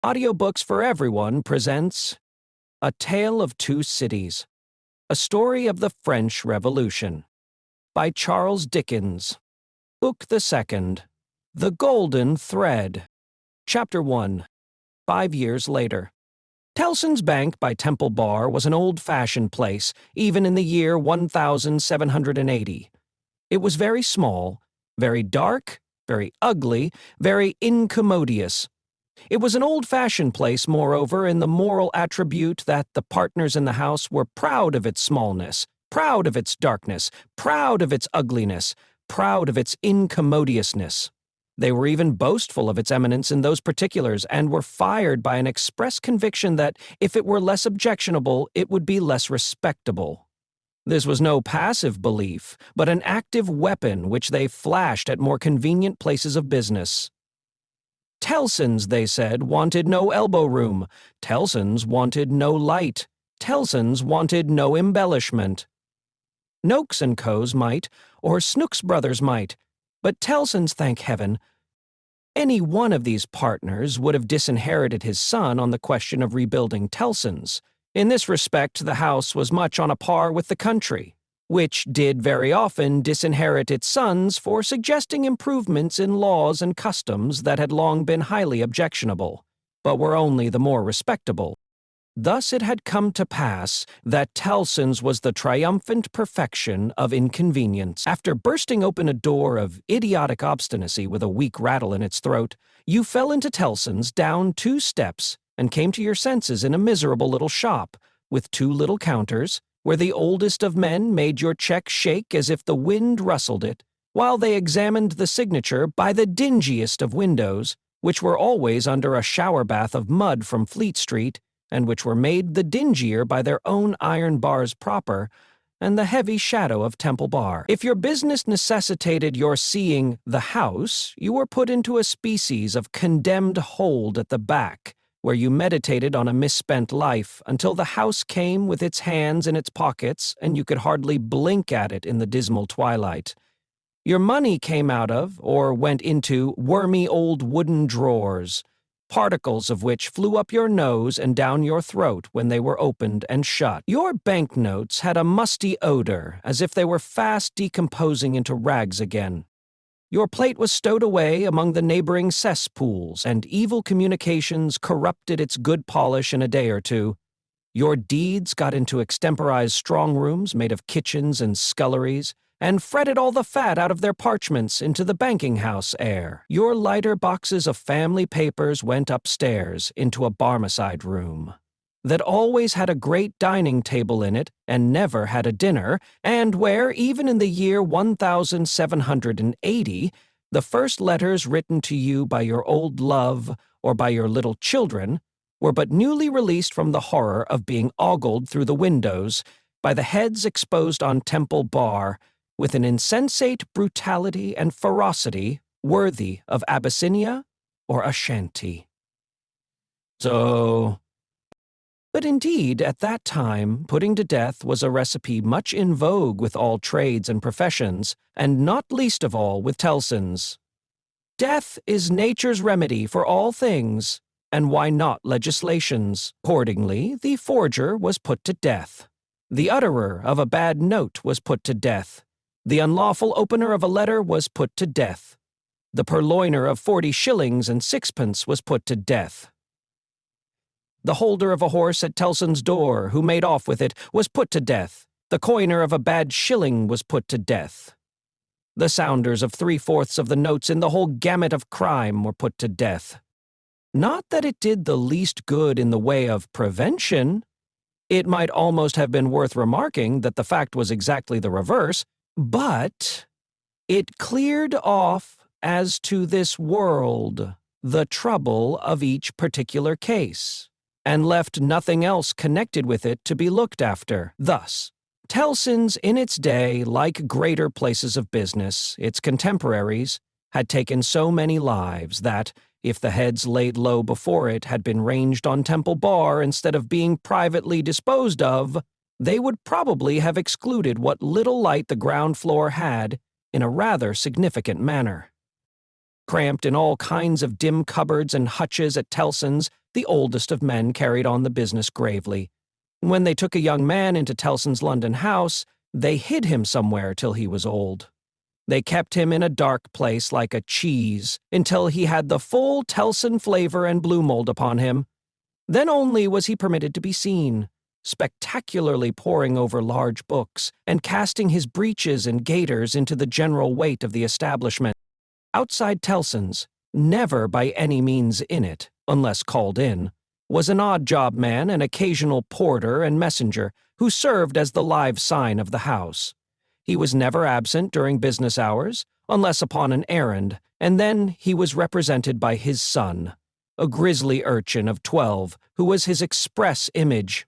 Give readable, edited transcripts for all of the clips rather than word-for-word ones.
Audiobooks for Everyone presents A Tale of Two Cities, a story of the French Revolution, by Charles Dickens. Book the Second, The Golden Thread. Chapter 1, 5 years later. Tellson's Bank by Temple Bar was an old-fashioned place, even in the year 1780. It was very small, very dark, very ugly, very incommodious. It was an old-fashioned place, moreover, in the moral attribute that the partners in the house were proud of its smallness, proud of its darkness, proud of its ugliness, proud of its incommodiousness. They were even boastful of its eminence in those particulars, and were fired by an express conviction that, if it were less objectionable, it would be less respectable. This was no passive belief, but an active weapon which they flashed at more convenient places of business. Tellson's, they said, wanted no elbow room. Tellson's wanted no light. Tellson's wanted no embellishment. Noakes & Co.'s might, or Snooks Brothers might, but Tellson's, thank heaven. Any one of these partners would have disinherited his son on the question of rebuilding Tellson's. In this respect, the house was much on a par with the country, which did very often disinherit its sons for suggesting improvements in laws and customs that had long been highly objectionable, but were only the more respectable. Thus it had come to pass that Tellson's was the triumphant perfection of inconvenience. After bursting open a door of idiotic obstinacy with a weak rattle in its throat, you fell into Tellson's down 2 steps and came to your senses in a miserable little shop, with 2 little counters, where the oldest of men made your check shake as if the wind rustled it, while they examined the signature by the dingiest of windows, which were always under a shower-bath of mud from Fleet Street, and which were made the dingier by their own iron bars proper, and the heavy shadow of Temple Bar. If your business necessitated your seeing the house, you were put into a species of condemned hold at the back, where you meditated on a misspent life until the house came with its hands in its pockets and you could hardly blink at it in the dismal twilight. Your money came out of, or went into, wormy old wooden drawers, particles of which flew up your nose and down your throat when they were opened and shut. Your banknotes had a musty odor, as if they were fast decomposing into rags again. Your plate was stowed away among the neighboring cesspools, and evil communications corrupted its good polish in a day or two. Your deeds got into extemporized strong rooms made of kitchens and sculleries, and fretted all the fat out of their parchments into the banking-house air. Your lighter boxes of family papers went upstairs into a Barmecide room that always had a great dining table in it and never had a dinner, and where, even in the year 1780, the first letters written to you by your old love or by your little children were but newly released from the horror of being ogled through the windows by the heads exposed on Temple Bar with an insensate brutality and ferocity worthy of Abyssinia or Ashanti. But indeed, at that time, putting to death was a recipe much in vogue with all trades and professions, and not least of all with Tellson's. Death is nature's remedy for all things, and why not legislation's? Accordingly, the forger was put to death. The utterer of a bad note was put to death. The unlawful opener of a letter was put to death. The purloiner of 40 shillings and 6pence was put to death. The holder of a horse at Tellson's door, who made off with it, was put to death. The coiner of a bad shilling was put to death. The sounders of 3/4 of the notes in the whole gamut of crime were put to death. Not that it did the least good in the way of prevention. It might almost have been worth remarking that the fact was exactly the reverse, but it cleared off, as to this world, the trouble of each particular case, and left nothing else connected with it to be looked after. Thus, Tellson's in its day, like greater places of business, its contemporaries, had taken so many lives that, if the heads laid low before it had been ranged on Temple Bar instead of being privately disposed of, they would probably have excluded what little light the ground floor had in a rather significant manner. Cramped in all kinds of dim cupboards and hutches at Tellson's, the oldest of men carried on the business gravely. When they took a young man into Tellson's London house, they hid him somewhere till he was old. They kept him in a dark place like a cheese until he had the full Tellson flavor and blue mold upon him. Then only was he permitted to be seen, spectacularly poring over large books and casting his breeches and gaiters into the general weight of the establishment. Outside Tellson's, never by any means in it, unless called in, was an odd-job man, an occasional porter and messenger, who served as the live sign of the house. He was never absent during business hours, unless upon an errand, and then he was represented by his son, a grisly urchin of 12, who was his express image.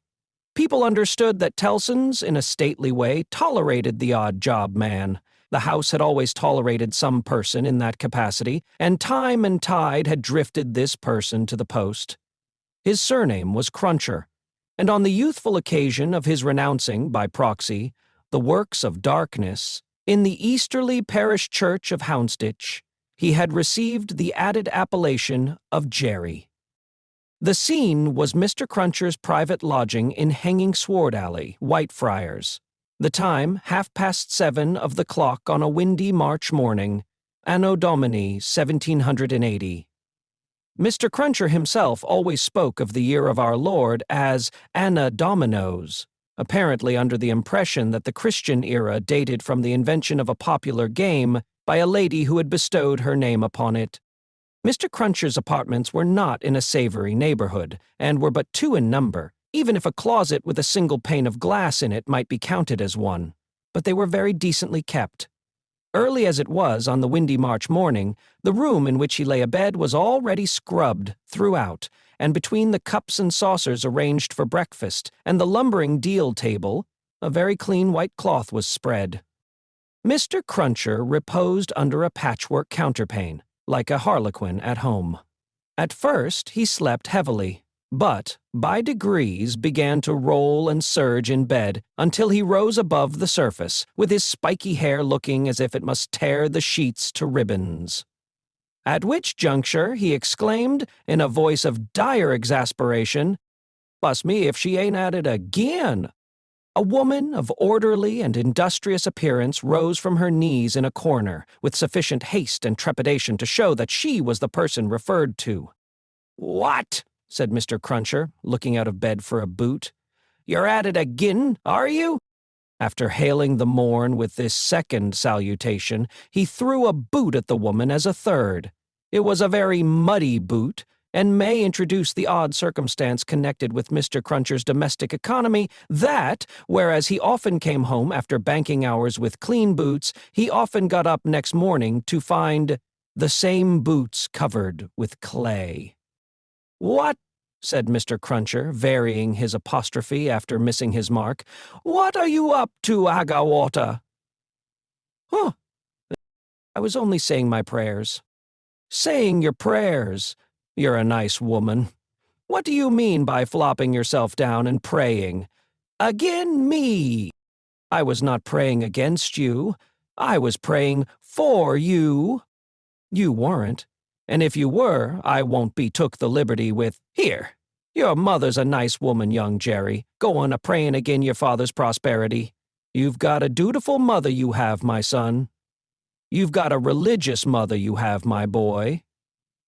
People understood that Tellson's, in a stately way, tolerated the odd-job man. The house had always tolerated some person in that capacity, and time and tide had drifted this person to the post. His surname was Cruncher, and on the youthful occasion of his renouncing, by proxy, the works of darkness, in the easterly parish church of Houndsditch, he had received the added appellation of Jerry. The scene was Mr. Cruncher's private lodging in Hanging Sword Alley, Whitefriars. The time 7:30 of the clock on a windy March morning, Anno Domini 1780. Mr. Cruncher himself always spoke of the year of our Lord as Anna Dominos, apparently under the impression that the Christian era dated from the invention of a popular game by a lady who had bestowed her name upon it. Mr. Cruncher's apartments were not in a savory neighborhood, and were but 2 in number, even if a closet with a single pane of glass in it might be counted as one. But they were very decently kept. Early as it was on the windy March morning, the room in which he lay abed was already scrubbed throughout, and between the cups and saucers arranged for breakfast and the lumbering deal table, a very clean white cloth was spread. Mr. Cruncher reposed under a patchwork counterpane, like a harlequin at home. At first he slept heavily, but by degrees began to roll and surge in bed until he rose above the surface, with his spiky hair looking as if it must tear the sheets to ribbons. At which juncture he exclaimed, in a voice of dire exasperation, "Bless me if she ain't at it again!" A woman of orderly and industrious appearance rose from her knees in a corner, with sufficient haste and trepidation to show that she was the person referred to. "What?" said Mr. Cruncher, looking out of bed for a boot. "You're at it again, are you?" After hailing the morn with this second salutation, he threw a boot at the woman as a third. It was a very muddy boot, and may introduce the odd circumstance connected with Mr. Cruncher's domestic economy that, whereas he often came home after banking hours with clean boots, he often got up next morning to find the same boots covered with clay. "What?" said Mr. Cruncher, varying his apostrophe after missing his mark. "What are you up to, Agawata?" "Huh, I was only saying my prayers." "Saying your prayers? You're a nice woman. What do you mean by flopping yourself down and praying? Again me! I was not praying against you. I was praying for you." "You weren't. And if you were, I won't be took the liberty with, 'Here, your mother's a nice woman, young Jerry. Go on a-prayin' agin your father's prosperity. You've got a dutiful mother you have, my son. You've got a religious mother you have, my boy.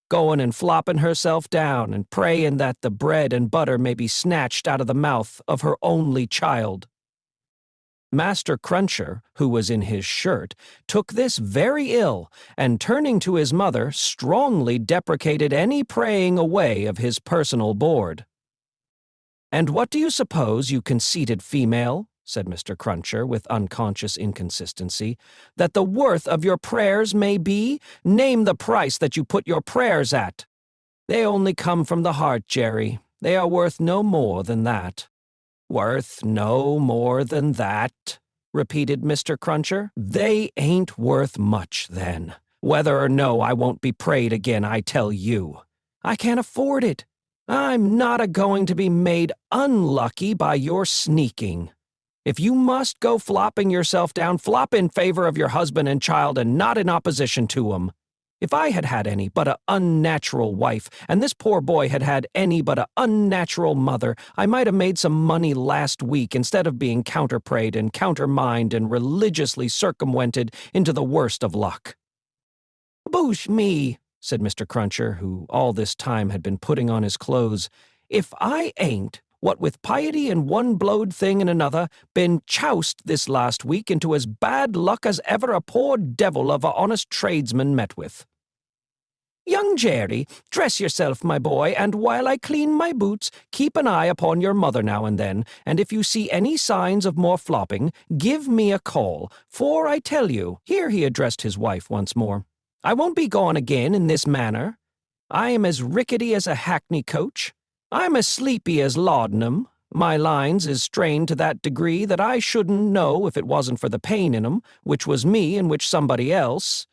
Goin' and floppin' herself down and prayin' that the bread and butter may be snatched out of the mouth of her only child." Master Cruncher, who was in his shirt, took this very ill, and turning to his mother, strongly deprecated any praying away of his personal board. "And what do you suppose, you conceited female," said Mr. Cruncher with unconscious inconsistency, "that the worth of your prayers may be? Name the price that you put your prayers at." "They only come from the heart, Jerry. They are worth no more than that." "Worth no more than that?" repeated Mr. Cruncher. "They ain't worth much, then. Whether or no, I won't be prayed again, I tell you. I can't afford it. I'm not a-going to be made unlucky by your sneaking. If you must go flopping yourself down, flop in favor of your husband and child and not in opposition to 'em. If I had had any but a unnatural wife, and this poor boy had had any but a unnatural mother, I might have made some money last week instead of being counterprayed and countermined and religiously circumvented into the worst of luck." "Boosh me," said Mr. Cruncher, who all this time had been putting on his clothes, "if I ain't, what with piety and one blowed thing and another, been choused this last week into as bad luck as ever a poor devil of a honest tradesman met with. Young Jerry, dress yourself, my boy, and while I clean my boots, keep an eye upon your mother now and then, and if you see any signs of more flopping, give me a call, for I tell you," here he addressed his wife once more, "I won't be gone again in this manner. I am as rickety as a hackney coach. I'm as sleepy as laudanum. My lines is strained to that degree that I shouldn't know if it wasn't for the pain in 'em, which was me and which somebody else.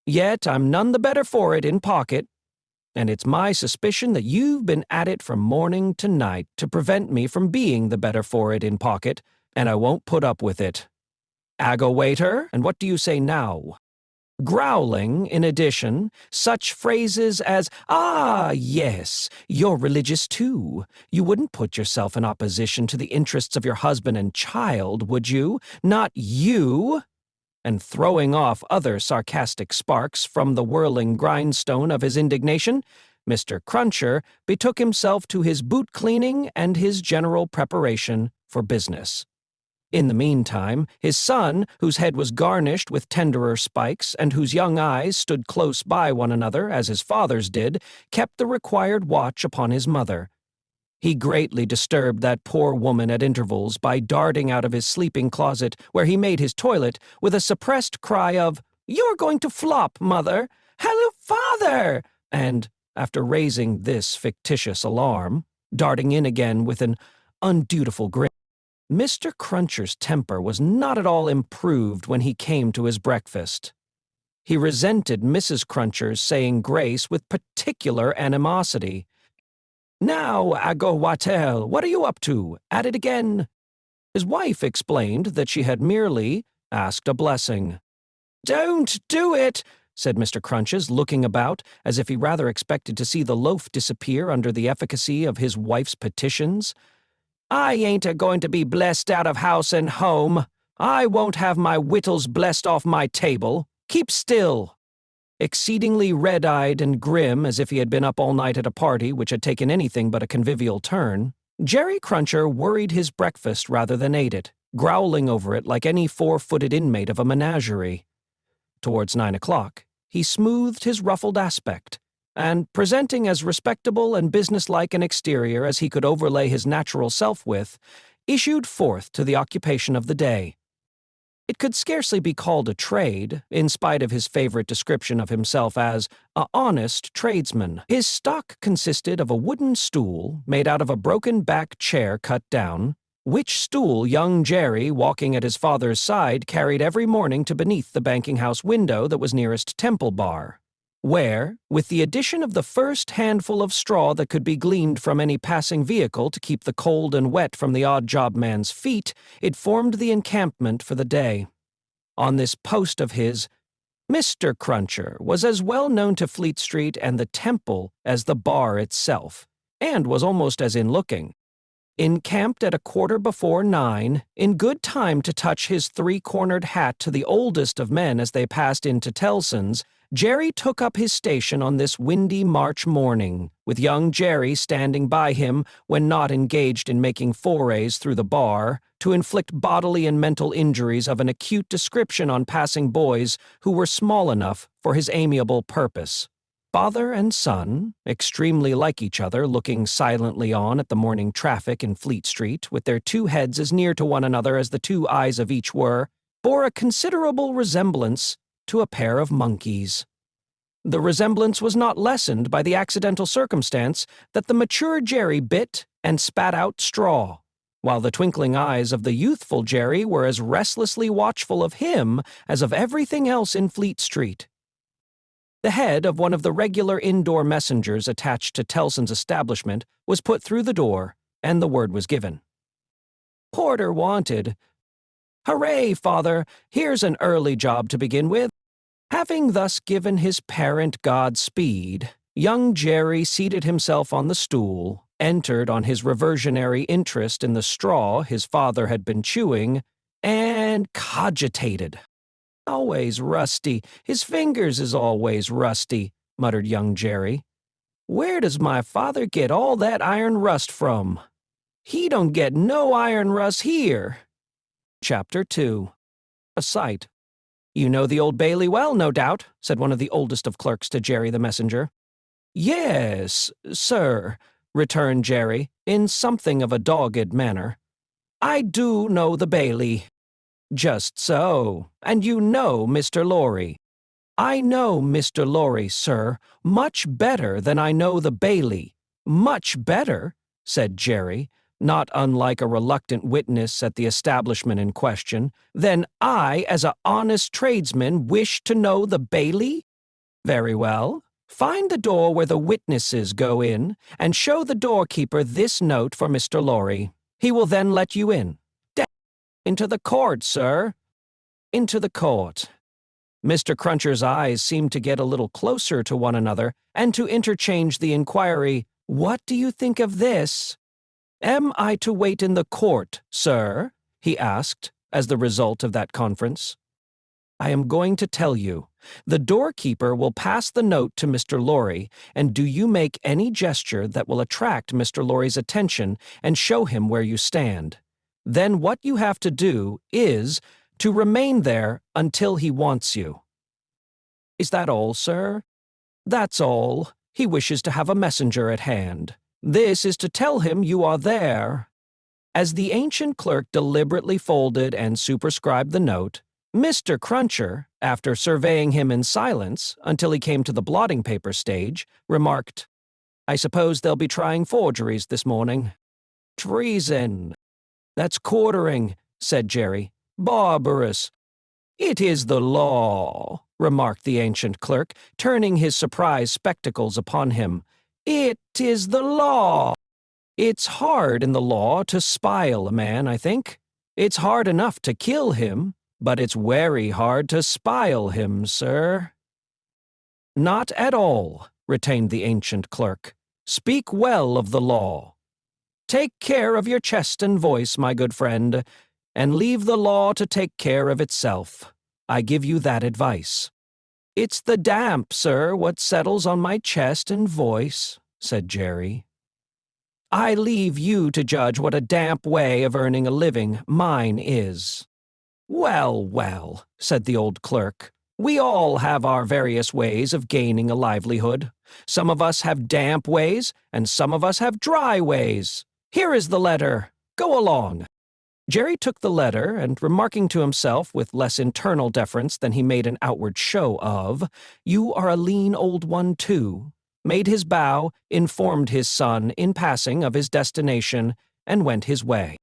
Yet I'm none the better for it in pocket, and it's my suspicion that you've been at it from morning to night to prevent me from being the better for it in pocket, and I won't put up with it. Ago waiter, and what do you say now?" Growling, in addition, such phrases as, "Ah, yes, you're religious too. You wouldn't put yourself in opposition to the interests of your husband and child, would you? Not you!" And throwing off other sarcastic sparks from the whirling grindstone of his indignation, Mr. Cruncher betook himself to his boot cleaning and his general preparation for business. In the meantime, his son, whose head was garnished with tenderer spikes, and whose young eyes stood close by one another, as his father's did, kept the required watch upon his mother. He greatly disturbed that poor woman at intervals by darting out of his sleeping closet, where he made his toilet, with a suppressed cry of, "You're going to flop, mother! Hello, father!" and, after raising this fictitious alarm, darting in again with an undutiful grin. Mr. Cruncher's temper was not at all improved when he came to his breakfast. He resented Mrs. Cruncher's saying grace with particular animosity. "Now, Ago Wattel, what are you up to? At it again?" His wife explained that she had merely asked a blessing. "Don't do it," said Mr. Crunches, looking about, as if he rather expected to see the loaf disappear under the efficacy of his wife's petitions. "I ain't a-going to be blessed out of house and home. I won't have my wittles blessed off my table. Keep still." Exceedingly red-eyed and grim as if he had been up all night at a party which had taken anything but a convivial turn, Jerry Cruncher worried his breakfast rather than ate it, growling over it like any four-footed inmate of a menagerie. Towards 9 o'clock, he smoothed his ruffled aspect, and, presenting as respectable and businesslike an exterior as he could overlay his natural self with, issued forth to the occupation of the day. It could scarcely be called a trade, in spite of his favorite description of himself as a honest tradesman. His stock consisted of a wooden stool made out of a broken-back chair cut down, which stool young Jerry, walking at his father's side, carried every morning to beneath the banking-house window that was nearest Temple Bar, where, with the addition of the first handful of straw that could be gleaned from any passing vehicle to keep the cold and wet from the odd-job man's feet, it formed the encampment for the day. On this post of his, Mr. Cruncher was as well known to Fleet Street and the Temple as the bar itself, and was almost as in-looking. Encamped at 9:15, in good time to touch his three-cornered hat to the oldest of men as they passed into Tellson's, Jerry took up his station on this windy March morning, with young Jerry standing by him when not engaged in making forays through the bar, to inflict bodily and mental injuries of an acute description on passing boys who were small enough for his amiable purpose. Father and son, extremely like each other, looking silently on at the morning traffic in Fleet Street, with their two heads as near to one another as the two eyes of each were, bore a considerable resemblance to a pair of monkeys. The resemblance was not lessened by the accidental circumstance that the mature Jerry bit and spat out straw, while the twinkling eyes of the youthful Jerry were as restlessly watchful of him as of everything else in Fleet Street. The head of one of the regular indoor messengers attached to Tellson's establishment was put through the door, and the word was given. "Porter wanted." "Hooray, father! Here's an early job to begin with. Have Having thus given his parent Godspeed, young Jerry seated himself on the stool, entered on his reversionary interest in the straw his father had been chewing, and cogitated. "Always rusty. His fingers is always rusty," muttered young Jerry. "Where does my father get all that iron rust from? He don't get no iron rust here." Chapter 2. A Sight. "You know the Old Bailey well, no doubt," said one of the oldest of clerks to Jerry the messenger. "Yes, sir," returned Jerry, in something of a dogged manner. "I do know the Bailey." "Just so. And you know Mr. Lorry." "I know Mr. Lorry, sir, much better than I know the Bailey." "Much better?" said Jerry, not unlike a reluctant witness at the establishment in question. "Then I, as a honest tradesman, wish to know the Bailey? Very well. Find the door where the witnesses go in, and show the doorkeeper this note for Mr. Lorry. He will then let you in." "Into the court, sir." "Into the court." Mr. Cruncher's eyes seemed to get a little closer to one another, and to interchange the inquiry, "What do you think of this?" "Am I to wait in the court, sir?" he asked, as the result of that conference. "I am going to tell you. The doorkeeper will pass the note to Mr. Lorry, and do you make any gesture that will attract Mr. Lorry's attention and show him where you stand. Then what you have to do is to remain there until he wants you." "Is that all, sir?" "That's all. He wishes to have a messenger at hand. This is to tell him you are there." As the ancient clerk deliberately folded and superscribed the note, Mr. Cruncher, after surveying him in silence until he came to the blotting paper stage, remarked, "I suppose they'll be trying forgeries this morning." "Treason." "That's quartering," said Jerry. "Barbarous." "It is the law," remarked the ancient clerk, turning his surprised spectacles upon him. "It is the law. It's hard in the law to spile a man, I think. It's hard enough to kill him, but it's very hard to spile him, sir." "Not at all," retained the ancient clerk. "Speak well of the law. Take care of your chest and voice, my good friend, and leave the law to take care of itself. I give you that advice." "It's the damp, sir, what settles on my chest and voice," said Jerry. "I leave you to judge what a damp way of earning a living mine is." "Well, well," said the old clerk, "we all have our various ways of gaining a livelihood. Some of us have damp ways, and some of us have dry ways. Here is the letter. Go along." Jerry took the letter, and remarking to himself with less internal deference than he made an outward show of, "You are a lean old one, too," made his bow, informed his son, in passing, of his destination, and went his way.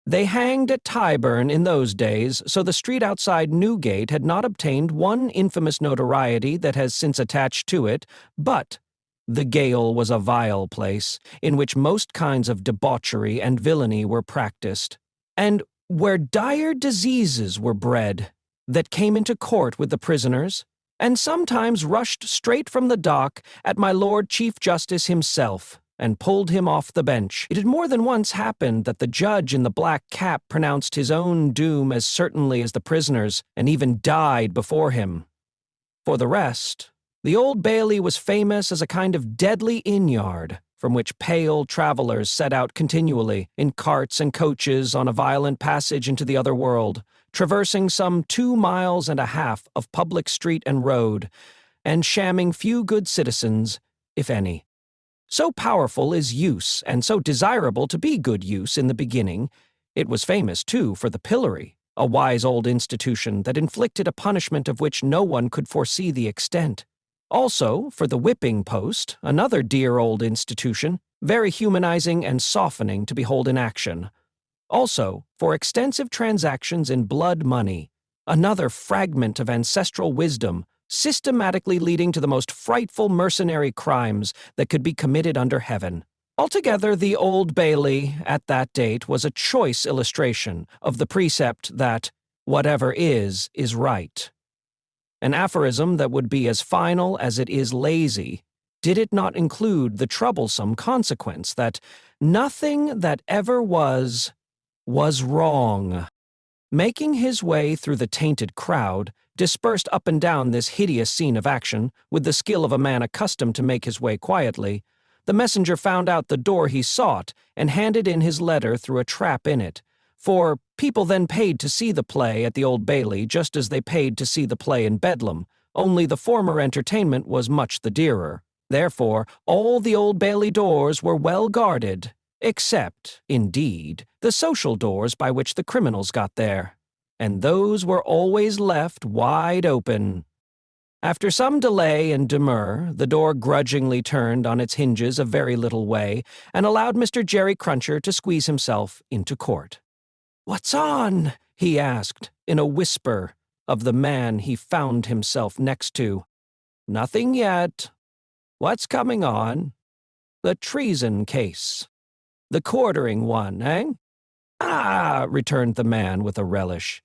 They hanged at Tyburn in those days, so the street outside Newgate had not obtained one infamous notoriety that has since attached to it, but the gaol was a vile place, in which most kinds of debauchery and villainy were practiced, and where dire diseases were bred, that came into court with the prisoners, and sometimes rushed straight from the dock at my Lord Chief Justice himself, and pulled him off the bench. It had more than once happened that the judge in the black cap pronounced his own doom as certainly as the prisoner's, and even died before him. For the rest, the Old Bailey was famous as a kind of deadly inn-yard, from which pale travelers set out continually, in carts and coaches on a violent passage into the other world, traversing some 2.5 miles of public street and road, and shamming few good citizens, if any. So powerful is use, and so desirable to be good use in the beginning, it was famous, too, for the pillory, a wise old institution that inflicted a punishment of which no one could foresee the extent. Also, for the whipping post, another dear old institution, very humanizing and softening to behold in action. Also, for extensive transactions in blood money, another fragment of ancestral wisdom, systematically leading to the most frightful mercenary crimes that could be committed under heaven. Altogether, the Old Bailey, at that date, was a choice illustration of the precept that whatever is right. an aphorism that would be as final as it is lazy, did it not include the troublesome consequence that nothing that ever was wrong. Making his way through the tainted crowd, dispersed up and down this hideous scene of action, with the skill of a man accustomed to make his way quietly, the messenger found out the door he sought and handed in his letter through a trap in it, for people then paid to see the play at the Old Bailey just as they paid to see the play in Bedlam, only the former entertainment was much the dearer. Therefore, all the Old Bailey doors were well guarded, except, indeed, the social doors by which the criminals got there, and those were always left wide open. After some delay and demur, the door grudgingly turned on its hinges a very little way and allowed Mr. Jerry Cruncher to squeeze himself into court. "What's on?" he asked, in a whisper, of the man he found himself next to. "Nothing yet." "What's coming on?" "The treason case." "The quartering one, eh?" "Ah," returned the man with a relish.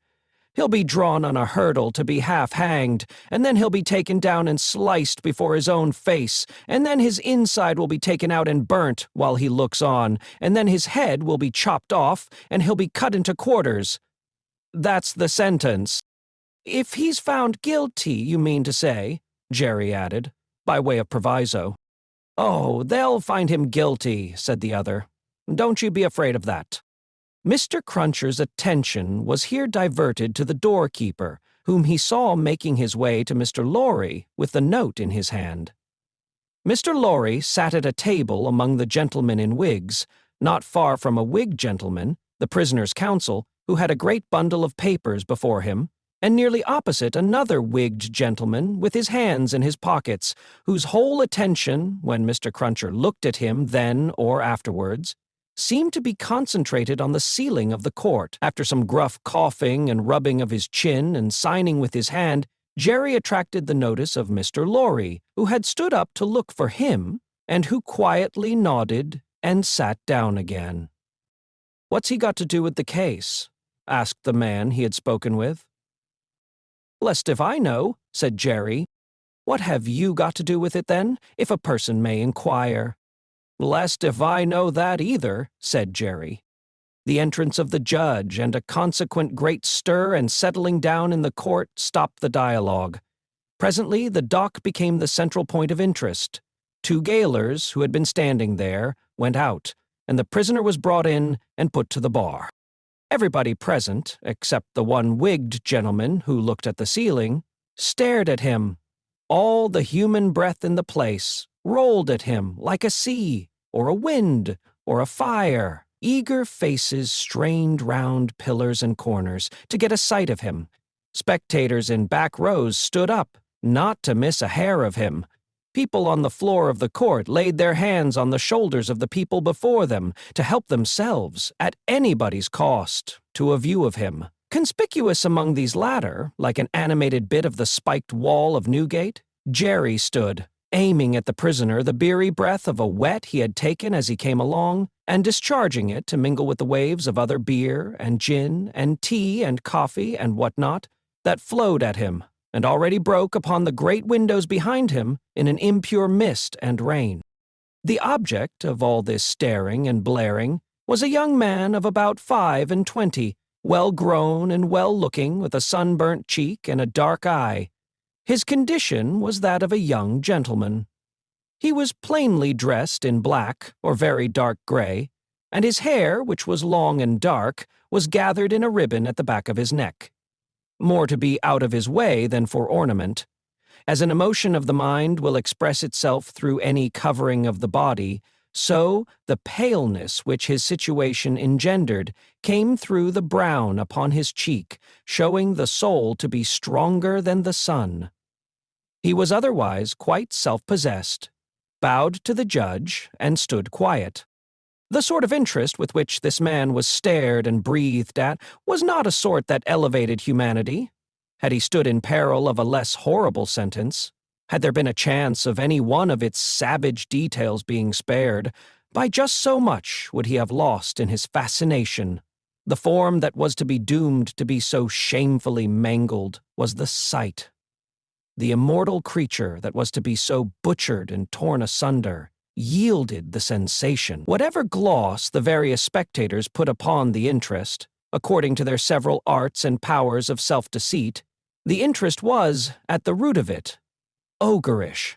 "He'll be drawn on a hurdle to be half-hanged, and then he'll be taken down and sliced before his own face, and then his inside will be taken out and burnt while he looks on, and then his head will be chopped off, and he'll be cut into quarters. That's the sentence." "If he's found guilty, you mean to say," Jerry added, by way of proviso. "Oh, they'll find him guilty," said the other. "Don't you be afraid of that." Mr. Cruncher's attention was here diverted to the doorkeeper, whom he saw making his way to Mr. Lorry with the note in his hand. Mr. Lorry sat at a table among the gentlemen in wigs, not far from a Whig gentleman, the prisoner's counsel, who had a great bundle of papers before him, and nearly opposite another wigged gentleman with his hands in his pockets, whose whole attention, when Mr. Cruncher looked at him then or afterwards, seemed to be concentrated on the ceiling of the court. After some gruff coughing and rubbing of his chin and signing with his hand, Jerry attracted the notice of Mr. Lorry, who had stood up to look for him, and who quietly nodded and sat down again. "What's he got to do with the case?" asked the man he had spoken with. "Blest if I know," said Jerry. "What have you got to do with it, then, if a person may inquire?" "Blest if I know that either," said Jerry. The entrance of the judge and a consequent great stir and settling down in the court stopped the dialogue. Presently the dock became the central point of interest. 2 gaolers, who had been standing there, went out, and the prisoner was brought in and put to the bar. Everybody present, except the one wigged gentleman who looked at the ceiling, stared at him. All the human breath in the place rolled at him like a sea, or a wind, or a fire. Eager faces strained round pillars and corners to get a sight of him. Spectators in back rows stood up, not to miss a hair of him. People on the floor of the court laid their hands on the shoulders of the people before them to help themselves, at anybody's cost, to a view of him. Conspicuous among these latter, like an animated bit of the spiked wall of Newgate, Jerry stood, aiming at the prisoner the beery breath of a wet he had taken as he came along, and discharging it to mingle with the waves of other beer and gin and tea and coffee and what not that flowed at him, and already broke upon the great windows behind him in an impure mist and rain. The object of all this staring and blaring was a young man of about 25, well-grown and well-looking, with a sunburnt cheek and a dark eye. His condition was that of a young gentleman. He was plainly dressed in black or very dark gray, and his hair, which was long and dark, was gathered in a ribbon at the back of his neck. More to be out of his way than for ornament. As an emotion of the mind will express itself through any covering of the body, so the paleness which his situation engendered came through the brown upon his cheek, showing the soul to be stronger than the sun. He was otherwise quite self-possessed, bowed to the judge, and stood quiet. The sort of interest with which this man was stared and breathed at was not a sort that elevated humanity. Had he stood in peril of a less horrible sentence, had there been a chance of any one of its savage details being spared, by just so much would he have lost in his fascination. The form that was to be doomed to be so shamefully mangled was the sight. the immortal creature that was to be so butchered and torn asunder, yielded the sensation. Whatever gloss the various spectators put upon the interest, according to their several arts and powers of self-deceit, the interest was, at the root of it, ogreish.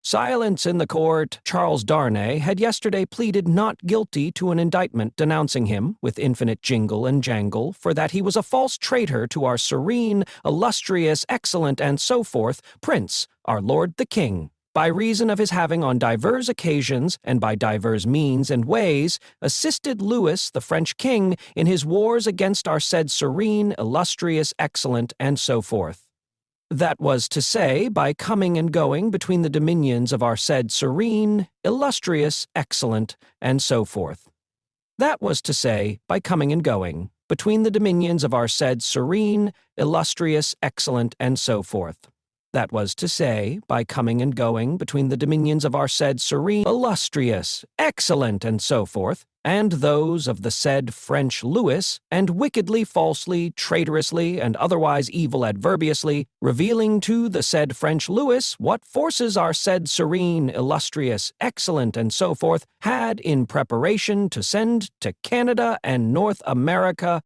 Silence in the court. Charles Darnay had yesterday pleaded not guilty to an indictment denouncing him, with infinite jingle and jangle, for that he was a false traitor to our serene, illustrious, excellent, and so forth, Prince, our Lord the King, by reason of his having on divers occasions, and by divers means and ways, assisted Louis, the French king, in his wars against our said serene, illustrious, excellent, and so forth. That was to say, by coming and going between the dominions of our said serene, illustrious, excellent, and so forth. That was to say, by coming and going between the dominions of our said serene, illustrious, excellent, and so forth. That was to say, by coming and going between the dominions of our said serene, illustrious, excellent, and so forth, and those of the said French Louis, and wickedly, falsely, traitorously, and otherwise evil adverbiously, revealing to the said French Louis what forces our said serene, illustrious, excellent, and so forth had in preparation to send to Canada and North America.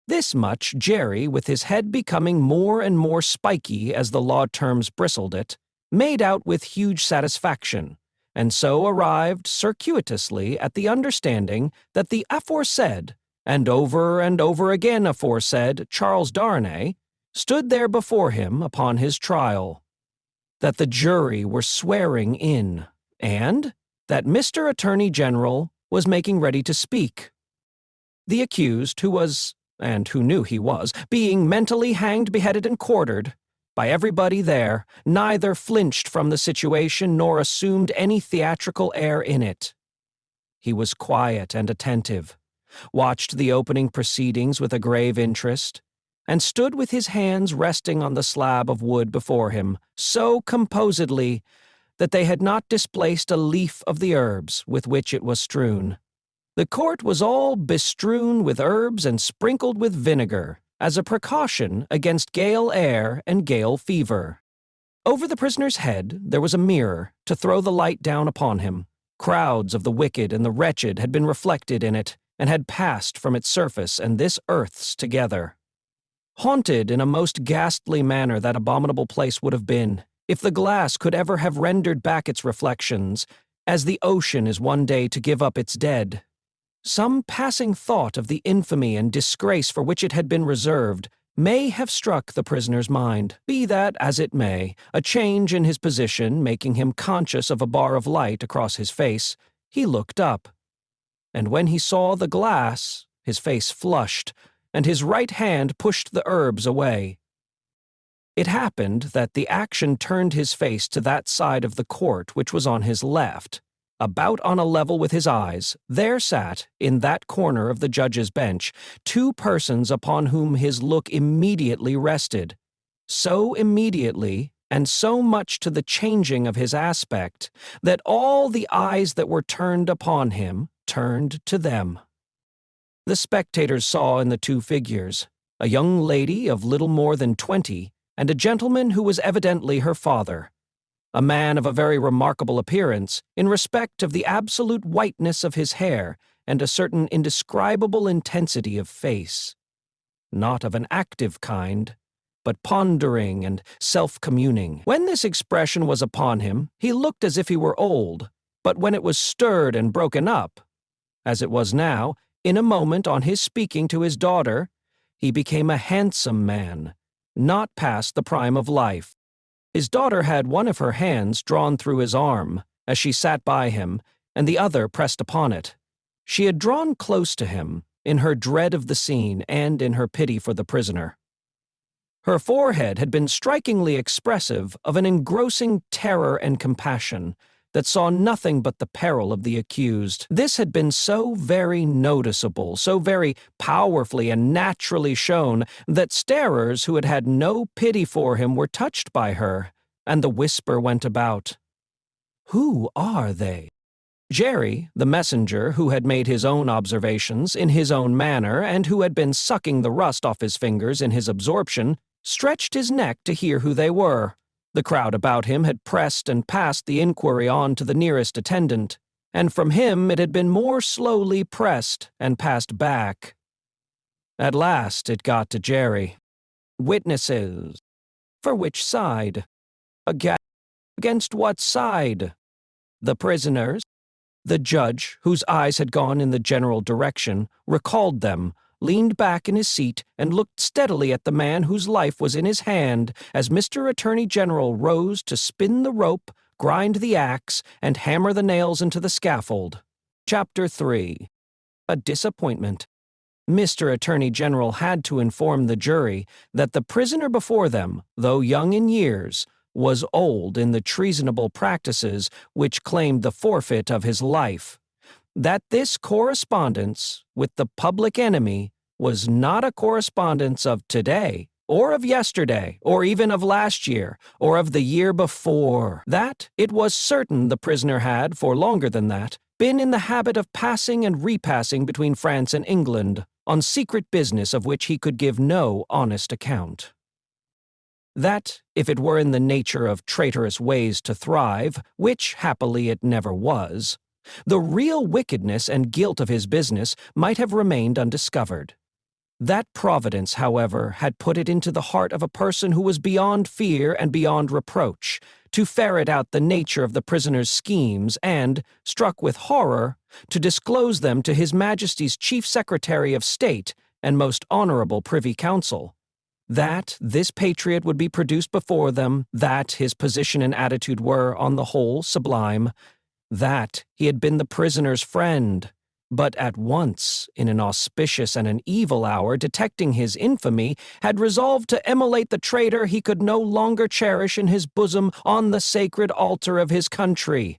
This much Jerry, with his head becoming more and more spiky as the law terms bristled it, made out with huge satisfaction, and so arrived circuitously at the understanding that the aforesaid, and over again aforesaid, Charles Darnay, stood there before him upon his trial, that the jury were swearing in, and that Mr. Attorney General was making ready to speak. The accused, who was, and who knew he was, being mentally hanged, beheaded, and quartered by everybody there, neither flinched from the situation nor assumed any theatrical air in it. He was quiet and attentive, watched the opening proceedings with a grave interest, and stood with his hands resting on the slab of wood before him, so composedly that they had not displaced a leaf of the herbs with which it was strewn. The court was all bestrewn with herbs and sprinkled with vinegar, as a precaution against gale air and gale fever. Over the prisoner's head there was a mirror to throw the light down upon him. Crowds of the wicked and the wretched had been reflected in it, and had passed from its surface and this earth's together. Haunted in a most ghastly manner that abominable place would have been, if the glass could ever have rendered back its reflections, as the ocean is one day to give up its dead. Some passing thought of the infamy and disgrace for which it had been reserved may have struck the prisoner's mind. Be that as it may, a change in his position making him conscious of a bar of light across his face, he looked up. And when he saw the glass, his face flushed, and his right hand pushed the herbs away. It happened that the action turned his face to that side of the court which was on his left. About on a level with his eyes, there sat, in that corner of the judge's bench, two persons upon whom his look immediately rested. So immediately, and so much to the changing of his aspect, that all the eyes that were turned upon him turned to them. The spectators saw in the two figures a young lady of little more than 20, and a gentleman who was evidently her father. A man of a very remarkable appearance, in respect of the absolute whiteness of his hair and a certain indescribable intensity of face. Not of an active kind, but pondering and self-communing. When this expression was upon him, he looked as if he were old, but when it was stirred and broken up, as it was now, in a moment on his speaking to his daughter, he became a handsome man, not past the prime of life. His daughter had one of her hands drawn through his arm, as she sat by him, and the other pressed upon it. She had drawn close to him, in her dread of the scene and in her pity for the prisoner. Her forehead had been strikingly expressive of an engrossing terror and compassion that saw nothing but the peril of the accused. This had been so very noticeable, so very powerfully and naturally shown, that starers who had had no pity for him were touched by her, and the whisper went about, "Who are they?" Jerry, the messenger, who had made his own observations in his own manner, and who had been sucking the rust off his fingers in his absorption, stretched his neck to hear who they were. The crowd about him had pressed and passed the inquiry on to the nearest attendant, and from him it had been more slowly pressed and passed back. At last it got to Jerry. Witnesses. For which side? Against what side? The prisoners. The judge, whose eyes had gone in the general direction, recalled them, leaned back in his seat, and looked steadily at the man whose life was in his hand as Mr. Attorney General rose to spin the rope, grind the axe, and hammer the nails into the scaffold. Chapter 3. A disappointment. Mr. Attorney General had to inform the jury that the prisoner before them, though young in years, was old in the treasonable practices which claimed the forfeit of his life. That this correspondence with the public enemy was not a correspondence of today, or of yesterday, or even of last year, or of the year before. That it was certain the prisoner had, for longer than that, been in the habit of passing and repassing between France and England, on secret business of which he could give no honest account. That, if it were in the nature of traitorous ways to thrive, which happily it never was, the real wickedness and guilt of his business might have remained undiscovered. That Providence, however, had put it into the heart of a person who was beyond fear and beyond reproach, to ferret out the nature of the prisoner's schemes and, struck with horror, to disclose them to His Majesty's Chief Secretary of State and most honorable Privy Council. That this patriot would be produced before them, that his position and attitude were, on the whole, sublime, that he had been the prisoner's friend, but at once, in an auspicious and an evil hour, detecting his infamy, had resolved to immolate the traitor he could no longer cherish in his bosom on the sacred altar of his country.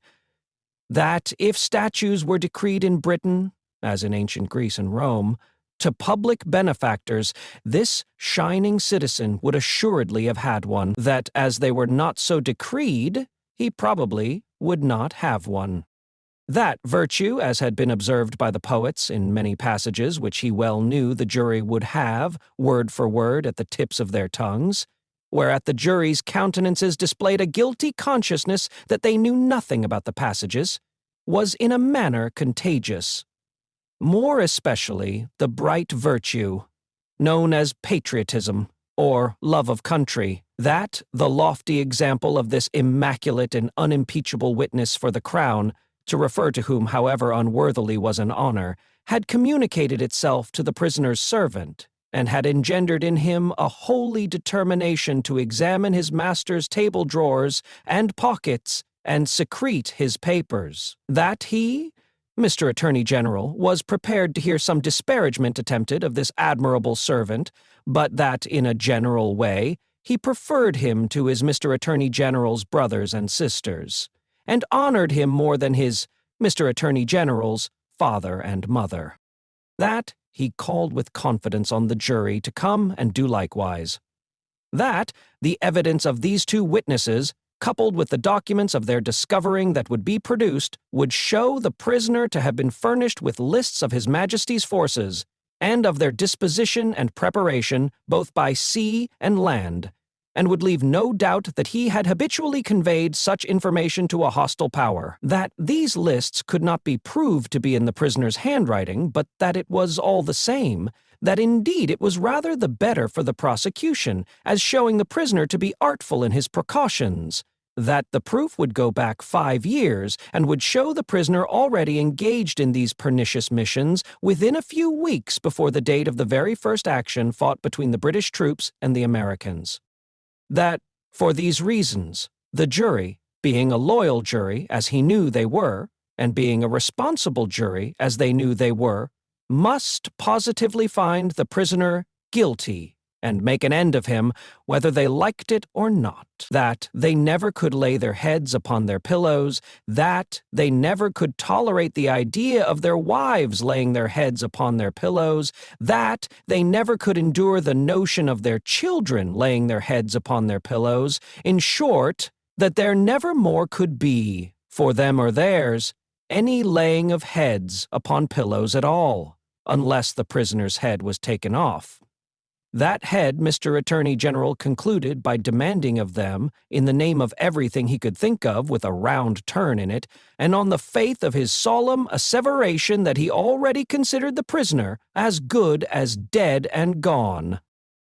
That if statues were decreed in Britain, as in ancient Greece and Rome, to public benefactors, this shining citizen would assuredly have had one, that as they were not so decreed, he probably would not have one. That virtue, as had been observed by the poets in many passages which he well knew the jury would have, word for word, at the tips of their tongues, whereat the jury's countenances displayed a guilty consciousness that they knew nothing about the passages, was in a manner contagious. More especially the bright virtue, known as patriotism, or love of country, that, the lofty example of this immaculate and unimpeachable witness for the crown, to refer to whom, however unworthily, was an honor, had communicated itself to the prisoner's servant, and had engendered in him a holy determination to examine his master's table drawers and pockets and secrete his papers. That he, Mr. Attorney General, was prepared to hear some disparagement attempted of this admirable servant, but that, in a general way, he preferred him to his Mr. Attorney General's brothers and sisters, and honored him more than his Mr. Attorney General's father and mother. That he called with confidence on the jury to come and do likewise. That the evidence of these two witnesses, coupled with the documents of their discovering that would be produced, would show the prisoner to have been furnished with lists of His Majesty's forces, and of their disposition and preparation both by sea and land, and would leave no doubt that he had habitually conveyed such information to a hostile power. That these lists could not be proved to be in the prisoner's handwriting, but that it was all the same, that indeed it was rather the better for the prosecution, as showing the prisoner to be artful in his precautions. That the proof would go back 5 years, and would show the prisoner already engaged in these pernicious missions within a few weeks before the date of the very first action fought between the British troops and the Americans. That, for these reasons, the jury, being a loyal jury as he knew they were, and being a responsible jury as they knew they were, must positively find the prisoner guilty and make an end of him, whether they liked it or not. That they never could lay their heads upon their pillows, that they never could tolerate the idea of their wives laying their heads upon their pillows, that they never could endure the notion of their children laying their heads upon their pillows, in short, that there never more could be, for them or theirs, any laying of heads upon pillows at all, unless the prisoner's head was taken off. That head Mr. Attorney General concluded by demanding of them, in the name of everything he could think of with a round turn in it, and on the faith of his solemn asseveration that he already considered the prisoner as good as dead and gone.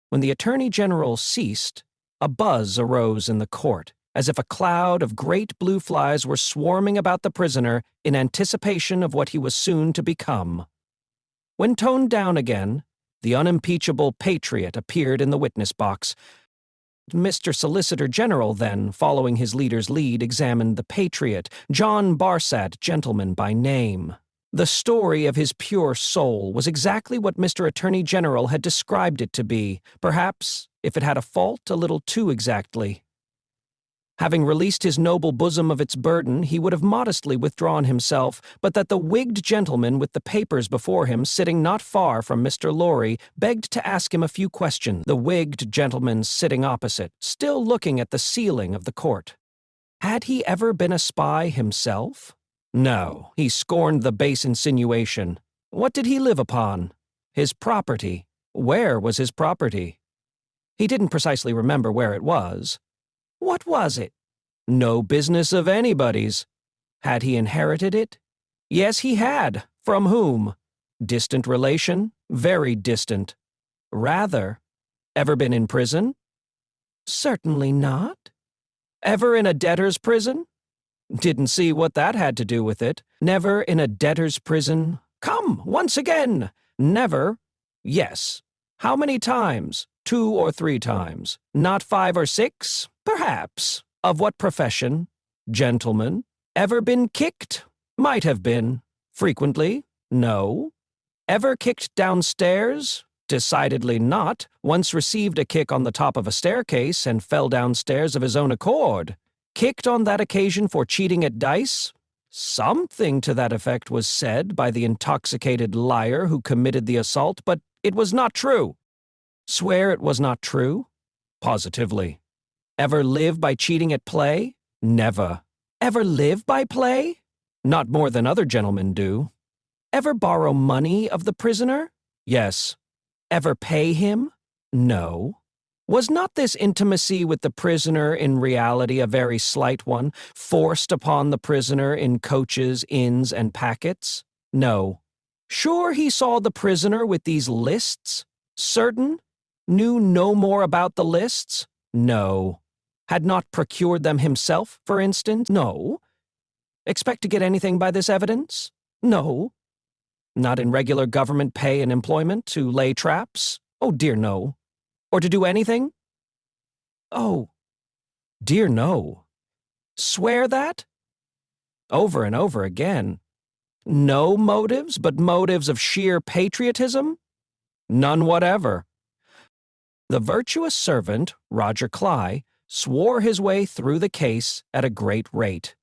When the Attorney General ceased, a buzz arose in the court, as if a cloud of great blue flies were swarming about the prisoner in anticipation of what he was soon to become. When toned down again, the unimpeachable patriot appeared in the witness box. Mr. Solicitor General then, following his leader's lead, examined the patriot, John Barsat, gentleman by name. The story of his pure soul was exactly what Mr. Attorney General had described it to be, perhaps, if it had a fault, a little too exactly. Having released his noble bosom of its burden, he would have modestly withdrawn himself, but that the wigged gentleman with the papers before him, sitting not far from Mr. Lorry, begged to ask him a few questions, the wigged gentleman sitting opposite, still looking at the ceiling of the court. Had he ever been a spy himself? No, he scorned the base insinuation. What did he live upon? His property. Where was his property? He didn't precisely remember where it was. What was it? No business of anybody's. Had he inherited it? Yes, he had. From whom? Distant relation? Very distant. Rather. Ever been in prison? Certainly not. Ever in a debtor's prison? Didn't see what that had to do with it. Never in a debtor's prison? Come, once again. Never? Yes. How many times? 2 or 3 times. Not 5 or 6? Perhaps. Of what profession? Gentleman. Ever been kicked? Might have been. Frequently? No. Ever kicked downstairs? Decidedly not. Once received a kick on the top of a staircase and fell downstairs of his own accord. Kicked on that occasion for cheating at dice? Something to that effect was said by the intoxicated liar who committed the assault, but it was not true. Swear it was not true? Positively. Ever live by cheating at play? Never. Ever live by play? Not more than other gentlemen do. Ever borrow money of the prisoner? Yes. Ever pay him? No. Was not this intimacy with the prisoner in reality a very slight one, forced upon the prisoner in coaches, inns, and packets? No. Sure he saw the prisoner with these lists? Certain? Knew no more about the lists? No. Had not procured them himself, for instance? No. Expect to get anything by this evidence? No. Not in regular government pay and employment to lay traps? Oh, dear no. Or to do anything? Oh, dear no. Swear that? Over and over again. No motives, but motives of sheer patriotism? None whatever. The virtuous servant, Roger Cly, swore his way through the case at a great rate.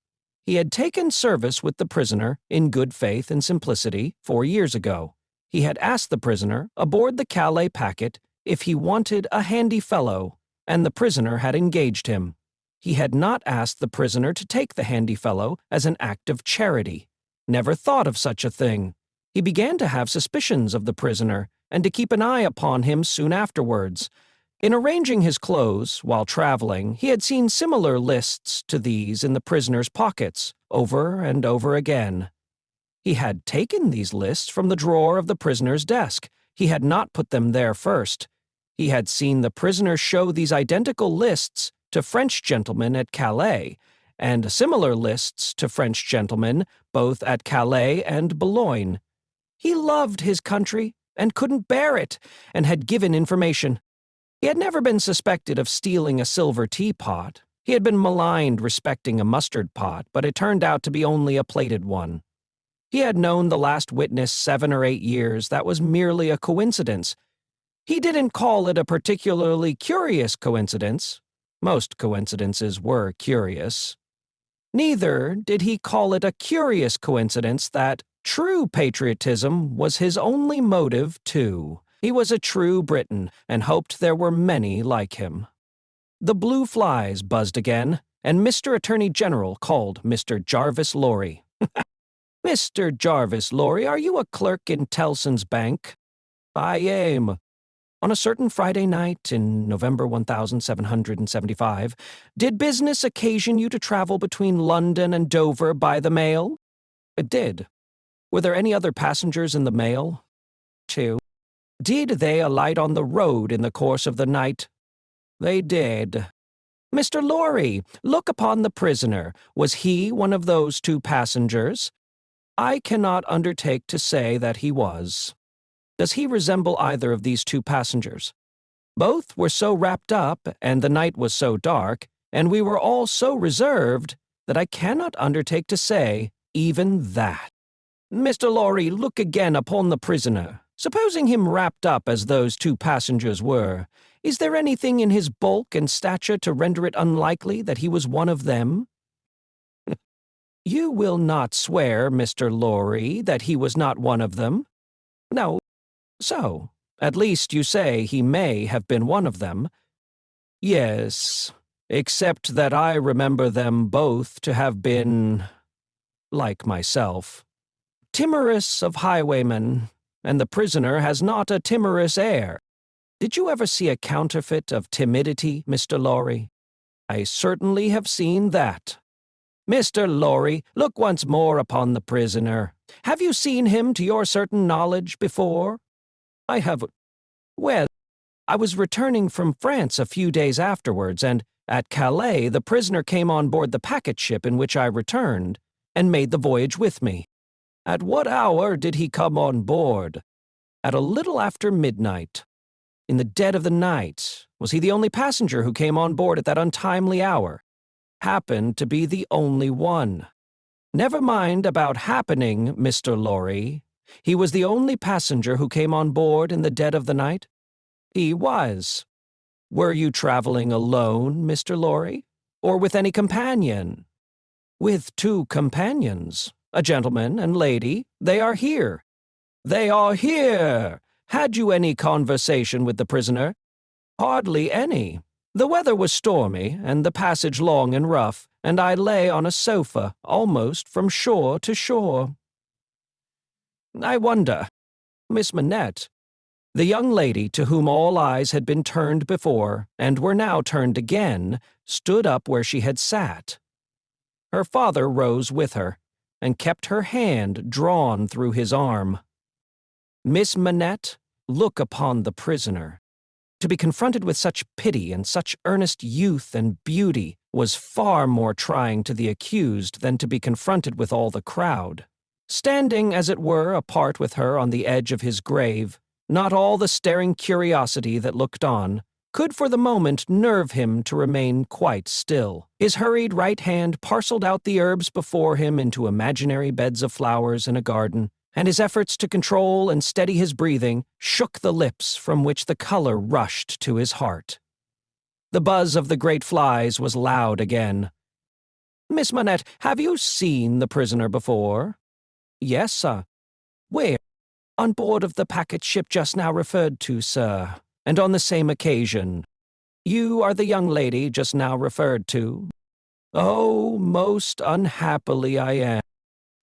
He had taken service with the prisoner in good faith and simplicity 4 years ago. He had asked the prisoner, aboard the Calais packet, if he wanted a handy fellow, and the prisoner had engaged him. He had not asked the prisoner to take the handy fellow as an act of charity. Never thought of such a thing. He began to have suspicions of the prisoner, and to keep an eye upon him soon afterwards. In arranging his clothes while traveling, he had seen similar lists to these in the prisoner's pockets, over and over again. He had taken these lists from the drawer of the prisoner's desk. He had not put them there first. He had seen the prisoner show these identical lists to French gentlemen at Calais, and similar lists to French gentlemen both at Calais and Boulogne. He loved his country, and couldn't bear it, and had given information. He had never been suspected of stealing a silver teapot. He had been maligned respecting a mustard pot, but it turned out to be only a plated one. He had known the last witness 7 or 8 years. That was merely a coincidence. He didn't call it a particularly curious coincidence. Most coincidences were curious. Neither did he call it a curious coincidence that true patriotism was his only motive, too. He was a true Briton, and hoped there were many like him. The blue flies buzzed again, and Mr. Attorney General called Mr. Jarvis Lorry. Mr. Jarvis Lorry, are you a clerk in Tellson's bank? I am. On a certain Friday night in November 1775, did business occasion you to travel between London and Dover by the mail? It did. Were there any other passengers in the mail? 2. Did they alight on the road in the course of the night? They did. Mr. Lorry, look upon the prisoner. Was he one of those 2 passengers? I cannot undertake to say that he was. Does he resemble either of these 2 passengers? Both were so wrapped up, and the night was so dark, and we were all so reserved, that I cannot undertake to say even that. Mr. Lorry, look again upon the prisoner. Supposing him wrapped up as those 2 passengers were, is there anything in his bulk and stature to render it unlikely that he was one of them? You will not swear, Mr. Lorry, that he was not one of them? No. So, at least you say he may have been one of them. Yes, except that I remember them both to have been, like myself, timorous of highwaymen, and the prisoner has not a timorous air. Did you ever see a counterfeit of timidity, Mr. Lorry? I certainly have seen that. Mr. Lorry, look once more upon the prisoner. Have you seen him, to your certain knowledge, before? I have. Well, I was returning from France a few days afterwards, and at Calais the prisoner came on board the packet ship in which I returned, and made the voyage with me. At what hour did he come on board? At a little after midnight. In the dead of the night. Was he the only passenger who came on board at that untimely hour? Happened to be the only one. Never mind about happening, Mr. Lorry. He was the only passenger who came on board in the dead of the night? He was. Were you traveling alone, Mr. Lorry? Or with any companion? With 2 companions, a gentleman and lady. They are here. They are here! Had you any conversation with the prisoner? Hardly any. The weather was stormy, and the passage long and rough, and I lay on a sofa, almost from shore to shore. I wonder, Miss Manette, the young lady to whom all eyes had been turned before, and were now turned again, stood up where she had sat. Her father rose with her, and kept her hand drawn through his arm. Miss Manette, look upon the prisoner. To be confronted with such pity and such earnest youth and beauty was far more trying to the accused than to be confronted with all the crowd. Standing, as it were, apart with her on the edge of his grave, not all the staring curiosity that looked on could for the moment nerve him to remain quite still. His hurried right hand parceled out the herbs before him into imaginary beds of flowers in a garden, and his efforts to control and steady his breathing shook the lips from which the color rushed to his heart. The buzz of the great flies was loud again. Miss Manette, have you seen the prisoner before? Yes, sir. Where? On board of the packet ship just now referred to, sir, and on the same occasion. You are the young lady just now referred to? Oh, most unhappily I am.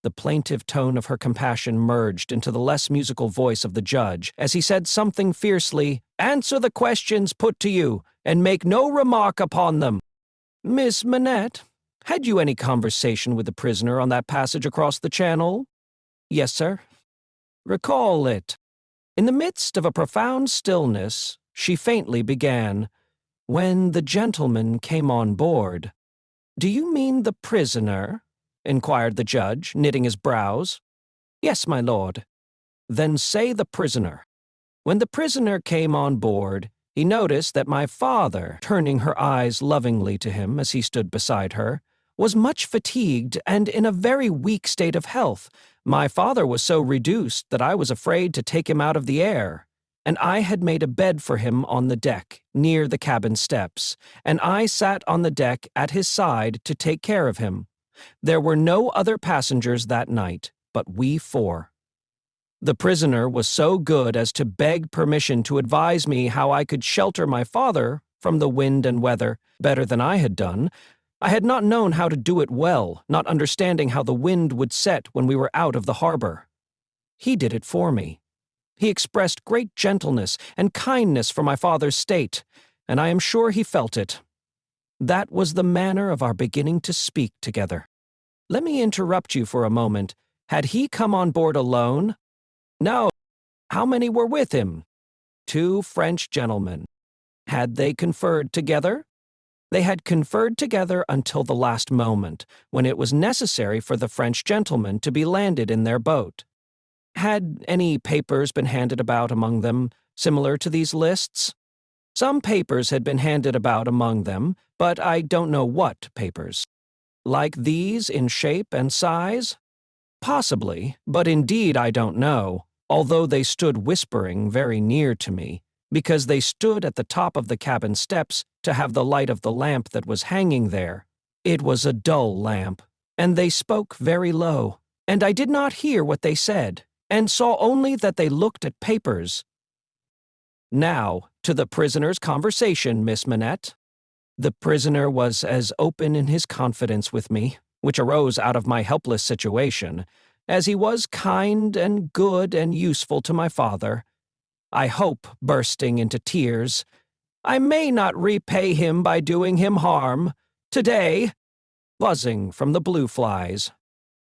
The plaintive tone of her compassion merged into the less musical voice of the judge as he said something fiercely, "Answer the questions put to you, and make no remark upon them." Miss Manette, had you any conversation with the prisoner on that passage across the channel? Yes, sir. Recall it. In the midst of a profound stillness, she faintly began, "When the gentleman came on board." Do you mean the prisoner? Inquired the judge, knitting his brows. Yes, my lord. Then say the prisoner. When the prisoner came on board, he noticed that my father, turning her eyes lovingly to him as he stood beside her, was much fatigued and in a very weak state of health. My father was so reduced that I was afraid to take him out of the air, and I had made a bed for him on the deck, near the cabin steps, and I sat on the deck at his side to take care of him. There were no other passengers that night, but we 4. The prisoner was so good as to beg permission to advise me how I could shelter my father from the wind and weather better than I had done. I had not known how to do it well, not understanding how the wind would set when we were out of the harbor. He did it for me. He expressed great gentleness and kindness for my father's state, and I am sure he felt it. That was the manner of our beginning to speak together. Let me interrupt you for a moment. Had he come on board alone? No. How many were with him? 2 French gentlemen. Had they conferred together? They had conferred together until the last moment, when it was necessary for the French gentlemen to be landed in their boat. Had any papers been handed about among them, similar to these lists? Some papers had been handed about among them, but I don't know what papers. Like these in shape and size? Possibly, but indeed I don't know, although they stood whispering very near to me, because they stood at the top of the cabin steps to have the light of the lamp that was hanging there. It was a dull lamp, and they spoke very low, and I did not hear what they said, and saw only that they looked at papers. Now, to the prisoner's conversation, Miss Manette. The prisoner was as open in his confidence with me, which arose out of my helpless situation, as he was kind and good and useful to my father. I hope, bursting into tears, I may not repay him by doing him harm. Today, buzzing from the blue flies.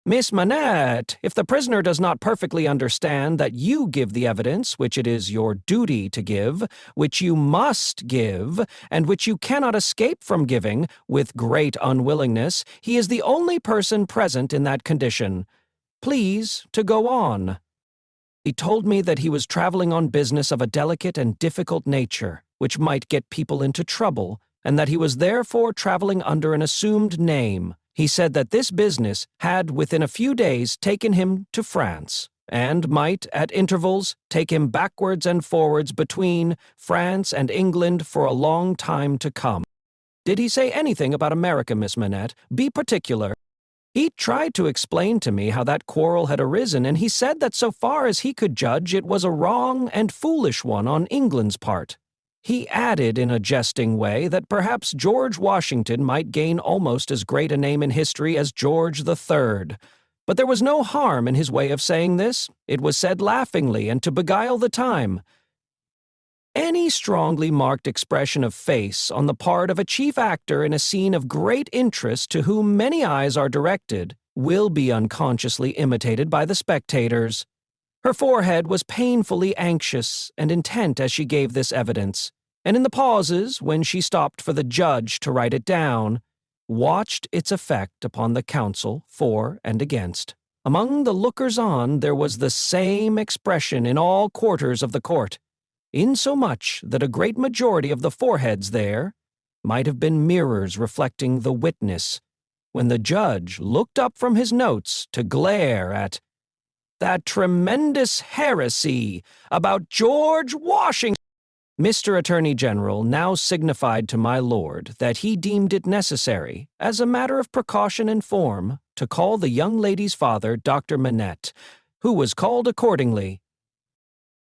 Miss Manette, if the prisoner does not perfectly understand that you give the evidence which it is your duty to give, which you must give, and which you cannot escape from giving, with great unwillingness, he is the only person present in that condition. Please to go on. He told me that he was traveling on business of a delicate and difficult nature, which might get people into trouble, and that he was therefore traveling under an assumed name. He said that this business had within a few days taken him to France, and might, at intervals, take him backwards and forwards between France and England for a long time to come. Did he say anything about America, Miss Manette? Be particular. He tried to explain to me how that quarrel had arisen, and he said that so far as he could judge it was a wrong and foolish one on England's part. He added in a jesting way that perhaps George Washington might gain almost as great a name in history as George III. But there was no harm in his way of saying this. It was said laughingly and to beguile the time. Any strongly marked expression of face on the part of a chief actor in a scene of great interest to whom many eyes are directed will be unconsciously imitated by the spectators. Her forehead was painfully anxious and intent as she gave this evidence, and in the pauses, when she stopped for the judge to write it down, watched its effect upon the counsel for and against. Among the lookers-on there was the same expression in all quarters of the court, insomuch that a great majority of the foreheads there might have been mirrors reflecting the witness, when the judge looked up from his notes to glare at that tremendous heresy about George Washington. Mr. Attorney General now signified to my lord that he deemed it necessary, as a matter of precaution and form, to call the young lady's father, Dr. Manette, who was called accordingly.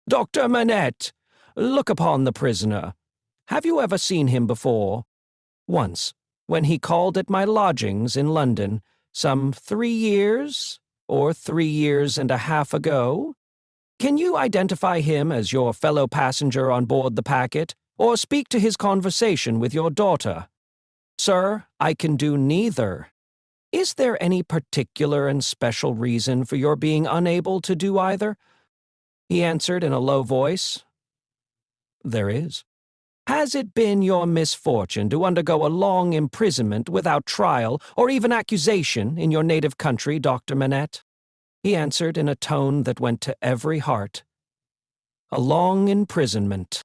Dr. Manette, look upon the prisoner. Have you ever seen him before? Once, when he called at my lodgings in London, some 3 years, or 3 years and a half ago? Can you identify him as your fellow passenger on board the packet, or speak to his conversation with your daughter? Sir, I can do neither. Is there any particular and special reason for your being unable to do either? He answered in a low voice. There is. Has it been your misfortune to undergo a long imprisonment without trial or even accusation in your native country, Dr. Manette? He answered in a tone that went to every heart. A long imprisonment.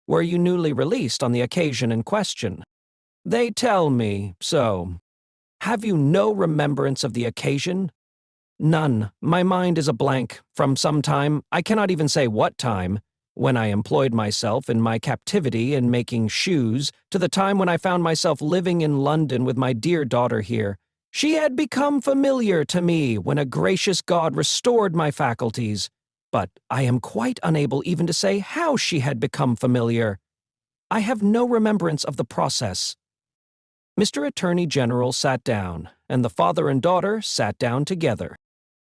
Were you newly released on the occasion in question? They tell me so. Have you no remembrance of the occasion? None. My mind is a blank. From some time, I cannot even say what time, when I employed myself in my captivity in making shoes, to the time when I found myself living in London with my dear daughter here. She had become familiar to me when a gracious God restored my faculties, but I am quite unable even to say how she had become familiar. I have no remembrance of the process. Mr. Attorney General sat down, and the father and daughter sat down together.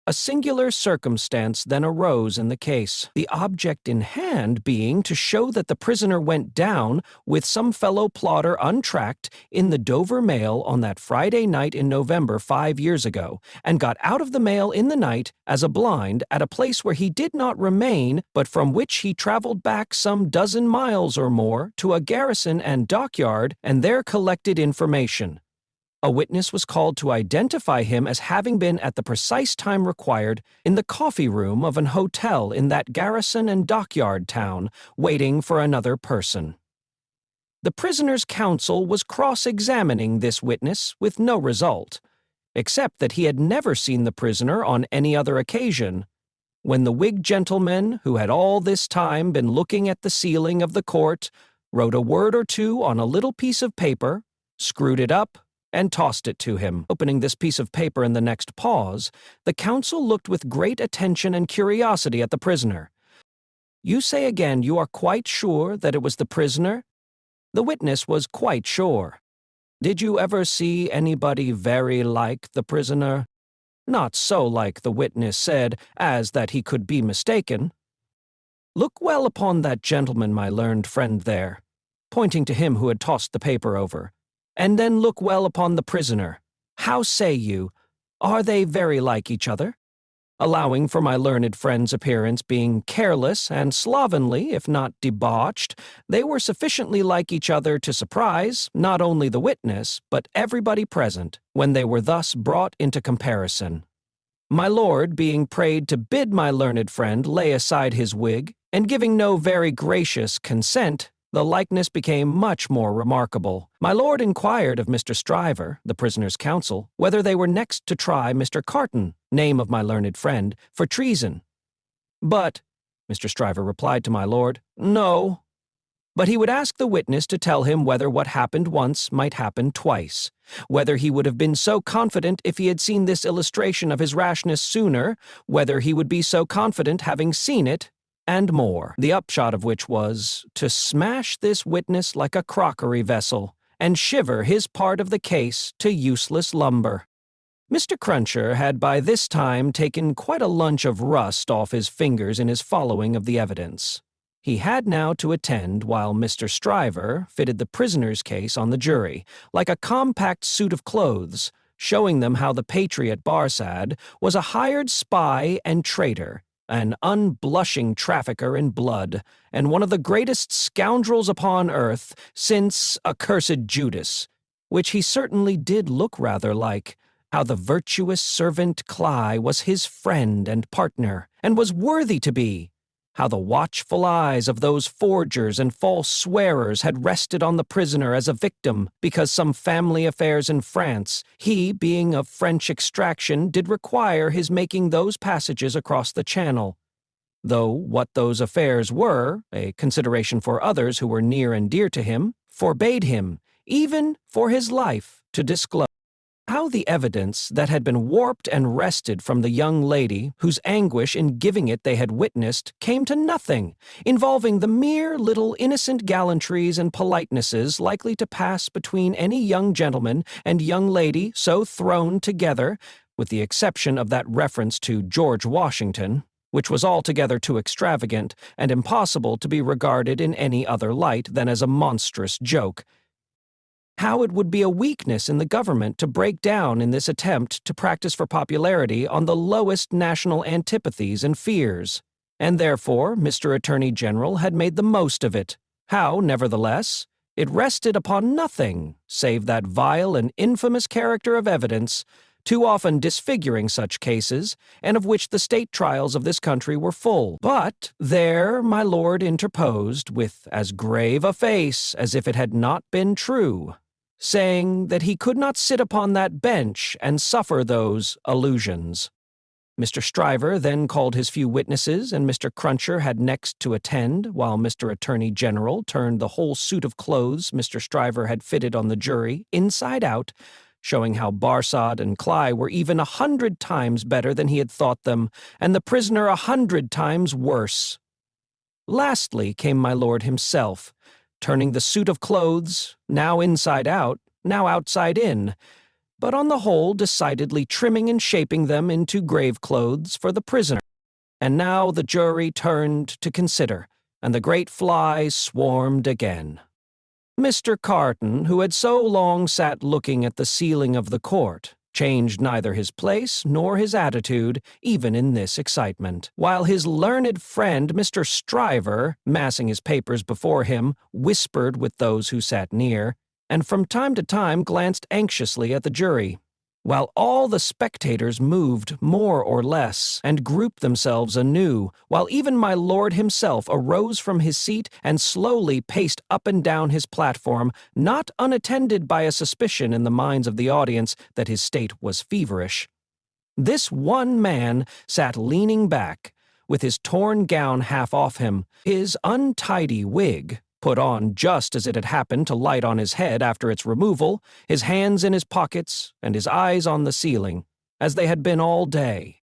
A singular circumstance then arose in the case, the object in hand being to show that the prisoner went down with some fellow plodder untracked in the Dover mail on that Friday night in November 5 years ago, and got out of the mail in the night as a blind at a place where he did not remain, but from which he traveled back some dozen miles or more to a garrison and dockyard, and there collected information. A witness was called to identify him as having been at the precise time required in the coffee room of an hotel in that garrison and dockyard town, waiting for another person. The prisoner's counsel was cross-examining this witness with no result, except that he had never seen the prisoner on any other occasion. When the Whig gentleman, who had all this time been looking at the ceiling of the court, wrote a word or two on a little piece of paper, screwed it up, and tossed it to him. Opening this piece of paper in the next pause, the counsel looked with great attention and curiosity at the prisoner. "You say again you are quite sure that it was the prisoner?" The witness was quite sure. "Did you ever see anybody very like the prisoner?" Not so like, the witness said, as that he could be mistaken. "Look well upon that gentleman, my learned friend there," pointing to him who had tossed the paper over, "and then look well upon the prisoner. How say you, are they very like each other? Allowing for my learned friend's appearance being careless and slovenly, if not debauched, they were sufficiently like each other to surprise not only the witness, but everybody present, when they were thus brought into comparison. My lord, being prayed to bid my learned friend lay aside his wig, and giving no very gracious consent, the likeness became much more remarkable. My lord inquired of Mr. Stryver, the prisoner's counsel, whether they were next to try Mr. Carton, name of my learned friend, for treason. But, Mr. Stryver replied to my lord, no. But he would ask the witness to tell him whether what happened once might happen twice, whether he would have been so confident if he had seen this illustration of his rashness sooner, whether he would be so confident having seen it, and more, the upshot of which was to smash this witness like a crockery vessel, and shiver his part of the case to useless lumber. Mr. Cruncher had by this time taken quite a lunch of rust off his fingers in his following of the evidence. He had now to attend while Mr. Stryver fitted the prisoner's case on the jury, like a compact suit of clothes, showing them how the patriot Barsad was a hired spy and traitor, an unblushing trafficker in blood, and one of the greatest scoundrels upon earth since accursed Judas, which he certainly did look rather like, how the virtuous servant Cly was his friend and partner, and was worthy to be, how the watchful eyes of those forgers and false swearers had rested on the prisoner as a victim, because some family affairs in France, he, being of French extraction, did require his making those passages across the Channel. Though what those affairs were, a consideration for others who were near and dear to him, forbade him, even for his life, to disclose. How the evidence that had been warped and wrested from the young lady, whose anguish in giving it they had witnessed, came to nothing, involving the mere little innocent gallantries and politenesses likely to pass between any young gentleman and young lady so thrown together, with the exception of that reference to George Washington, which was altogether too extravagant and impossible to be regarded in any other light than as a monstrous joke. How it would be a weakness in the government to break down in this attempt to practice for popularity on the lowest national antipathies and fears. And therefore, Mr. Attorney General had made the most of it. How, nevertheless, it rested upon nothing save that vile and infamous character of evidence, too often disfiguring such cases, and of which the state trials of this country were full. But there my lord interposed, with as grave a face as if it had not been true, saying that he could not sit upon that bench and suffer those allusions. Mr. Stryver then called his few witnesses, and Mr. Cruncher had next to attend, while Mr. Attorney General turned the whole suit of clothes Mr. Stryver had fitted on the jury inside out, showing how Barsad and Cly were even 100 times better than he had thought them, and the prisoner 100 times worse. Lastly came my lord himself, turning the suit of clothes, now inside out, now outside in, but on the whole decidedly trimming and shaping them into grave clothes for the prisoner. And now the jury turned to consider, and the great flies swarmed again. Mr. Carton, who had so long sat looking at the ceiling of the court, changed neither his place nor his attitude, even in this excitement, while his learned friend Mr. Stryver, massing his papers before him, whispered with those who sat near, and from time to time glanced anxiously at the jury, while all the spectators moved more or less and grouped themselves anew, while even my lord himself arose from his seat and slowly paced up and down his platform, not unattended by a suspicion in the minds of the audience that his state was feverish. This one man sat leaning back, with his torn gown half off him, his untidy wig put on just as it had happened to light on his head after its removal, his hands in his pockets, and his eyes on the ceiling, as they had been all day.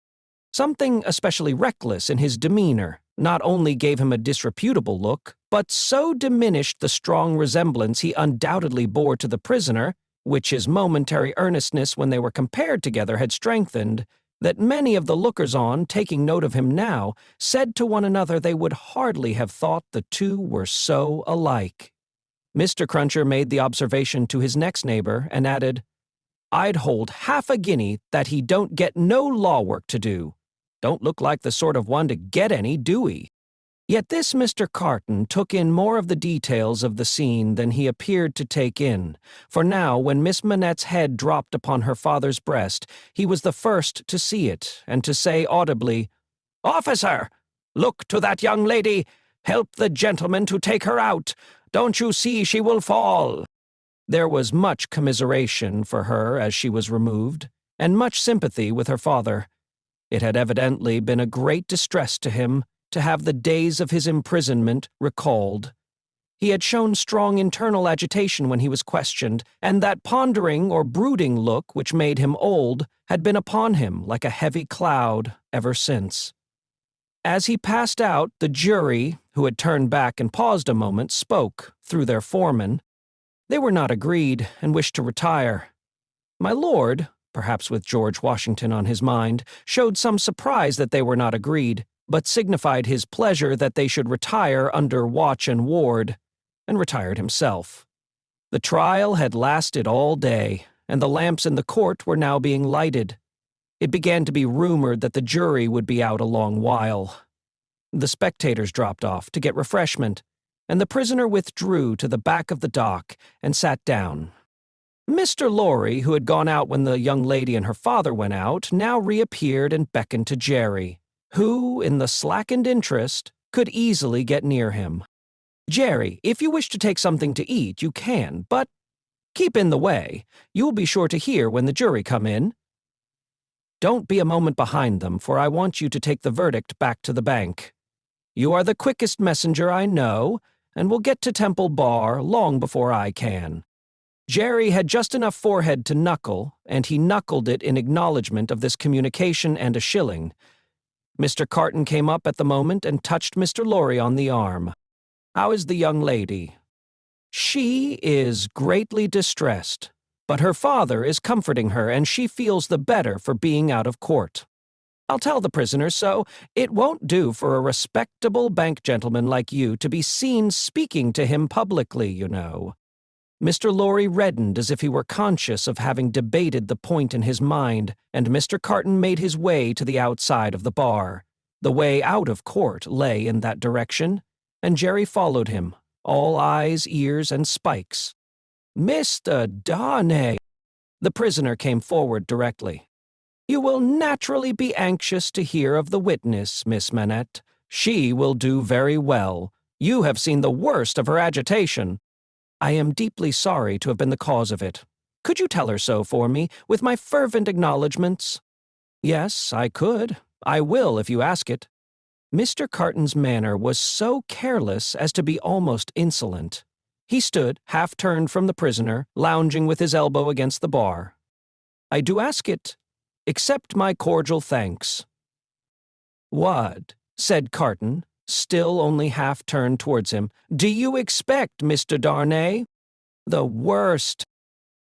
Something especially reckless in his demeanor not only gave him a disreputable look, but so diminished the strong resemblance he undoubtedly bore to the prisoner, which his momentary earnestness when they were compared together had strengthened, that many of the lookers-on, taking note of him now, said to one another they would hardly have thought the two were so alike. Mr. Cruncher made the observation to his next neighbor, and added, "I'd hold half a guinea that he don't get no law work to do. Don't look like the sort of one to get any, do he?" Yet this Mr. Carton took in more of the details of the scene than he appeared to take in, for now, when Miss Manette's head dropped upon her father's breast, he was the first to see it, and to say audibly, "Officer, look to that young lady. Help the gentleman to take her out. Don't you see she will fall?" There was much commiseration for her as she was removed, and much sympathy with her father. It had evidently been a great distress to him to have the days of his imprisonment recalled. He had shown strong internal agitation when he was questioned, and that pondering or brooding look which made him old had been upon him like a heavy cloud ever since. As he passed out, the jury, who had turned back and paused a moment, spoke, through their foreman. They were not agreed, and wished to retire. My lord, perhaps with George Washington on his mind, showed some surprise that they were not agreed, but signified his pleasure that they should retire under watch and ward, and retired himself. The trial had lasted all day, and the lamps in the court were now being lighted. It began to be rumored that the jury would be out a long while. The spectators dropped off to get refreshment, and the prisoner withdrew to the back of the dock and sat down. Mr. Lorry, who had gone out when the young lady and her father went out, now reappeared and beckoned to Jerry, who, in the slackened interest, could easily get near him. "Jerry, if you wish to take something to eat, you can, but keep in the way. You'll be sure to hear when the jury come in. Don't be a moment behind them, for I want you to take the verdict back to the bank. You are the quickest messenger I know, and will get to Temple Bar long before I can." Jerry had just enough forehead to knuckle, and he knuckled it in acknowledgment of this communication and a shilling. Mr. Carton came up at the moment and touched Mr. Lorry on the arm. "How is the young lady?" "She is greatly distressed, but her father is comforting her, and she feels the better for being out of court. I'll tell the prisoner so. It won't do for a respectable bank gentleman like you to be seen speaking to him publicly, you know." Mr. Lorry reddened as if he were conscious of having debated the point in his mind, and Mr. Carton made his way to the outside of the bar. The way out of court lay in that direction, and Jerry followed him, all eyes, ears, and spikes. "Mr. Darnay!" The prisoner came forward directly. "You will naturally be anxious to hear of the witness, Miss Manette. She will do very well. You have seen the worst of her agitation." "I am deeply sorry to have been the cause of it. Could you tell her so for me, with my fervent acknowledgments?" "Yes, I could. I will if you ask it." Mr. Carton's manner was so careless as to be almost insolent. He stood, half-turned from the prisoner, lounging with his elbow against the bar. "I do ask it. Accept my cordial thanks." "What?" said Carton, still only half-turned towards him. "Do you expect, Mr. Darnay?" "The worst."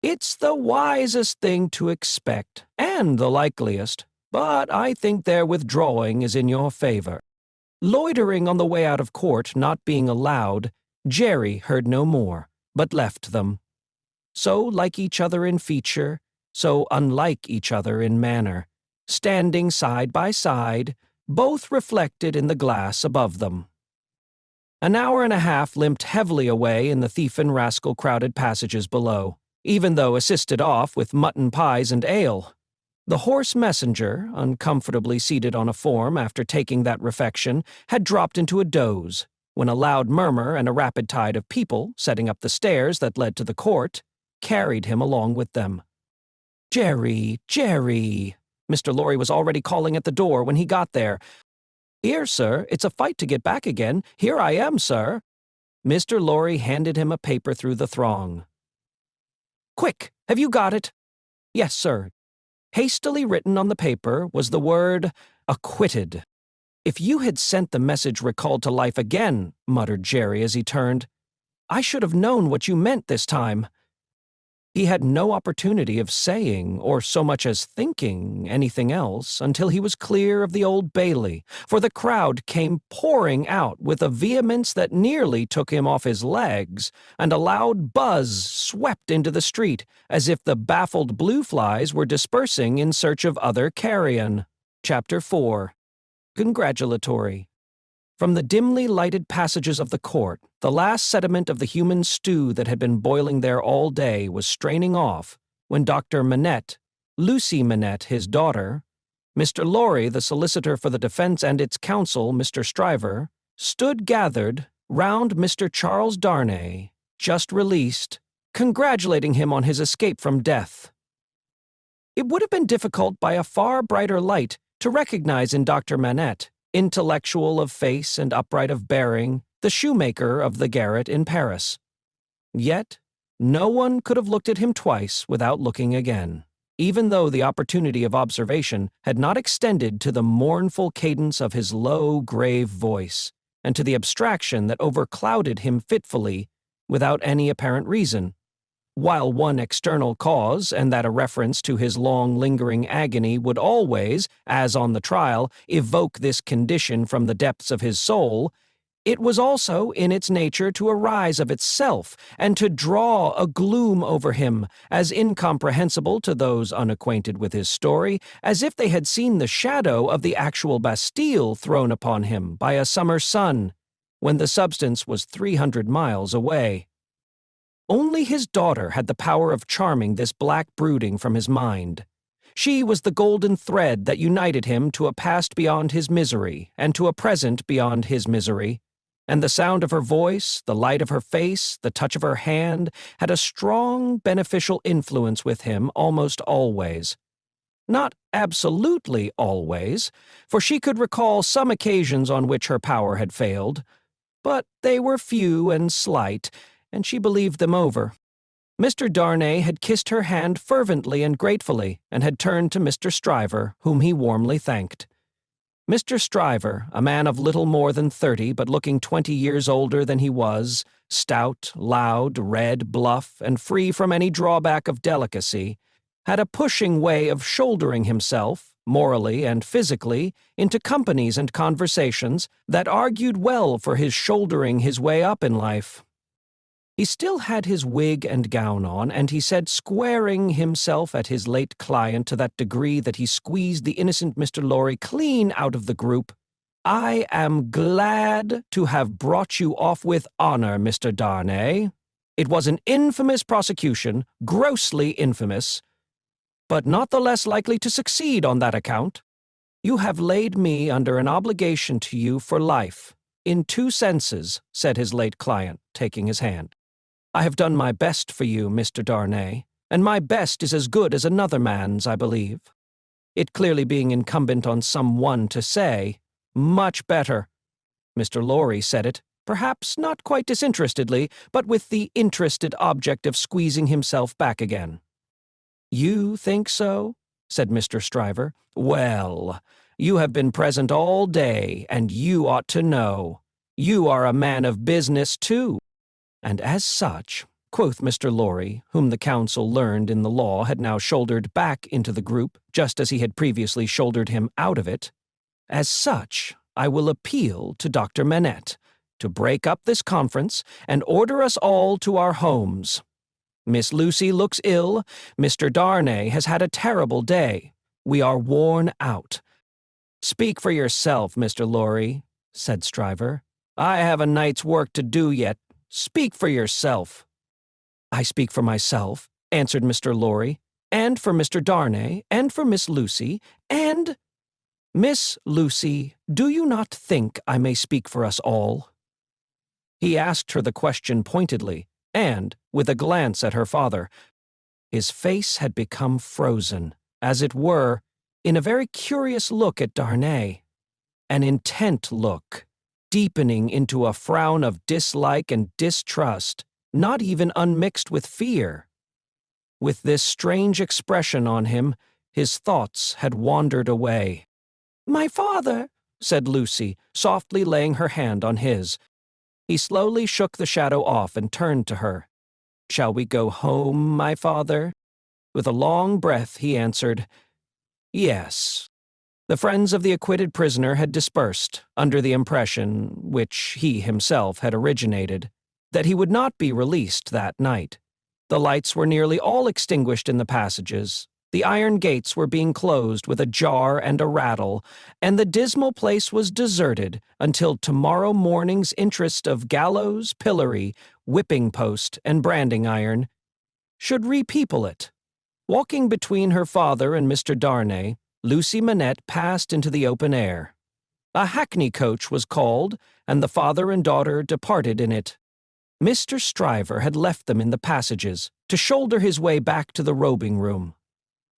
It's the wisest thing to expect, and the likeliest, but I think their withdrawing is in your favor." Loitering on the way out of court not being allowed, Jerry heard no more, but left them. So like each other in feature, so unlike each other in manner, standing side by side, both reflected in the glass above them. An hour and a half limped heavily away in the thief and rascal crowded passages below, even though assisted off with mutton pies and ale. The hoarse messenger, uncomfortably seated on a form after taking that refection, had dropped into a doze, when a loud murmur and a rapid tide of people, setting up the stairs that led to the court, carried him along with them. "Jerry, Jerry!" Mr. Lorry was already calling at the door when he got there. "Here, sir, it's a fight to get back again. Here I am, sir." Mr. Lorry handed him a paper through the throng. "Quick, have you got it?" "Yes, sir." Hastily written on the paper was the word acquitted. "If you had sent the message recalled to life again," muttered Jerry as he turned, "I should have known what you meant this time." He had no opportunity of saying, or so much as thinking, anything else until he was clear of the Old Bailey, for the crowd came pouring out with a vehemence that nearly took him off his legs, and a loud buzz swept into the street, as if the baffled blue flies were dispersing in search of other carrion. Chapter 4. Congratulatory. From the dimly lighted passages of the court, the last sediment of the human stew that had been boiling there all day was straining off when Dr. Manette, Lucie Manette, his daughter, Mr. Lorry, the solicitor for the defense, and its counsel, Mr. Stryver, stood gathered round Mr. Charles Darnay, just released, congratulating him on his escape from death. It would have been difficult by a far brighter light to recognize in Dr. Manette, intellectual of face and upright of bearing, the shoemaker of the garret in Paris. Yet, no one could have looked at him twice without looking again, even though the opportunity of observation had not extended to the mournful cadence of his low, grave voice, and to the abstraction that overclouded him fitfully, without any apparent reason. While one external cause, and that a reference to his long-lingering agony, would always, as on the trial, evoke this condition from the depths of his soul, it was also in its nature to arise of itself, and to draw a gloom over him, as incomprehensible to those unacquainted with his story, as if they had seen the shadow of the actual Bastille thrown upon him by a summer sun, when the substance was 300 miles away. Only his daughter had the power of charming this black brooding from his mind. She was the golden thread that united him to a past beyond his misery, and to a present beyond his misery. And the sound of her voice, the light of her face, the touch of her hand, had a strong, beneficial influence with him almost always. Not absolutely always, for she could recall some occasions on which her power had failed, but they were few and slight, and she believed them over. Mr. Darnay had kissed her hand fervently and gratefully, and had turned to Mr. Stryver, whom he warmly thanked. Mr. Stryver, a man of little more than 30, but looking 20 years older than he was, stout, loud, red, bluff, and free from any drawback of delicacy, had a pushing way of shouldering himself, morally and physically, into companies and conversations that argued well for his shouldering his way up in life. He still had his wig and gown on, and he said, squaring himself at his late client to that degree that he squeezed the innocent Mr. Lorry clean out of the group, "I am glad to have brought you off with honor, Mr. Darnay. It was an infamous prosecution, grossly infamous, but not the less likely to succeed on that account. You have laid me under an obligation to you for life, in 2 senses," said his late client, taking his hand. "I have done my best for you, Mr. Darnay, and my best is as good as another man's, I believe. It clearly being incumbent on some one to say, much better." Mr. Lorry said it, perhaps not quite disinterestedly, but with the interested object of squeezing himself back again. "You think so?" said Mr. Stryver. "Well, you have been present all day, and you ought to know. You are a man of business, too. And as such, quoth Mr. Lorry, whom the counsel learned in the law had now shouldered back into the group, just as he had previously shouldered him out of it. As such, I will appeal to Dr. Manette to break up this conference and order us all to our homes. Miss Lucie looks ill. Mr. Darnay has had a terrible day. We are worn out. Speak for yourself, Mr. Lorry, said Stryver. I have a night's work to do yet. Speak for yourself. I speak for myself, answered Mr. Lorry, and for Mr. Darnay, and for Miss Lucie, and— Miss Lucie, do you not think I may speak for us all? He asked her the question pointedly, and, with a glance at her father, his face had become frozen, as it were, in a very curious look at Darnay, an intent look, deepening into a frown of dislike and distrust, not even unmixed with fear. With this strange expression on him, his thoughts had wandered away. "My father," said Lucie, softly laying her hand on his. He slowly shook the shadow off and turned to her. "Shall we go home, my father?" With a long breath he answered, "Yes." The friends of the acquitted prisoner had dispersed, under the impression, which he himself had originated, that he would not be released that night. The lights were nearly all extinguished in the passages, the iron gates were being closed with a jar and a rattle, and the dismal place was deserted until tomorrow morning's interest of gallows, pillory, whipping post, and branding iron should repeople it. Walking between her father and Mr. Darnay, Lucie Manette passed into the open air. A hackney coach was called, and the father and daughter departed in it. Mr. Stryver had left them in the passages to shoulder his way back to the robing room.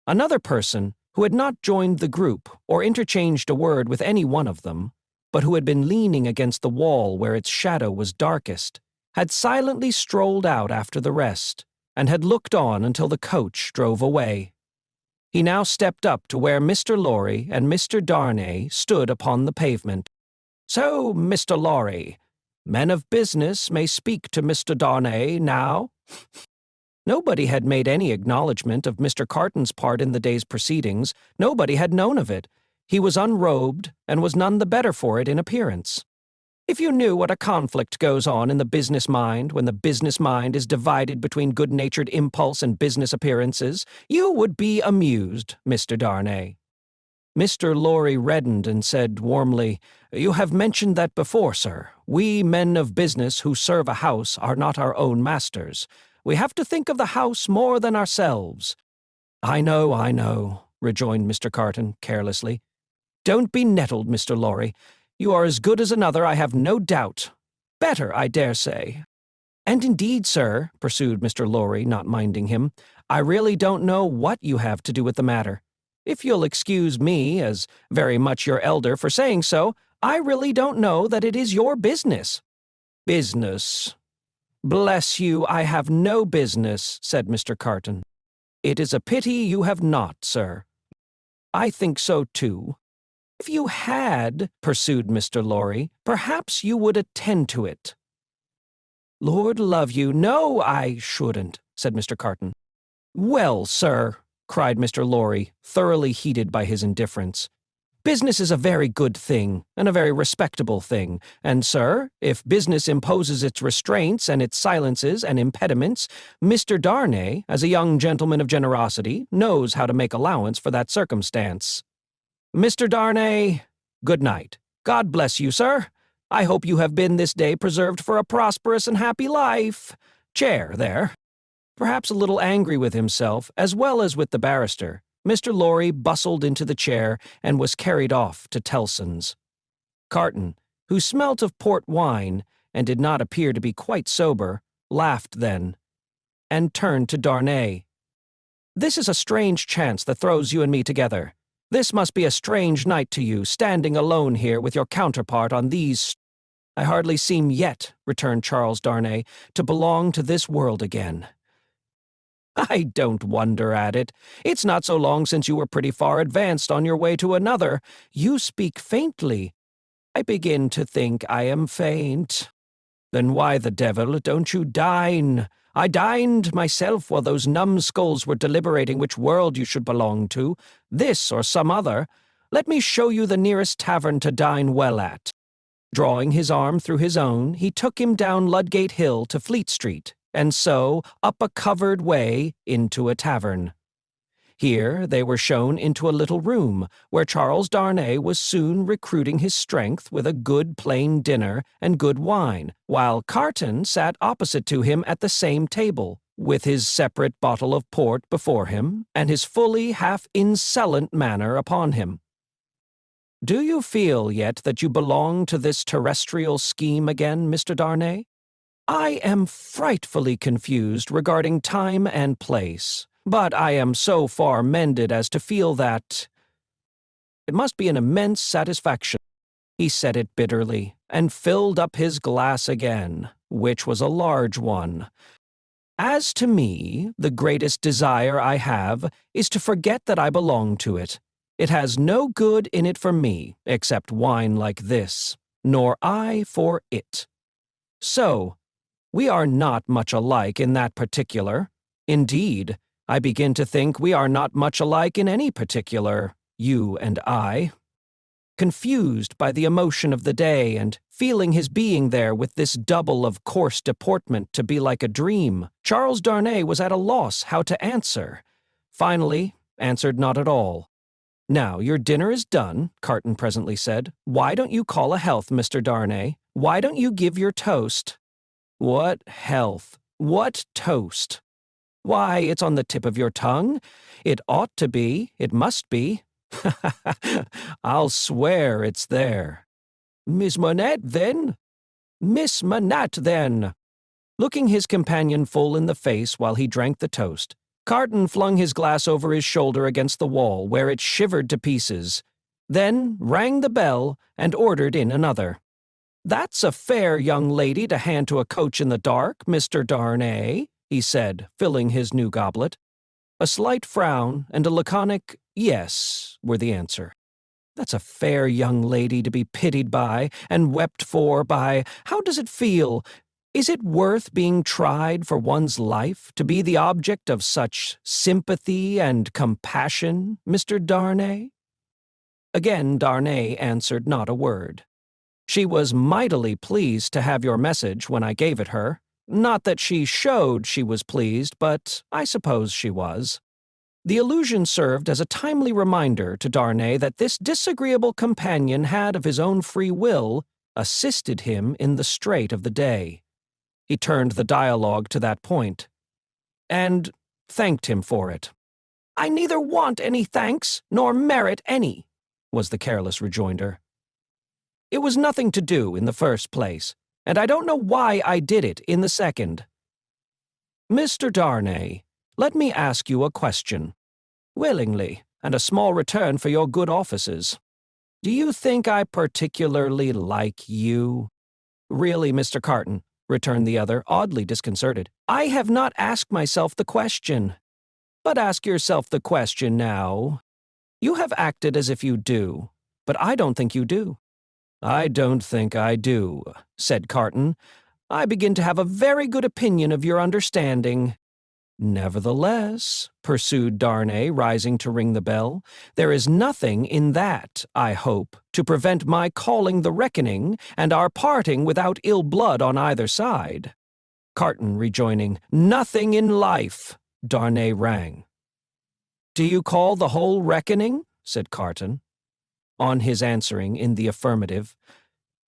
Another person, who had not joined the group or interchanged a word with any one of them, but who had been leaning against the wall where its shadow was darkest, had silently strolled out after the rest, and had looked on until the coach drove away. He now stepped up to where Mr. Lorry and Mr. Darnay stood upon the pavement. "So, Mr. Lorry, men of business may speak to Mr. Darnay now?" Nobody had made any acknowledgment of Mr. Carton's part in the day's proceedings. Nobody had known of it. He was unrobed, and was none the better for it in appearance. If you knew what a conflict goes on in the business mind when the business mind is divided between good-natured impulse and business appearances, you would be amused, Mr. Darnay. Mr. Lorry reddened and said warmly, "You have mentioned that before, sir. We men of business who serve a house are not our own masters. We have to think of the house more than ourselves." I know, rejoined Mr. Carton carelessly. "Don't be nettled, Mr. Lorry. You are as good as another, I have no doubt. Better, I dare say. And indeed, sir," pursued Mr. Lorry, not minding him, "I really don't know what you have to do with the matter. If you'll excuse me, as very much your elder, for saying so, I really don't know that it is your business." "Business? Bless you, I have no business," said Mr. Carton. "It is a pity you have not, sir." "I think so, too." "If you had," pursued Mr. Lorry, "perhaps you would attend to it." "Lord love you, no, I shouldn't," said Mr. Carton. "Well, sir," cried Mr. Lorry, thoroughly heated by his indifference, "business is a very good thing, and a very respectable thing, and, sir, if business imposes its restraints and its silences and impediments, Mr. Darnay, as a young gentleman of generosity, knows how to make allowance for that circumstance. Mr. Darnay, good night. God bless you, sir. I hope you have been this day preserved for a prosperous and happy life. Chair, there." Perhaps a little angry with himself, as well as with the barrister, Mr. Lorry bustled into the chair and was carried off to Tellson's. Carton, who smelt of port wine, and did not appear to be quite sober, laughed then, and turned to Darnay. "This is a strange chance that throws you and me together. This must be a strange night to you, standing alone here with your counterpart on these—" "I hardly seem yet," returned Charles Darnay, "to belong to this world again." "I don't wonder at it. It's not so long since you were pretty far advanced on your way to another. You speak faintly." "I begin to think I am faint." "Then why the devil don't you dine? I dined myself while those numbskulls were deliberating which world you should belong to, this or some other. Let me show you the nearest tavern to dine well at." Drawing his arm through his own, he took him down Ludgate Hill to Fleet Street, and so up a covered way into a tavern. Here they were shown into a little room, where Charles Darnay was soon recruiting his strength with a good plain dinner and good wine, while Carton sat opposite to him at the same table, with his separate bottle of port before him, and his fully half-insolent manner upon him. "Do you feel yet that you belong to this terrestrial scheme again, Mr. Darnay? I am frightfully confused regarding time and place, but I am so far mended as to feel that it must be an immense satisfaction." He said it bitterly, and filled up his glass again, which was a large one. "As to me, the greatest desire I have is to forget that I belong to it. It has no good in it for me, except wine like this, nor I for it. So, we are not much alike in that particular. Indeed, I begin to think we are not much alike in any particular, you and I." Confused by the emotion of the day, and feeling his being there with this double of coarse deportment to be like a dream, Charles Darnay was at a loss how to answer. Finally, answered not at all. "Now, your dinner is done," Carton presently said. "Why don't you call a health, Mr. Darnay? Why don't you give your toast?" "What health? What toast?" "Why, it's on the tip of your tongue. It ought to be. It must be." "I'll swear it's there." "Miss Manette, then?" "Miss Manette, then." Looking his companion full in the face while he drank the toast, Carton flung his glass over his shoulder against the wall, where it shivered to pieces, then rang the bell and ordered in another. "That's a fair young lady to hand to a coach in the dark, Mr. Darnay," he said, filling his new goblet. A slight frown and a laconic "yes" were the answer. "That's a fair young lady to be pitied by, and wept for by. How does it feel? Is it worth being tried for one's life, to be the object of such sympathy and compassion, Mr. Darnay?" Again Darnay answered not a word. "She was mightily pleased to have your message when I gave it her. Not that she showed she was pleased, but I suppose she was." The allusion served as a timely reminder to Darnay that this disagreeable companion had of his own free will assisted him in the strait of the day. He turned the dialogue to that point, and thanked him for it. "I neither want any thanks, nor merit any," was the careless rejoinder. "It was nothing to do in the first place, and I don't know why I did it in the second. Mr. Darnay, let me ask you a question." "Willingly, and a small return for your good offices." "Do you think I particularly like you?" "Really, Mr. Carton," returned the other, oddly disconcerted, "I have not asked myself the question." "But ask yourself the question now. You have acted as if you do, but I don't think you do." "I don't think I do," said Carton. "I begin to have a very good opinion of your understanding." "Nevertheless," pursued Darnay, rising to ring the bell, "there is nothing in that, I hope, to prevent my calling the reckoning and our parting without ill blood on either side." Carton rejoining, "Nothing in life," Darnay rang. "Do you call the whole reckoning?" said Carton. On his answering in the affirmative,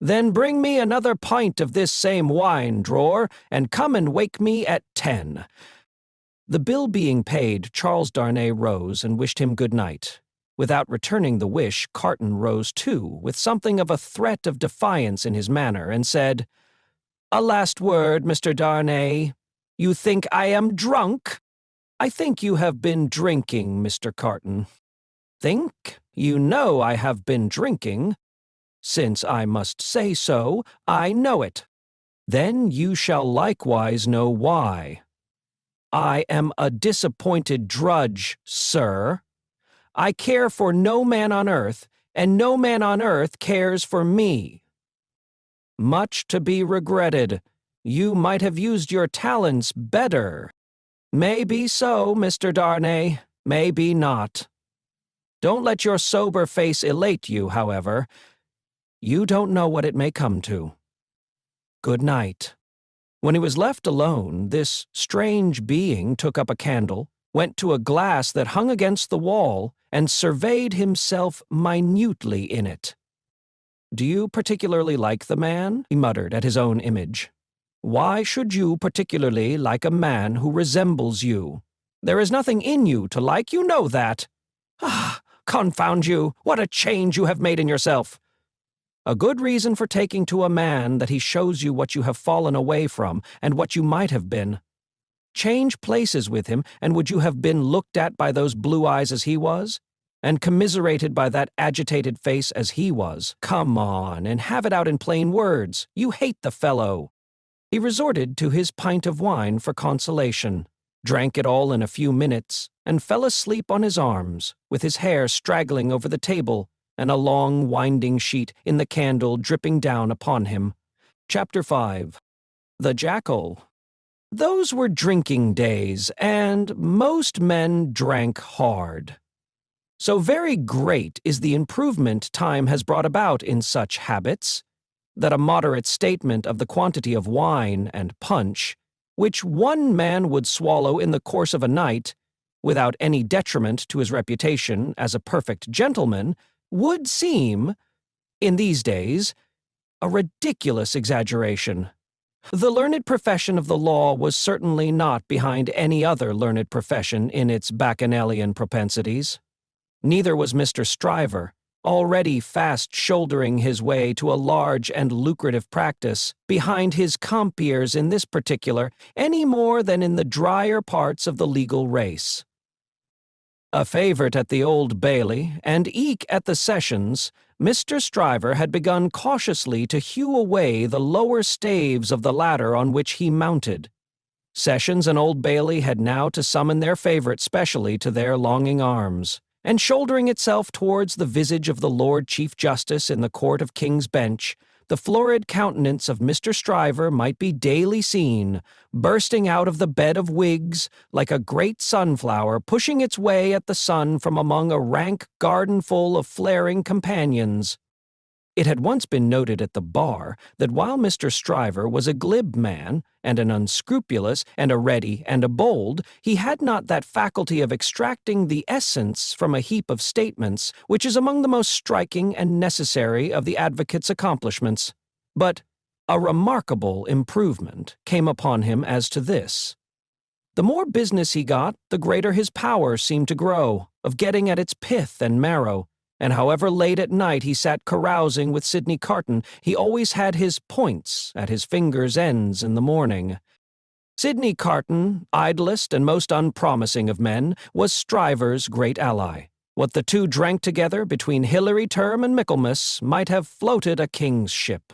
"Then bring me another pint of this same wine, drawer, and come and wake me at 10. The bill being paid, Charles Darnay rose and wished him good night. Without returning the wish, Carton rose too, with something of a threat of defiance in his manner, and said, "A last word, Mr. Darnay. You think I am drunk? I think you have been drinking, Mr. Carton." "Think? You know I have been drinking." "Since I must say so, I know it." "Then you shall likewise know why." "I am a disappointed drudge, sir. I care for no man on earth, and no man on earth cares for me." "Much to be regretted. You might have used your talents better. May be so, Mr. Darnay, may be not. Don't let your sober face elate you, however. You don't know what it may come to. Good night." When he was left alone, this strange being took up a candle, went to a glass that hung against the wall, and surveyed himself minutely in it. "Do you particularly like the man?" he muttered at his own image. "Why should you particularly like a man who resembles you? There is nothing in you to like, you know that. Ah, confound you, what a change you have made in yourself! A good reason for taking to a man that he shows you what you have fallen away from and what you might have been. Change places with him, and would you have been looked at by those blue eyes as he was? And commiserated by that agitated face as he was? Come on, and have it out in plain words. You hate the fellow." He resorted to his pint of wine for consolation, drank it all in a few minutes, and fell asleep on his arms, with his hair straggling over the table, and a long winding sheet in the candle dripping down upon him. Chapter 5. The Jackal. Those were drinking days, and most men drank hard. So very great is the improvement time has brought about in such habits, that a moderate statement of the quantity of wine and punch, which one man would swallow in the course of a night, without any detriment to his reputation as a perfect gentleman, would seem, in these days, a ridiculous exaggeration. The learned profession of the law was certainly not behind any other learned profession in its bacchanalian propensities. Neither was Mr. Stryver, already fast shouldering his way to a large and lucrative practice, behind his compeers in this particular any more than in the drier parts of the legal race. A favourite at the Old Bailey, and eke at the sessions, Mr. Stryver had begun cautiously to hew away the lower staves of the ladder on which he mounted. Sessions and Old Bailey had now to summon their favourite specially to their longing arms, and shouldering itself towards the visage of the Lord Chief Justice in the Court of King's Bench, the florid countenance of Mr. Stryver might be daily seen, bursting out of the bed of wigs, like a great sunflower pushing its way at the sun from among a rank garden full of flaring companions. It had once been noted at the bar that while Mr. Stryver was a glib man, and an unscrupulous, and a ready, and a bold, he had not that faculty of extracting the essence from a heap of statements, which is among the most striking and necessary of the advocate's accomplishments. But a remarkable improvement came upon him as to this. The more business he got, the greater his power seemed to grow, of getting at its pith and marrow, and however late at night he sat carousing with Sidney Carton, he always had his points at his fingers' ends in the morning. Sidney Carton, idlest and most unpromising of men, was Stryver's great ally. What the two drank together between Hilary Term and Michaelmas might have floated a king's ship.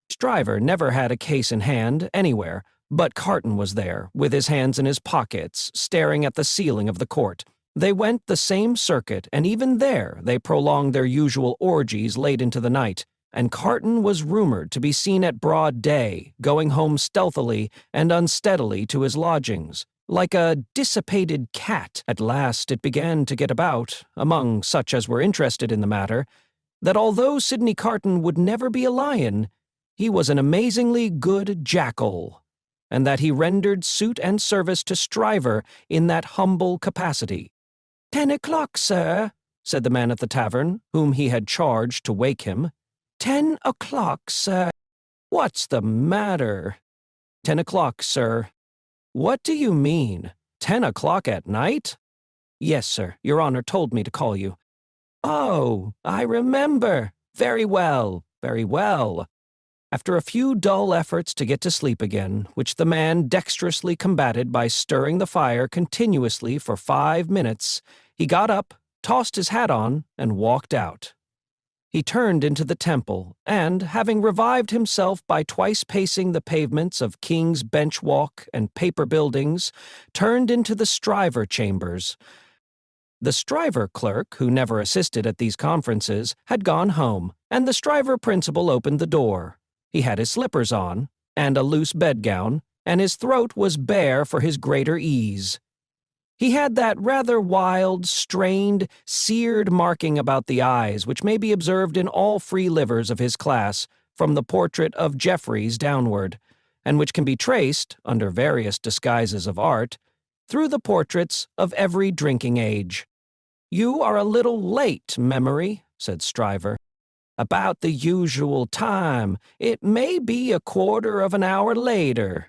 Stryver never had a case in hand, anywhere, but Carton was there, with his hands in his pockets, staring at the ceiling of the court. They went the same circuit, and even there they prolonged their usual orgies late into the night, and Carton was rumored to be seen at broad day, going home stealthily and unsteadily to his lodgings. Like a dissipated cat, at last it began to get about, among such as were interested in the matter, that although Sidney Carton would never be a lion, he was an amazingly good jackal, and that he rendered suit and service to Stryver in that humble capacity. 10 o'clock, sir," said the man at the tavern, whom he had charged to wake him. 10 o'clock, sir. What's the matter? 10 o'clock, sir. What do you mean? 10 o'clock at night? Yes, sir. Your Honor told me to call you. Oh, I remember. Very well, very well. After a few dull efforts to get to sleep again, which the man dexterously combated by stirring the fire continuously for 5 minutes, he got up, tossed his hat on, and walked out. He turned into the temple, and, having revived himself by twice pacing the pavements of King's Bench Walk and Paper Buildings, turned into the Stryver chambers. The Stryver clerk, who never assisted at these conferences, had gone home, and the Stryver principal opened the door. He had his slippers on, and a loose bedgown, and his throat was bare for his greater ease. He had that rather wild, strained, seared marking about the eyes which may be observed in all free livers of his class, from the portrait of Jeffreys downward, and which can be traced, under various disguises of art, through the portraits of every drinking age. "You are a little late, Memory," said Stryver. "About the usual time. It may be a quarter of an hour later."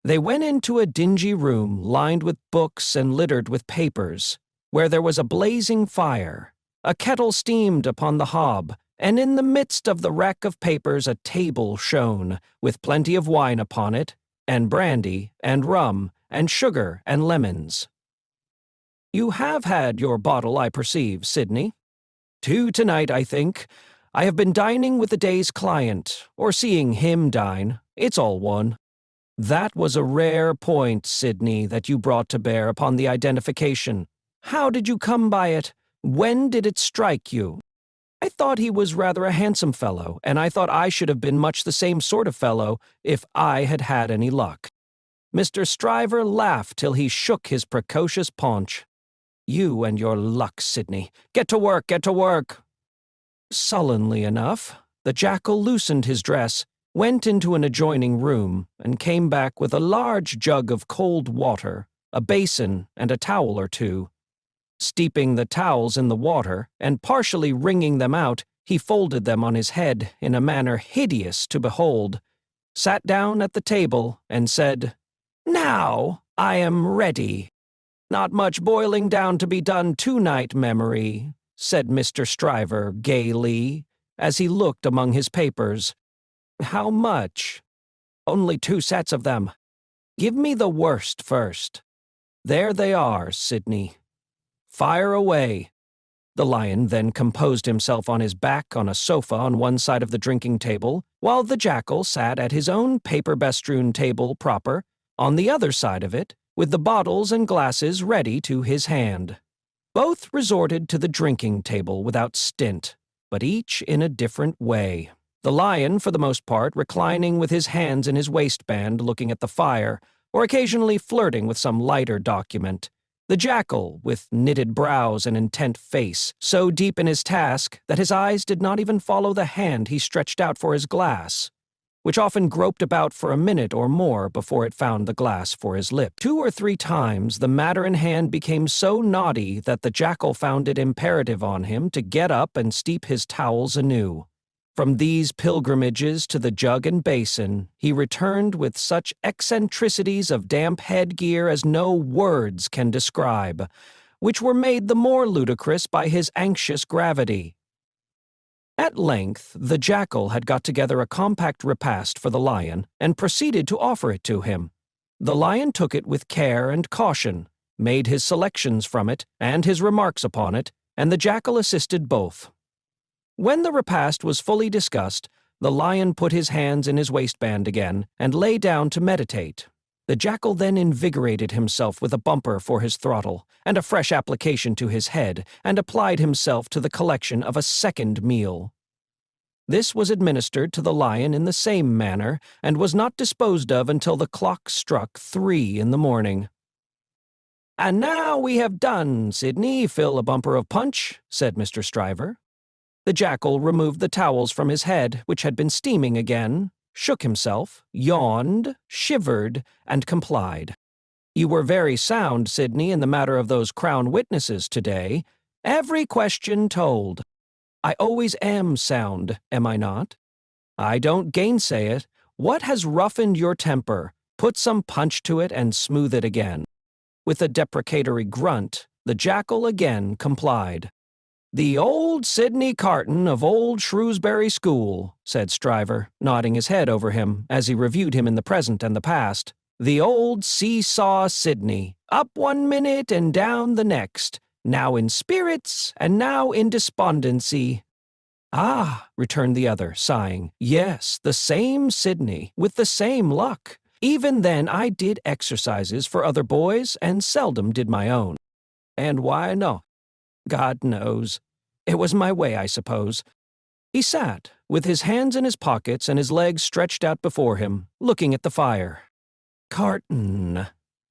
They went into a dingy room lined with books and littered with papers, where there was a blazing fire. A kettle steamed upon the hob, and in the midst of the wreck of papers a table shone, with plenty of wine upon it, and brandy, and rum, and sugar, and lemons. "You have had your bottle, I perceive, Sidney." "Two tonight, I think. I have been dining with the day's client, or seeing him dine. It's all one." "That was a rare point, Sidney, that you brought to bear upon the identification. How did you come by it? When did it strike you?" "I thought he was rather a handsome fellow, and I thought I should have been much the same sort of fellow if I had had any luck." Mr. Stryver laughed till he shook his precocious paunch. "You and your luck, Sidney. Get to work, get to work." Sullenly enough, the jackal loosened his dress, went into an adjoining room, and came back with a large jug of cold water, a basin, and a towel or two. Steeping the towels in the water, and partially wringing them out, he folded them on his head in a manner hideous to behold, sat down at the table, and said, "Now I am ready." "Not much boiling down to be done tonight, Memory," said Mr. Stryver gaily, as he looked among his papers. "How much?" "Only 2 sets of them." "Give me the worst first." "There they are, Sidney." "Fire away." The lion then composed himself on his back on a sofa on one side of the drinking table, while the jackal sat at his own paper-bestrewn table proper, on the other side of it, with the bottles and glasses ready to his hand. Both resorted to the drinking table without stint, but each in a different way. The lion, for the most part, reclining with his hands in his waistband looking at the fire, or occasionally flirting with some lighter document. The jackal, with knitted brows and intent face, so deep in his task that his eyes did not even follow the hand he stretched out for his glass, which often groped about for a minute or more before it found the glass for his lip. 2 or 3 times the matter in hand became so naughty that the jackal found it imperative on him to get up and steep his towels anew. From these pilgrimages to the jug and basin, he returned with such eccentricities of damp headgear as no words can describe, which were made the more ludicrous by his anxious gravity. At length, the jackal had got together a compact repast for the lion, and proceeded to offer it to him. The lion took it with care and caution, made his selections from it, and his remarks upon it, and the jackal assisted both. When the repast was fully discussed, the lion put his hands in his waistband again, and lay down to meditate. The jackal then invigorated himself with a bumper for his throttle, and a fresh application to his head, and applied himself to the collection of a second meal. This was administered to the lion in the same manner, and was not disposed of until the clock struck 3 in the morning. "And now we have done, Sidney, fill a bumper of punch," said Mr. Stryver. The jackal removed the towels from his head, which had been steaming again, shook himself, yawned, shivered, and complied. "You were very sound, Sidney, in the matter of those crown witnesses today. Every question told. I always am sound, am I not? I don't gainsay it. What has roughened your temper? Put some punch to it and smooth it again." With a deprecatory grunt, the jackal again complied. "The old Sidney Carton of old Shrewsbury School," said Stryver, nodding his head over him as he reviewed him in the present and the past. "The old seesaw Sidney, up one minute and down the next, now in spirits and now in despondency." "Ah," returned the other, sighing, "yes, the same Sidney, with the same luck. Even then I did exercises for other boys, and seldom did my own. And why not? God knows. It was my way, I suppose. He sat, with his hands in his pockets and his legs stretched out before him, looking at the fire. "Carton,"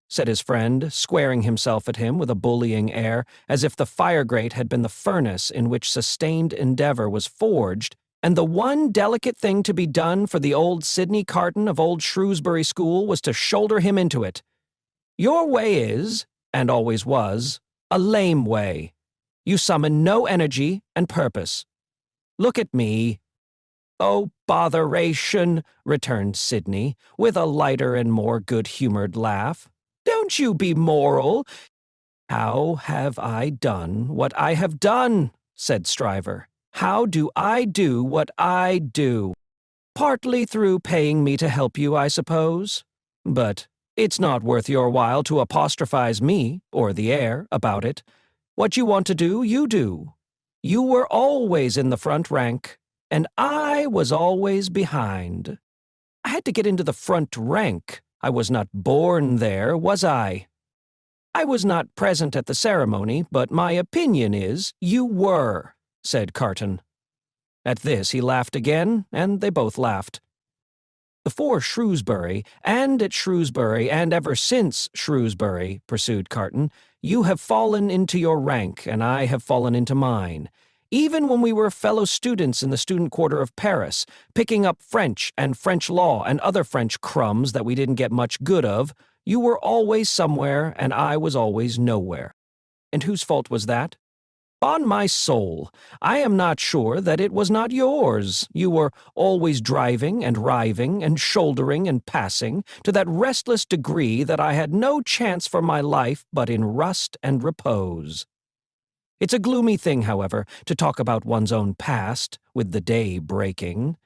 said his friend, squaring himself at him with a bullying air, as if the fire-grate had been the furnace in which sustained endeavor was forged, and the one delicate thing to be done for the old Sidney Carton of old Shrewsbury School was to shoulder him into it. "Your way is, and always was, a lame way. You summon no energy and purpose. Look at me." "Oh, botheration," returned Sidney, with a lighter and more good-humored laugh. "Don't you be moral." "How have I done what I have done?" said Stryver. "How do I do what I do? Partly through paying me to help you, I suppose. But it's not worth your while to apostrophize me, or the air, about it. What you want to do, you do. You were always in the front rank, and I was always behind. I had to get into the front rank. I was not born there, was I? I was not present at the ceremony, but my opinion is you were," said Carton. At this he laughed again, and they both laughed. "Before Shrewsbury, and at Shrewsbury, and ever since Shrewsbury," pursued Carton, "you have fallen into your rank, and I have fallen into mine. Even when we were fellow students in the student quarter of Paris, picking up French and French law and other French crumbs that we didn't get much good of, you were always somewhere, and I was always nowhere. And whose fault was that? On my soul, I am not sure that it was not yours. You were always driving and riving and shouldering and passing to that restless degree that I had no chance for my life but in rust and repose. It's a gloomy thing, however, to talk about one's own past, with the day breaking.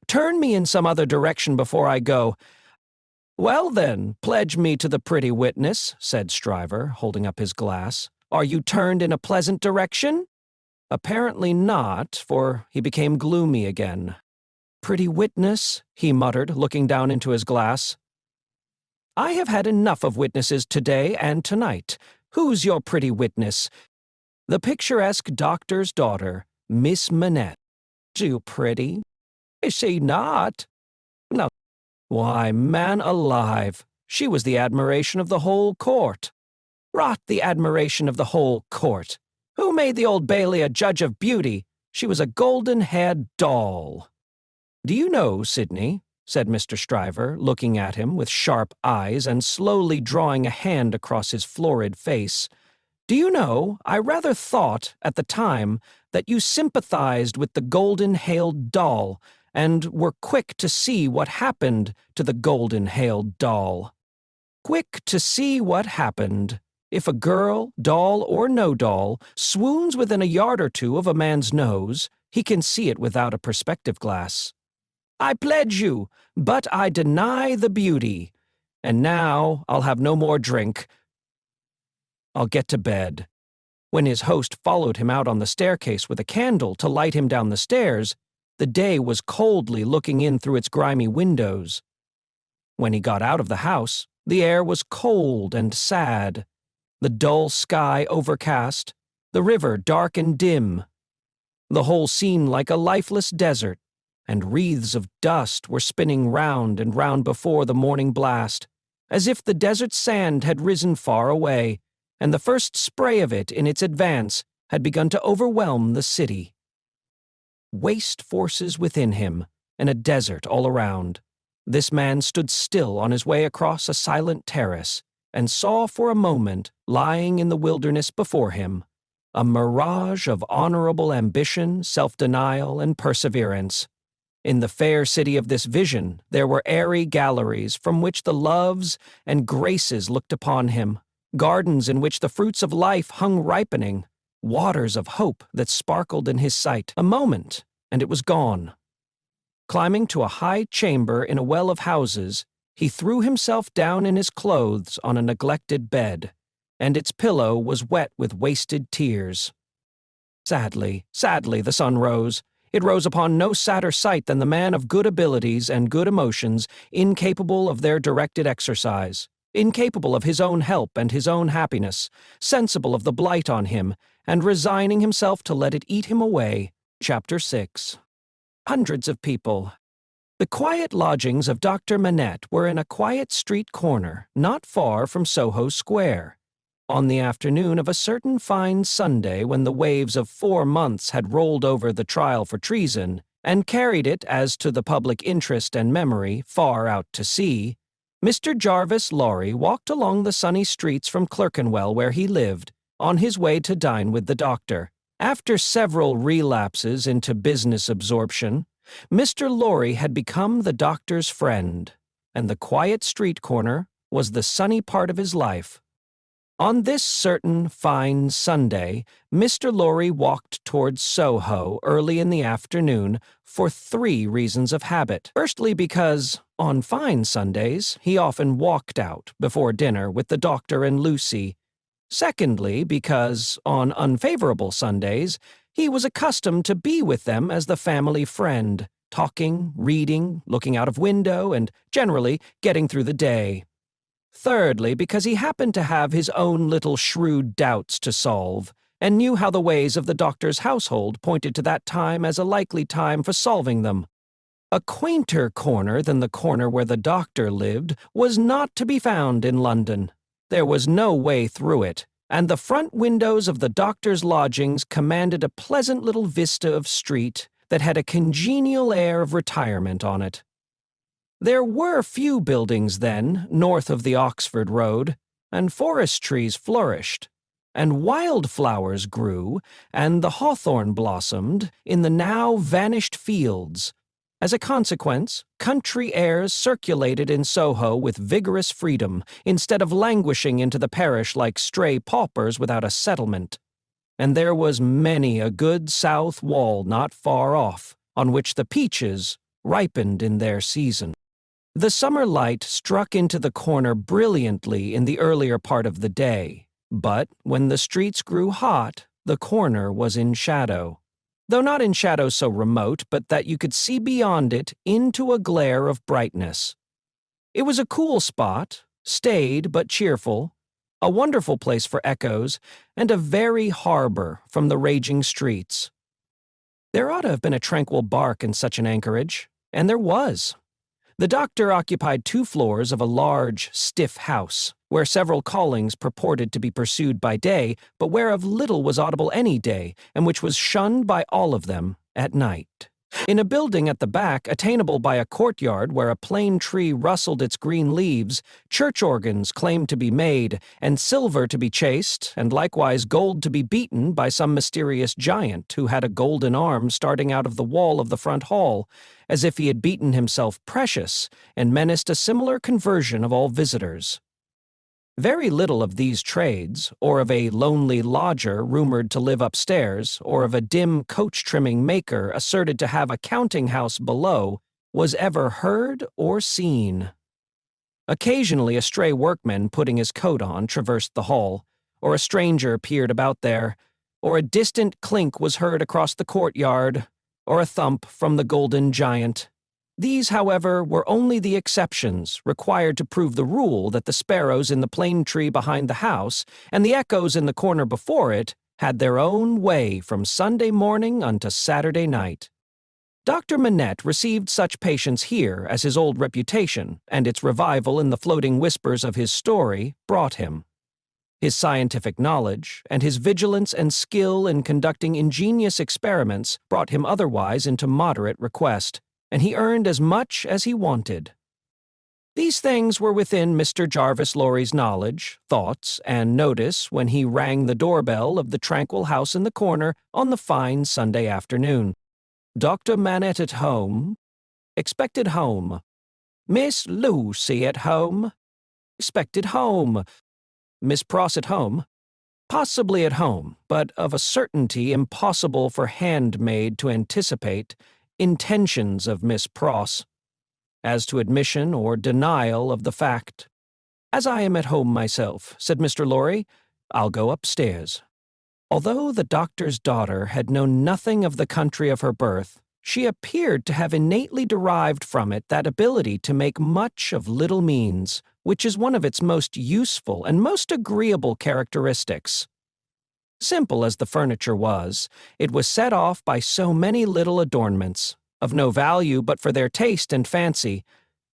Turn me in some other direction before I go." "Well, then, pledge me to the pretty witness," said Stryver, holding up his glass. "Are you turned in a pleasant direction?" Apparently not, for he became gloomy again. "Pretty witness," he muttered, looking down into his glass. "I have had enough of witnesses today and tonight. Who's your pretty witness?" "The picturesque doctor's daughter, Miss Manette." "Too pretty?" "Is she not?" "No." "Why, man alive, she was the admiration of the whole court." "Rot the admiration of the whole court. Who made the Old Bailey a judge of beauty? She was a golden-haired doll." "Do you know, Sidney," said Mr. Stryver, looking at him with sharp eyes and slowly drawing a hand across his florid face, "do you know, I rather thought, at the time, that you sympathized with the golden-hailed doll, and were quick to see what happened to the golden-hailed doll. Quick to see what happened. If a girl, doll or no doll, swoons within a yard or two of a man's nose, he can see it without a perspective glass. I pledge you, but I deny the beauty. And now I'll have no more drink. I'll get to bed." When his host followed him out on the staircase with a candle to light him down the stairs, the day was coldly looking in through its grimy windows. When he got out of the house, the air was cold and sad, the dull sky overcast, the river dark and dim, the whole scene like a lifeless desert, and wreaths of dust were spinning round and round before the morning blast, as if the desert sand had risen far away, and the first spray of it in its advance had begun to overwhelm the city. Waste forces within him, and a desert all around. This man stood still on his way across a silent terrace, and saw for a moment, lying in the wilderness before him, a mirage of honorable ambition, self-denial, and perseverance. In the fair city of this vision there were airy galleries from which the loves and graces looked upon him, gardens in which the fruits of life hung ripening, waters of hope that sparkled in his sight. A moment, and it was gone. Climbing to a high chamber in a well of houses, he threw himself down in his clothes on a neglected bed, and its pillow was wet with wasted tears. Sadly, sadly the sun rose. It rose upon no sadder sight than the man of good abilities and good emotions, incapable of their directed exercise, incapable of his own help and his own happiness, sensible of the blight on him, and resigning himself to let it eat him away. Chapter 6. hundreds of people. The quiet lodgings of Dr. Manette were in a quiet street corner, not far from Soho Square. On the afternoon of a certain fine Sunday when the waves of 4 months had rolled over the trial for treason, and carried it, as to the public interest and memory, far out to sea, Mr. Jarvis Lorry walked along the sunny streets from Clerkenwell where he lived, on his way to dine with the doctor. After several relapses into business absorption, Mr. Lorry had become the doctor's friend, and the quiet street corner was the sunny part of his life. On this certain fine Sunday, Mr. Lorry walked towards Soho early in the afternoon for 3 reasons of habit. Firstly, because, on fine Sundays, he often walked out before dinner with the doctor and Lucie. Secondly, because, on unfavorable Sundays, he was accustomed to be with them as the family friend, talking, reading, looking out of window, and generally getting through the day. Thirdly, because he happened to have his own little shrewd doubts to solve, and knew how the ways of the doctor's household pointed to that time as a likely time for solving them. A quainter corner than the corner where the doctor lived was not to be found in London. There was no way through it, and the front windows of the doctor's lodgings commanded a pleasant little vista of street that had a congenial air of retirement on it. There were few buildings then, north of the Oxford Road, and forest trees flourished, and wildflowers grew, and the hawthorn blossomed in the now vanished fields. As a consequence, country airs circulated in Soho with vigorous freedom, instead of languishing into the parish like stray paupers without a settlement. And there was many a good south wall not far off, on which the peaches ripened in their season. The summer light struck into the corner brilliantly in the earlier part of the day, but when the streets grew hot, the corner was in shadow. Though not in shadow so remote but that you could see beyond it into a glare of brightness. It was a cool spot, staid but cheerful, a wonderful place for echoes, and a very harbor from the raging streets. There ought to have been a tranquil bark in such an anchorage, and there was. The doctor occupied 2 floors of a large, stiff house, where several callings purported to be pursued by day, but whereof little was audible any day, and which was shunned by all of them at night. In a building at the back, attainable by a courtyard where a plane tree rustled its green leaves, church organs claimed to be made, and silver to be chased, and likewise gold to be beaten by some mysterious giant who had a golden arm starting out of the wall of the front hall, as if he had beaten himself precious, and menaced a similar conversion of all visitors. Very little of these trades, or of a lonely lodger rumored to live upstairs, or of a dim coach-trimming maker asserted to have a counting-house below, was ever heard or seen. Occasionally a stray workman putting his coat on traversed the hall, or a stranger peered about there, or a distant clink was heard across the courtyard, or a thump from the golden giant. These, however, were only the exceptions required to prove the rule that the sparrows in the plane tree behind the house and the echoes in the corner before it had their own way from Sunday morning unto Saturday night. Dr. Manette received such patience here as his old reputation and its revival in the floating whispers of his story brought him. His scientific knowledge and his vigilance and skill in conducting ingenious experiments brought him otherwise into moderate request, and he earned as much as he wanted. These things were within Mr. Jarvis Lorry's knowledge, thoughts, and notice when he rang the doorbell of the tranquil house in the corner on the fine Sunday afternoon. Dr. Manette at home? Expected home. Miss Lucie at home? Expected home. Miss Pross at home? Possibly at home, but of a certainty impossible for handmaid to anticipate intentions of Miss Pross. As to admission or denial of the fact, "As I am at home myself," said Mr. Lorry, "I'll go upstairs." Although the doctor's daughter had known nothing of the country of her birth, she appeared to have innately derived from it that ability to make much of little means, which is one of its most useful and most agreeable characteristics. Simple as the furniture was, it was set off by so many little adornments, of no value but for their taste and fancy,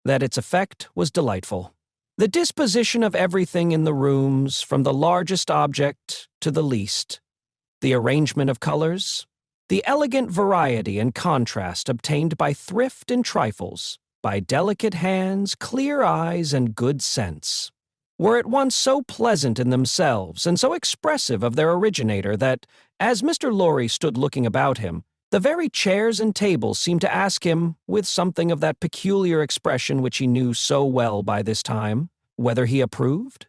that its effect was delightful. The disposition of everything in the rooms, from the largest object to the least, the arrangement of colors, the elegant variety and contrast obtained by thrift in trifles, by delicate hands, clear eyes, and good sense, were at once so pleasant in themselves and so expressive of their originator that, as Mr. Lorry stood looking about him, the very chairs and tables seemed to ask him, with something of that peculiar expression which he knew so well by this time, whether he approved.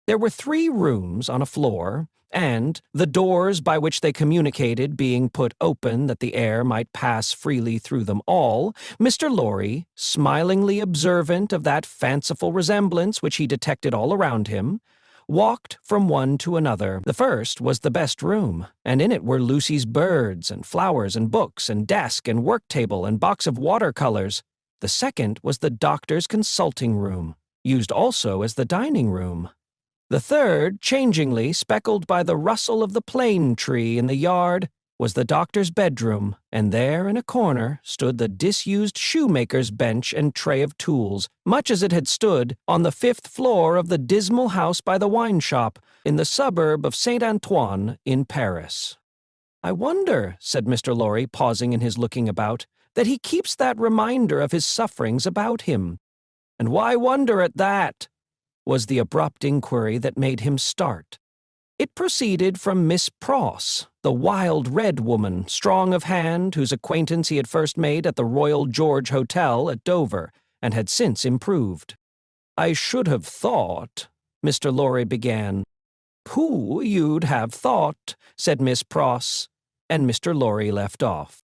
There were 3 rooms on a floor, and, the doors by which they communicated being put open that the air might pass freely through them all, Mr. Lorry, smilingly observant of that fanciful resemblance which he detected all around him, walked from one to another. The first was the best room, and in it were Lucie's birds and flowers and books and desk and work-table and box of watercolors. The second was the doctor's consulting room, used also as the dining room. The third, changingly speckled by the rustle of the plane tree in the yard, was the doctor's bedroom, and there in a corner stood the disused shoemaker's bench and tray of tools, much as it had stood on the 5th floor of the dismal house by the wine shop in the suburb of Saint-Antoine in Paris. "I wonder," said Mr. Lorry, pausing in his looking about, "that he keeps that reminder of his sufferings about him." "And why wonder at that?" was the abrupt inquiry that made him start. It proceeded from Miss Pross, the wild red woman, strong of hand, whose acquaintance he had first made at the Royal George Hotel at Dover, and had since improved. "I should have thought," Mr. Lorry began. "Who you'd have thought," said Miss Pross, and Mr. Lorry left off.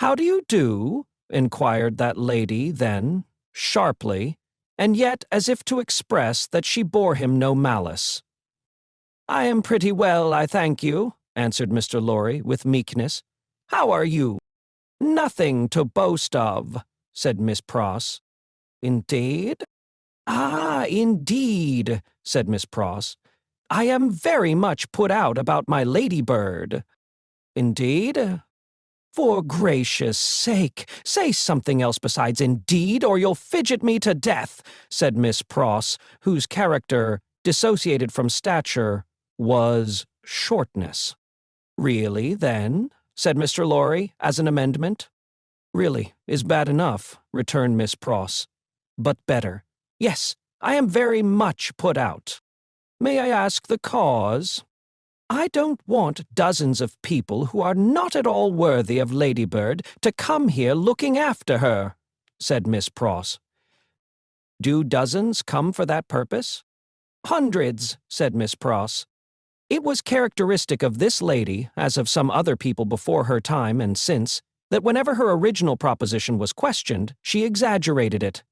"How do you do?" inquired that lady then, sharply, and yet as if to express that she bore him no malice. "I am pretty well, I thank you," answered Mr. Lorry, with meekness. "How are you?" "Nothing to boast of," said Miss Pross. "Indeed?" "Ah, indeed," said Miss Pross. "I am very much put out about my ladybird." "Indeed?" "For gracious sake, say something else besides indeed, or you'll fidget me to death," said Miss Pross, whose character, dissociated from stature, was shortness. "Really, then?" said Mr. Lorry, as an amendment. "Really is bad enough," returned Miss Pross. "But better. Yes, I am very much put out." "May I ask the cause?" "I don't want dozens of people who are not at all worthy of Ladybird to come here looking after her," said Miss Pross. "Do dozens come for that purpose?" "Hundreds," said Miss Pross. It was characteristic of this lady, as of some other people before her time and since, that whenever her original proposition was questioned, she exaggerated it.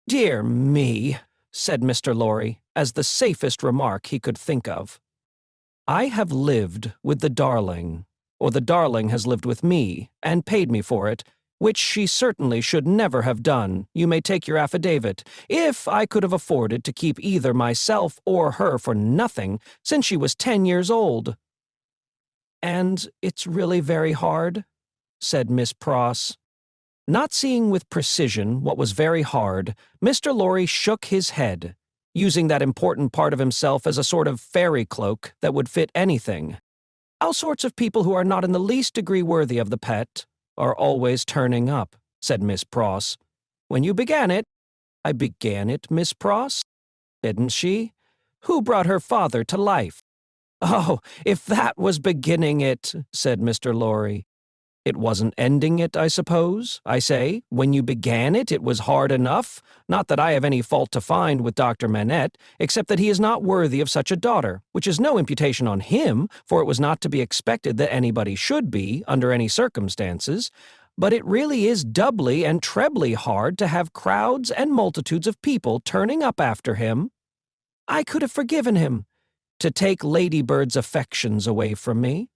"Dear me," said Mr. Lorry, as the safest remark he could think of. "I have lived with the darling, or the darling has lived with me, and paid me for it, which she certainly should never have done, you may take your affidavit, if I could have afforded to keep either myself or her for nothing since she was 10 years old." "And it's really very hard?" said Miss Pross. Not seeing with precision what was very hard, Mr. Lorry shook his head, using that important part of himself as a sort of fairy cloak that would fit anything. "All sorts of people who are not in the least degree worthy of the pet are always turning up," said Miss Pross. "When you began it—" "I began it, Miss Pross? Didn't she? Who brought her father to life?" "Oh, if that was beginning it," said Mr. Lorry. "It wasn't ending it, I suppose? I say, when you began it, it was hard enough. Not that I have any fault to find with Dr. Manette, except that he is not worthy of such a daughter, which is no imputation on him, for it was not to be expected that anybody should be, under any circumstances. But it really is doubly and trebly hard to have crowds and multitudes of people turning up after him. I could have forgiven him. To take Ladybird's affections away from me."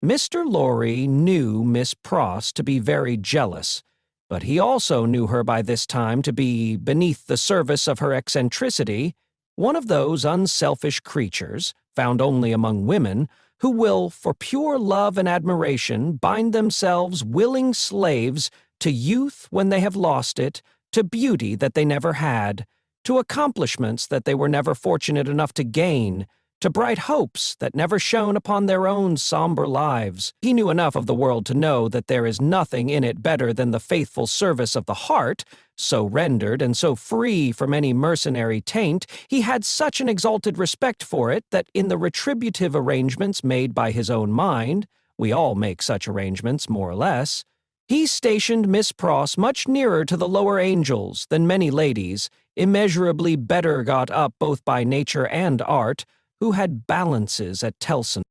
Mr. Lorry knew Miss Pross to be very jealous, but he also knew her by this time to be, beneath the service of her eccentricity, one of those unselfish creatures, found only among women, who will, for pure love and admiration, bind themselves willing slaves to youth when they have lost it, to beauty that they never had, to accomplishments that they were never fortunate enough to gain, to bright hopes that never shone upon their own somber lives. He knew enough of the world to know that there is nothing in it better than the faithful service of the heart, so rendered and so free from any mercenary taint. He had such an exalted respect for it that in the retributive arrangements made by his own mind, we all make such arrangements, more or less, he stationed Miss Pross much nearer to the lower angels than many ladies, immeasurably better got up both by nature and art, who had balances at Tellson.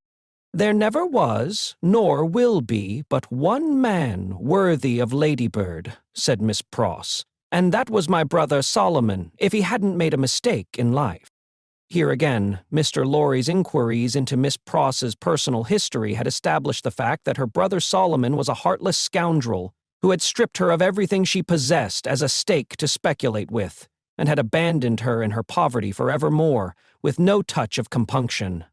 There never was, nor will be, but one man worthy of Ladybird, said Miss Pross, and that was my brother Solomon, if he hadn't made a mistake in life. Here again, Mr. Lorry's inquiries into Miss Pross's personal history had established the fact that her brother Solomon was a heartless scoundrel who had stripped her of everything she possessed as a stake to speculate with, and had abandoned her in her poverty forevermore, with no touch of compunction.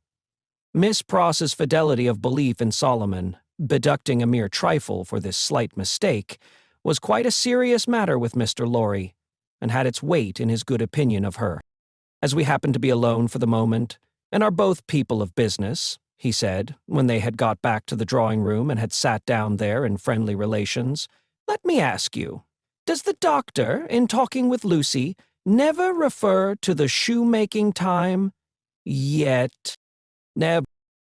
Miss Pross's fidelity of belief in Solomon, deducting a mere trifle for this slight mistake, was quite a serious matter with Mr. Lorry, and had its weight in his good opinion of her. As we happen to be alone for the moment, and are both people of business, he said, when they had got back to the drawing-room and had sat down there in friendly relations, let me ask you, does the doctor, in talking with Lucie, never refer to the shoemaking time? Yet. Never.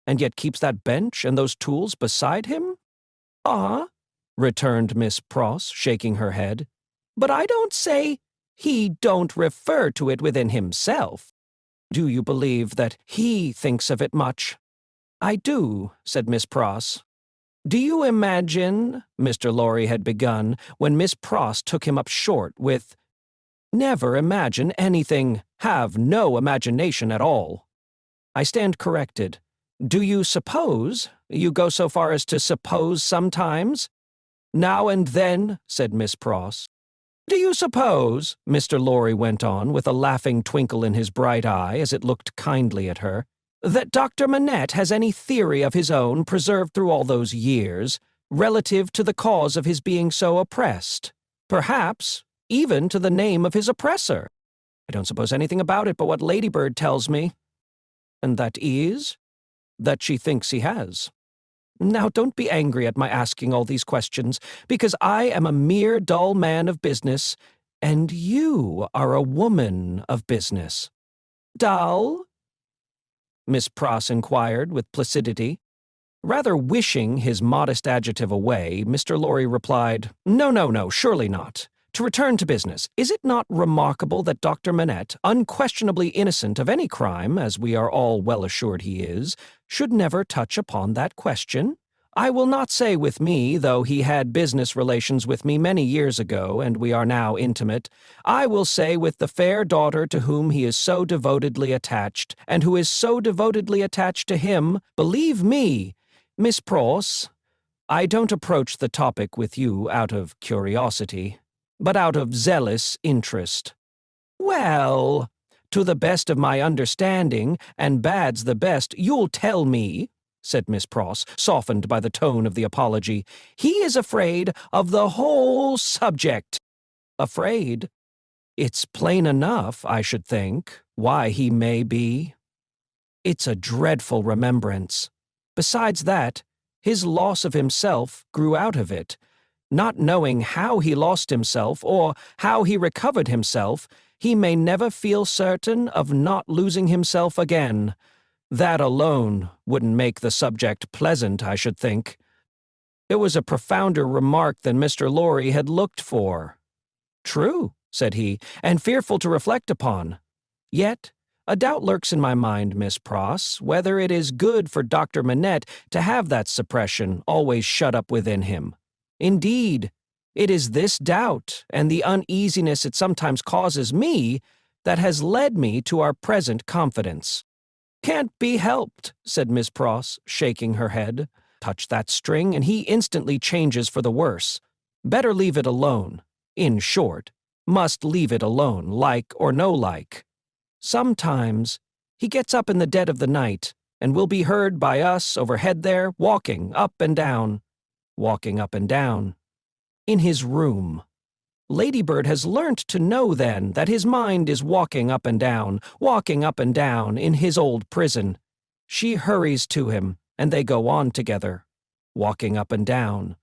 And yet keeps that bench and those tools beside him? Ah, returned Miss Pross, shaking her head. But I don't say he don't refer to it within himself. Do you believe that he thinks of it much? I do, said Miss Pross. Do you imagine, Mr. Lorry had begun, when Miss Pross took him up short with, never imagine anything, have no imagination at all. I stand corrected. Do you suppose? You go so far as to suppose sometimes? Now and then, said Miss Pross. Do you suppose, Mr. Lorry went on, with a laughing twinkle in his bright eye as it looked kindly at her, that Dr. Manette has any theory of his own preserved through all those years, relative to the cause of his being so oppressed? Perhaps even to the name of his oppressor. I don't suppose anything about it but what Ladybird tells me. And that is? That she thinks he has. Now, don't be angry at my asking all these questions, because I am a mere dull man of business, and you are a woman of business. Dull? Miss Pross inquired with placidity. Rather wishing his modest adjective away, Mr. Lorry replied, No, surely not. To return to business, is it not remarkable that Dr. Manette, unquestionably innocent of any crime, as we are all well assured he is, should never touch upon that question? I will not say with me, though he had business relations with me many years ago, and we are now intimate, I will say with the fair daughter to whom he is so devotedly attached, and who is so devotedly attached to him, believe me, Miss Pross, I don't approach the topic with you out of curiosity, but out of zealous interest. Well, to the best of my understanding, and bad's the best, you'll tell me, said Miss Pross, softened by the tone of the apology, he is afraid of the whole subject. Afraid? It's plain enough, I should think, why he may be. It's a dreadful remembrance. Besides that, his loss of himself grew out of it. Not knowing how he lost himself or how he recovered himself, he may never feel certain of not losing himself again. That alone wouldn't make the subject pleasant, I should think. It was a profounder remark than Mr. Lorry had looked for. True, said he, and fearful to reflect upon. Yet, a doubt lurks in my mind, Miss Pross, whether it is good for Dr. Manette to have that suppression always shut up within him. Indeed, it is this doubt, and the uneasiness it sometimes causes me, that has led me to our present confidence. Can't be helped, said Miss Pross, shaking her head. Touch that string, and he instantly changes for the worse. Better leave it alone. In short, must leave it alone, like or no like. Sometimes he gets up in the dead of the night, and will be heard by us overhead there, walking up and down, in his room. Ladybird has learnt to know then that his mind is walking up and down in his old prison. She hurries to him, and they go on together, walking up and down,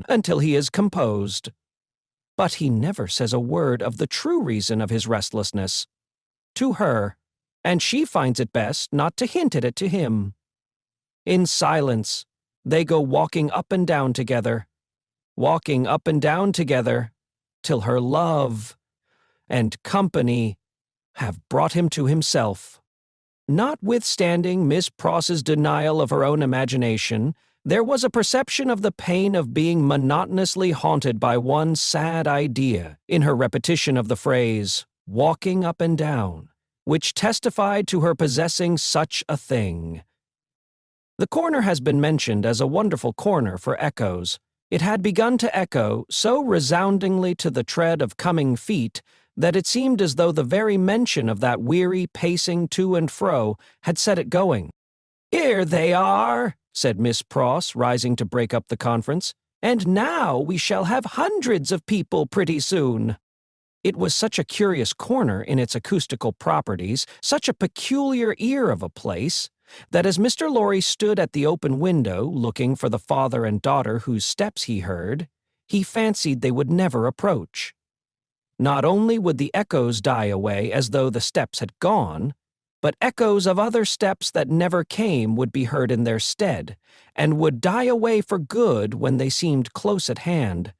until he is composed. But he never says a word of the true reason of his restlessness to her, and she finds it best not to hint at it to him. In silence, they go walking up and down together, till her love and company have brought him to himself. Notwithstanding Miss Pross's denial of her own imagination, there was a perception of the pain of being monotonously haunted by one sad idea in her repetition of the phrase, walking up and down, which testified to her possessing such a thing. The corner has been mentioned as a wonderful corner for echoes. It had begun to echo so resoundingly to the tread of coming feet that it seemed as though the very mention of that weary pacing to and fro had set it going. "Here they are," said Miss Pross, rising to break up the conference, "and now we shall have hundreds of people pretty soon." It was such a curious corner in its acoustical properties, such a peculiar ear of a place, that as Mr. Lorry stood at the open window looking for the father and daughter whose steps he heard, he fancied they would never approach. Not only would the echoes die away as though the steps had gone, but echoes of other steps that never came would be heard in their stead, and would die away for good when they seemed close at hand.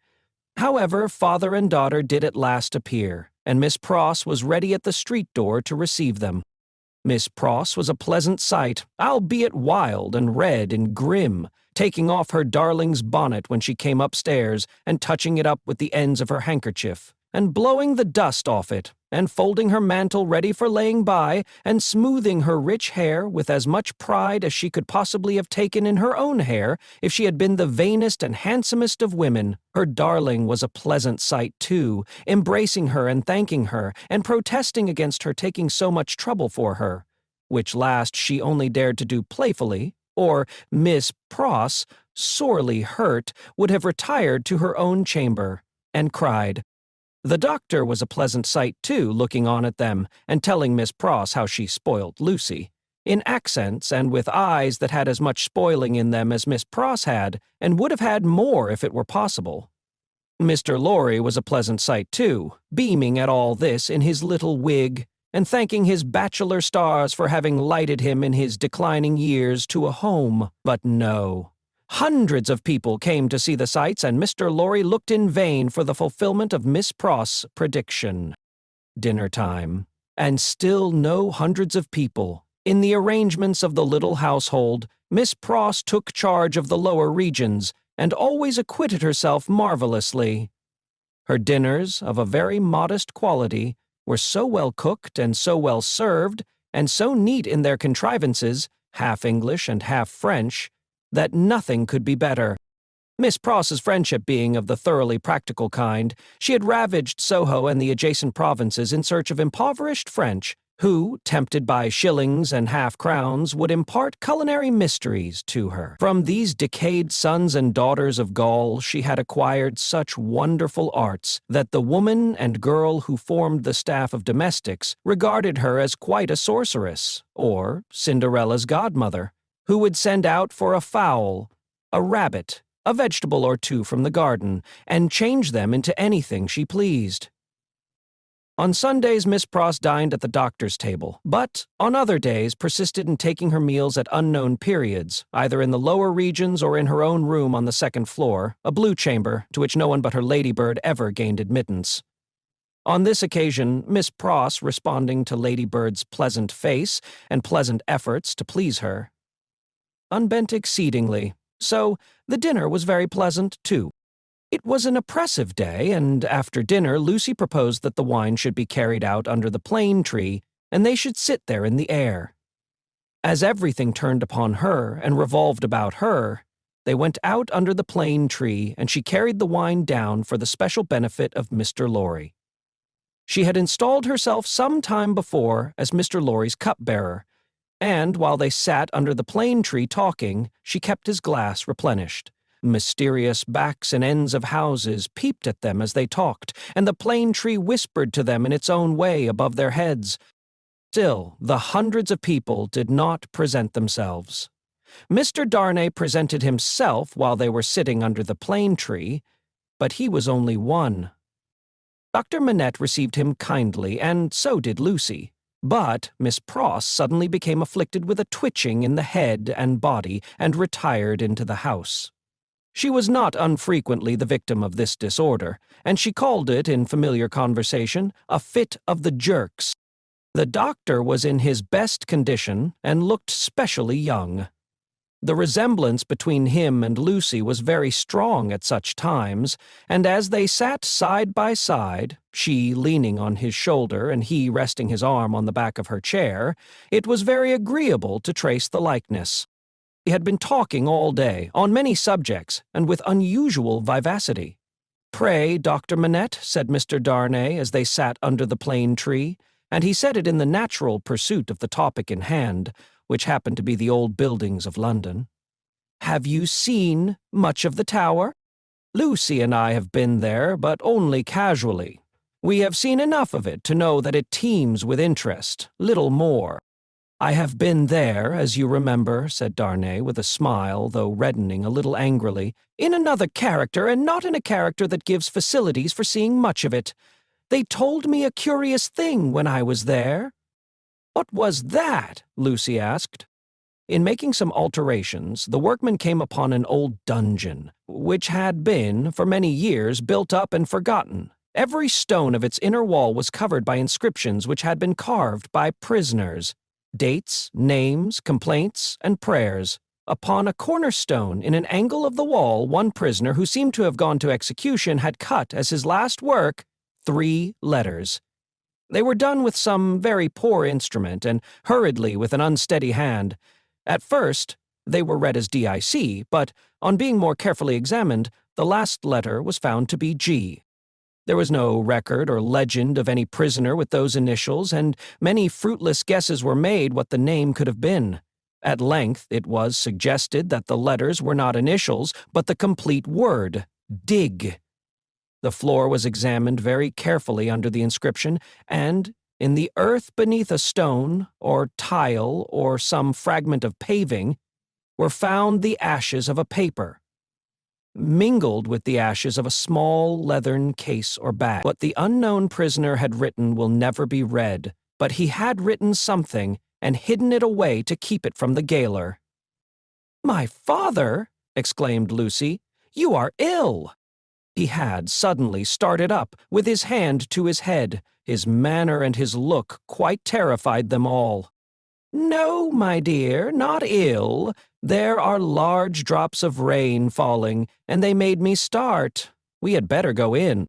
However, father and daughter did at last appear, and Miss Pross was ready at the street door to receive them. Miss Pross was a pleasant sight, albeit wild and red and grim, taking off her darling's bonnet when she came upstairs and touching it up with the ends of her handkerchief, and blowing the dust off it, and folding her mantle ready for laying by, and smoothing her rich hair with as much pride as she could possibly have taken in her own hair if she had been the vainest and handsomest of women. Her darling was a pleasant sight, too, embracing her and thanking her, and protesting against her taking so much trouble for her, which last she only dared to do playfully, or Miss Pross, sorely hurt, would have retired to her own chamber, and cried. The doctor was a pleasant sight, too, looking on at them, and telling Miss Pross how she spoilt Lucie, in accents and with eyes that had as much spoiling in them as Miss Pross had, and would have had more if it were possible. Mr. Lorry was a pleasant sight, too, beaming at all this in his little wig, and thanking his bachelor stars for having lighted him in his declining years to a home. But no. Hundreds of people came to see the sights, and Mr. Lorry looked in vain for the fulfillment of Miss Pross' prediction. Dinner time, and still no hundreds of people. In the arrangements of the little household, Miss Pross took charge of the lower regions, and always acquitted herself marvelously. Her dinners, of a very modest quality, were so well cooked and so well served, and so neat in their contrivances, half English and half French, that nothing could be better. Miss Pross's friendship being of the thoroughly practical kind, she had ravaged Soho and the adjacent provinces in search of impoverished French, who, tempted by shillings and half-crowns, would impart culinary mysteries to her. From these decayed sons and daughters of Gaul she had acquired such wonderful arts that the woman and girl who formed the staff of domestics regarded her as quite a sorceress, or Cinderella's godmother, who would send out for a fowl, a rabbit, a vegetable or two from the garden, and change them into anything she pleased. On Sundays Miss Pross dined at the doctor's table, but on other days persisted in taking her meals at unknown periods, either in the lower regions or in her own room on the second floor, a blue chamber to which no one but her ladybird ever gained admittance. On this occasion, Miss Pross, responding to Ladybird's pleasant face and pleasant efforts to please her, unbent exceedingly, so the dinner was very pleasant, too. It was an oppressive day, and after dinner Lucie proposed that the wine should be carried out under the plane tree, and they should sit there in the air. As everything turned upon her and revolved about her, they went out under the plane tree, and she carried the wine down for the special benefit of Mr. Lorry. She had installed herself some time before as Mr. Lorry's cupbearer, and while they sat under the plane tree talking, she kept his glass replenished. Mysterious backs and ends of houses peeped at them as they talked, and the plane tree whispered to them in its own way above their heads. Still, the hundreds of people did not present themselves. Mr. Darnay presented himself while they were sitting under the plane tree, but he was only one. Dr. Manette received him kindly, and so did Lucie. But Miss Pross suddenly became afflicted with a twitching in the head and body and retired into the house. She was not unfrequently the victim of this disorder, and she called it, in familiar conversation, a fit of the jerks. The doctor was in his best condition and looked specially young. The resemblance between him and Lucie was very strong at such times, and as they sat side by side, she leaning on his shoulder and he resting his arm on the back of her chair, it was very agreeable to trace the likeness. He had been talking all day, on many subjects, and with unusual vivacity. "Pray, Dr. Manette," said Mr. Darnay as they sat under the plane tree, and he said it in the natural pursuit of the topic in hand, which happened to be the old buildings of London. "Have you seen much of the Tower? Lucie and I have been there, but only casually. We have seen enough of it to know that it teems with interest, little more." "I have been there, as you remember," said Darnay with a smile, though reddening a little angrily, "in another character, and not in a character that gives facilities for seeing much of it. They told me a curious thing when I was there." "What was that?" Lucie asked. In making some alterations, the workmen came upon an old dungeon, which had been, for many years, built up and forgotten. Every stone of its inner wall was covered by inscriptions which had been carved by prisoners. Dates, names, complaints, and prayers. Upon a cornerstone in an angle of the wall, one prisoner who seemed to have gone to execution had cut, as his last work, 3 letters. They were done with some very poor instrument, and hurriedly with an unsteady hand. At first, they were read as DIC, but, on being more carefully examined, the last letter was found to be G. There was no record or legend of any prisoner with those initials, and many fruitless guesses were made what the name could have been. At length, it was suggested that the letters were not initials, but the complete word, dig. The floor was examined very carefully under the inscription, and, in the earth beneath a stone, or tile, or some fragment of paving, were found the ashes of a paper, mingled with the ashes of a small leathern case or bag. What the unknown prisoner had written will never be read, but he had written something and hidden it away to keep it from the gaoler. "My father!" exclaimed Lucie. "You are ill!" He had suddenly started up, with his hand to his head. His manner and his look quite terrified them all. "No, my dear, not ill. There are large drops of rain falling, and they made me start. We had better go in."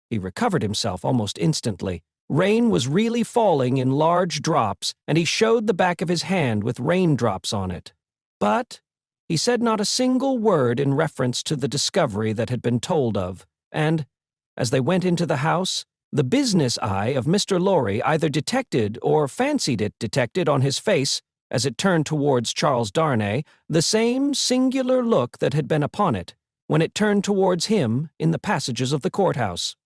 He recovered himself almost instantly. Rain was really falling in large drops, and he showed the back of his hand with raindrops on it. But he said not a single word in reference to the discovery that had been told of, and, as they went into the house, the business eye of Mr. Lorry either detected or fancied it detected on his face, as it turned towards Charles Darnay, the same singular look that had been upon it when it turned towards him in the passages of the courthouse.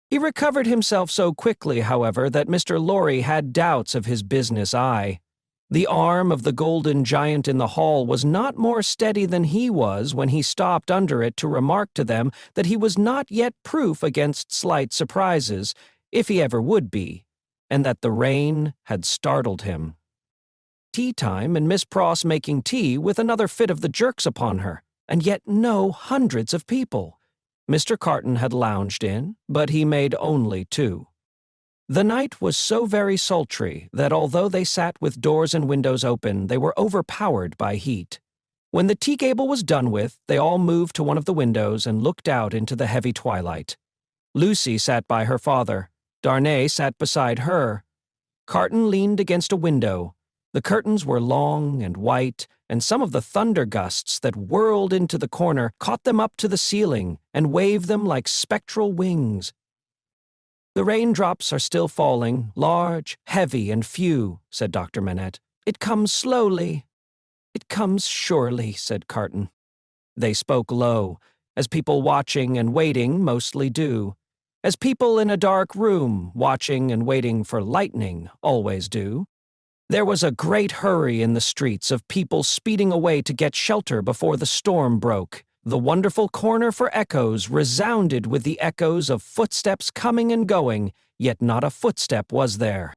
He recovered himself so quickly, however, that Mr. Lorry had doubts of his business eye. The arm of the golden giant in the hall was not more steady than he was when he stopped under it to remark to them that he was not yet proof against slight surprises, if he ever would be, and that the rain had startled him. Tea time, and Miss Pross making tea with another fit of the jerks upon her, and yet no hundreds of people. Mr. Carton had lounged in, but he made only 2. The night was so very sultry that although they sat with doors and windows open, they were overpowered by heat. When the tea-table was done with, they all moved to one of the windows and looked out into the heavy twilight. Lucie sat by her father. Darnay sat beside her. Carton leaned against a window. The curtains were long and white, and some of the thunder gusts that whirled into the corner caught them up to the ceiling and waved them like spectral wings. "The raindrops are still falling, large, heavy, and few," said Dr. Manette. It comes slowly. It comes surely, said Carton. They spoke low, as people watching and waiting mostly do, as people in a dark room watching and waiting for lightning always do. There was a great hurry in the streets of people speeding away to get shelter before the storm broke. The wonderful corner for echoes resounded with the echoes of footsteps coming and going, yet not a footstep was there.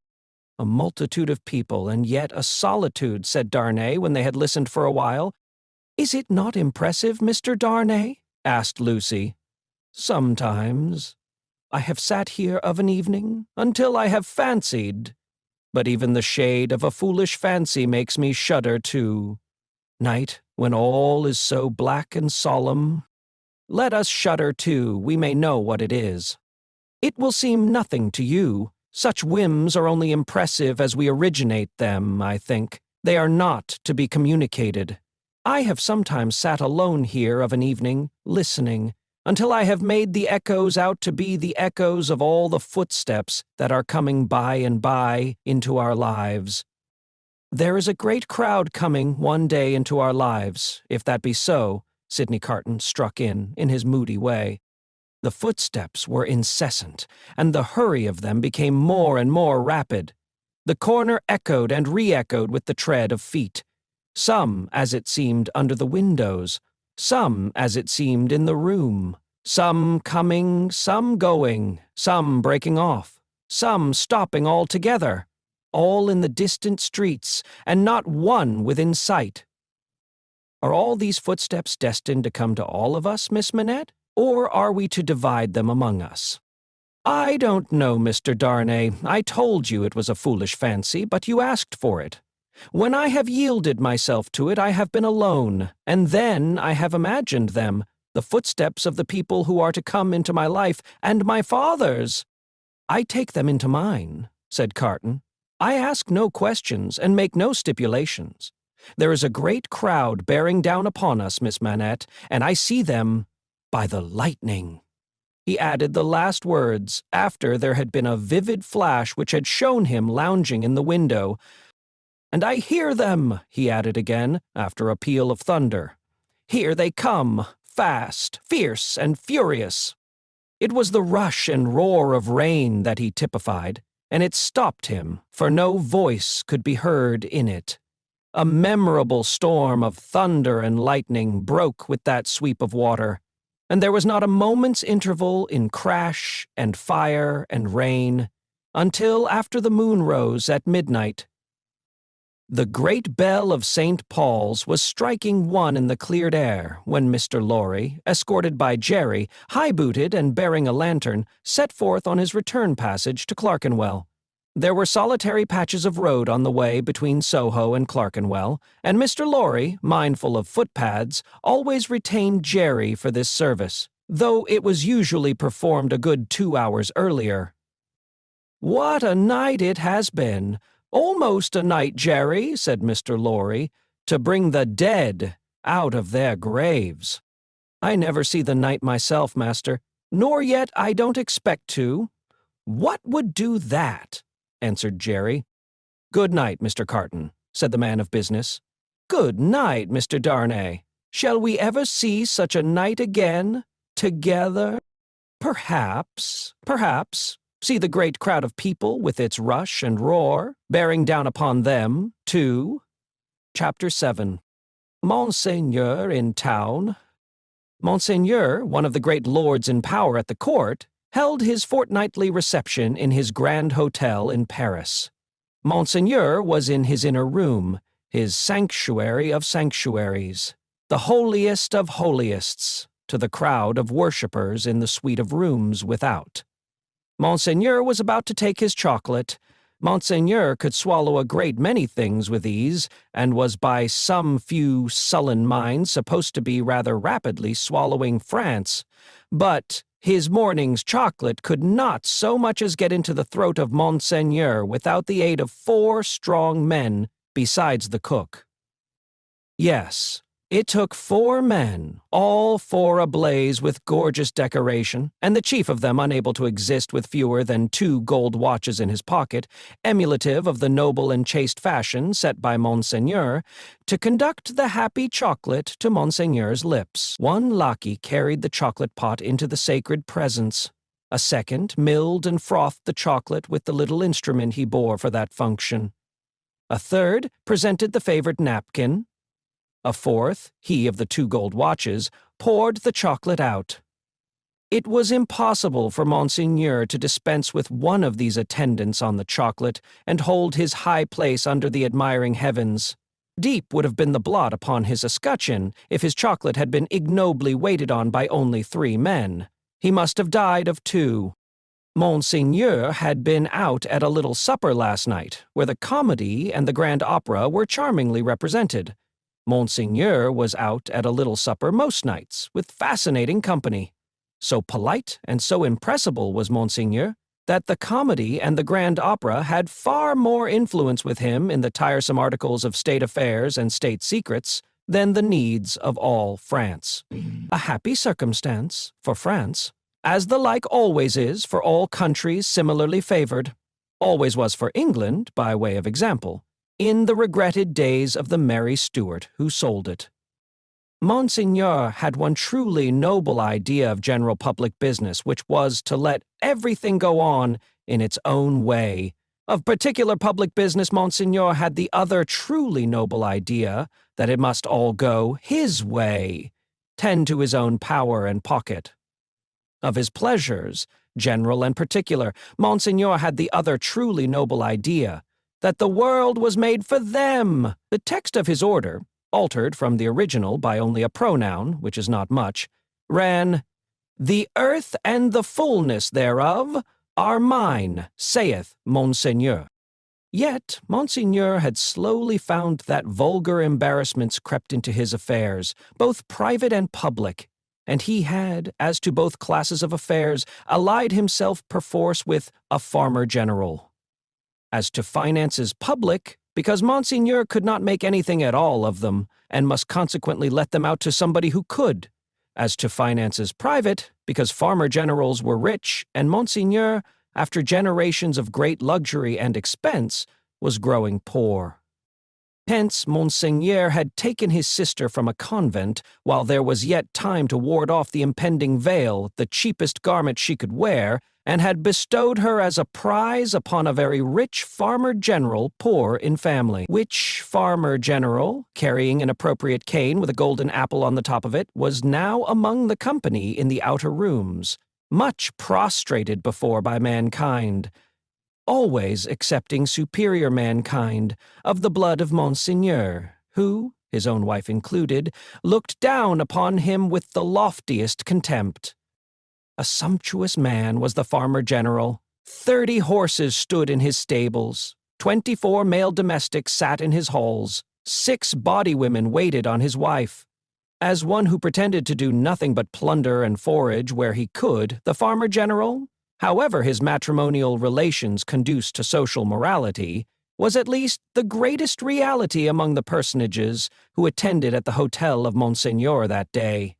A multitude of people, and yet a solitude, said Darnay when they had listened for a while. Is it not impressive, Mr. Darnay? Asked Lucie. Sometimes. I have sat here of an evening until I have fancied. But even the shade of a foolish fancy makes me shudder too. Night, when all is so black and solemn. Let us shudder too, we may know what it is. It will seem nothing to you. Such whims are only impressive as we originate them, I think. They are not to be communicated. I have sometimes sat alone here of an evening, listening, until I have made the echoes out to be the echoes of all the footsteps that are coming by and by into our lives. There is a great crowd coming one day into our lives, if that be so, Sidney Carton struck in his moody way. The footsteps were incessant, and the hurry of them became more and more rapid. The corner echoed and re-echoed with the tread of feet, some, as it seemed, under the windows, some, as it seemed, in the room, some coming, some going, some breaking off, some stopping altogether, all in the distant streets, and not one within sight. Are all these footsteps destined to come to all of us, Miss Manette, or are we to divide them among us? I don't know, Mr. Darnay. I told you it was a foolish fancy, but you asked for it. When I have yielded myself to it, I have been alone, and then I have imagined them, the footsteps of the people who are to come into my life, and my father's. I take them into mine, said Carton. I ask no questions and make no stipulations. There is a great crowd bearing down upon us, Miss Manette, and I see them by the lightning. He added the last words after there had been a vivid flash which had shown him lounging in the window. And I hear them, he added again, after a peal of thunder. Here they come, fast, fierce, and furious. It was the rush and roar of rain that he typified, and it stopped him, for no voice could be heard in it. A memorable storm of thunder and lightning broke with that sweep of water, and there was not a moment's interval in crash and fire and rain, until after the moon rose at midnight. The great bell of St. Paul's was striking one in the cleared air when Mr. Lorry, escorted by Jerry, high-booted and bearing a lantern, set forth on his return passage to Clerkenwell. There were solitary patches of road on the way between Soho and Clerkenwell, and Mr. Lorry, mindful of footpads, always retained Jerry for this service, though it was usually performed a good 2 hours earlier. "What a night it has been! Almost a night, Jerry," said Mr. Lorry, "to bring the dead out of their graves." "I never see the night myself, master, nor yet I don't expect to." "What would do that?" answered Jerry. "Good night, Mr. Carton," said the man of business. "Good night, Mr. Darnay. Shall we ever see such a night again, together?" "Perhaps, perhaps. See the great crowd of people with its rush and roar, bearing down upon them, too." Chapter 7. Monseigneur in town. Monseigneur, one of the great lords in power at the court, held his fortnightly reception in his grand hotel in Paris. Monseigneur was in his inner room, his sanctuary of sanctuaries, the holiest of holiests, to the crowd of worshippers in the suite of rooms without. Monseigneur was about to take his chocolate. Monseigneur could swallow a great many things with ease, and was by some few sullen minds supposed to be rather rapidly swallowing France. But his morning's chocolate could not so much as get into the throat of Monseigneur without the aid of 4 strong men, besides the cook. Yes, It took 4 men, all 4 ablaze with gorgeous decoration, and the chief of them unable to exist with fewer than 2 gold watches in his pocket, emulative of the noble and chaste fashion set by Monseigneur, to conduct the happy chocolate to Monseigneur's lips. One lackey carried the chocolate pot into the sacred presence. A second milled and frothed the chocolate with the little instrument he bore for that function. A third presented the favored napkin. A fourth, he of the 2 gold watches, poured the chocolate out. It was impossible for Monseigneur to dispense with one of these attendants on the chocolate and hold his high place under the admiring heavens. Deep would have been the blot upon his escutcheon if his chocolate had been ignobly waited on by only 3 men. He must have died of 2. Monseigneur had been out at a little supper last night, where the comedy and the grand opera were charmingly represented. Monseigneur was out at a little supper most nights, with fascinating company. So polite and so impressible was Monseigneur, that the comedy and the grand opera had far more influence with him in the tiresome articles of state affairs and state secrets than the needs of all France. A happy circumstance for France, as the like always is for all countries similarly favored, always was for England by way of example, in the regretted days of the merry Stuart who sold it. Monseigneur had one truly noble idea of general public business, which was to let everything go on in its own way. Of particular public business, Monseigneur had the other truly noble idea that it must all go his way, tend to his own power and pocket. Of his pleasures, general and particular, Monseigneur had the other truly noble idea that the world was made for them. The text of his order, altered from the original by only a pronoun, which is not much, ran, "The earth and the fullness thereof are mine, saith Monseigneur." Yet Monseigneur had slowly found that vulgar embarrassments crept into his affairs, both private and public, and he had, as to both classes of affairs, allied himself perforce with a farmer-general. As to finances public, because Monseigneur could not make anything at all of them, and must consequently let them out to somebody who could. As to finances private, because farmer-generals were rich, and Monseigneur, after generations of great luxury and expense, was growing poor. Hence Monseigneur had taken his sister from a convent, while there was yet time to ward off the impending veil, the cheapest garment she could wear, and had bestowed her as a prize upon a very rich farmer-general poor in family, which farmer-general, carrying an appropriate cane with a golden apple on the top of it, was now among the company in the outer rooms, much prostrated before by mankind, always excepting superior mankind, of the blood of Monseigneur, who, his own wife included, looked down upon him with the loftiest contempt. A sumptuous man was the farmer-general. 30 horses stood in his stables, 24 male domestics sat in his halls, 6 body women waited on his wife. As one who pretended to do nothing but plunder and forage where he could, the farmer-general, however his matrimonial relations conduced to social morality, was at least the greatest reality among the personages who attended at the hotel of Monseigneur that day.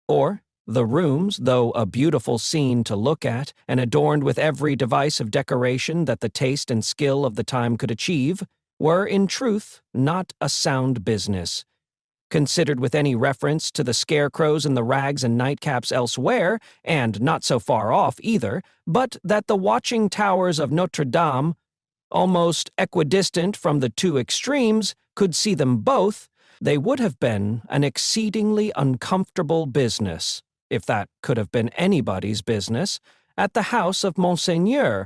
For the rooms, though a beautiful scene to look at, and adorned with every device of decoration that the taste and skill of the time could achieve, were in truth not a sound business. Considered with any reference to the scarecrows and the rags and nightcaps elsewhere, and not so far off either, but that the watching towers of Notre Dame, almost equidistant from the 2 extremes, could see them both, they would have been an exceedingly uncomfortable business, if that could have been anybody's business, at the house of Monseigneur.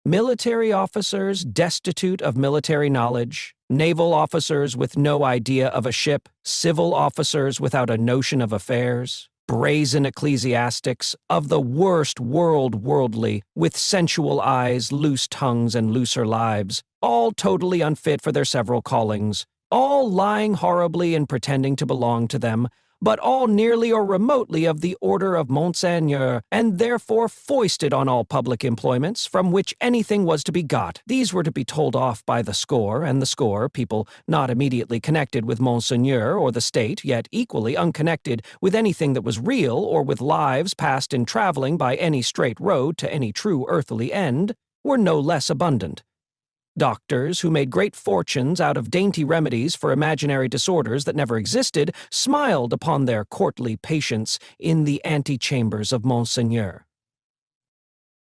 Military officers destitute of military knowledge, naval officers with no idea of a ship, civil officers without a notion of affairs, brazen ecclesiastics of the worst worldly, with sensual eyes, loose tongues, and looser lives, all totally unfit for their several callings, all lying horribly and pretending to belong to them, but all nearly or remotely of the order of Monseigneur, and therefore foisted on all public employments from which anything was to be got. These were to be told off by the score, and the score, people not immediately connected with Monseigneur or the state, yet equally unconnected with anything that was real or with lives passed in traveling by any straight road to any true earthly end, were no less abundant. Doctors who made great fortunes out of dainty remedies for imaginary disorders that never existed smiled upon their courtly patients in the antechambers of Monseigneur.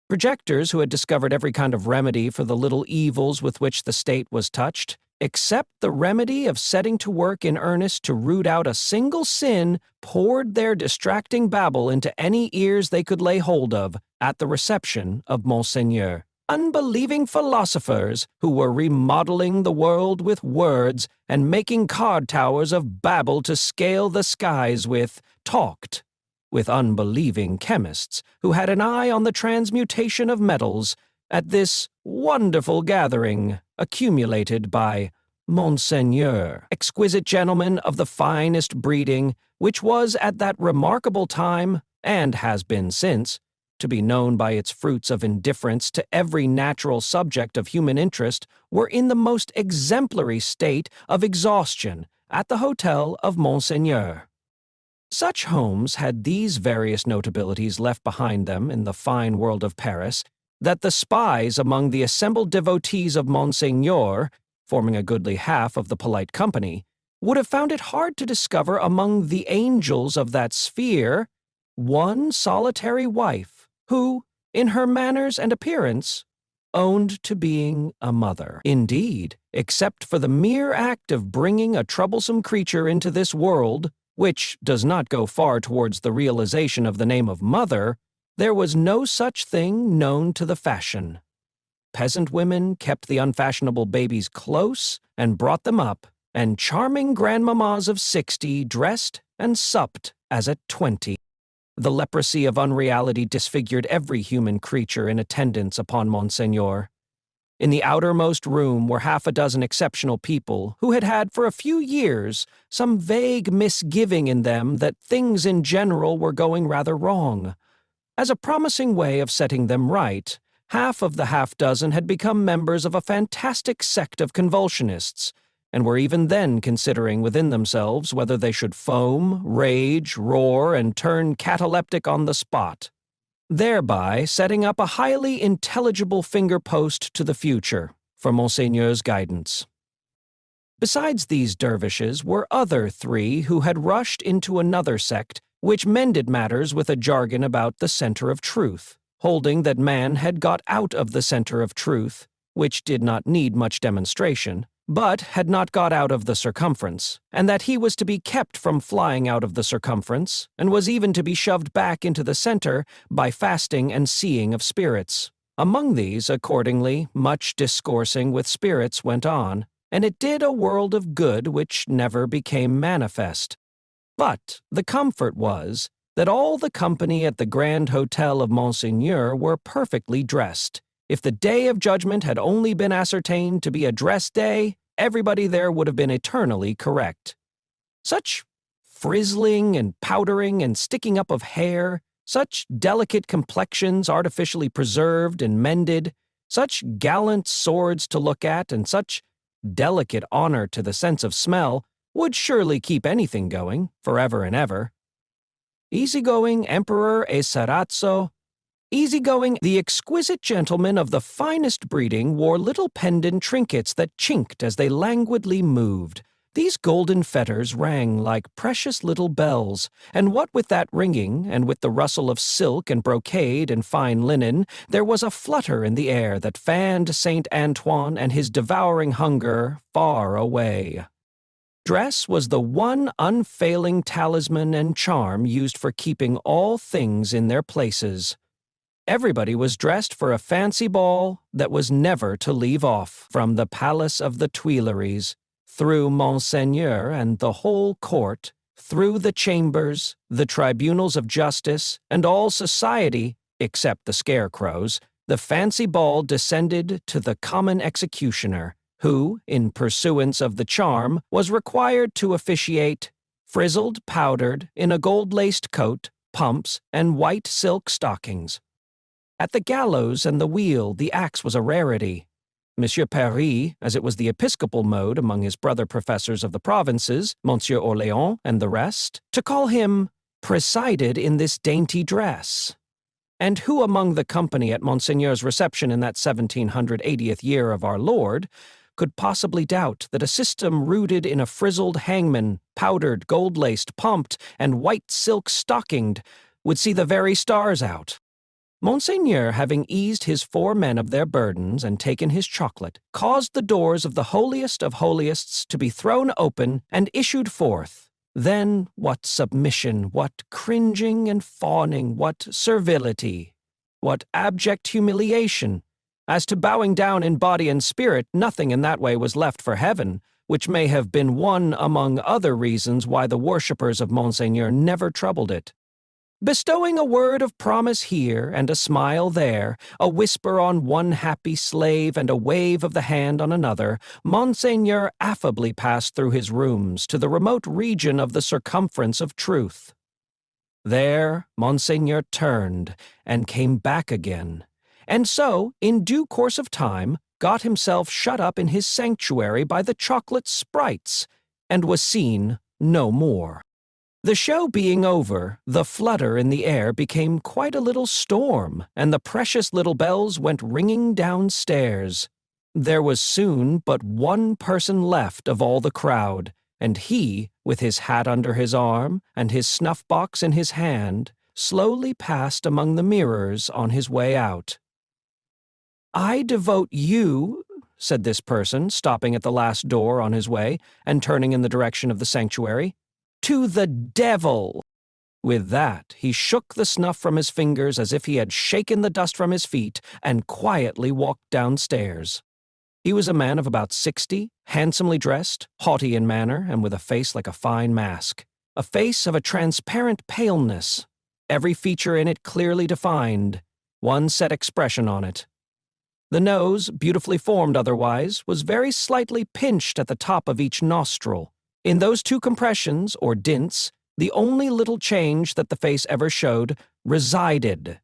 Projectors who had discovered every kind of remedy for the little evils with which the state was touched, except the remedy of setting to work in earnest to root out a single sin, poured their distracting babble into any ears they could lay hold of at the reception of Monseigneur. Unbelieving philosophers who were remodeling the world with words and making card towers of babble to scale the skies with, talked with unbelieving chemists who had an eye on the transmutation of metals at this wonderful gathering accumulated by Monseigneur, exquisite gentlemen of the finest breeding, which was at that remarkable time, and has been since, to be known by its fruits of indifference to every natural subject of human interest, were in the most exemplary state of exhaustion at the hotel of Monseigneur. Such homes had these various notabilities left behind them in the fine world of Paris, that the spies among the assembled devotees of Monseigneur, forming a goodly half of the polite company, would have found it hard to discover among the angels of that sphere one solitary wife, who, in her manners and appearance, owned to being a mother. Indeed, except for the mere act of bringing a troublesome creature into this world, which does not go far towards the realization of the name of mother, there was no such thing known to the fashion. Peasant women kept the unfashionable babies close and brought them up, and charming grandmammas of 60 dressed and supped as at 20. The leprosy of unreality disfigured every human creature in attendance upon Monseigneur. In the outermost room were half a dozen exceptional people who had had for a few years some vague misgiving in them that things in general were going rather wrong. As a promising way of setting them right, half of the half-dozen had become members of a fantastic sect of convulsionists, and were even then considering within themselves whether they should foam, rage, roar, and turn cataleptic on the spot, thereby setting up a highly intelligible finger-post to the future for Monseigneur's guidance. Besides these dervishes were other three who had rushed into another sect which mended matters with a jargon about the center of truth, holding that man had got out of the center of truth, which did not need much demonstration, but had not got out of the circumference, and that he was to be kept from flying out of the circumference, and was even to be shoved back into the center by fasting and seeing of spirits. Among these, accordingly, much discoursing with spirits went on, and it did a world of good which never became manifest. But the comfort was that all the company at the Grand Hotel of Monseigneur were perfectly dressed. If the day of judgment had only been ascertained to be a dress day, everybody there would have been eternally correct. Such frizzling and powdering and sticking up of hair, such delicate complexions artificially preserved and mended, such gallant swords to look at, and such delicate honor to the sense of smell, would surely keep anything going, forever and ever. Easygoing Emperor Esarazzo, easygoing, the exquisite gentlemen of the finest breeding wore little pendant trinkets that chinked as they languidly moved. These golden fetters rang like precious little bells, and what with that ringing, and with the rustle of silk and brocade and fine linen, there was a flutter in the air that fanned Saint Antoine and his devouring hunger far away. Dress was the one unfailing talisman and charm used for keeping all things in their places. Everybody was dressed for a fancy ball that was never to leave off, from the Palace of the Tuileries, through Monseigneur and the whole court, through the chambers, the tribunals of justice, and all society, except the scarecrows. The fancy ball descended to the common executioner, who, in pursuance of the charm, was required to officiate frizzled, powdered, in a gold-laced coat, pumps, and white silk stockings. At the gallows and the wheel, the axe was a rarity. Monsieur Paris, as it was the episcopal mode among his brother professors of the provinces, Monsieur Orléans and the rest, to call him presided in this dainty dress. And who among the company at Monseigneur's reception in that 1780th year of our Lord could possibly doubt that a system rooted in a frizzled hangman, powdered, gold-laced, pumped, and white silk stockinged, would see the very stars out? Monseigneur, having eased his 4 men of their burdens and taken his chocolate, caused the doors of the holiest of holiests to be thrown open and issued forth. Then what submission, what cringing and fawning, what servility, what abject humiliation! As to bowing down in body and spirit, nothing in that way was left for heaven, which may have been one among other reasons why the worshippers of Monseigneur never troubled it. Bestowing a word of promise here and a smile there, a whisper on one happy slave and a wave of the hand on another, Monseigneur affably passed through his rooms to the remote region of the circumference of truth. There Monseigneur turned and came back again, and so, in due course of time, got himself shut up in his sanctuary by the chocolate sprites, and was seen no more. The show being over, the flutter in the air became quite a little storm, and the precious little bells went ringing downstairs. There was soon but one person left of all the crowd, and he, with his hat under his arm and his snuff-box in his hand, slowly passed among the mirrors on his way out. "I devote you," said this person, stopping at the last door on his way and turning in the direction of the sanctuary, "to the devil." With that, he shook the snuff from his fingers as if he had shaken the dust from his feet and quietly walked downstairs. He was a man of about 60, handsomely dressed, haughty in manner, and with a face like a fine mask. A face of a transparent paleness, every feature in it clearly defined, one set expression on it. The nose, beautifully formed otherwise, was very slightly pinched at the top of each nostril. In those 2 compressions, or dints, the only little change that the face ever showed resided.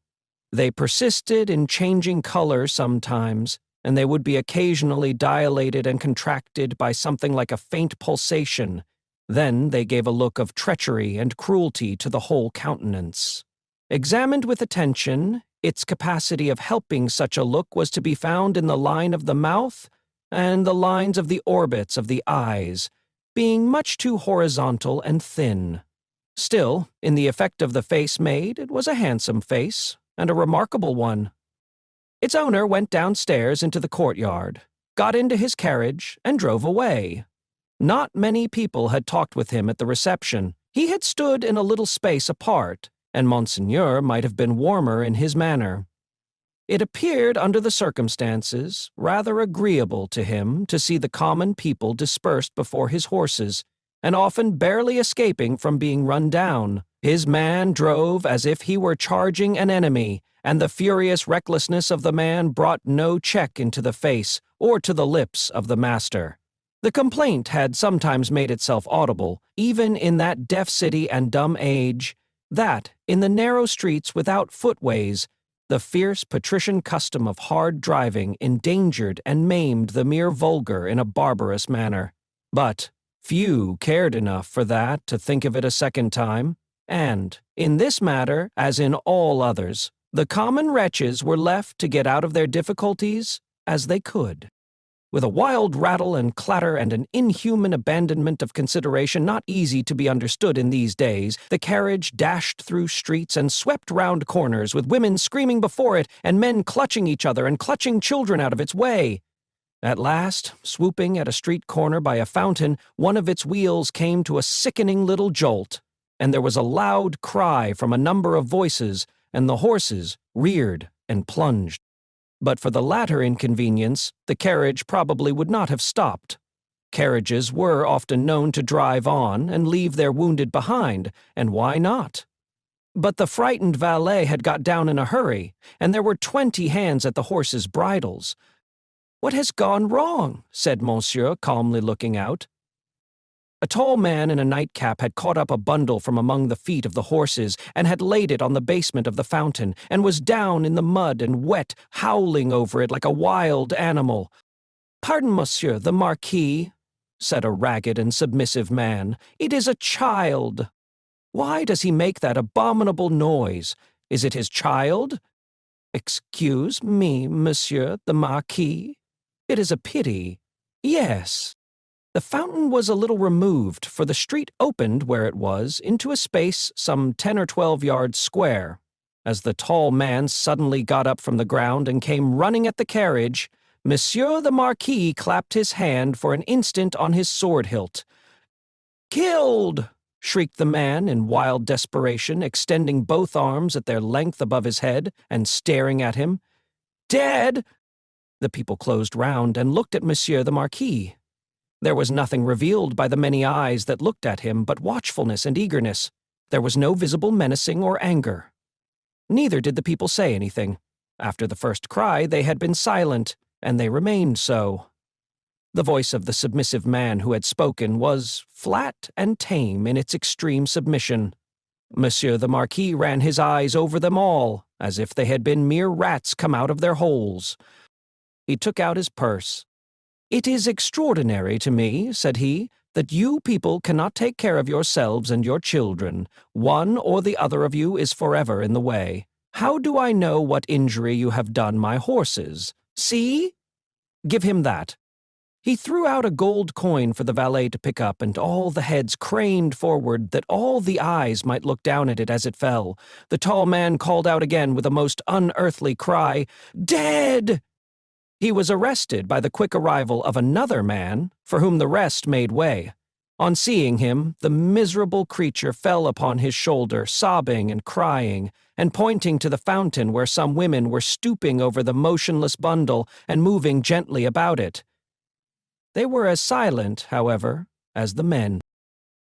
They persisted in changing color sometimes, and they would be occasionally dilated and contracted by something like a faint pulsation. Then they gave a look of treachery and cruelty to the whole countenance. Examined with attention, its capacity of helping such a look was to be found in the line of the mouth and the lines of the orbits of the eyes, being much too horizontal and thin. Still, in the effect of the face made, it was a handsome face, and a remarkable one. Its owner went downstairs into the courtyard, got into his carriage, and drove away. Not many people had talked with him at the reception. He had stood in a little space apart, and Monseigneur might have been warmer in his manner. It appeared, under the circumstances, rather agreeable to him to see the common people dispersed before his horses, and often barely escaping from being run down. His man drove as if he were charging an enemy, and the furious recklessness of the man brought no check into the face or to the lips of the master. The complaint had sometimes made itself audible, even in that deaf city and dumb age, that, in the narrow streets without footways, the fierce patrician custom of hard driving endangered and maimed the mere vulgar in a barbarous manner. But few cared enough for that to think of it a second time, and, in this matter, as in all others, the common wretches were left to get out of their difficulties as they could. With a wild rattle and clatter and an inhuman abandonment of consideration not easy to be understood in these days, the carriage dashed through streets and swept round corners, with women screaming before it and men clutching each other and clutching children out of its way. At last, swooping at a street corner by a fountain, one of its wheels came to a sickening little jolt, and there was a loud cry from a number of voices, and the horses reared and plunged. But for the latter inconvenience, the carriage probably would not have stopped. Carriages were often known to drive on and leave their wounded behind, and why not? But the frightened valet had got down in a hurry, and there were 20 hands at the horses' bridles. "What has gone wrong?" said Monsieur, calmly looking out. A tall man in a nightcap had caught up a bundle from among the feet of the horses and had laid it on the basement of the fountain, and was down in the mud and wet, howling over it like a wild animal. "Pardon, monsieur, the Marquis," said a ragged and submissive man. "It is a child." "Why does he make that abominable noise? Is it his child?" "Excuse me, monsieur the Marquis. It is a pity. Yes." The fountain was a little removed, for the street opened where it was into a space some 10 or 12 yards square. As the tall man suddenly got up from the ground and came running at the carriage, Monsieur the Marquis clapped his hand for an instant on his sword hilt. "Killed!" shrieked the man in wild desperation, extending both arms at their length above his head and staring at him. "Dead!" The people closed round and looked at Monsieur the Marquis. There was nothing revealed by the many eyes that looked at him but watchfulness and eagerness. There was no visible menacing or anger. Neither did the people say anything. After the first cry, they had been silent, and they remained so. The voice of the submissive man who had spoken was flat and tame in its extreme submission. Monsieur the Marquis ran his eyes over them all, as if they had been mere rats come out of their holes. He took out his purse. "It is extraordinary to me," said he, "that you people cannot take care of yourselves and your children. One or the other of you is forever in the way. How do I know what injury you have done my horses? See? Give him that." He threw out a gold coin for the valet to pick up, and all the heads craned forward that all the eyes might look down at it as it fell. The tall man called out again with a most unearthly cry, "Dead!" He was arrested by the quick arrival of another man, for whom the rest made way. On seeing him, the miserable creature fell upon his shoulder, sobbing and crying, and pointing to the fountain where some women were stooping over the motionless bundle and moving gently about it. They were as silent, however, as the men.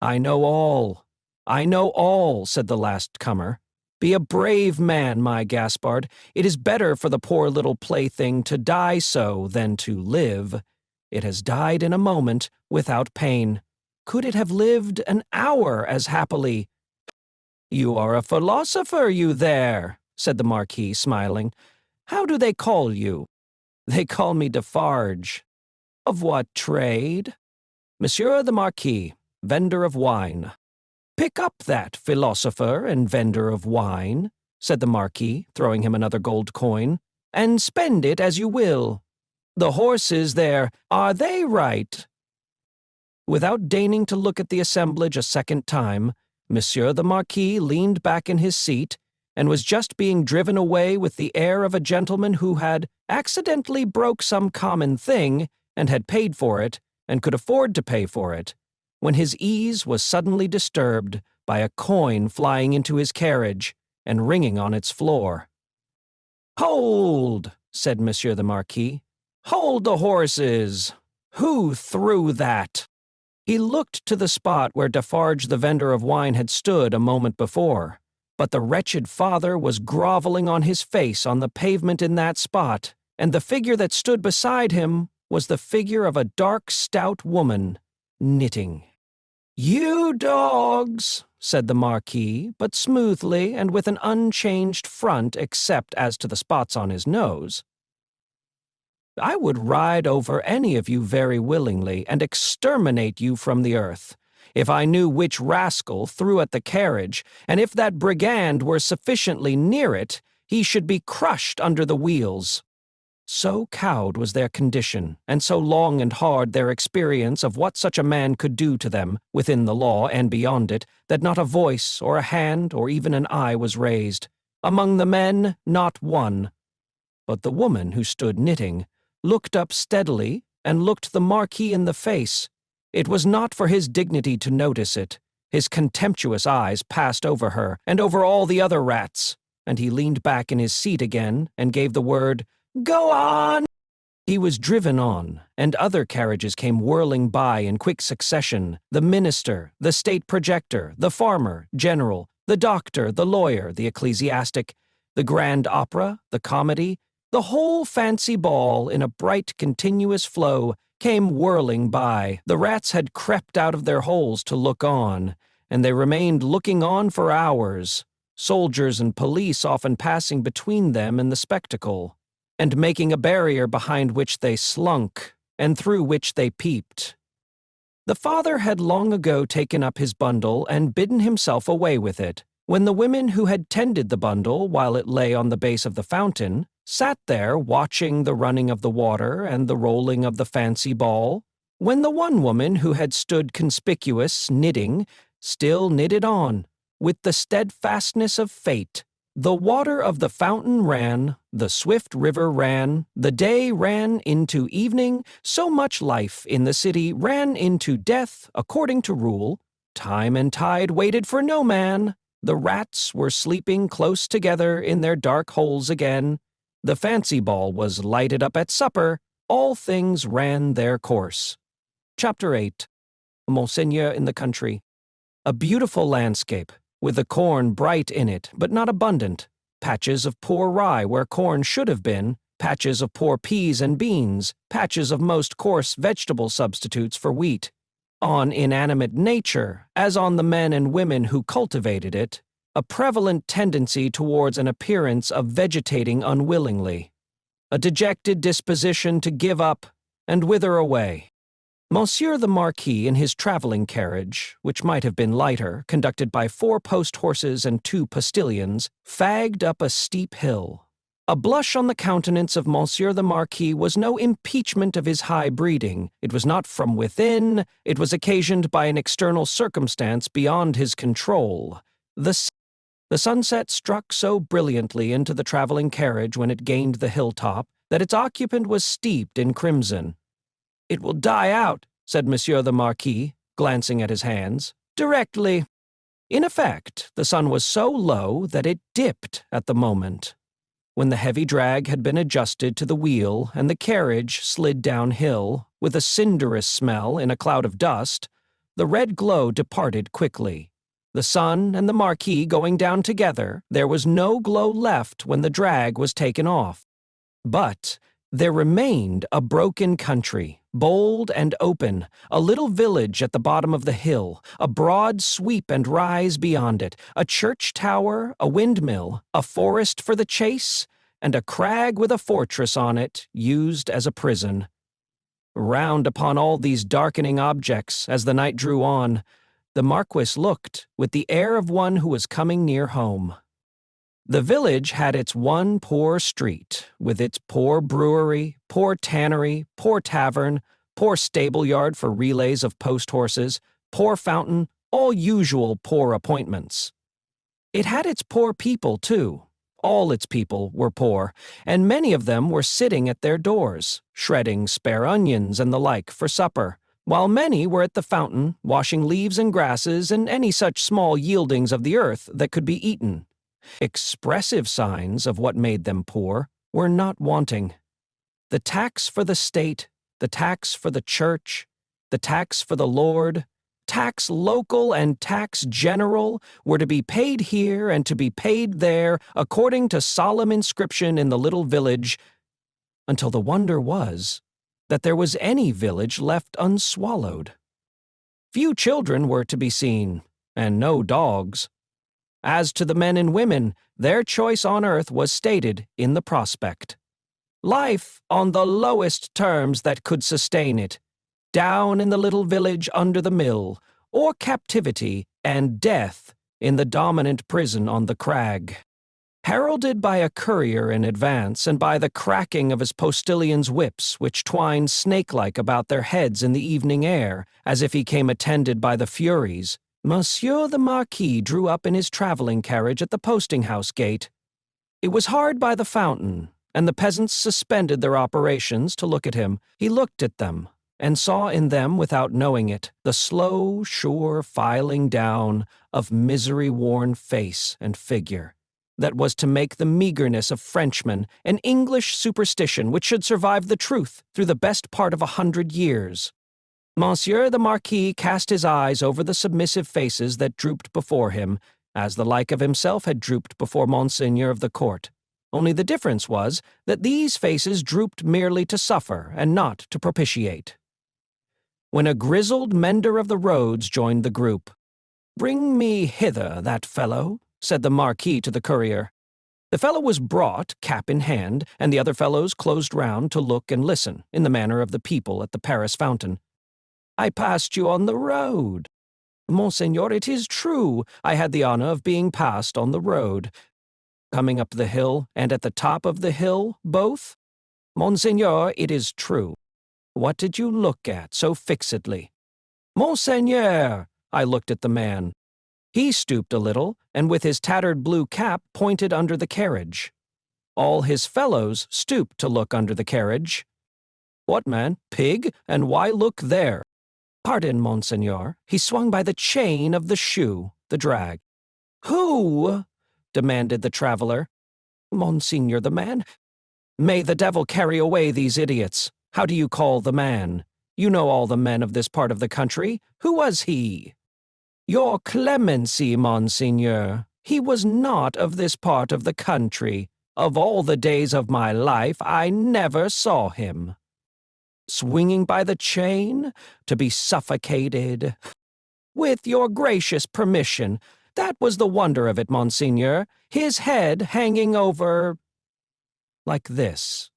"I know all. I know all," said the last comer. "Be a brave man, my Gaspard. It is better for the poor little plaything to die so than to live. It has died in a moment, without pain. Could it have lived an hour as happily?" "You are a philosopher, you there," said the Marquis, smiling. "How do they call you?" "They call me Defarge." "Of what trade?" "Monsieur the Marquis, vendor of wine." "Pick up that, philosopher and vendor of wine," said the Marquis, throwing him another gold coin, "and spend it as you will. The horses there, are they right?" Without deigning to look at the assemblage a second time, Monsieur the Marquis leaned back in his seat, and was just being driven away with the air of a gentleman who had accidentally broke some common thing, and had paid for it, and could afford to pay for it, when his ease was suddenly disturbed by a coin flying into his carriage and ringing on its floor. "Hold!" said Monsieur the Marquis. "Hold the horses! Who threw that?" He looked to the spot where Defarge the vendor of wine had stood a moment before, but the wretched father was groveling on his face on the pavement in that spot, and the figure that stood beside him was the figure of a dark, stout woman, knitting. "You dogs," said the Marquis, but smoothly and with an unchanged front except as to the spots on his nose. "I would ride over any of you very willingly and exterminate you from the earth, if I knew which rascal threw at the carriage, and if that brigand were sufficiently near it, he should be crushed under the wheels." So cowed was their condition, and so long and hard their experience of what such a man could do to them, within the law and beyond it, that not a voice or a hand or even an eye was raised. Among the men, not one. But the woman who stood knitting looked up steadily and looked the Marquis in the face. It was not for his dignity to notice it. His contemptuous eyes passed over her and over all the other rats, and he leaned back in his seat again and gave the word, "Go on!" He was driven on, and other carriages came whirling by in quick succession, the minister, the state projector, the farmer, general, the doctor, the lawyer, the ecclesiastic, the grand opera, the comedy, the whole fancy ball in a bright continuous flow came whirling by. The rats had crept out of their holes to look on, and they remained looking on for hours, soldiers and police often passing between them and the spectacle, and making a barrier behind which they slunk, and through which they peeped. The father had long ago taken up his bundle and bidden himself away with it, when the women who had tended the bundle while it lay on the base of the fountain sat there watching the running of the water and the rolling of the fancy ball, when the one woman who had stood conspicuous knitting still knitted on, with the steadfastness of fate. The water of the fountain ran, the swift river ran, the day ran into evening, so much life in the city ran into death according to rule. Time and tide waited for no man. The rats were sleeping close together in their dark holes again. The fancy ball was lighted up at supper. All things ran their course. Chapter 8. Monseigneur in the country. A beautiful landscape, with the corn bright in it, but not abundant, patches of poor rye where corn should have been, patches of poor peas and beans, patches of most coarse vegetable substitutes for wheat. On inanimate nature, as on the men and women who cultivated it, a prevalent tendency towards an appearance of vegetating unwillingly, a dejected disposition to give up and wither away. Monsieur the Marquis in his travelling carriage, which might have been lighter, conducted by 4 post-horses and 2 postilions, fagged up a steep hill. A blush on the countenance of Monsieur the Marquis was no impeachment of his high breeding. It was not from within, it was occasioned by an external circumstance beyond his control. The sunset struck so brilliantly into the travelling carriage when it gained the hilltop that its occupant was steeped in crimson. "It will die out," said Monsieur the Marquis, glancing at his hands, "directly." In effect, the sun was so low that it dipped at the moment. When the heavy drag had been adjusted to the wheel and the carriage slid downhill, with a cinderous smell in a cloud of dust, the red glow departed quickly. The sun and the Marquis going down together, there was no glow left when the drag was taken off. But there remained a broken country, bold and open, a little village at the bottom of the hill, a broad sweep and rise beyond it, a church tower, a windmill, a forest for the chase, and a crag with a fortress on it, used as a prison. Round upon all these darkening objects, as the night drew on, the Marquis looked with the air of one who was coming near home. The village had its one poor street, with its poor brewery, poor tannery, poor tavern, poor stable-yard for relays of post-horses, poor fountain, all usual poor appointments. It had its poor people, too. All its people were poor, and many of them were sitting at their doors, shredding spare onions and the like for supper, while many were at the fountain, washing leaves and grasses and any such small yieldings of the earth that could be eaten. Expressive signs of what made them poor were not wanting. The tax for the state, the tax for the church, the tax for the Lord, tax local and tax general were to be paid here and to be paid there according to solemn inscription in the little village, until the wonder was that there was any village left unswallowed. Few children were to be seen, and no dogs. As to the men and women, their choice on earth was stated in the prospect. Life on the lowest terms that could sustain it, down in the little village under the mill, or captivity and death in the dominant prison on the crag. Heralded by a courier in advance and by the cracking of his postilions' whips, which twined snake-like about their heads in the evening air, as if he came attended by the Furies, Monsieur the Marquis drew up in his travelling carriage at the posting-house gate. It was hard by the fountain, and the peasants suspended their operations to look at him. He looked at them, and saw in them, without knowing it, the slow, sure filing down of misery-worn face and figure that was to make the meagreness of Frenchmen an English superstition which should survive the truth through the best part of 100 years. Monsieur the Marquis cast his eyes over the submissive faces that drooped before him, as the like of himself had drooped before Monseigneur of the court. Only the difference was that these faces drooped merely to suffer and not to propitiate. when a grizzled mender of the roads joined the group. "Bring me hither that fellow," said the Marquis to the courier. The fellow was brought, cap in hand, and the other fellows closed round to look and listen, in the manner of the people at the Paris fountain. "I passed you on the road." "Monseigneur, it is true. I had the honor of being passed on the road." "Coming up the hill, and at the top of the hill, both?" "Monseigneur, it is true." "What did you look at so fixedly?" "Monseigneur!" I looked at the man. He stooped a little, and with his tattered blue cap pointed under the carriage. All his fellows stooped to look under the carriage. "What man? Pig? And why look there?" "Pardon, Monseigneur. He swung by the chain of the shoe, the drag." "Who?" demanded the traveler. "Monseigneur, the man." "May the devil carry away these idiots. How do you call the man? You know all the men of this part of the country. Who was he?" "Your clemency, Monseigneur. He was not of this part of the country. Of all the days of my life, I never saw him." "Swinging by the chain? To be suffocated?" "With your gracious permission. That was the wonder of it, Monseigneur. His head hanging over... like this."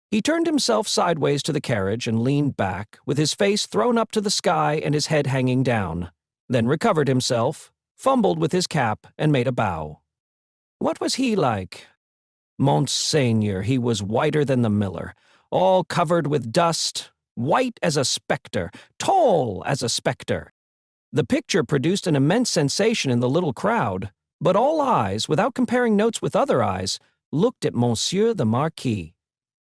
He turned himself sideways to the carriage and leaned back, with his face thrown up to the sky and his head hanging down, then recovered himself, fumbled with his cap, and made a bow. "What was he like?" "Monseigneur, he was whiter than the miller, all covered with dust, white as a spectre, tall as a spectre." The picture produced an immense sensation in the little crowd, but all eyes, without comparing notes with other eyes, looked at Monsieur the Marquis,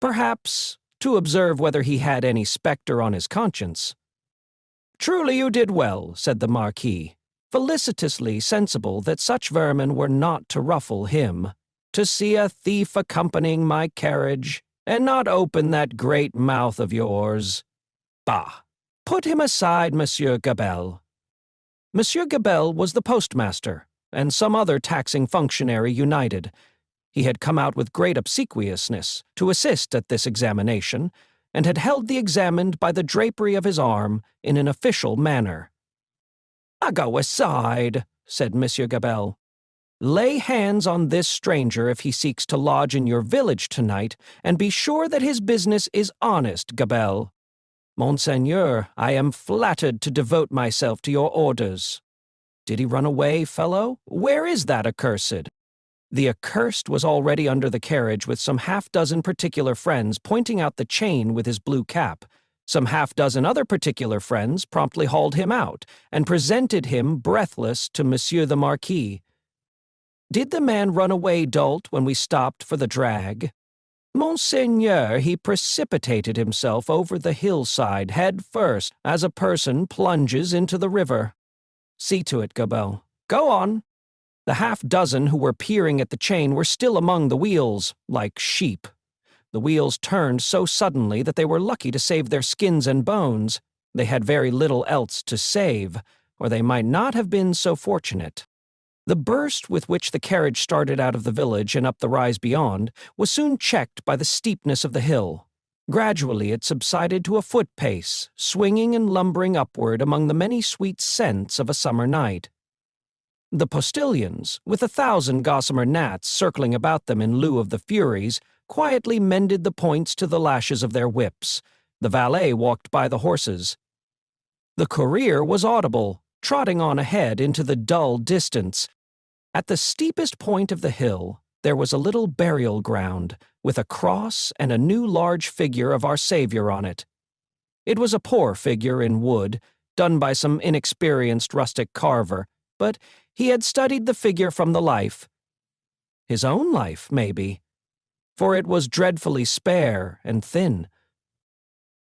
perhaps to observe whether he had any spectre on his conscience. "Truly you did well," said the Marquis, felicitously sensible that such vermin were not to ruffle him, "to see a thief accompanying my carriage, and not open that great mouth of yours. Bah! Put him aside, Monsieur Gabelle." Monsieur Gabelle was the postmaster, and some other taxing functionary united. He had come out with great obsequiousness to assist at this examination, and had held the examined by the drapery of his arm in an official manner. "Go aside," said Monsieur Gabelle. "Lay hands on this stranger if he seeks to lodge in your village tonight, and be sure that his business is honest, Gabelle." "Monseigneur, I am flattered to devote myself to your orders." "Did he run away, fellow? Where is that accursed?" The accursed was already under the carriage with some half-dozen particular friends pointing out the chain with his blue cap. Some half-dozen other particular friends promptly hauled him out and presented him breathless to Monsieur the Marquis. "Did the man run away, dolt, when we stopped for the drag?" "Monseigneur, he precipitated himself over the hillside head first, as a person plunges into the river." "See to it, Gabelle. Go on." The half-dozen who were peering at the chain were still among the wheels, like sheep. The wheels turned so suddenly that they were lucky to save their skins and bones. They had very little else to save, or they might not have been so fortunate. The burst with which the carriage started out of the village and up the rise beyond was soon checked by the steepness of the hill. Gradually it subsided to a foot pace, swinging and lumbering upward among the many sweet scents of a summer night. The postilions, with 1,000 gossamer gnats circling about them in lieu of the furies, quietly mended the points to the lashes of their whips. The valet walked by the horses. The courier was audible, trotting on ahead into the dull distance. At the steepest point of the hill, there was a little burial ground, with a cross and a new large figure of our Saviour on it. It was a poor figure in wood, done by some inexperienced rustic carver, but he had studied the figure from the life. His own life, maybe, for it was dreadfully spare and thin.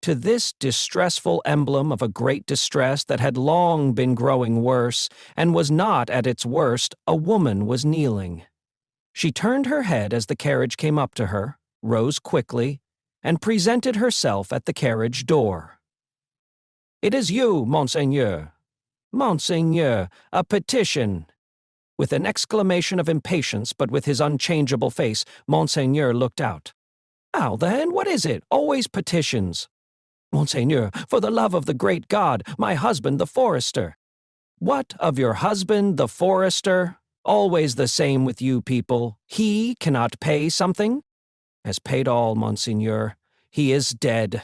To this distressful emblem of a great distress that had long been growing worse, and was not at its worst, a woman was kneeling. She turned her head as the carriage came up to her, rose quickly, and presented herself at the carriage door. "It is you, Monseigneur." "Monseigneur, a petition." With an exclamation of impatience, but with his unchangeable face, Monseigneur looked out. "How then? What is it? Always petitions." Monseigneur, for the love of the great God, my husband the forester. What of your husband the forester? Always the same with you people. He cannot pay something? Has paid all, Monseigneur. He is dead.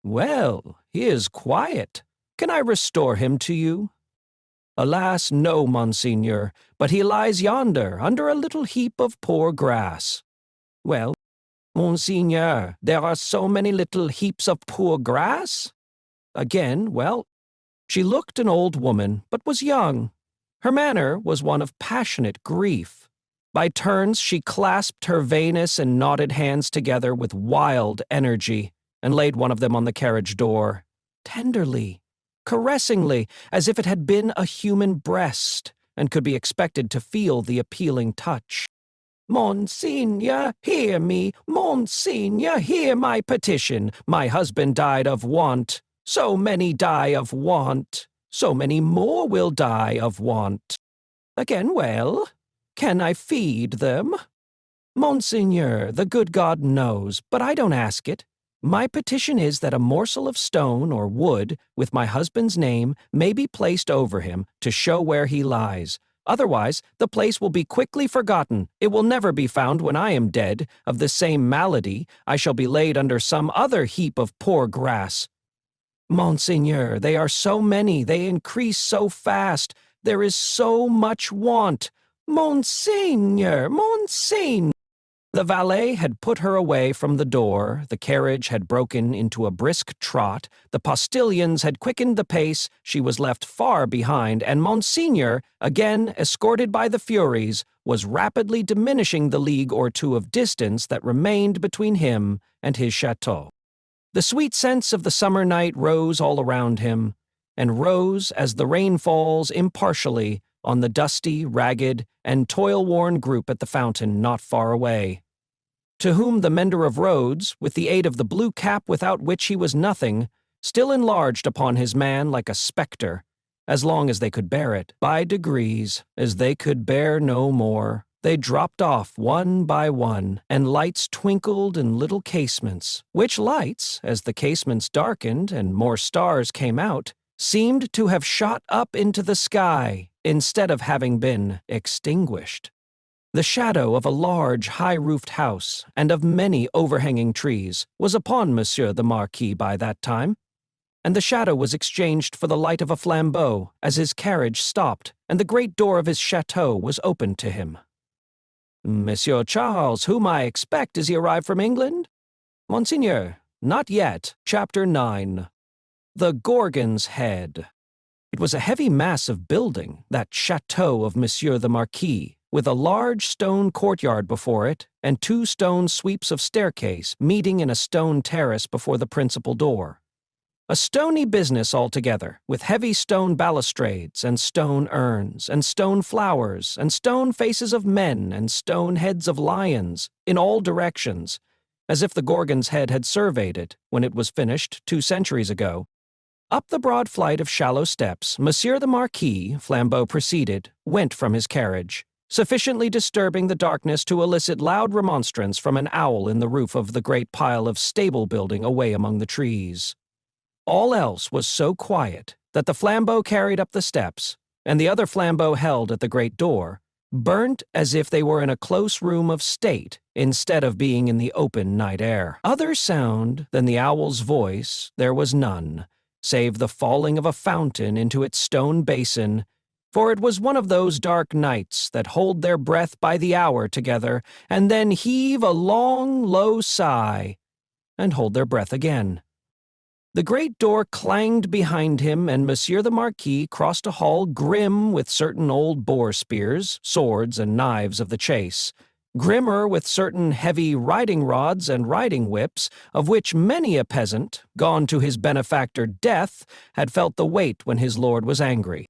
Well, he is quiet. Can I restore him to you? Alas, no, Monseigneur, but he lies yonder, under a little heap of poor grass. Well, Monseigneur, there are so many little heaps of poor grass? Again, well, she looked an old woman, but was young. Her manner was one of passionate grief. By turns she clasped her veinous and knotted hands together with wild energy, and laid one of them on the carriage door, tenderly, caressingly, as if it had been a human breast, and could be expected to feel the appealing touch. Monseigneur, hear me. Monseigneur, hear my petition. My husband died of want. So many die of want. So many more will die of want. Again, well, can I feed them? Monseigneur, the good God knows, but I don't ask it. My petition is that a morsel of stone or wood, with my husband's name, may be placed over him to show where he lies. Otherwise, the place will be quickly forgotten. It will never be found when I am dead. Of the same malady, I shall be laid under some other heap of poor grass. Monseigneur, they are so many, they increase so fast. There is so much want. Monseigneur, Monseigneur. The valet had put her away from the door, the carriage had broken into a brisk trot, the postilions had quickened the pace, she was left far behind, and Monseigneur, again escorted by the Furies, was rapidly diminishing the league or two of distance that remained between him and his chateau. The sweet scents of the summer night rose all around him, and rose as the rain falls impartially on the dusty, ragged, and toil-worn group at the fountain not far away, to whom the mender of roads, with the aid of the blue cap without which he was nothing, still enlarged upon his man like a spectre, as long as they could bear it. By degrees, as they could bear no more, they dropped off one by one, and lights twinkled in little casements, which lights, as the casements darkened and more stars came out, seemed to have shot up into the sky instead of having been extinguished. The shadow of a large, high-roofed house and of many overhanging trees was upon Monsieur the Marquis by that time, and the shadow was exchanged for the light of a flambeau as his carriage stopped and the great door of his chateau was opened to him. Monsieur Charles, whom I expect, is he arrived from England? Monseigneur, not yet. Chapter 9. The Gorgon's Head. It was a heavy mass of building, that chateau of Monsieur the Marquis, with a large stone courtyard before it, and 2 stone sweeps of staircase meeting in a stone terrace before the principal door. A stony business altogether, with heavy stone balustrades, and stone urns, and stone flowers, and stone faces of men, and stone heads of lions, in all directions, as if the Gorgon's Head had surveyed it, when it was finished 2 centuries ago. Up the broad flight of shallow steps, Monsieur the Marquis, flambeau preceded, went from his carriage, sufficiently disturbing the darkness to elicit loud remonstrance from an owl in the roof of the great pile of stable building away among the trees. All else was so quiet that the flambeau carried up the steps, and the other flambeau held at the great door, burnt as if they were in a close room of state instead of being in the open night air. Other sound than the owl's voice there was none, save the falling of a fountain into its stone basin, for it was one of those dark nights that hold their breath by the hour together, and then heave a long, low sigh, and hold their breath again. The great door clanged behind him, and Monsieur the Marquis crossed a hall grim with certain old boar spears, swords, and knives of the chase, grimmer with certain heavy riding rods and riding whips, of which many a peasant, gone to his benefactor Death, had felt the weight when his lord was angry.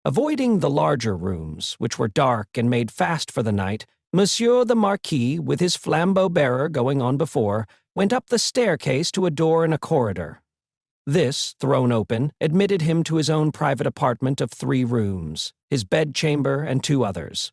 Avoiding the larger rooms, which were dark and made fast for the night, Monsieur the Marquis, with his flambeau-bearer going on before, went up the staircase to a door in a corridor. This, thrown open, admitted him to his own private apartment of 3 rooms, his bedchamber and 2 others.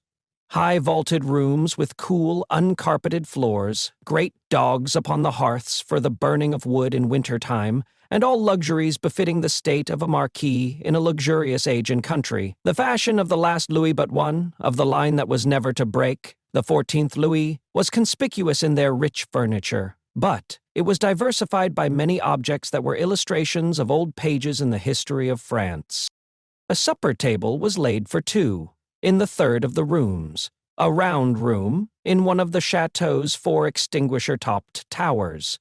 High vaulted rooms with cool, uncarpeted floors, great dogs upon the hearths for the burning of wood in winter time, and all luxuries befitting the state of a marquis in a luxurious age and country. The fashion of the last Louis but one, of the line that was never to break, the 14th Louis, was conspicuous in their rich furniture, but it was diversified by many objects that were illustrations of old pages in the history of France. A supper table was laid for two, in the third of the rooms, a round room in one of the chateau's 4 extinguisher-topped towers.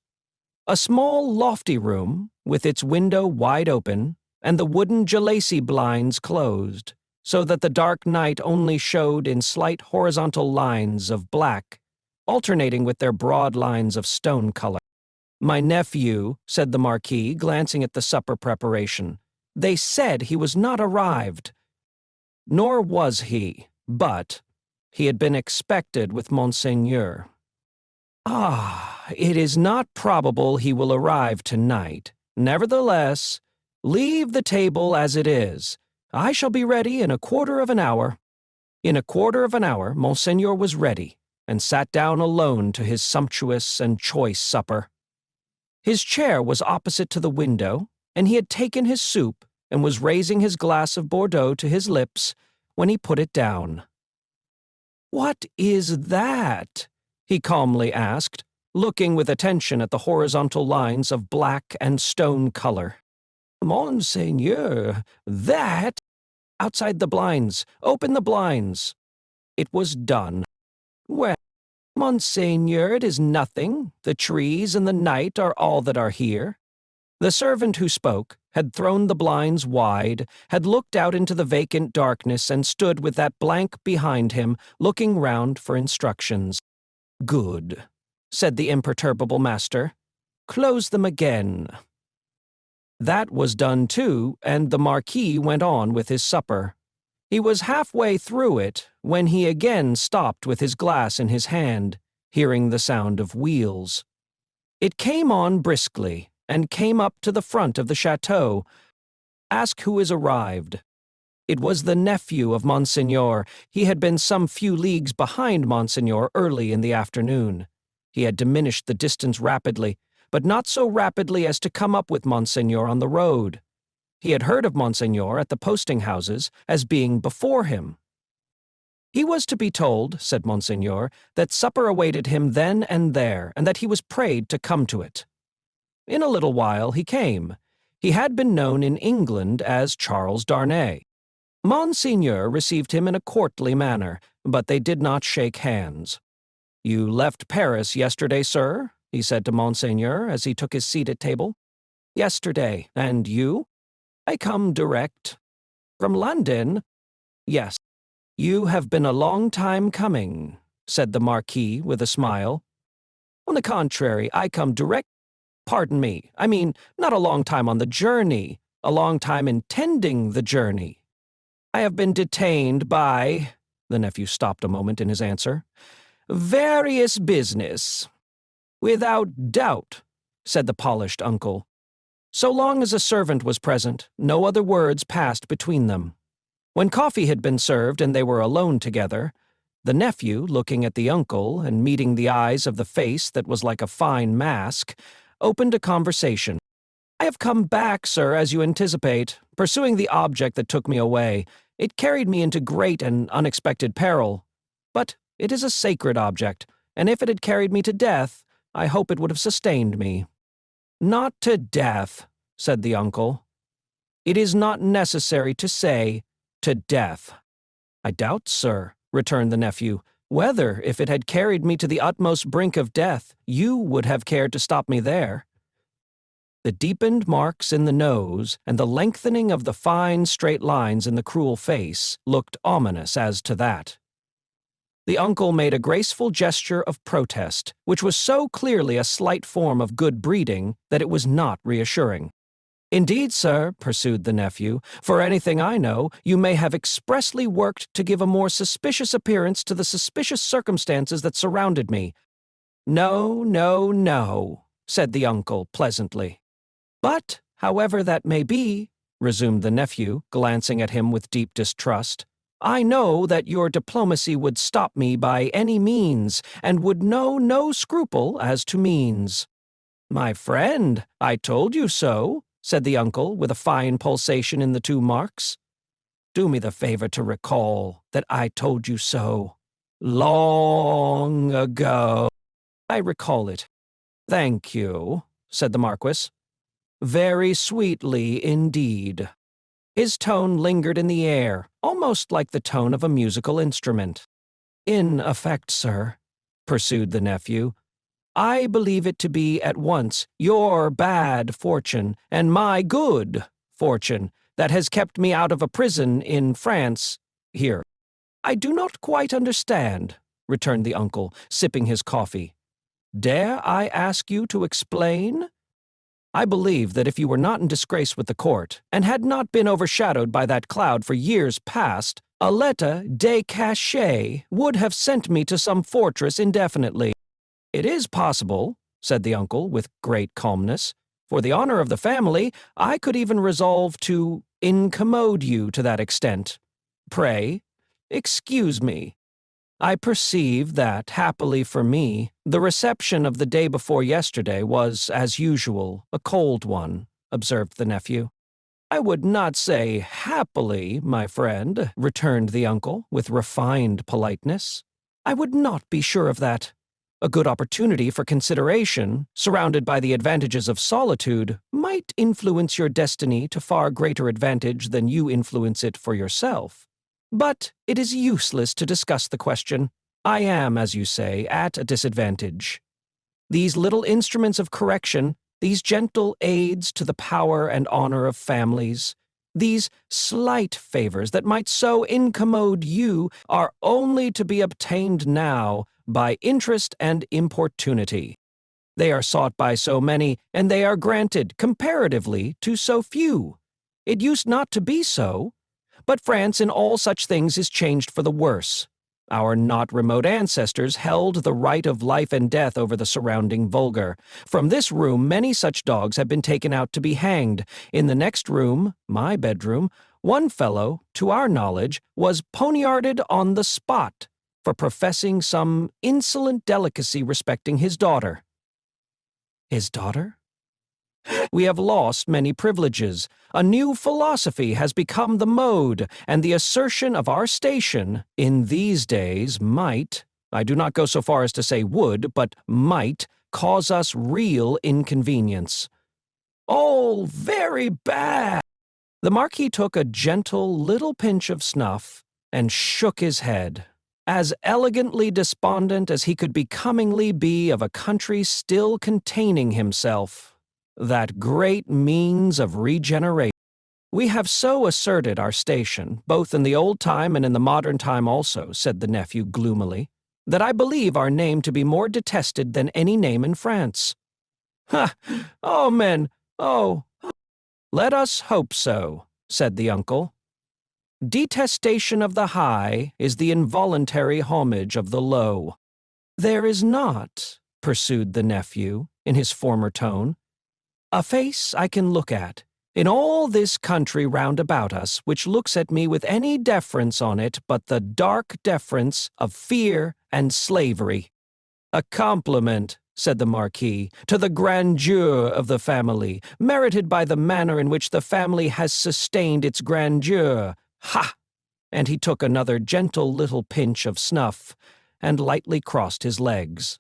A small, lofty room, with its window wide open, and the wooden jalousie blinds closed, so that the dark night only showed in slight horizontal lines of black, alternating with their broad lines of stone color. "My nephew," said the Marquis, glancing at the supper preparation. "They said he was not arrived." Nor was he, but he had been expected with Monseigneur. "Ah, it is not probable he will arrive tonight. Nevertheless, leave the table as it is. I shall be ready in a quarter of an hour." In a quarter of an hour, Monseigneur was ready, and sat down alone to his sumptuous and choice supper. His chair was opposite to the window, and he had taken his soup and was raising his glass of Bordeaux to his lips when he put it down. "What is that?" he calmly asked, looking with attention at the horizontal lines of black and stone color. "Monseigneur, that—" "Outside the blinds. Open the blinds." It was done. "Well, Monseigneur, it is nothing. The trees and the night are all that are here." The servant who spoke had thrown the blinds wide, had looked out into the vacant darkness, and stood with that blank behind him, looking round for instructions. "Good," said the imperturbable master. "Close them again." That was done too, and the Marquis went on with his supper. He was halfway through it when he again stopped with his glass in his hand, hearing the sound of wheels. It came on briskly, and came up to the front of the chateau. "Ask who is arrived." It was the nephew of Monseigneur. He had been some few leagues behind Monseigneur early in the afternoon. He had diminished the distance rapidly, but not so rapidly as to come up with Monseigneur on the road. He had heard of Monseigneur at the posting-houses as being before him. He was to be told, said Monseigneur, that supper awaited him then and there, and that he was prayed to come to it. In a little while he came. He had been known in England as Charles Darnay. Monseigneur received him in a courtly manner, but they did not shake hands. "You left Paris yesterday, sir?" he said to Monseigneur as he took his seat at table. "Yesterday. And you?" "I come direct." "From London?" "Yes." "You have been a long time coming," said the Marquis with a smile. "On the contrary, I come direct— Pardon me, I mean not a long time on the journey, a long time intending the journey. I have been detained by—" The nephew stopped a moment in his answer. "Various business." "Without doubt," said the polished uncle. So long as a servant was present, no other words passed between them. When coffee had been served and they were alone together, the nephew, looking at the uncle and meeting the eyes of the face that was like a fine mask, opened a conversation. "I have come back, sir, as you anticipate, pursuing the object that took me away. It carried me into great and unexpected peril. But it is a sacred object, and if it had carried me to death, I hope it would have sustained me." "Not to death," said the uncle. "It is not necessary to say to death." "I doubt, sir," returned the nephew, "whether, if it had carried me to the utmost brink of death, you would have cared to stop me there." The deepened marks in the nose and the lengthening of the fine straight lines in the cruel face looked ominous as to that. The uncle made a graceful gesture of protest, which was so clearly a slight form of good breeding that it was not reassuring. "Indeed, sir," pursued the nephew, "for anything I know, you may have expressly worked to give a more suspicious appearance to the suspicious circumstances that surrounded me." "No, no, no," said the uncle pleasantly. "But, however that may be," resumed the nephew, glancing at him with deep distrust, I know that your diplomacy would stop me by any means, and would know no scruple as to means. My friend, I told you so, said the uncle, with a fine pulsation in the 2 marks. Do me the favor to recall that I told you so long ago. I recall it. Thank you, said the Marquis. Very sweetly indeed. His tone lingered in the air, almost like the tone of a musical instrument. In effect, sir, pursued the nephew, I believe it to be at once your bad fortune and my good fortune that has kept me out of a prison in France here. I do not quite understand, returned the uncle, sipping his coffee. Dare I ask you to explain? I believe that if you were not in disgrace with the court, and had not been overshadowed by that cloud for years past, a lettre de cachet would have sent me to some fortress indefinitely. It is possible, said the uncle with great calmness. For the honor of the family, I could even resolve to incommode you to that extent. Pray, excuse me. I perceive that, happily for me, the reception of the day before yesterday was, as usual, a cold one, observed the nephew. I would not say happily, my friend, returned the uncle, with refined politeness. I would not be sure of that. A good opportunity for consideration, surrounded by the advantages of solitude, might influence your destiny to far greater advantage than you influence it for yourself. But it is useless to discuss the question. I am, as you say, at a disadvantage. These little instruments of correction, these gentle aids to the power and honor of families, these slight favors that might so incommode you are only to be obtained now by interest and importunity. They are sought by so many, and they are granted, comparatively, to so few. It used not to be so. But France in all such things is changed for the worse. Our not remote ancestors held the right of life and death over the surrounding vulgar. From this room many such dogs have been taken out to be hanged. In the next room, my bedroom, one fellow, to our knowledge, was poniarded on the spot for professing some insolent delicacy respecting his daughter. His daughter? We have lost many privileges. A new philosophy has become the mode, and the assertion of our station in these days might, I do not go so far as to say would, but might, cause us real inconvenience. Oh, very bad! The Marquis took a gentle little pinch of snuff and shook his head, as elegantly despondent as he could becomingly be of a country still containing himself. That great means of regeneration. We have so asserted our station, both in the old time and in the modern time also, said the nephew gloomily, that I believe our name to be more detested than any name in France. Ha! Oh, men! Oh! Let us hope so, said the uncle. Detestation of the high is the involuntary homage of the low. There is not, pursued the nephew, in his former tone, a face I can look at, in all this country round about us, which looks at me with any deference on it but the dark deference of fear and slavery. A compliment, said the Marquis, to the grandeur of the family, merited by the manner in which the family has sustained its grandeur. Ha! And he took another gentle little pinch of snuff, and lightly crossed his legs.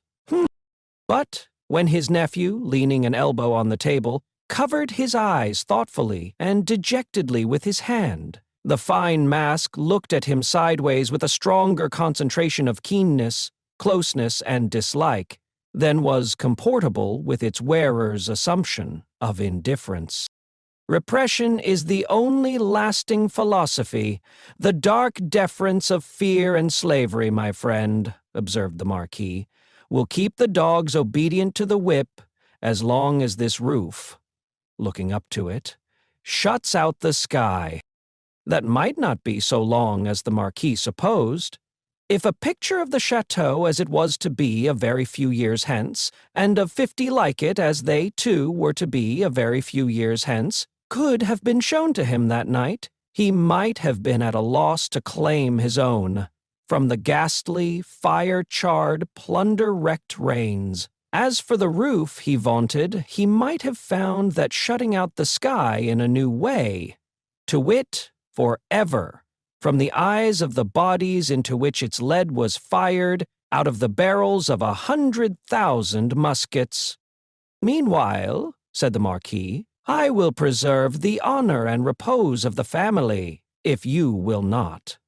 But when his nephew, leaning an elbow on the table, covered his eyes thoughtfully and dejectedly with his hand, the fine mask looked at him sideways with a stronger concentration of keenness, closeness, and dislike than was comportable with its wearer's assumption of indifference. Repression is the only lasting philosophy, the dark deference of fear and slavery, my friend, observed the Marquis, will keep the dogs obedient to the whip as long as this roof, looking up to it, shuts out the sky. That might not be so long as the Marquis supposed. If a picture of the chateau as it was to be a very few years hence, and of 50 like it as they too were to be a very few years hence, could have been shown to him that night, he might have been at a loss to claim his own from the ghastly, fire-charred, plunder-wrecked rains. As for the roof, he vaunted, he might have found that shutting out the sky in a new way, to wit, forever, from the eyes of the bodies into which its lead was fired out of the barrels of 100,000 muskets. Meanwhile, said the Marquis, I will preserve the honor and repose of the family, if you will not.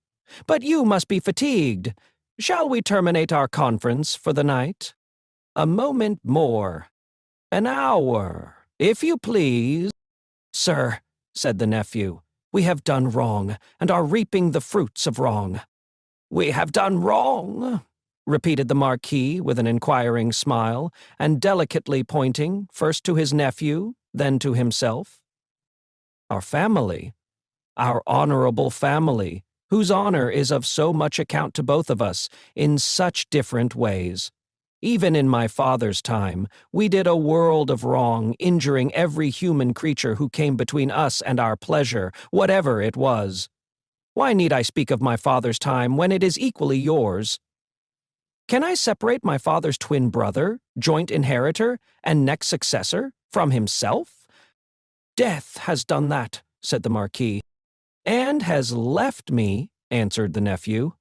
But you must be fatigued. Shall we terminate our conference for the night? A moment more. An hour, if you please. Sir, said the nephew, we have done wrong, and are reaping the fruits of wrong. We have done wrong, repeated the Marquis with an inquiring smile, and delicately pointing first to his nephew, then to himself. Our family, our honorable family, whose honor is of so much account to both of us in such different ways. Even in my father's time, we did a world of wrong, injuring every human creature who came between us and our pleasure, whatever it was. Why need I speak of my father's time when it is equally yours? Can I separate my father's twin brother, joint inheritor, and next successor, from himself? Death has done that, said the Marquis, and has left me, answered the nephew,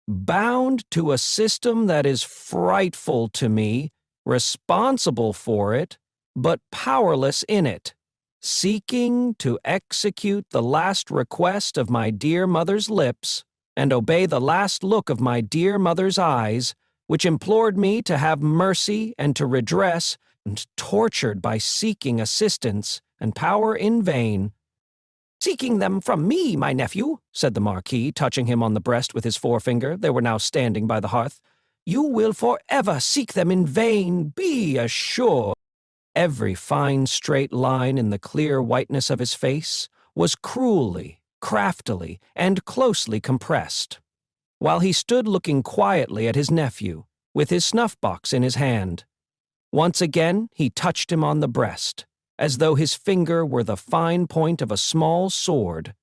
bound to a system that is frightful to me, responsible for it, but powerless in it, seeking to execute the last request of my dear mother's lips, and obey the last look of my dear mother's eyes, which implored me to have mercy and to redress, and tortured by seeking assistance and power in vain. Seeking them from me, my nephew, said the Marquis, touching him on the breast with his forefinger. They were now standing by the hearth. You will forever seek them in vain, be assured. Every fine straight line in the clear whiteness of his face was cruelly, craftily, and closely compressed, while he stood looking quietly at his nephew, with his snuff-box in his hand. Once again he touched him on the breast, as though his finger were the fine point of a small sword,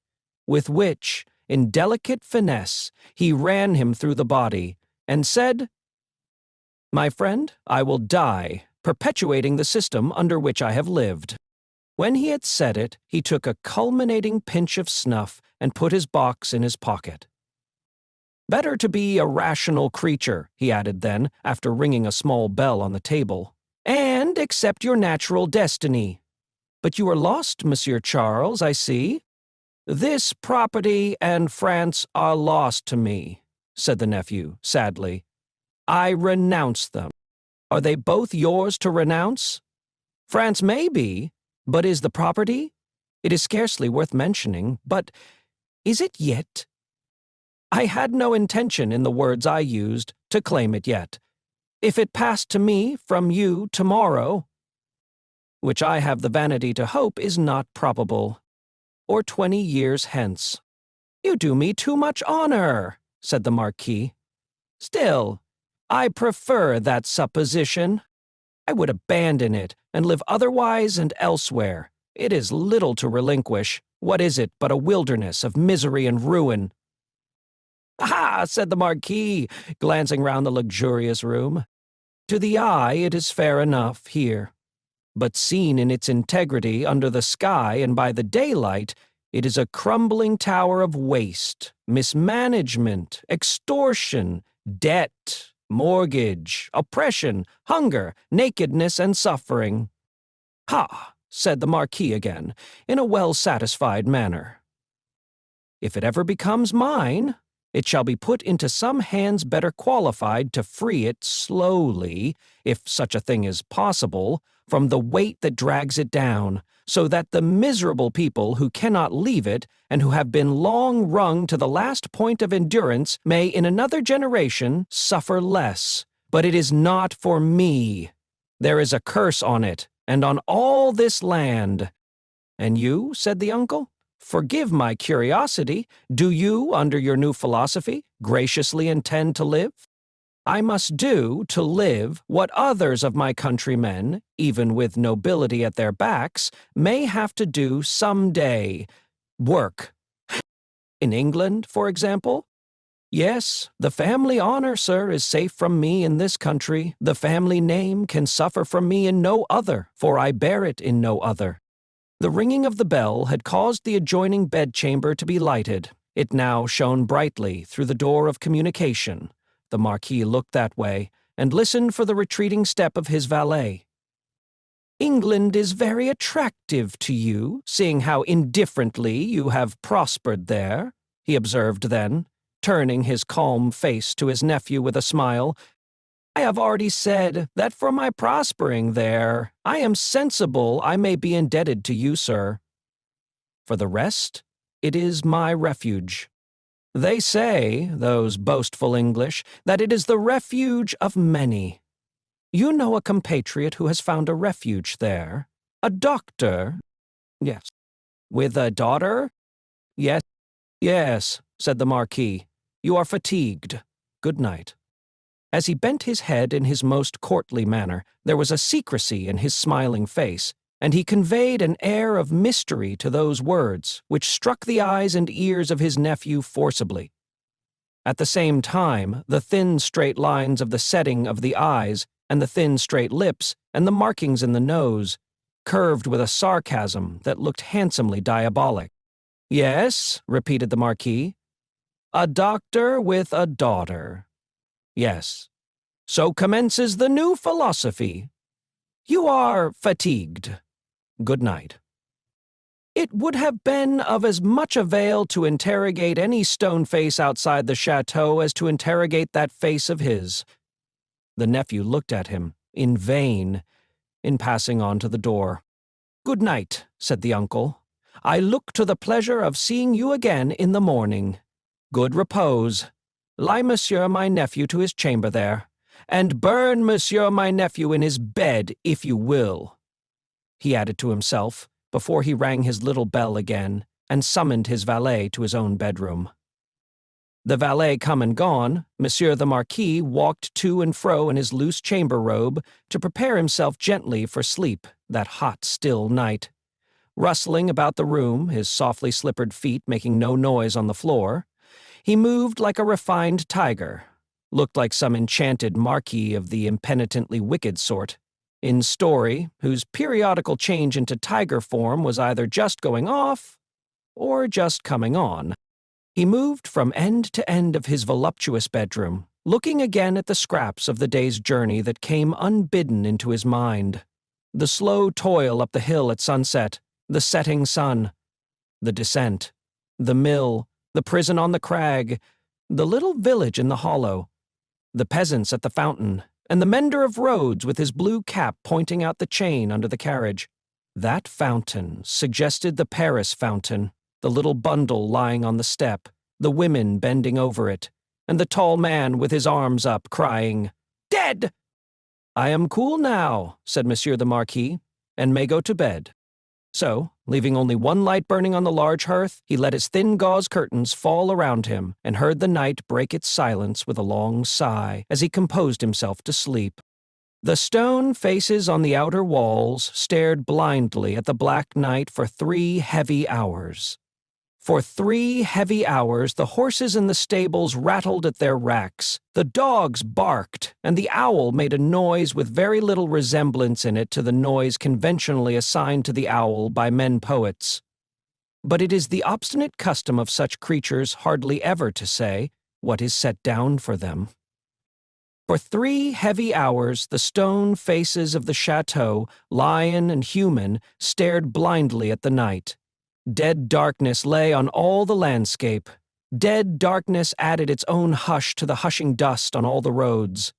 with which, in delicate finesse, he ran him through the body, and said, My friend, I will die, perpetuating the system under which I have lived. When he had said it, he took a culminating pinch of snuff and put his box in his pocket. Better to be a rational creature, he added then, after ringing a small bell on the table, and accept your natural destiny. But you are lost, Monsieur Charles, I see. This property and France are lost to me, said the nephew, sadly. I renounce them. Are they both yours to renounce? France may be, but is the property? It is scarcely worth mentioning, but is it yet? I had no intention in the words I used to claim it yet. If it passed to me from you tomorrow, which I have the vanity to hope is not probable, or 20 years hence. You do me too much honor, said the Marquis. Still, I prefer that supposition. I would abandon it and live otherwise and elsewhere. It is little to relinquish. What is it but a wilderness of misery and ruin? Ah, said the Marquis, glancing round the luxurious room. To the eye it is fair enough here. But seen in its integrity under the sky and by the daylight, it is a crumbling tower of waste, mismanagement, extortion, debt, mortgage, oppression, hunger, nakedness, and suffering. Ha, said the Marquis again, in a well-satisfied manner. If it ever becomes mine, it shall be put into some hands better qualified to free it slowly, if such a thing is possible, from the weight that drags it down, so that the miserable people who cannot leave it and who have been long wrung to the last point of endurance may in another generation suffer less. But it is not for me. There is a curse on it, and on all this land. And you, said the uncle, forgive my curiosity, do you, under your new philosophy, graciously intend to live? I must do to live what others of my countrymen, even with nobility at their backs, may have to do some day. Work. In England, for example? Yes, the family honor, sir, is safe from me in this country. The family name can suffer from me in no other, for I bear it in no other. The ringing of the bell had caused the adjoining bedchamber to be lighted. It now shone brightly through the door of communication. The Marquis looked that way, and listened for the retreating step of his valet. England is very attractive to you, seeing how indifferently you have prospered there, he observed then, turning his calm face to his nephew with a smile. I have already said that for my prospering there, I am sensible I may be indebted to you, sir. For the rest, it is my refuge. They say, those boastful English, that it is the refuge of many. You know a compatriot who has found a refuge there? A doctor? Yes. With a daughter? Yes. Yes, said the Marquis. You are fatigued. Good night. As he bent his head in his most courtly manner, there was a secrecy in his smiling face, and he conveyed an air of mystery to those words, which struck the eyes and ears of his nephew forcibly. At the same time, the thin straight lines of the setting of the eyes, and the thin straight lips, and the markings in the nose, curved with a sarcasm that looked handsomely diabolic. Yes, repeated the Marquis. A doctor with a daughter. Yes. So commences the new philosophy. You are fatigued. Good night. It would have been of as much avail to interrogate any stone face outside the chateau as to interrogate that face of his. The nephew looked at him, in vain, in passing on to the door. Good night, said the uncle. I look to the pleasure of seeing you again in the morning. Good repose. Lie monsieur my nephew to his chamber there, and burn monsieur my nephew in his bed if you will, he added to himself, before he rang his little bell again, and summoned his valet to his own bedroom. The valet come and gone, Monsieur the Marquis walked to and fro in his loose chamber robe to prepare himself gently for sleep that hot, still night. Rustling about the room, his softly slippered feet making no noise on the floor, he moved like a refined tiger, looked like some enchanted marquis of the impenitently wicked sort, in story, whose periodical change into tiger form was either just going off or just coming on. He moved from end to end of his voluptuous bedroom, looking again at the scraps of the day's journey that came unbidden into his mind. The slow toil up the hill at sunset, the setting sun, the descent, the mill, the prison on the crag, the little village in the hollow, the peasants at the fountain, and the mender of roads with his blue cap pointing out the chain under the carriage. That fountain suggested the Paris fountain, the little bundle lying on the step, the women bending over it, and the tall man with his arms up, crying, "Dead!" "I am cool now," said Monsieur the Marquis, "and may go to bed." So, leaving only one light burning on the large hearth, he let his thin gauze curtains fall around him and heard the night break its silence with a long sigh as he composed himself to sleep. The stone faces on the outer walls stared blindly at the black night for 3 heavy hours. For 3 heavy hours the horses in the stables rattled at their racks, the dogs barked, and the owl made a noise with very little resemblance in it to the noise conventionally assigned to the owl by men-poets. But it is the obstinate custom of such creatures hardly ever to say what is set down for them. For 3 heavy hours the stone faces of the chateau, lion and human, stared blindly at the night. Dead darkness lay on all the landscape. Dead darkness added its own hush to the hushing dust on all the roads.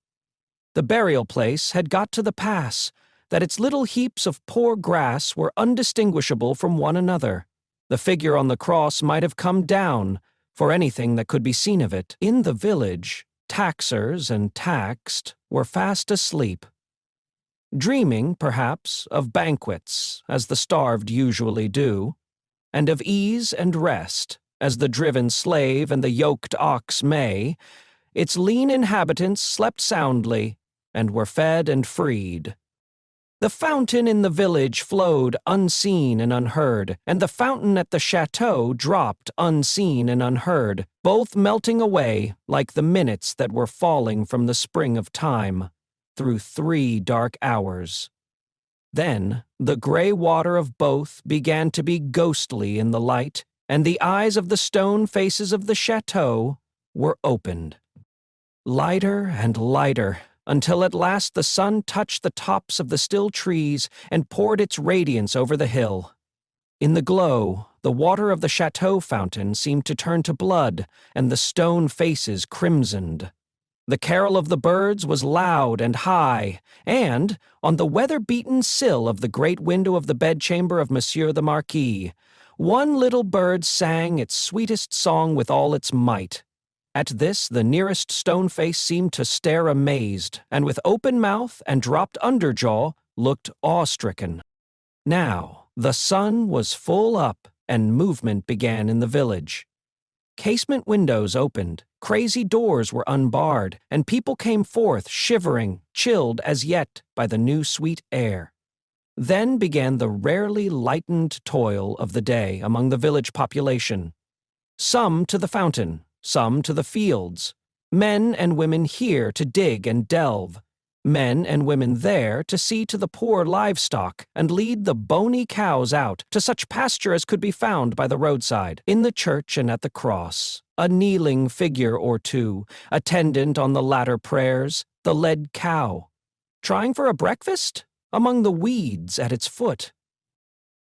The burial place had got to the pass that its little heaps of poor grass were undistinguishable from one another. The figure on the cross might have come down, for anything that could be seen of it. In the village, taxers and taxed were fast asleep, dreaming, perhaps, of banquets, as the starved usually do, and of ease and rest, as the driven slave and the yoked ox may. Its lean inhabitants slept soundly, and were fed and freed. The fountain in the village flowed unseen and unheard, and the fountain at the chateau dropped unseen and unheard, both melting away like the minutes that were falling from the spring of time, through 3 dark hours. Then the gray water of both began to be ghostly in the light, and the eyes of the stone faces of the chateau were opened. Lighter and lighter, until at last the sun touched the tops of the still trees and poured its radiance over the hill. In the glow, the water of the chateau fountain seemed to turn to blood, and the stone faces crimsoned. The carol of the birds was loud and high, and, on the weather-beaten sill of the great window of the bedchamber of Monsieur the Marquis, one little bird sang its sweetest song with all its might. At this, the nearest stone face seemed to stare amazed, and with open mouth and dropped underjaw, looked awe-stricken. Now, the sun was full up, and movement began in the village. Casement windows opened, crazy doors were unbarred, and people came forth shivering, chilled as yet by the new sweet air. Then began the rarely lightened toil of the day among the village population. Some to the fountain, some to the fields, men and women here to dig and delve, men and women there to see to the poor livestock and lead the bony cows out to such pasture as could be found by the roadside, in the church and at the cross, a kneeling figure or two, attendant on the latter prayers, the led cow, trying for a breakfast among the weeds at its foot.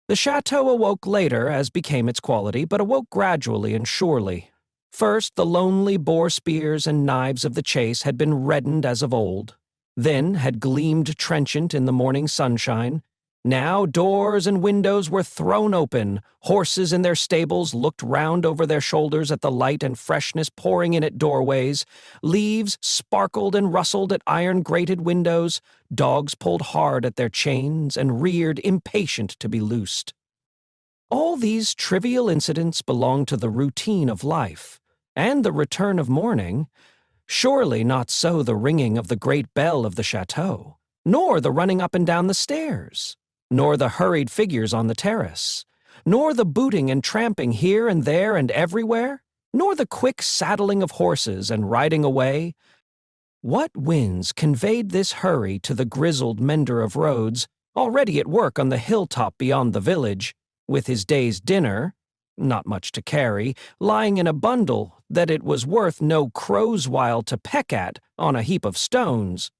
The chateau awoke later as became its quality, but awoke gradually and surely. First, the lonely boar spears and knives of the chase had been reddened as of old, then had gleamed trenchant in the morning sunshine. Now doors and windows were thrown open, horses in their stables looked round over their shoulders at the light and freshness pouring in at doorways, leaves sparkled and rustled at iron-grated windows, dogs pulled hard at their chains and reared impatient to be loosed. All these trivial incidents belong to the routine of life, and the return of morning. Surely not so the ringing of the great bell of the chateau, nor the running up and down the stairs, nor the hurried figures on the terrace, nor the booting and tramping here and there and everywhere, nor the quick saddling of horses and riding away. What winds conveyed this hurry to the grizzled mender of roads, already at work on the hilltop beyond the village, with his day's dinner, not much to carry, lying in a bundle that it was worth no crow's while to peck at on a heap of stones?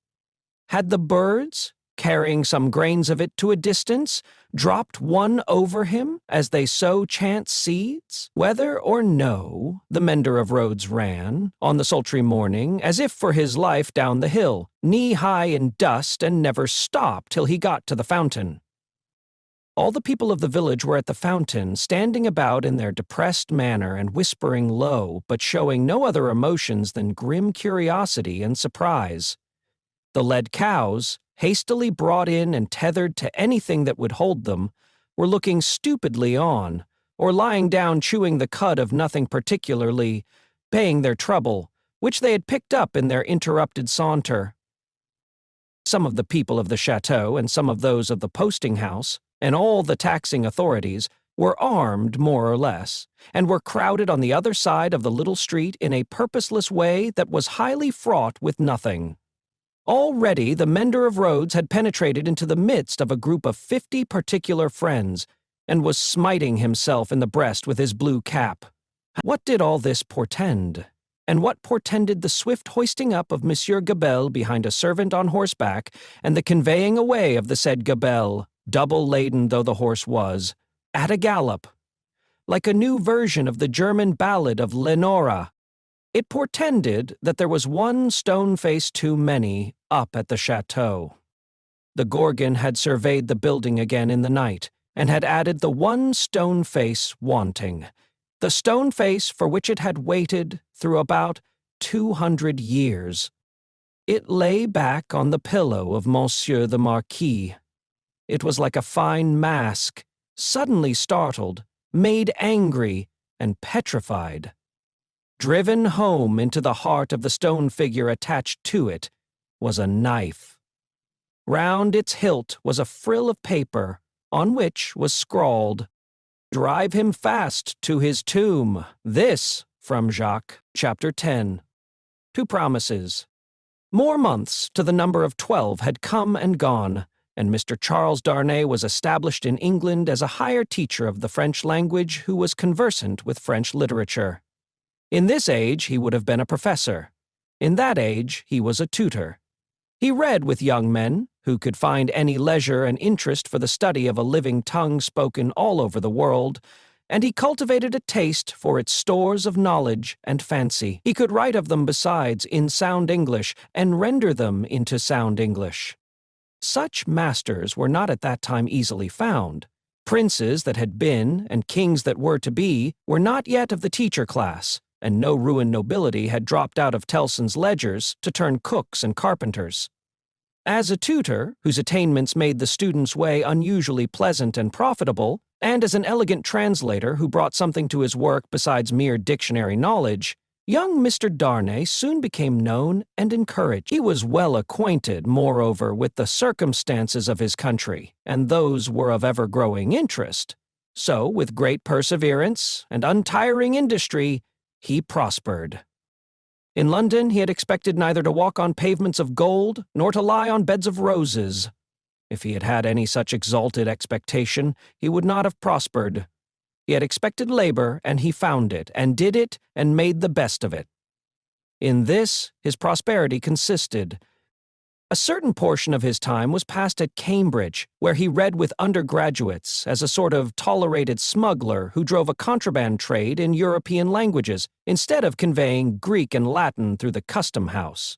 Had the birds, carrying some grains of it to a distance, dropped one over him as they sow chance seeds? Whether or no, the mender of roads ran, on the sultry morning, as if for his life down the hill, knee-high in dust, and never stopped till he got to the fountain. All the people of the village were at the fountain, standing about in their depressed manner and whispering low, but showing no other emotions than grim curiosity and surprise. The led cows, hastily brought in and tethered to anything that would hold them, were looking stupidly on, or lying down chewing the cud of nothing particularly, paying their trouble, which they had picked up in their interrupted saunter. Some of the people of the chateau and some of those of the posting-house, and all the taxing authorities, were armed more or less, and were crowded on the other side of the little street in a purposeless way that was highly fraught with nothing. Already the mender of roads had penetrated into the midst of a group of 50 particular friends, and was smiting himself in the breast with his blue cap. What did all this portend? And what portended the swift hoisting up of Monsieur Gabelle behind a servant on horseback, and the conveying away of the said Gabelle, double laden though the horse was, at a gallop, like a new version of the German ballad of Lenora? It portended that there was one stone face too many up at the chateau. The Gorgon had surveyed the building again in the night, and had added the one stone face wanting, the stone face for which it had waited through about 200 years. It lay back on the pillow of Monsieur the Marquis. It was like a fine mask, suddenly startled, made angry, and petrified. Driven home into the heart of the stone figure attached to it was a knife. Round its hilt was a frill of paper, on which was scrawled, "Drive him fast to his tomb." This from Jacques, chapter 10. 2 promises. More months to the number of 12 had come and gone, and Mr. Charles Darnay was established in England as a higher teacher of the French language who was conversant with French literature. In this age he would have been a professor. In that age he was a tutor. He read with young men, who could find any leisure and interest for the study of a living tongue spoken all over the world, and he cultivated a taste for its stores of knowledge and fancy. He could write of them besides in sound English and render them into sound English. Such masters were not at that time easily found. Princes that had been and kings that were to be were not yet of the teacher class, and no ruined nobility had dropped out of Tellson's ledgers to turn cooks and carpenters. As a tutor, whose attainments made the student's way unusually pleasant and profitable, and as an elegant translator who brought something to his work besides mere dictionary knowledge, young Mr. Darnay soon became known and encouraged. He was well acquainted, moreover, with the circumstances of his country, and those were of ever-growing interest. So, with great perseverance and untiring industry, he prospered. In London he had expected neither to walk on pavements of gold nor to lie on beds of roses. If he had had any such exalted expectation, he would not have prospered. He had expected labor, and he found it, and did it, and made the best of it. In this his prosperity consisted. A certain portion of his time was passed at Cambridge, where he read with undergraduates as a sort of tolerated smuggler who drove a contraband trade in European languages, instead of conveying Greek and Latin through the custom house.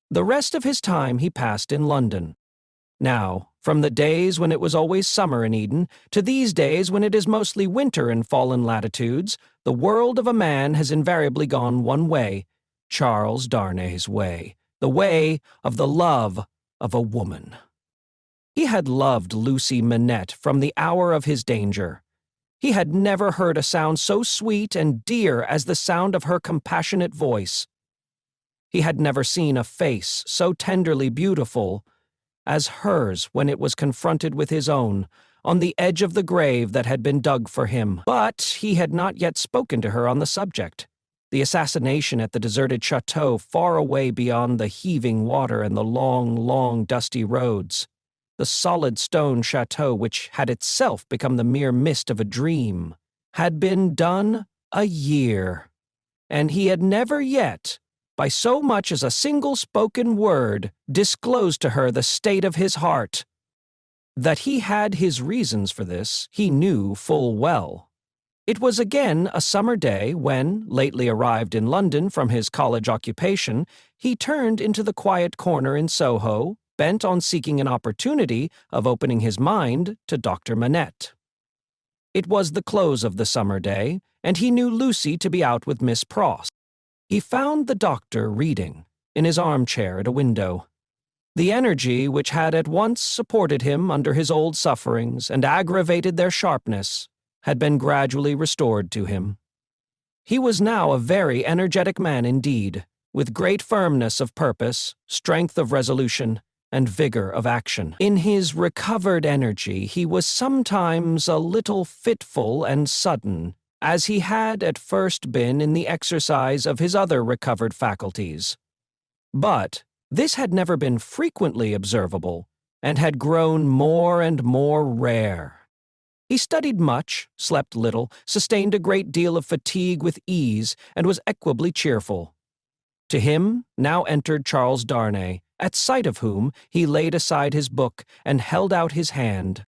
The rest of his time he passed in London. Now, from the days when it was always summer in Eden, to these days when it is mostly winter in fallen latitudes, the world of a man has invariably gone one way, Charles Darnay's way. The way of the love of a woman. He had loved Lucie Manette from the hour of his danger. He had never heard a sound so sweet and dear as the sound of her compassionate voice. He had never seen a face so tenderly beautiful as hers when it was confronted with his own, on the edge of the grave that had been dug for him. But he had not yet spoken to her on the subject. The assassination at the deserted chateau far away beyond the heaving water and the long, long, dusty roads. The solid stone chateau which had itself become the mere mist of a dream, had been done a year, and he had never yet, by so much as a single spoken word, disclosed to her the state of his heart. That he had his reasons for this, he knew full well. It was again a summer day when, lately arrived in London from his college occupation, he turned into the quiet corner in Soho, bent on seeking an opportunity of opening his mind to Dr. Manette. It was the close of the summer day, and he knew Lucie to be out with Miss Pross. He found the doctor reading, in his armchair at a window. The energy which had at once supported him under his old sufferings and aggravated their sharpness had been gradually restored to him. He was now a very energetic man indeed, with great firmness of purpose, strength of resolution, and vigor of action. In his recovered energy he was sometimes a little fitful and sudden, as he had at first been in the exercise of his other recovered faculties. But this had never been frequently observable, and had grown more and more rare. He studied much, slept little, sustained a great deal of fatigue with ease, and was equably cheerful. To him now entered Charles Darnay, at sight of whom he laid aside his book and held out his hand.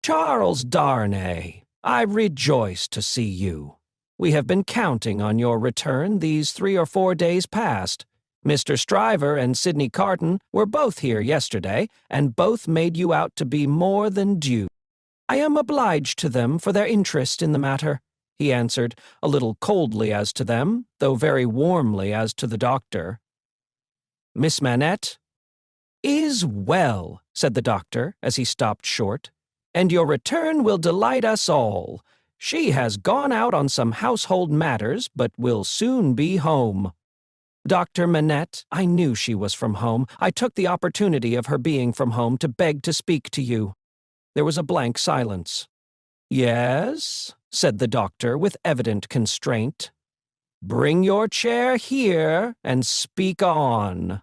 "Charles Darnay, I rejoice to see you. We have been counting on your return these 3 or 4 days past. Mr. Stryver and Sidney Carton were both here yesterday, and both made you out to be more than due. I am obliged to them for their interest in the matter," he answered, a little coldly as to them, though very warmly as to the doctor. "Miss Manette?" "Is well," said the doctor, as he stopped short, "and your return will delight us all. She has gone out on some household matters, but will soon be home." Dr. Manette, I knew she was from home. I took the opportunity of her being from home to beg to speak to you." There was a blank silence. "Yes," said the doctor with evident constraint. "Bring your chair here and speak on."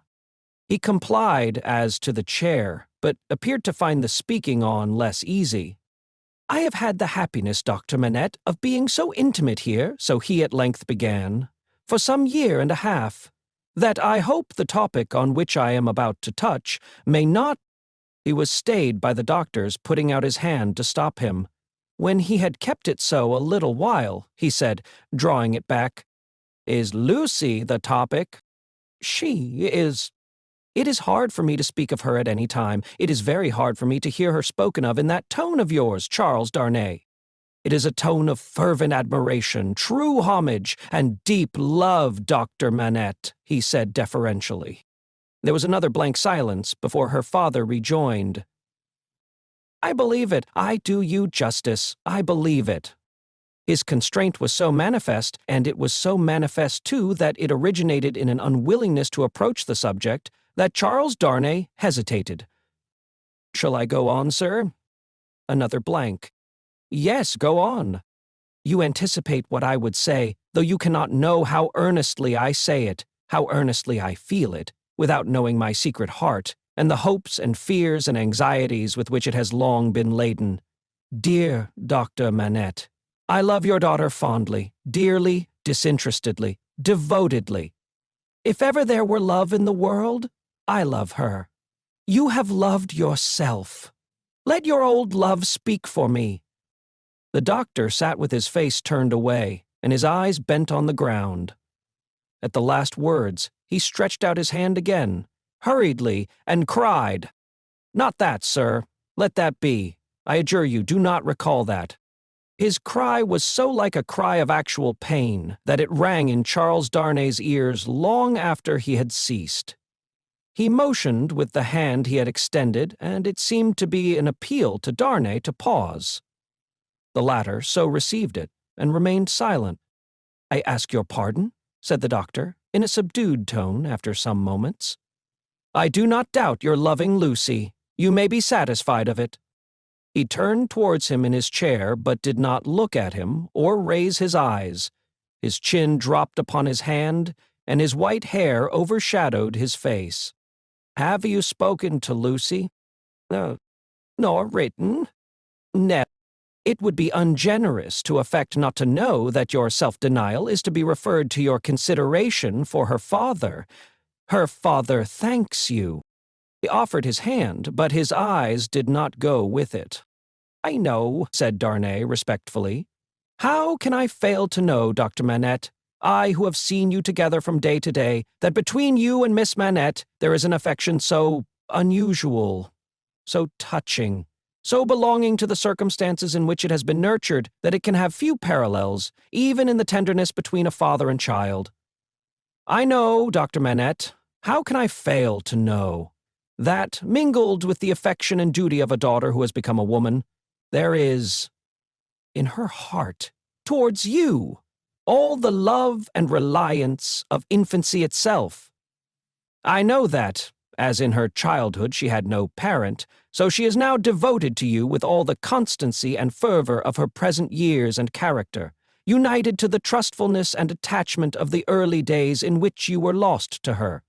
He complied as to the chair, but appeared to find the speaking on less easy. "I have had the happiness, Dr. Manette, of being so intimate here," so he at length began, "for some year and a half, that I hope the topic on which I am about to touch may not—" He was stayed by the doctor's putting out his hand to stop him. When he had kept it so a little while, he said, drawing it back, "Is Lucie the topic?" "She is—" "It is hard for me to speak of her at any time. It is very hard for me to hear her spoken of in that tone of yours, Charles Darnay. It is a tone of fervent admiration, true homage, and deep love, Dr. Manette," he said deferentially. There was another blank silence before her father rejoined, "I believe it. I do you justice. I believe it." His constraint was so manifest, and it was so manifest, too, that it originated in an unwillingness to approach the subject, that Charles Darnay hesitated. "Shall I go on, sir?" Another blank. "Yes, go on. You anticipate what I would say, though you cannot know how earnestly I say it, how earnestly I feel it, without knowing my secret heart, and the hopes and fears and anxieties with which it has long been laden. Dear Dr. Manette, I love your daughter fondly, dearly, disinterestedly, devotedly. If ever there were love in the world, I love her. You have loved yourself. Let your old love speak for me." The doctor sat with his face turned away, and his eyes bent on the ground. At the last words, he stretched out his hand again, hurriedly, and cried, "Not that, sir. Let that be. I adjure you, do not recall that." His cry was so like a cry of actual pain that it rang in Charles Darnay's ears long after he had ceased. He motioned with the hand he had extended, and it seemed to be an appeal to Darnay to pause. The latter so received it, and remained silent. "I ask your pardon," said the doctor, in a subdued tone after some moments. "I do not doubt your loving Lucie. You may be satisfied of it." He turned towards him in his chair, but did not look at him or raise his eyes. His chin dropped upon his hand, and his white hair overshadowed his face. "Have you spoken to Lucie?" "No, nor written?" "No. It would be ungenerous to affect not to know that your self-denial is to be referred to your consideration for her father. Her father thanks you." He offered his hand, but his eyes did not go with it. "I know," said Darnay respectfully. "How can I fail to know, Dr. Manette, I who have seen you together from day to day, that between you and Miss Manette there is an affection so unusual, so touching, so belonging to the circumstances in which it has been nurtured that it can have few parallels, even in the tenderness between a father and child. I know, Dr. Manette, how can I fail to know, that, mingled with the affection and duty of a daughter who has become a woman, there is, in her heart, towards you, all the love and reliance of infancy itself. I know that, as in her childhood she had no parent, so she is now devoted to you with all the constancy and fervor of her present years and character, united to the trustfulness and attachment of the early days in which you were lost to her.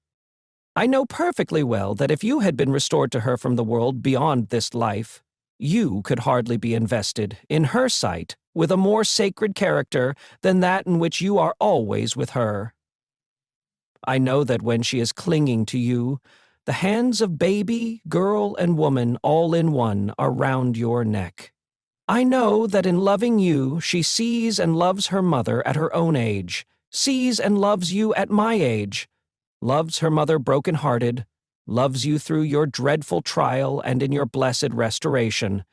I know perfectly well that if you had been restored to her from the world beyond this life, you could hardly be invested, in her sight, with a more sacred character than that in which you are always with her. I know that when she is clinging to you, the hands of baby, girl, and woman all in one are round your neck. I know that in loving you she sees and loves her mother at her own age, sees and loves you at my age, loves her mother broken-hearted, loves you through your dreadful trial and in your blessed restoration.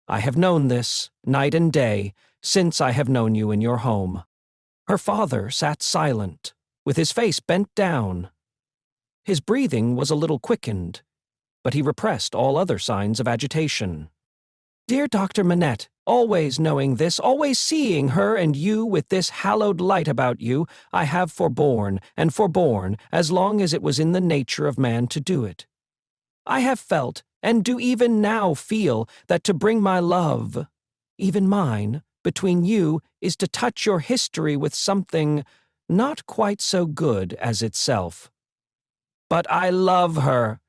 I have known this, night and day, since I have known you in your home." Her father sat silent, with his face bent down. His breathing was a little quickened, but he repressed all other signs of agitation. Dear Dr. Manette, always knowing this, always seeing her and you with this hallowed light about you, I have forborne and forborne as long as it was in the nature of man to do it. I have felt, and do even now feel, that to bring my love, even mine, between you is to touch your history with something not quite so good as itself. But I love her.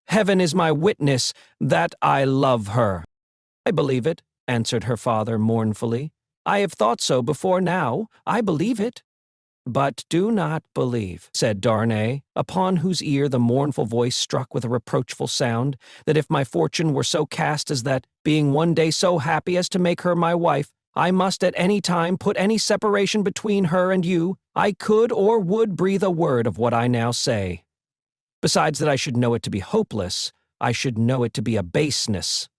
Heaven is my witness that I love her. I believe it, answered her father mournfully. I have thought so before now. I believe it. But do not believe, said Darnay, upon whose ear the mournful voice struck with a reproachful sound, that if my fortune were so cast as that, being one day so happy as to make her my wife, I must at any time put any separation between her and you, I could or would breathe a word of what I now say. Besides that I should know it to be hopeless, I should know it to be a baseness.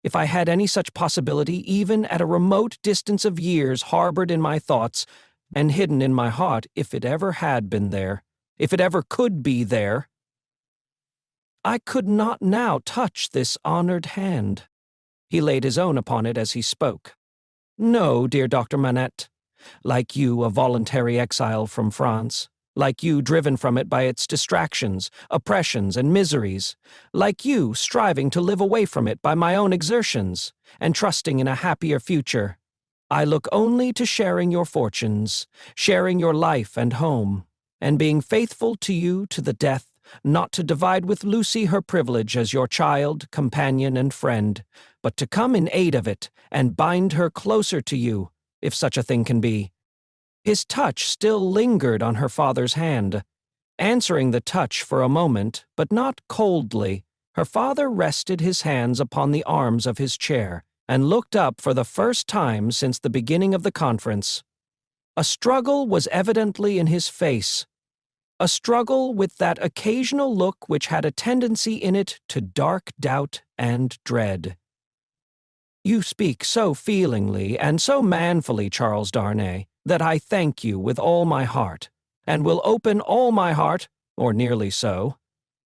If I had any such possibility, even at a remote distance of years harbored in my thoughts, and hidden in my heart, if it ever had been there, if it ever could be there, I could not now touch this honored hand. He laid his own upon it as he spoke. No, dear Dr. Manette, like you, a voluntary exile from France, like you, driven from it by its distractions, oppressions, and miseries, like you, striving to live away from it by my own exertions, and trusting in a happier future, I look only to sharing your fortunes, sharing your life and home, and being faithful to you to the death, not to divide with Lucie her privilege as your child, companion, and friend, but to come in aid of it, and bind her closer to you, if such a thing can be. His touch still lingered on her father's hand. Answering the touch for a moment, but not coldly, her father rested his hands upon the arms of his chair, and looked up for the first time since the beginning of the conference. A struggle was evidently in his face, a struggle with that occasional look which had a tendency in it to dark doubt and dread. You speak so feelingly and so manfully, Charles Darnay, that I thank you with all my heart, and will open all my heart, or nearly so.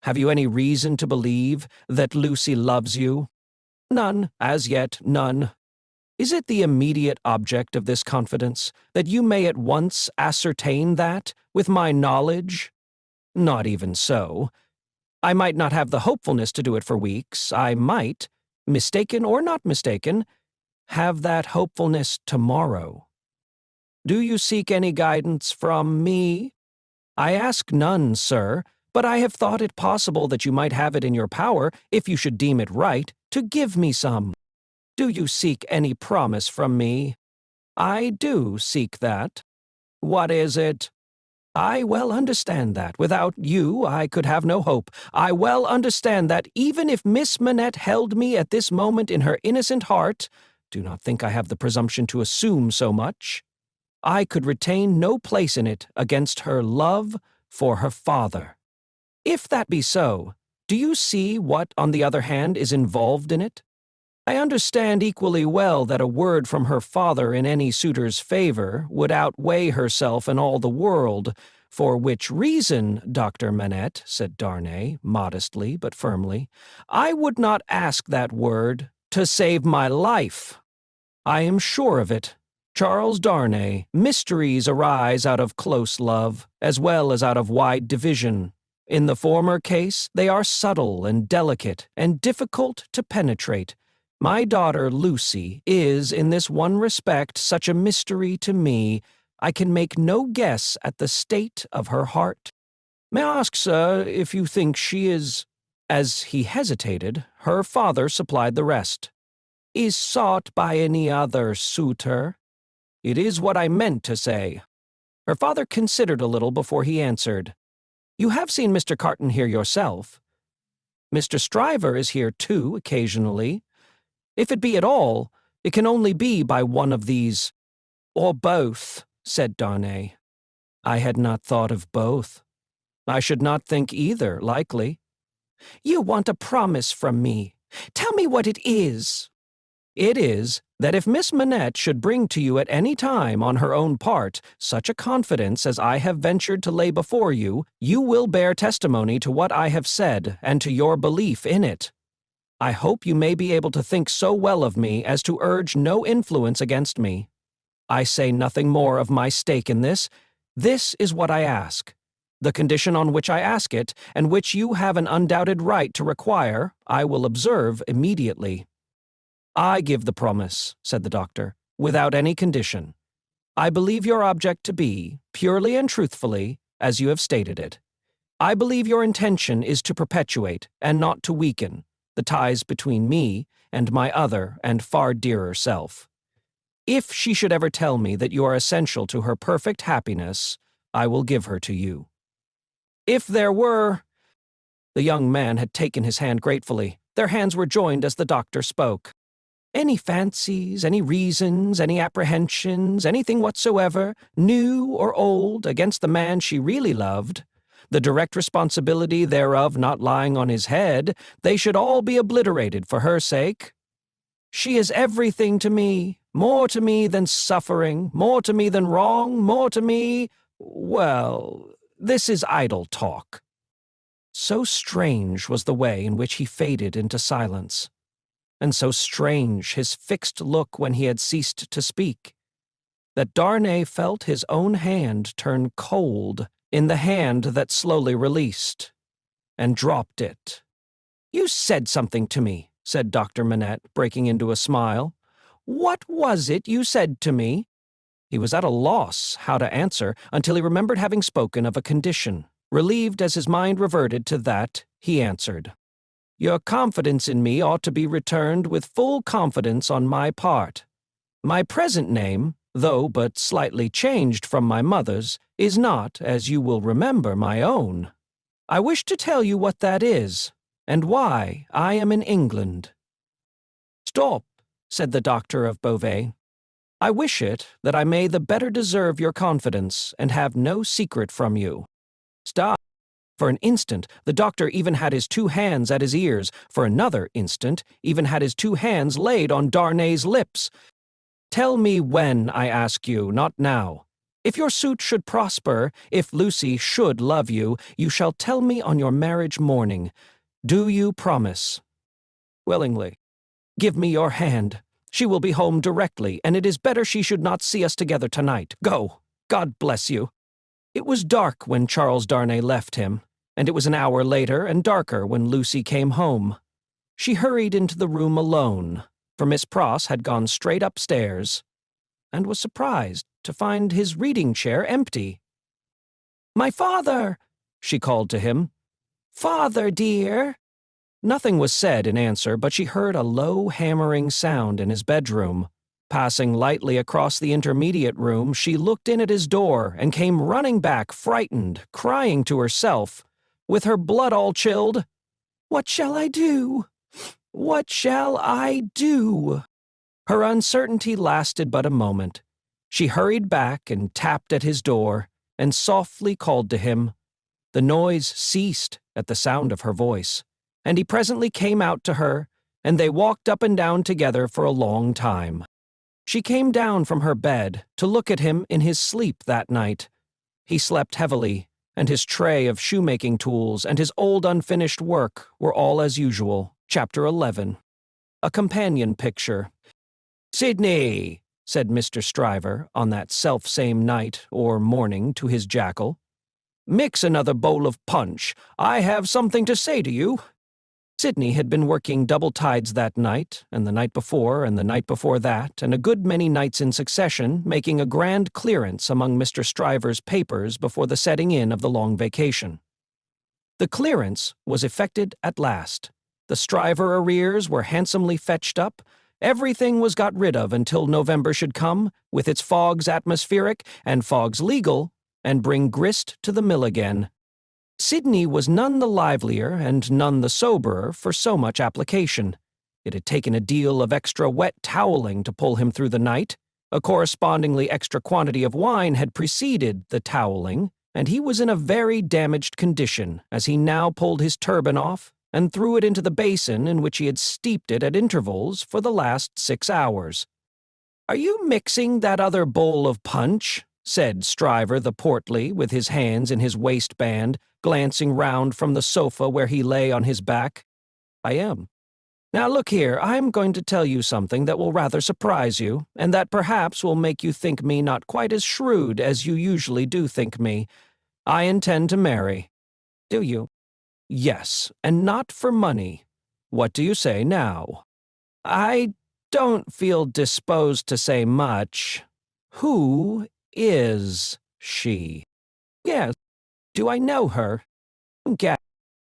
Have you any reason to believe that Lucie loves you? None, as yet, none. Is it the immediate object of this confidence, that you may at once ascertain that, with my knowledge? Not even so. I might not have the hopefulness to do it for weeks. I might, mistaken or not mistaken, have that hopefulness tomorrow. Do you seek any guidance from me? I ask none, sir, but I have thought it possible that you might have it in your power, if you should deem it right, to give me some. Do you seek any promise from me? I do seek that. What is it? I well understand that. Without you, I could have no hope. I well understand that even if Miss Manette held me at this moment in her innocent heart, do not think I have the presumption to assume so much, I could retain no place in it against her love for her father. If that be so, do you see what, on the other hand, is involved in it? I understand equally well that a word from her father in any suitor's favor would outweigh herself and all the world, for which reason, Dr. Manette, said Darnay, modestly but firmly, I would not ask that word to save my life. I am sure of it. Charles Darnay, mysteries arise out of close love, as well as out of wide division. In the former case, they are subtle and delicate and difficult to penetrate. My daughter Lucie is, in this one respect, such a mystery to me, I can make no guess at the state of her heart. May I ask, sir, if you think she is—" As he hesitated, her father supplied the rest. "Is sought by any other suitor? It is what I meant to say." Her father considered a little before he answered. "You have seen Mr. Carton here yourself. Mr. Stryver is here too, occasionally. If it be at all, it can only be by one of these, or both," said Darnay. "I had not thought of both. I should not think either likely." "You want a promise from me. Tell me what it is." "It is that if Miss Manette should bring to you at any time on her own part such a confidence as I have ventured to lay before you, you will bear testimony to what I have said and to your belief in it." I hope you may be able to think so well of me as to urge no influence against me. I say nothing more of my stake in this. This is what I ask. The condition on which I ask it, and which you have an undoubted right to require, I will observe immediately." "I give the promise," said the doctor, "without any condition. I believe your object to be, purely and truthfully, as you have stated it. I believe your intention is to perpetuate, and not to weaken, the ties between me and my other and far dearer self. If she should ever tell me that you are essential to her perfect happiness, I will give her to you. If there were—" The young man had taken his hand gratefully. Their hands were joined as the doctor spoke. "Any fancies, any reasons, any apprehensions, anything whatsoever, new or old, against the man she really loved, the direct responsibility thereof not lying on his head, they should all be obliterated for her sake. She is everything to me, more to me than suffering, more to me than wrong, more to me— well, this is idle talk." So strange was the way in which he faded into silence, and so strange his fixed look when he had ceased to speak, that Darnay felt his own hand turn cold in the hand that slowly released, and dropped it. "You said something to me," said Dr. Manette, breaking into a smile. "What was it you said to me?" He was at a loss how to answer until he remembered having spoken of a condition. Relieved as his mind reverted to that, he answered, "Your confidence in me ought to be returned with full confidence on my part. My present name, though but slightly changed from my mother's, is not, as you will remember, my own. I wish to tell you what that is, and why I am in England." "Stop," said the doctor of Beauvais. "I wish it that I may the better deserve your confidence and have no secret from you." "Stop." For an instant, the doctor even had his two hands at his ears. For another instant, even had his two hands laid on Darnay's lips. "Tell me when, I ask you, not now. If your suit should prosper, if Lucie should love you, you shall tell me on your marriage morning. Do you promise?" "Willingly." "Give me your hand. She will be home directly, and it is better she should not see us together tonight. Go. God bless you." It was dark when Charles Darnay left him, and it was an hour later and darker when Lucie came home. She hurried into the room alone, for Miss Pross had gone straight upstairs, and was surprised to find his reading chair empty. "My father!" she called to him. "Father, dear!" Nothing was said in answer, but she heard a low hammering sound in his bedroom. Passing lightly across the intermediate room, she looked in at his door and came running back, frightened, crying to herself, with her blood all chilled, "What shall I do? What shall I do?" Her uncertainty lasted but a moment. She hurried back and tapped at his door, and softly called to him. The noise ceased at the sound of her voice, and he presently came out to her, and they walked up and down together for a long time. She came down from her bed to look at him in his sleep that night. He slept heavily, and his tray of shoemaking tools and his old unfinished work were all as usual. Chapter 11. A companion picture. "Sidney," said Mr. Stryver on that self-same night or morning to his jackal, "mix another bowl of punch. I have something to say to you." Sidney had been working double tides that night, and the night before, and the night before that, and a good many nights in succession, making a grand clearance among Mr. Stryver's papers before the setting in of the long vacation. The clearance was effected at last. The Stryver arrears were handsomely fetched up. Everything was got rid of until November should come, with its fogs atmospheric and fogs legal, and bring grist to the mill again. Sidney was none the livelier and none the soberer for so much application. It had taken a deal of extra wet toweling to pull him through the night. A correspondingly extra quantity of wine had preceded the toweling, and he was in a very damaged condition as he now pulled his turban off and threw it into the basin in which he had steeped it at intervals for the last 6 hours. "Are you mixing that other bowl of punch?" said Stryver the portly, with his hands in his waistband, glancing round from the sofa where he lay on his back. "I am." Now look here, I'm going to tell you something that will rather surprise you, and that perhaps will make you think me not quite as shrewd as you usually do think me. I intend to marry. Do you? Yes, and not for money. What do you say now? I don't feel disposed to say much. Who is she? Yes. Do I know her? Guess.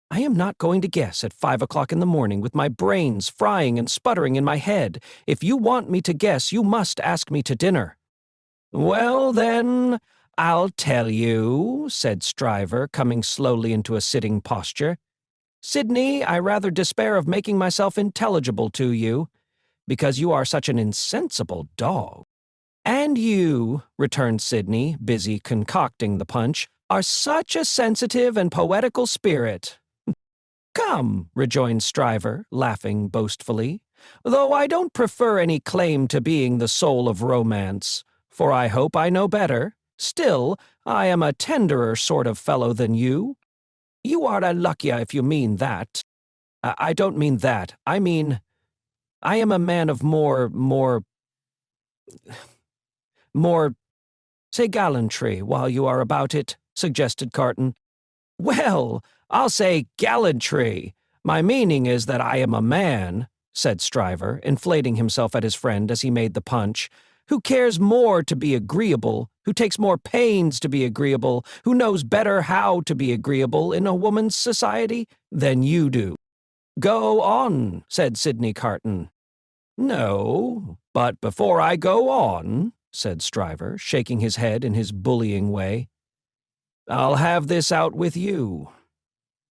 I am not going to guess at 5 o'clock in the morning with my brains frying and sputtering in my head. If you want me to guess, you must ask me to dinner. Well, then, I'll tell you, said Stryver, coming slowly into a sitting posture. Sidney, I rather despair of making myself intelligible to you, because you are such an insensible dog. And you, returned Sidney, busy concocting the punch, are such a sensitive and poetical spirit. Come, rejoined Stryver, laughing boastfully, though I don't prefer any claim to being the soul of romance, for I hope I know better. Still, I am a tenderer sort of fellow than you. You are a luckier if you mean that. I don't mean that. I mean, I am a man of more, say gallantry while you are about it, suggested Carton. Well, I'll say gallantry. My meaning is that I am a man, said Stryver, inflating himself at his friend as he made the punch, who cares more to be agreeable, who takes more pains to be agreeable, who knows better how to be agreeable in a woman's society than you do. Go on, said Sidney Carton. No, but before I go on, said Stryver, shaking his head in his bullying way, I'll have this out with you.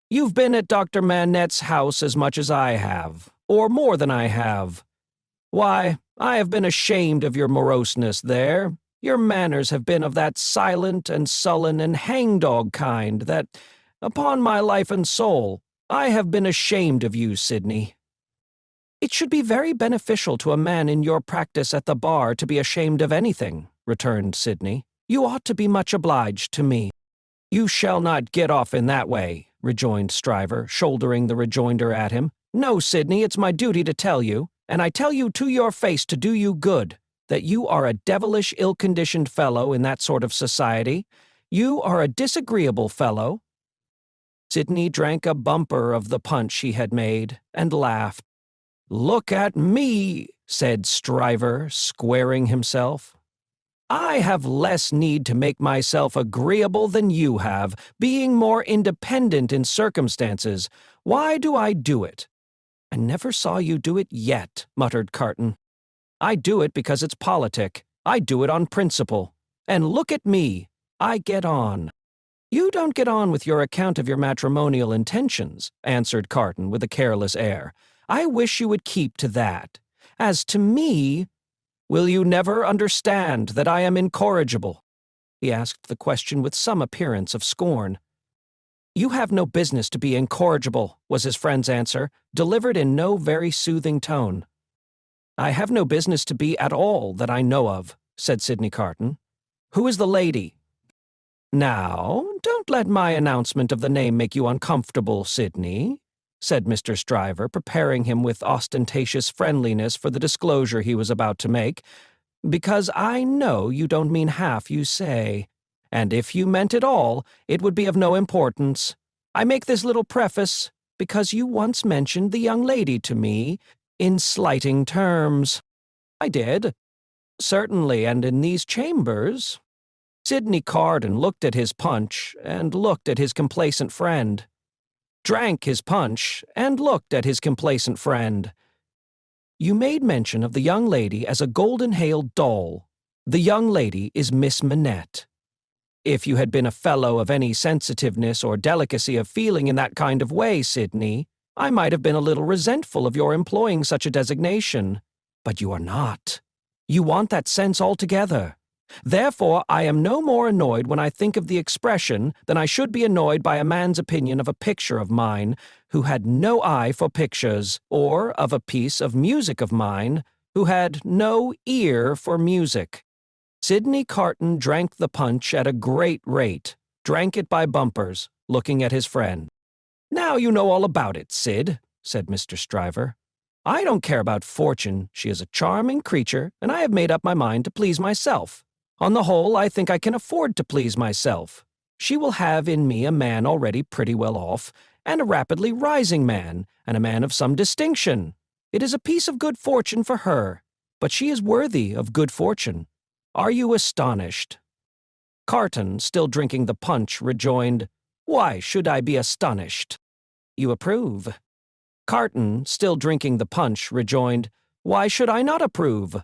You've been at Dr. Manette's house as much as I have, or more than I have. Why, I have been ashamed of your moroseness there. Your manners have been of that silent and sullen and hangdog kind that, upon my life and soul, I have been ashamed of you, Sidney. It should be very beneficial to a man in your practice at the bar to be ashamed of anything, returned Sidney. You ought to be much obliged to me. You shall not get off in that way, rejoined Stryver, shouldering the rejoinder at him. No, Sidney, it's my duty to tell you, and I tell you to your face to do you good, that you are a devilish ill-conditioned fellow in that sort of society. You are a disagreeable fellow. Sidney drank a bumper of the punch he had made, and laughed. Look at me, said Stryver, squaring himself. I have less need to make myself agreeable than you have, being more independent in circumstances. Why do I do it? I never saw you do it yet, muttered Carton. I do it because it's politic. I do it on principle. And look at me. I get on. You don't get on with your account of your matrimonial intentions, answered Carton with a careless air. I wish you would keep to that. As to me, will you never understand that I am incorrigible? He asked the question with some appearance of scorn. You have no business to be incorrigible, was his friend's answer, delivered in no very soothing tone. I have no business to be at all that I know of, said Sidney Carton. Who is the lady? Now, don't let my announcement of the name make you uncomfortable, Sidney, said Mr. Stryver, preparing him with ostentatious friendliness for the disclosure he was about to make, because I know you don't mean half you say, and if you meant it all, it would be of no importance. I make this little preface because you once mentioned the young lady to me in slighting terms. I did. Certainly, and in these chambers. Sidney Carton looked at his punch and looked at his complacent friend. Drank his punch, and looked at his complacent friend. You made mention of the young lady as a golden-hailed doll. The young lady is Miss Manette. If you had been a fellow of any sensitiveness or delicacy of feeling in that kind of way, Sidney, I might have been a little resentful of your employing such a designation. But you are not. You want that sense altogether. Therefore, I am no more annoyed when I think of the expression than I should be annoyed by a man's opinion of a picture of mine who had no eye for pictures, or of a piece of music of mine who had no ear for music. Sidney Carton drank the punch at a great rate, drank it by bumpers, looking at his friend. Now you know all about it, Sid, said Mr. Stryver. I don't care about fortune. She is a charming creature, and I have made up my mind to please myself. On the whole, I think I can afford to please myself. She will have in me a man already pretty well off, and a rapidly rising man, and a man of some distinction. It is a piece of good fortune for her, but she is worthy of good fortune. Are you astonished?" Carton, still drinking the punch, rejoined, "Why should I be astonished?" "You approve." Carton, still drinking the punch, rejoined, "Why should I not approve?"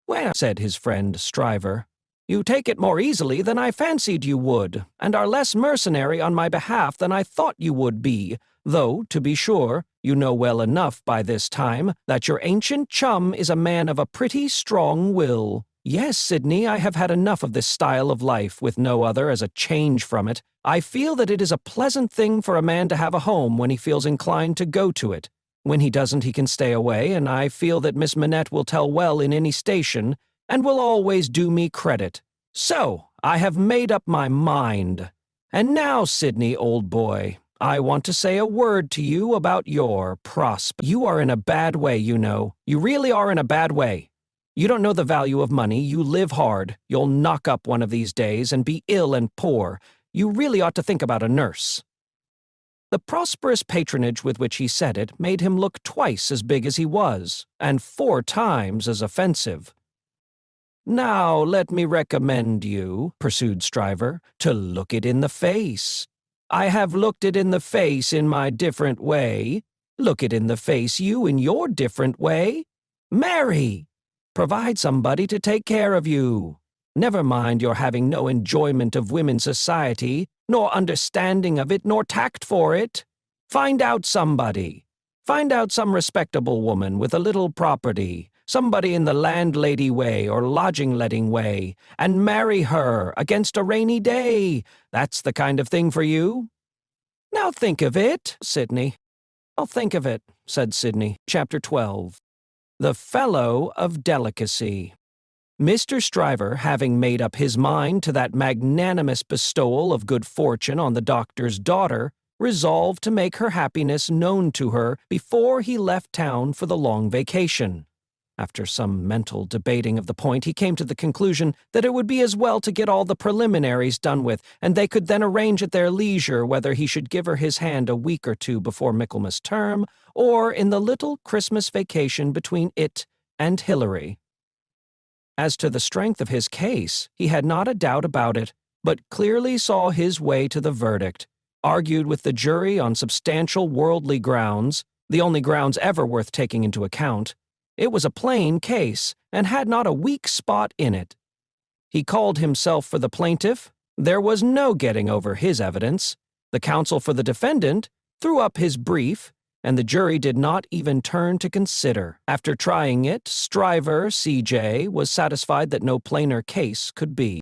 "Well," said his friend Stryver, "you take it more easily than I fancied you would, and are less mercenary on my behalf than I thought you would be, though, to be sure, you know well enough by this time that your ancient chum is a man of a pretty strong will. Yes, Sidney, I have had enough of this style of life, with no other as a change from it. I feel that it is a pleasant thing for a man to have a home when he feels inclined to go to it. When he doesn't, he can stay away, and I feel that Miss Manette will tell well in any station, and will always do me credit. So, I have made up my mind. And now, Sidney, old boy, I want to say a word to you about your prospect. You are in a bad way, you know. You really are in a bad way. You don't know the value of money, you live hard, you'll knock up one of these days and be ill and poor. You really ought to think about a nurse." The prosperous patronage with which he said it made him look twice as big as he was, and 4 times as offensive. "Now let me recommend you," pursued Stryver, "to look it in the face. I have looked it in the face in my different way. Look it in the face you in your different way. Marry! Provide somebody to take care of you. Never mind your having no enjoyment of women's society, nor understanding of it, nor tact for it. Find out somebody. Find out some respectable woman with a little property, somebody in the landlady way or lodging-letting way, and marry her against a rainy day. That's the kind of thing for you. Now think of it, Sidney." "I'll think of it," said Sidney. Chapter 12. The Fellow of Delicacy. Mr. Stryver, having made up his mind to that magnanimous bestowal of good fortune on the doctor's daughter, resolved to make her happiness known to her before he left town for the long vacation. After some mental debating of the point, he came to the conclusion that it would be as well to get all the preliminaries done with, and they could then arrange at their leisure whether he should give her his hand a week or 2 before Michaelmas term, or in the little Christmas vacation between it and Hilary. As to the strength of his case, he had not a doubt about it, but clearly saw his way to the verdict, argued with the jury on substantial worldly grounds, the only grounds ever worth taking into account. It was a plain case, and had not a weak spot in it. He called himself for the plaintiff. There was no getting over his evidence. The counsel for the defendant threw up his brief, and the jury did not even turn to consider. After trying it, Stryver, C.J., was satisfied that no plainer case could be.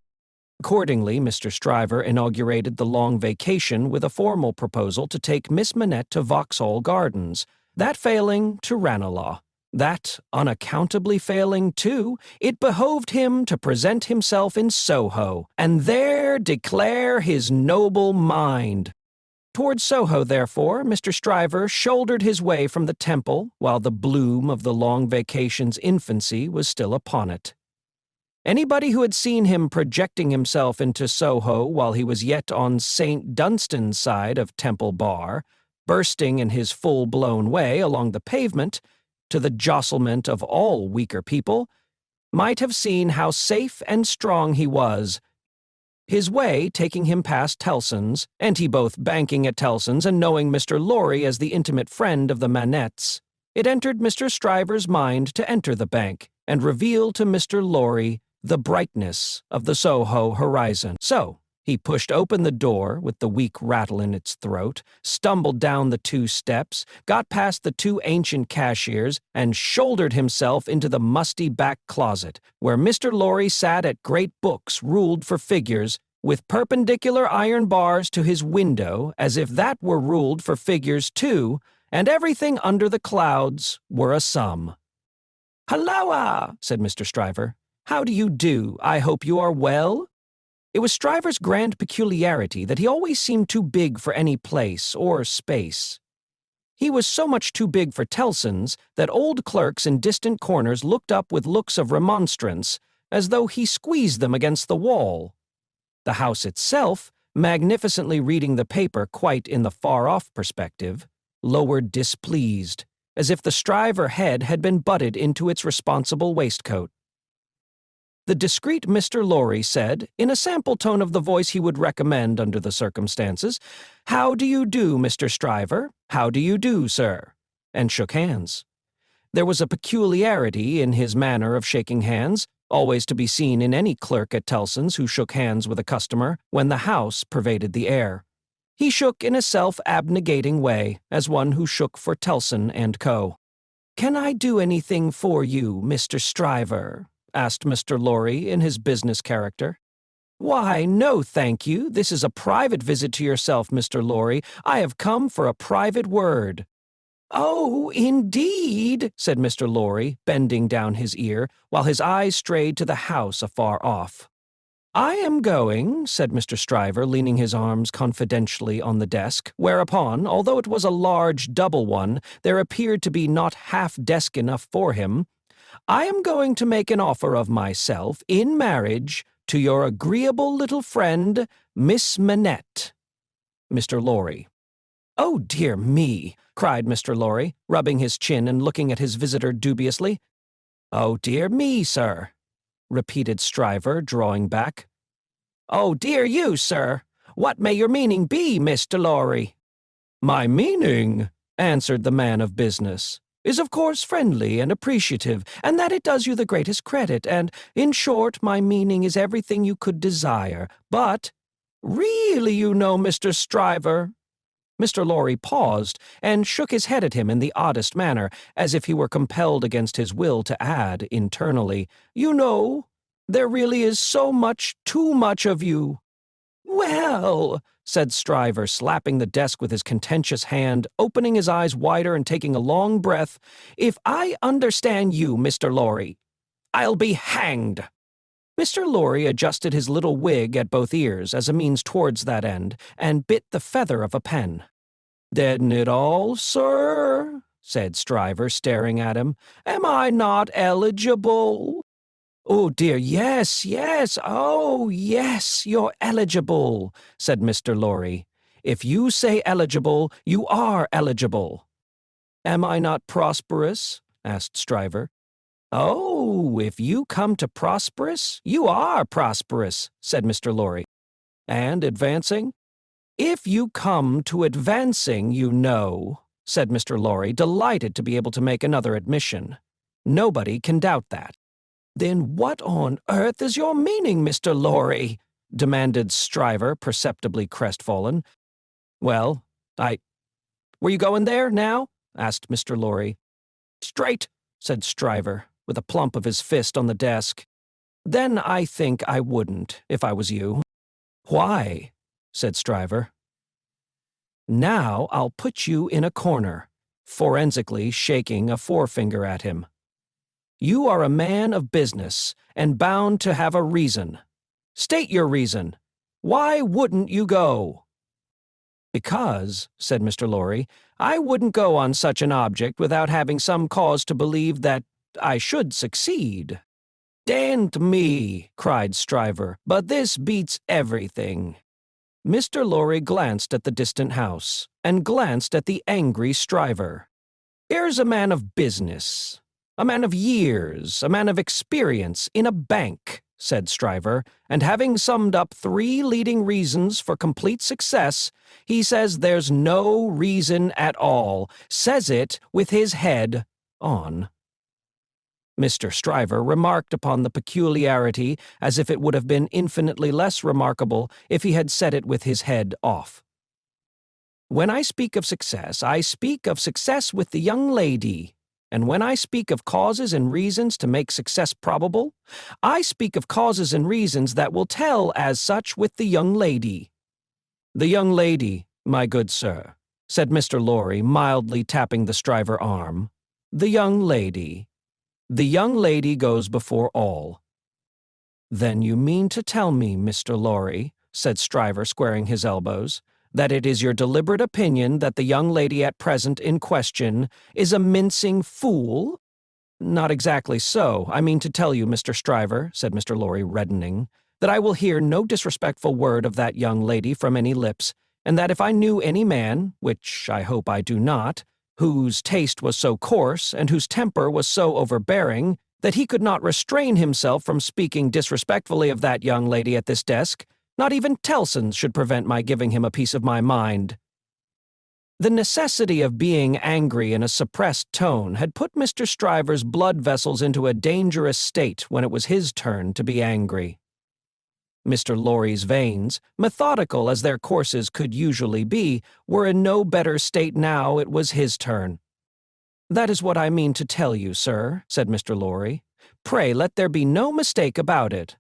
Accordingly, Mr. Stryver inaugurated the long vacation with a formal proposal to take Miss Manette to Vauxhall Gardens, that failing, to Ranelagh. That, unaccountably failing, too, it behoved him to present himself in Soho, and there declare his noble mind. Towards Soho, therefore, Mr. Stryver shouldered his way from the Temple, while the bloom of the long vacation's infancy was still upon it. Anybody who had seen him projecting himself into Soho while he was yet on St. Dunstan's side of Temple Bar, bursting in his full-blown way along the pavement, to the jostlement of all weaker people, might have seen how safe and strong he was, his way taking him past Tellson's, and he both banking at Tellson's and knowing Mr. Lorry as the intimate friend of the Manettes. It entered Mr. Stryver's mind to enter the bank, and reveal to Mr. Lorry the brightness of the Soho horizon. So, he pushed open the door with the weak rattle in its throat, stumbled down the 2 steps, got past the 2 ancient cashiers, and shouldered himself into the musty back closet, where Mr. Lorry sat at great books ruled for figures, with perpendicular iron bars to his window, as if that were ruled for figures too, and everything under the clouds were a sum. "Halloa!" said Mr. Stryver. "How do you do? I hope you are well?" It was Stryver's grand peculiarity that he always seemed too big for any place or space. He was so much too big for Tellson's that old clerks in distant corners looked up with looks of remonstrance, as though he squeezed them against the wall. The house itself, magnificently reading the paper quite in the far-off perspective, lowered displeased, as if the Stryver head had been butted into its responsible waistcoat. The discreet Mr. Lorry said, in a sample tone of the voice he would recommend under the circumstances, "How do you do, Mr. Stryver? How do you do, sir?" and shook hands. There was a peculiarity in his manner of shaking hands, always to be seen in any clerk at Tellson's who shook hands with a customer when the house pervaded the air. He shook in a self-abnegating way, as one who shook for Tellson and Co. "Can I do anything for you, Mr. Stryver?" asked Mr. Lorry in his business character. "Why, no, thank you. This is a private visit to yourself, Mr. Lorry. I have come for a private word." "Oh, indeed," said Mr. Lorry, bending down his ear, while his eyes strayed to the house afar off. "I am going," said Mr. Stryver, leaning his arms confidentially on the desk, whereupon, although it was a large double one, there appeared to be not half desk enough for him, "I am going to make an offer of myself, in marriage, to your agreeable little friend, Miss Manette." Mr. Lorry. "Oh, dear me," cried Mr. Lorry, rubbing his chin and looking at his visitor dubiously. "Oh, dear me, sir," repeated Stryver, drawing back. "Oh, dear you, sir. What may your meaning be, Mr. Lorry?" "My meaning," answered the man of business, "is of course friendly and appreciative, and that it does you the greatest credit, and, in short, my meaning is everything you could desire. But, really, you know, Mr. Stryver—" Mr. Lorry paused and shook his head at him in the oddest manner, as if he were compelled against his will to add internally, "You know, there really is so much, too much of you." "Well," said Stryver, slapping the desk with his contentious hand, opening his eyes wider and taking a long breath, "if I understand you, Mr. Lorry, I'll be hanged." Mr. Lorry adjusted his little wig at both ears as a means towards that end, and bit the feather of a pen. "Deaden it all, sir?" said Stryver, staring at him. "Am I not eligible?" "Oh, dear, yes, yes, oh, yes, you're eligible," said Mr. Lorry. "If you say eligible, you are eligible." "Am I not prosperous?" asked Stryver. "Oh, if you come to prosperous, you are prosperous," said Mr. Lorry. "And advancing?" "If you come to advancing, you know," said Mr. Lorry, delighted to be able to make another admission. "Nobody can doubt that." "Then what on earth is your meaning, Mr. Lorry?" demanded Stryver, perceptibly crestfallen. "Well, were you going there, now?" asked Mr. Lorry. "Straight," said Stryver, with a plump of his fist on the desk. "Then I think I wouldn't, if I was you." "Why?" said Stryver. "Now I'll put you in a corner," forensically shaking a forefinger at him. "You are a man of business, and bound to have a reason. State your reason. Why wouldn't you go?" "Because," said Mr. Lorry, "I wouldn't go on such an object without having some cause to believe that I should succeed." "Dant me," cried Stryver, "but this beats everything." Mr. Lorry glanced at the distant house, and glanced at the angry Stryver. "Here's a man of business, a man of years, a man of experience in a bank," said Stryver, "and having summed up 3 leading reasons for complete success, he says there's no reason at all, says it with his head on." Mr. Stryver remarked upon the peculiarity as if it would have been infinitely less remarkable if he had said it with his head off. "When I speak of success, I speak of success with the young lady. And when I speak of causes and reasons to make success probable, I speak of causes and reasons that will tell as such with the young lady." "The young lady, my good sir," said Mr. Lorry, mildly tapping the Stryver arm. "The young lady. The young lady goes before all." "Then you mean to tell me, Mr. Lorry," said Stryver, squaring his elbows, That it is your deliberate opinion that the young lady at present in question is a mincing fool? Not exactly so. I mean to tell you, Mr. Stryver, said Mr. Lorry, reddening, that I will hear no disrespectful word of that young lady from any lips, and that if I knew any man, which I hope I do not, whose taste was so coarse and whose temper was so overbearing that he could not restrain himself from speaking disrespectfully of that young lady at this desk, not even Tellson's should prevent my giving him a piece of my mind. The necessity of being angry in a suppressed tone had put Mr. Stryver's blood vessels into a dangerous state when it was his turn to be angry. Mr. Lorry's veins, methodical as their courses could usually be, were in no better state now it was his turn. "That is what I mean to tell you, sir," said Mr. Lorry. "Pray let there be no mistake about it."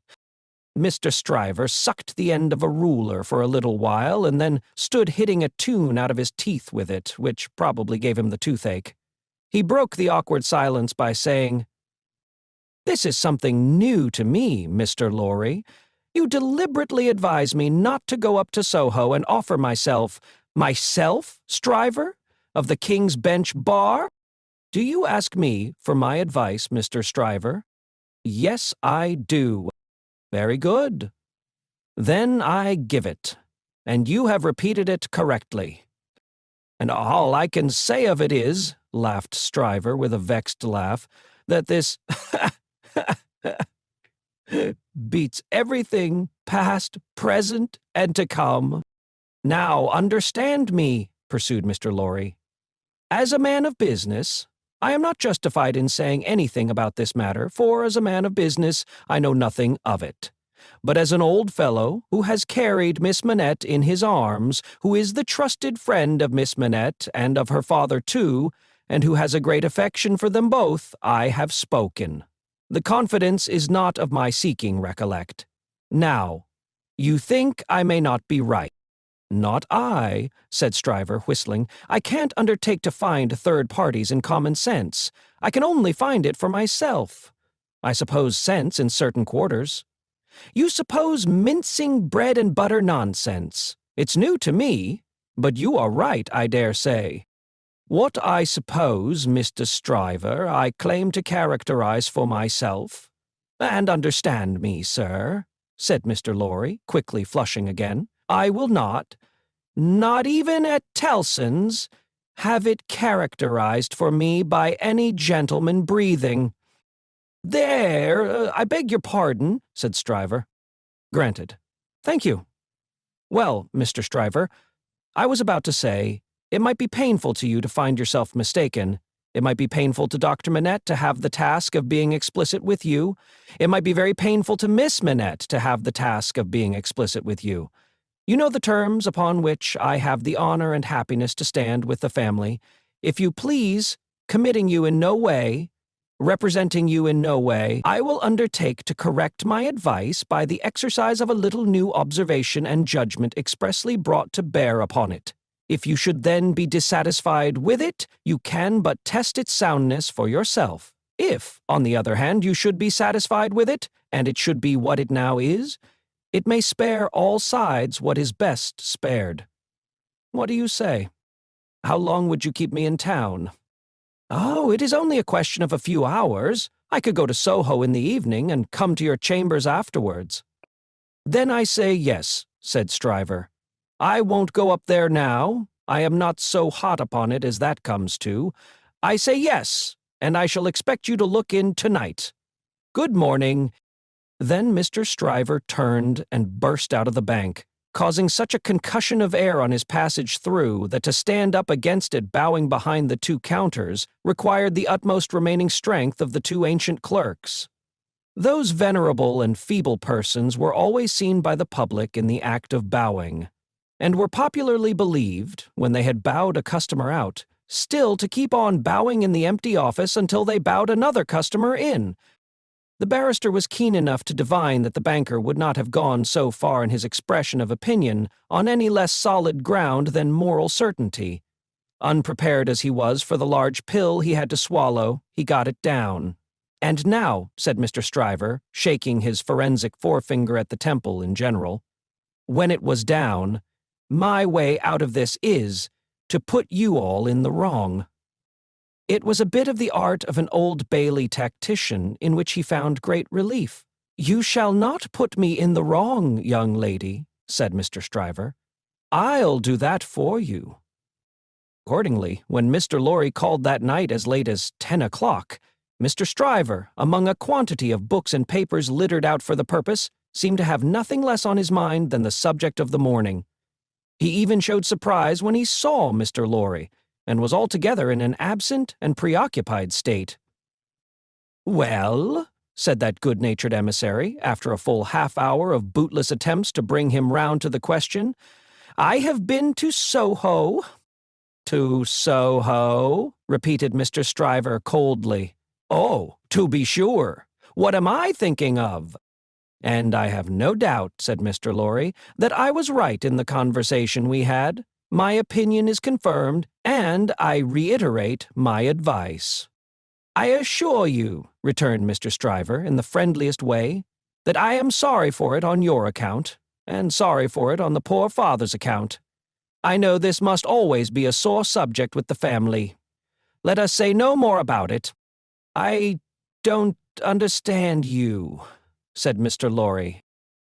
Mr. Stryver sucked the end of a ruler for a little while and then stood hitting a tune out of his teeth with it, which probably gave him the toothache. He broke the awkward silence by saying, "This is something new to me, Mr. Lorry. You deliberately advise me not to go up to Soho and offer myself, Stryver, of the King's Bench Bar? Do you ask me for my advice, Mr. Stryver?" "Yes, I do." "Very good. Then I give it, and you have repeated it correctly." "And all I can say of it is," laughed Stryver with a vexed laugh, "that this beats everything past, present, and to come." "Now understand me," pursued Mr. Lorry. "As a man of business, I am not justified in saying anything about this matter, for as a man of business I know nothing of it. But as an old fellow who has carried Miss Manette in his arms, who is the trusted friend of Miss Manette and of her father too, and who has a great affection for them both, I have spoken. The confidence is not of my seeking, recollect. Now, you think I may not be right." "Not I," said Stryver, whistling. "I can't undertake to find third parties in common sense. I can only find it for myself. I suppose sense in certain quarters. You suppose mincing bread and butter nonsense. It's new to me, but you are right, I dare say. What I suppose, Mr. Stryver, I claim to characterize for myself. And understand me, sir," said Mr. Lorry, quickly flushing again, "I will not even at Tellson's, have it characterized for me by any gentleman breathing." "There, I beg your pardon," said Stryver. "Granted. Thank you. Well, Mr. Stryver, I was about to say, it might be painful to you to find yourself mistaken. It might be painful to Dr. Manette to have the task of being explicit with you. It might be very painful to Miss Manette to have the task of being explicit with you. You know the terms upon which I have the honor and happiness to stand with the family. If you please, committing you in no way, representing you in no way, I will undertake to correct my advice by the exercise of a little new observation and judgment expressly brought to bear upon it. If you should then be dissatisfied with it, you can but test its soundness for yourself. If, on the other hand, you should be satisfied with it, and it should be what it now is, it may spare all sides what is best spared. What do you say? How long would you keep me in town?" "Oh, it is only a question of a few hours. I could go to Soho in the evening and come to your chambers afterwards." "Then I say yes," said Stryver. "I won't go up there now. I am not so hot upon it as that comes to. I say yes, and I shall expect you to look in tonight. Good morning." Then Mr. Stryver turned and burst out of the bank, causing such a concussion of air on his passage through that to stand up against it bowing behind the two counters required the utmost remaining strength of the two ancient clerks. Those venerable and feeble persons were always seen by the public in the act of bowing, and were popularly believed, when they had bowed a customer out, still to keep on bowing in the empty office until they bowed another customer in. The barrister was keen enough to divine that the banker would not have gone so far in his expression of opinion on any less solid ground than moral certainty. Unprepared as he was for the large pill he had to swallow, he got it down. "And now," said Mr. Stryver, shaking his forensic forefinger at the temple in general, when it was down, My way out of this is to put you all in the wrong." It was a bit of the art of an Old Bailey tactician in which he found great relief. "You shall not put me in the wrong, young lady," said Mr. Stryver. "I'll do that for you." Accordingly, when Mr. Lorry called that night as late as 10 o'clock, Mr. Stryver, among a quantity of books and papers littered out for the purpose, seemed to have nothing less on his mind than the subject of the morning. He even showed surprise when he saw Mr. Lorry, and was altogether in an absent and preoccupied state. "Well," said that good-natured emissary, after a full half-hour of bootless attempts to bring him round to the question, "I have been to Soho." "To Soho?" repeated Mr. Stryver coldly. "Oh, to be sure. What am I thinking of?" "And I have no doubt," said Mr. Lorry, "that I was right in the conversation we had. My opinion is confirmed, and I reiterate my advice." "I assure you," returned Mr. Stryver in the friendliest way, "that I am sorry for it on your account, and sorry for it on the poor father's account. I know this must always be a sore subject with the family. Let us say no more about it." "I don't understand you," said Mr. Lorry.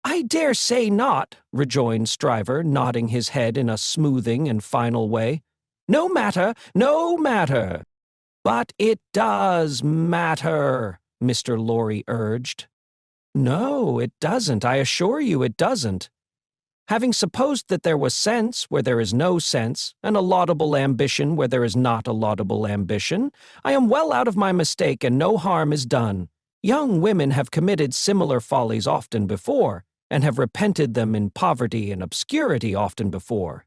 "I dare say not," rejoined Stryver, nodding his head in a smoothing and final way. "No matter, no matter." "But it does matter," Mr. Lorry urged. "No, it doesn't. I assure you it doesn't. Having supposed that there was sense where there is no sense, and a laudable ambition where there is not a laudable ambition, I am well out of my mistake and no harm is done. Young women have committed similar follies often before, and have repented them in poverty and obscurity often before.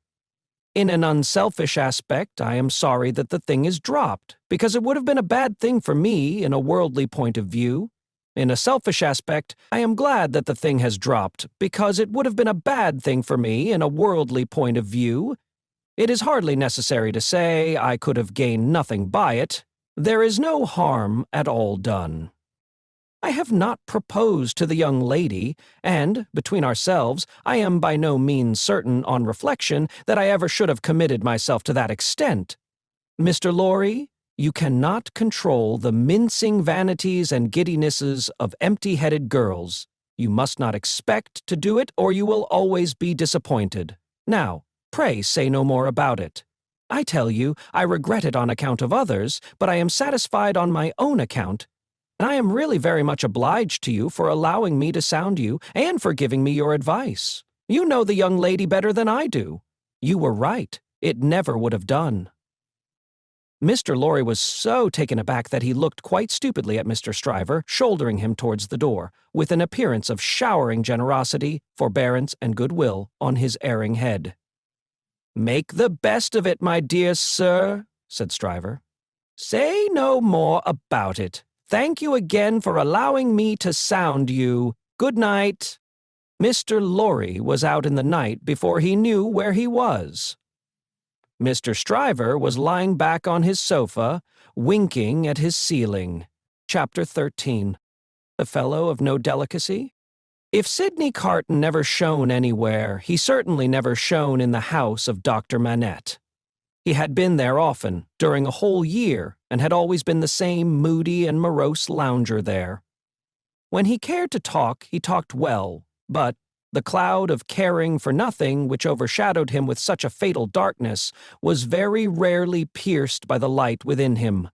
In an unselfish aspect, I am sorry that the thing is dropped, because it would have been a bad thing for me in a worldly point of view. In a selfish aspect, I am glad that the thing has dropped, because it would have been a bad thing for me in a worldly point of view. It is hardly necessary to say I could have gained nothing by it. There is no harm at all done. I have not proposed to the young lady, and, between ourselves, I am by no means certain, on reflection, that I ever should have committed myself to that extent. Mr. Lorry, you cannot control the mincing vanities and giddinesses of empty-headed girls. You must not expect to do it, or you will always be disappointed. Now, pray say no more about it. I tell you, I regret it on account of others, but I am satisfied on my own account, and I am really very much obliged to you for allowing me to sound you, and for giving me your advice. You know the young lady better than I do. You were right. It never would have done." Mr. Lorry was so taken aback that he looked quite stupidly at Mr. Stryver, shouldering him towards the door, with an appearance of showering generosity, forbearance, and goodwill on his erring head. "Make the best of it, my dear sir," said Stryver. "Say no more about it. Thank you again for allowing me to sound you. Good night." Mr. Lorry was out in the night before he knew where he was. Mr. Stryver was lying back on his sofa, winking at his ceiling. Chapter 13. The fellow of no delicacy? If Sidney Carton never shone anywhere, he certainly never shone in the house of Dr. Manette. He had been there often, during a whole year, and had always been the same moody and morose lounger there. When he cared to talk, he talked well, but the cloud of caring for nothing which overshadowed him with such a fatal darkness was very rarely pierced by the light within him.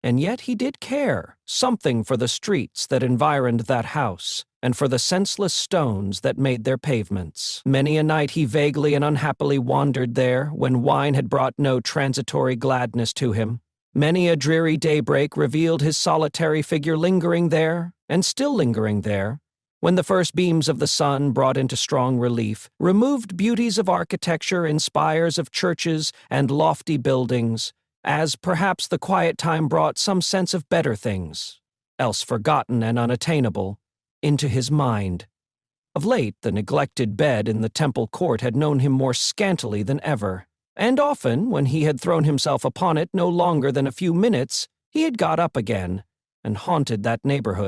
And yet he did care something for the streets that environed that house, and for the senseless stones that made their pavements. Many a night he vaguely and unhappily wandered there, when wine had brought no transitory gladness to him. Many a dreary daybreak revealed his solitary figure lingering there, and still lingering there, when the first beams of the sun, brought into strong relief, removed beauties of architecture in spires of churches and lofty buildings, as perhaps the quiet time brought some sense of better things, else forgotten and unattainable, into his mind. Of late, the neglected bed in the Temple Court had known him more scantily than ever, and often, when he had thrown himself upon it no longer than a few minutes, he had got up again, and haunted that neighborhood.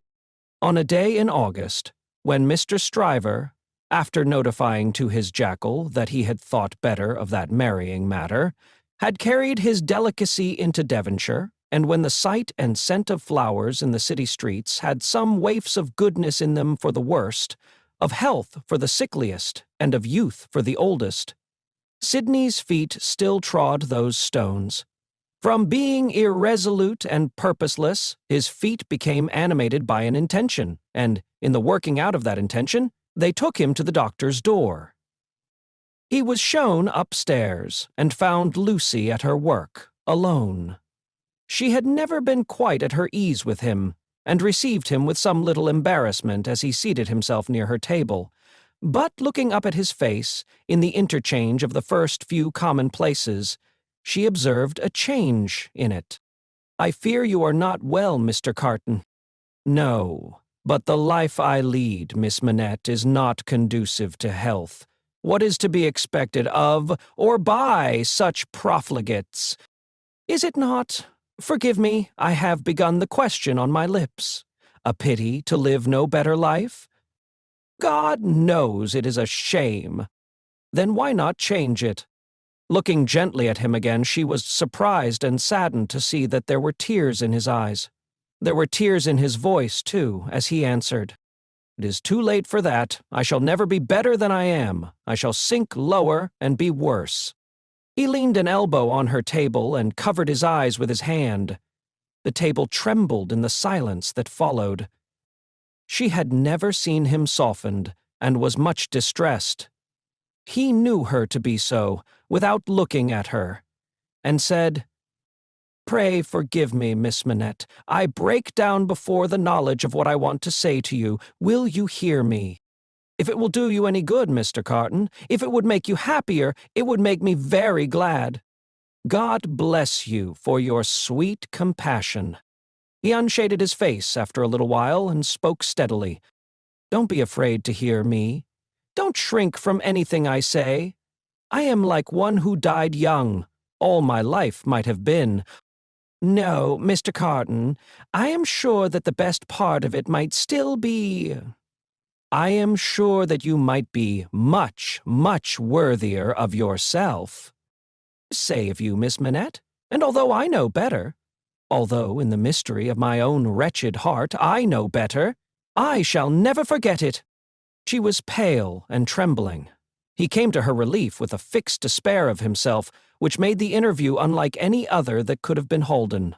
On a day in August, when Mr. Stryver, after notifying to his jackal that he had thought better of that marrying matter, had carried his delicacy into Devonshire, and when the sight and scent of flowers in the city streets had some waifs of goodness in them for the worst, of health for the sickliest, and of youth for the oldest, Sidney's feet still trod those stones. From being irresolute and purposeless, his feet became animated by an intention, and, in the working out of that intention, they took him to the doctor's door. He was shown upstairs, and found Lucie at her work, alone. She had never been quite at her ease with him, and received him with some little embarrassment as he seated himself near her table. But looking up at his face, in the interchange of the first few commonplaces, she observed a change in it. "I fear you are not well, Mr. Carton." "No, but the life I lead, Miss Manette, is not conducive to health. What is to be expected of or by such profligates? Is it not? Forgive me, I have begun the question on my lips. A pity to live no better life? God knows it is a shame. Then why not change it?" Looking gently at him again, she was surprised and saddened to see that there were tears in his eyes. There were tears in his voice, too, as he answered, "It is too late for that. I shall never be better than I am. I shall sink lower and be worse." He leaned an elbow on her table and covered his eyes with his hand. The table trembled in the silence that followed. She had never seen him softened, and was much distressed. He knew her to be so, without looking at her, and said, "Pray forgive me, Miss Manette. I break down before the knowledge of what I want to say to you. Will you hear me? If it will do you any good, Mr. Carton, if it would make you happier, it would make me very glad. God bless you for your sweet compassion." He unshaded his face after a little while and spoke steadily. "Don't be afraid to hear me. Don't shrink from anything I say. I am like one who died young. All my life might have been. No, Mr. Carton, I am sure that the best part of it might still be. I am sure that you might be much, much worthier of yourself. Say of you, Miss Manette, and although I know better, although in the mystery of my own wretched heart I know better, I shall never forget it." She was pale and trembling. He came to her relief with a fixed despair of himself, which made the interview unlike any other that could have been holden.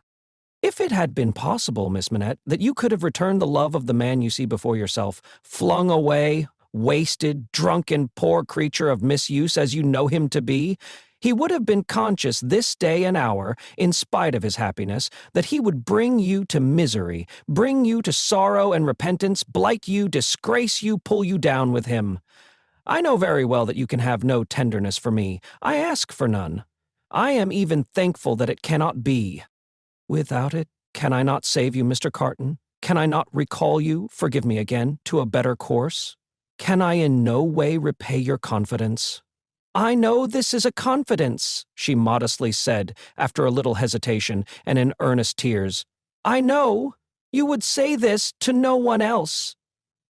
"If it had been possible, Miss Manette, that you could have returned the love of the man you see before yourself, flung away, wasted, drunken, poor creature of misuse as you know him to be, he would have been conscious this day and hour, in spite of his happiness, that he would bring you to misery, bring you to sorrow and repentance, blight you, disgrace you, pull you down with him. I know very well that you can have no tenderness for me. I ask for none. I am even thankful that it cannot be. Without it, can I not save you, Mr. Carton? Can I not recall you, forgive me again, to a better course? Can I in no way repay your confidence?" "I know this is a confidence," she modestly said, after a little hesitation and in earnest tears. "I know. You would say this to no one else.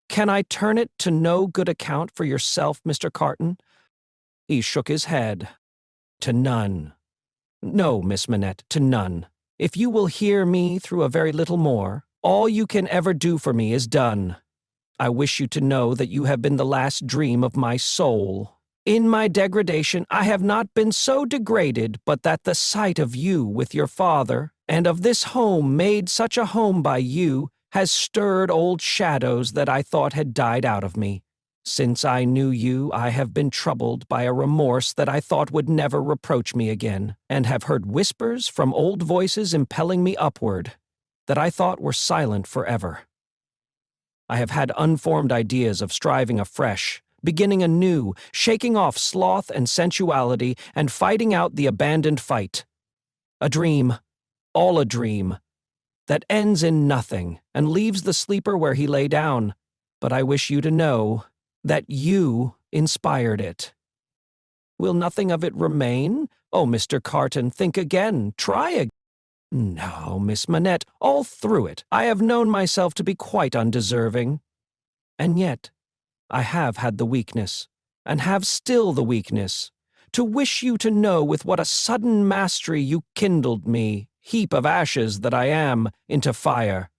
Can I turn it to no good account for yourself, Mr. Carton?" He shook his head. "To none. No, Miss Manette, to none. If you will hear me through a very little more, all you can ever do for me is done. I wish you to know that you have been the last dream of my soul. In my degradation, I have not been so degraded but that the sight of you with your father, and of this home made such a home by you, has stirred old shadows that I thought had died out of me. Since I knew you, I have been troubled by a remorse that I thought would never reproach me again, and have heard whispers from old voices impelling me upward, that I thought were silent forever. I have had unformed ideas of striving afresh, beginning anew, shaking off sloth and sensuality, and fighting out the abandoned fight. A dream, all a dream, that ends in nothing and leaves the sleeper where he lay down. But I wish you to know that you inspired it. Will nothing of it remain? Oh, Mr. Carton, think again, try again. No, Miss Manette, all through it, I have known myself to be quite undeserving. And yet, I have had the weakness, and have still the weakness, to wish you to know with what a sudden mastery you kindled me, heap of ashes that I am, into fire.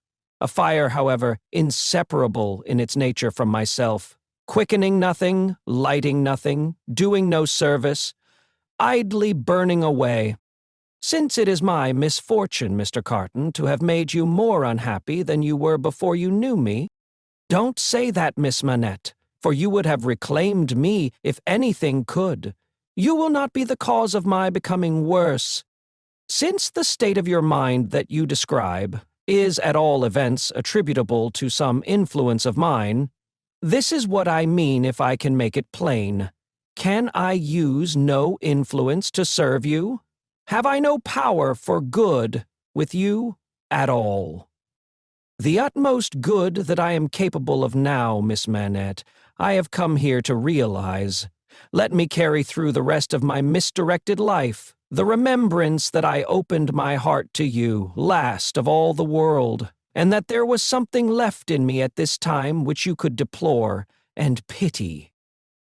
A fire, however, inseparable in its nature from myself, quickening nothing, lighting nothing, doing no service, idly burning away. Since it is my misfortune, Mr. Carton, to have made you more unhappy than you were before you knew me, don't say that, Miss Manette, for you would have reclaimed me if anything could. You will not be the cause of my becoming worse. Since the state of your mind that you describe is at all events attributable to some influence of mine, this is what I mean if I can make it plain. Can I use no influence to serve you? Have I no power for good with you at all? The utmost good that I am capable of now, Miss Manette, I have come here to realize. Let me carry through the rest of my misdirected life the remembrance that I opened my heart to you, last of all the world, and that there was something left in me at this time which you could deplore and pity,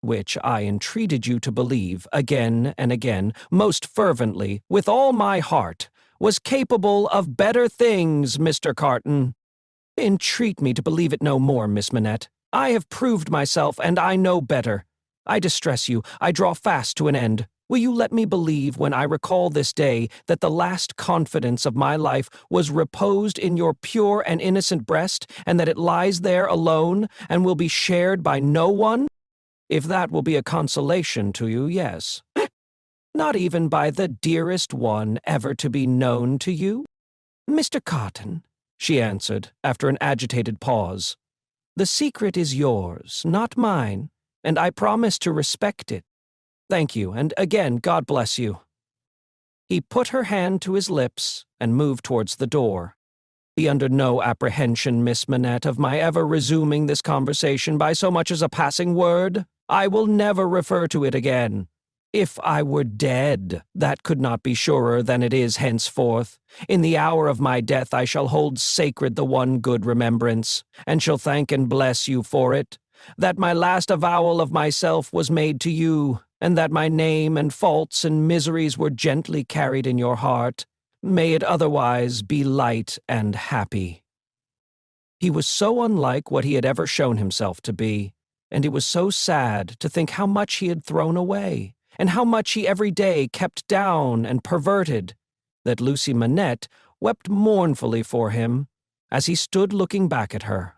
which I entreated you to believe again and again, most fervently, with all my heart, was capable of better things, Mr. Carton. Entreat me to believe it no more, Miss Manette. I have proved myself, and I know better. I distress you. I draw fast to an end. Will you let me believe, when I recall this day, that the last confidence of my life was reposed in your pure and innocent breast, and that it lies there alone, and will be shared by no one? If that will be a consolation to you, yes. Not even by the dearest one ever to be known to you? Mr. Carton, she answered, after an agitated pause, the secret is yours, not mine, and I promise to respect it. Thank you, and again, God bless you. He put her hand to his lips and moved towards the door. Be under no apprehension, Miss Manette, of my ever resuming this conversation by so much as a passing word. I will never refer to it again. If I were dead, that could not be surer than it is henceforth. In the hour of my death I shall hold sacred the one good remembrance, and shall thank and bless you for it, that my last avowal of myself was made to you, and that my name and faults and miseries were gently carried in your heart. May it otherwise be light and happy. He was so unlike what he had ever shown himself to be, and it was so sad to think how much he had thrown away, and how much he every day kept down and perverted, that Lucie Manette wept mournfully for him as he stood looking back at her.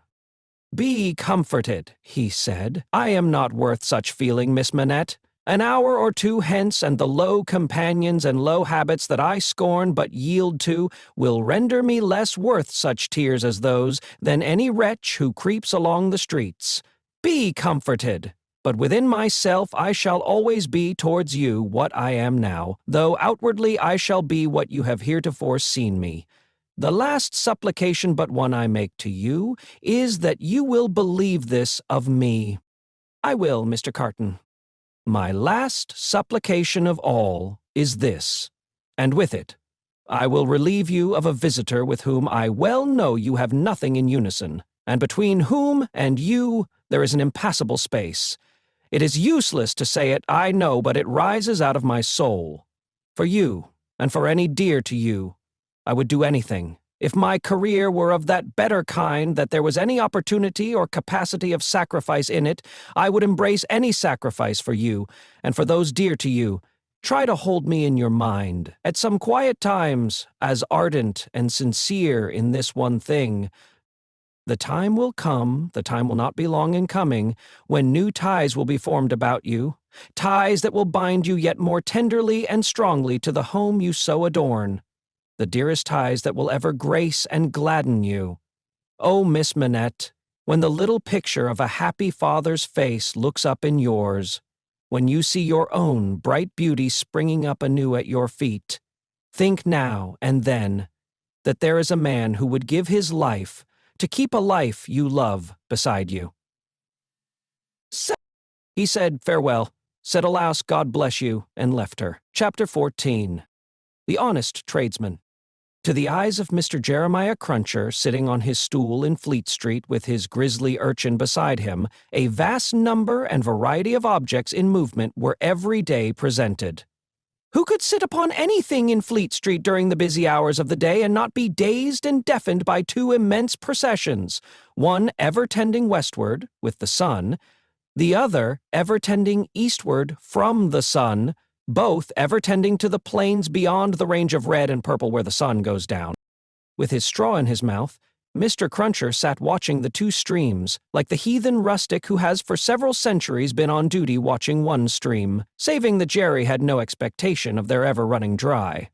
Be comforted, he said. I am not worth such feeling, Miss Manette. An hour or two hence, and the low companions and low habits that I scorn but yield to will render me less worth such tears as those than any wretch who creeps along the streets. Be comforted. But within myself I shall always be towards you what I am now, though outwardly I shall be what you have heretofore seen me. The last supplication but one I make to you is that you will believe this of me. I will, Mr. Carton. My last supplication of all is this, and with it, I will relieve you of a visitor with whom I well know you have nothing in unison, and between whom and you there is an impassable space. It is useless to say it, I know, but it rises out of my soul. For you, and for any dear to you, I would do anything. If my career were of that better kind that there was any opportunity or capacity of sacrifice in it, I would embrace any sacrifice for you, and for those dear to you. Try to hold me in your mind, at some quiet times, as ardent and sincere in this one thing. The time will come, the time will not be long in coming, when new ties will be formed about you, ties that will bind you yet more tenderly and strongly to the home you so adorn. The dearest ties that will ever grace and gladden you. Oh, Miss Manette, when the little picture of a happy father's face looks up in yours, when you see your own bright beauty springing up anew at your feet, think now and then that there is a man who would give his life to keep a life you love beside you. He said farewell, said alas, God bless you, and left her. Chapter 14. The Honest Tradesman. To the eyes of Mr. Jeremiah Cruncher, sitting on his stool in Fleet Street with his grisly urchin beside him, a vast number and variety of objects in movement were every day presented. Who could sit upon anything in Fleet Street during the busy hours of the day and not be dazed and deafened by two immense processions, one ever tending westward, with the sun, the other ever tending eastward from the sun, both ever tending to the plains beyond the range of red and purple where the sun goes down? With his straw in his mouth, Mr. Cruncher sat watching the two streams, like the heathen rustic who has for several centuries been on duty watching one stream, saving that Jerry had no expectation of their ever running dry.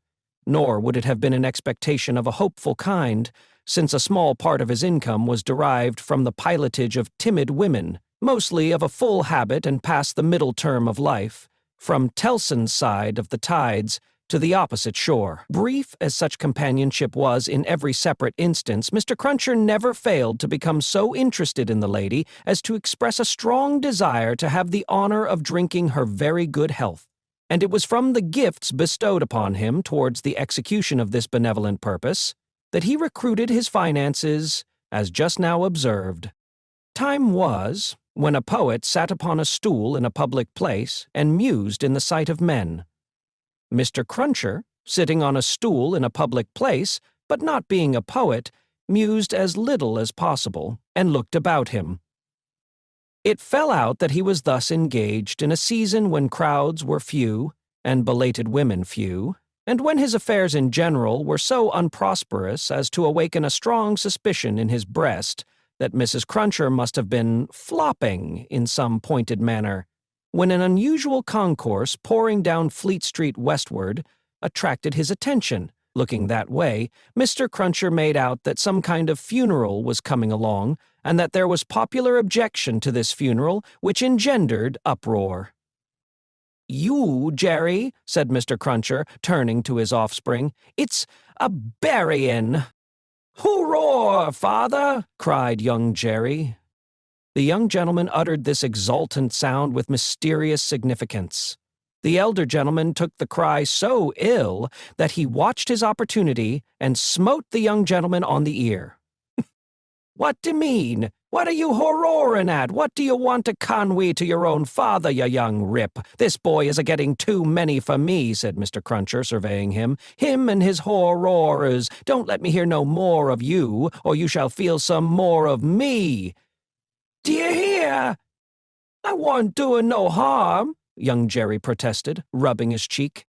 Nor would it have been an expectation of a hopeful kind, since a small part of his income was derived from the pilotage of timid women, mostly of a full habit and past the middle term of life, from Tellson's side of the tides to the opposite shore. Brief as such companionship was in every separate instance, Mr. Cruncher never failed to become so interested in the lady as to express a strong desire to have the honor of drinking her very good health, and it was from the gifts bestowed upon him towards the execution of this benevolent purpose that he recruited his finances, as just now observed. Time was when a poet sat upon a stool in a public place and mused in the sight of men. Mr. Cruncher, sitting on a stool in a public place, but not being a poet, mused as little as possible, and looked about him. It fell out that he was thus engaged in a season when crowds were few, and belated women few, and when his affairs in general were so unprosperous as to awaken a strong suspicion in his breast that Mrs. Cruncher must have been flopping in some pointed manner, when an unusual concourse pouring down Fleet Street westward attracted his attention. Looking that way, Mr. Cruncher made out that some kind of funeral was coming along, and that there was popular objection to this funeral, which engendered uproar. "You, Jerry," said Mr. Cruncher, turning to his offspring, "it's a burying." "Hoorah, father!" cried young Jerry. The young gentleman uttered this exultant sound with mysterious significance. The elder gentleman took the cry so ill that he watched his opportunity and smote the young gentleman on the ear. "What do you mean? What are you hurroaring at? What do you want to conway to your own father, you young rip? This boy is a-getting too many for me," said Mr. Cruncher, surveying him. "Him and his horrors. Don't let me hear no more of you, or you shall feel some more of me. Do you hear? I warn't doing no harm," young Jerry protested, rubbing his cheek.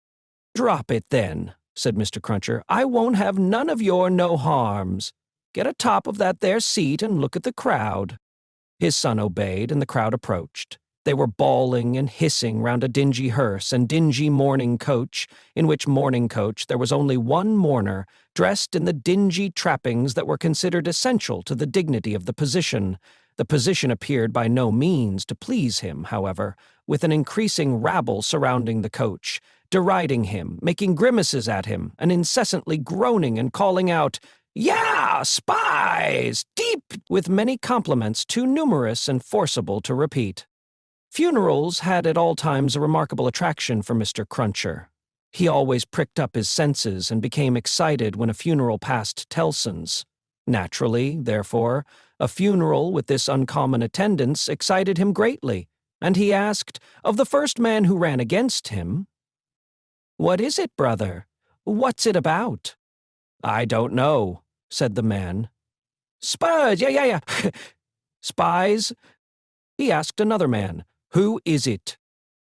"Drop it, then," said Mr. Cruncher. "I won't have none of your no harms. Get atop of that there seat and look at the crowd." His son obeyed, and the crowd approached. They were bawling and hissing round a dingy hearse and dingy mourning coach, in which mourning coach there was only one mourner, dressed in the dingy trappings that were considered essential to the dignity of the position. The position appeared by no means to please him, however, with an increasing rabble surrounding the coach, deriding him, making grimaces at him, and incessantly groaning and calling out, "Yeah, spies! Deep!" with many compliments too numerous and forcible to repeat. Funerals had at all times a remarkable attraction for Mr. Cruncher. He always pricked up his senses and became excited when a funeral passed Tellson's. Naturally, therefore, a funeral with this uncommon attendance excited him greatly, and he asked of the first man who ran against him, "What is it, brother? What's it about?" "I don't know," said the man. "Spies, yeah. Spies?" He asked another man, "Who is it?"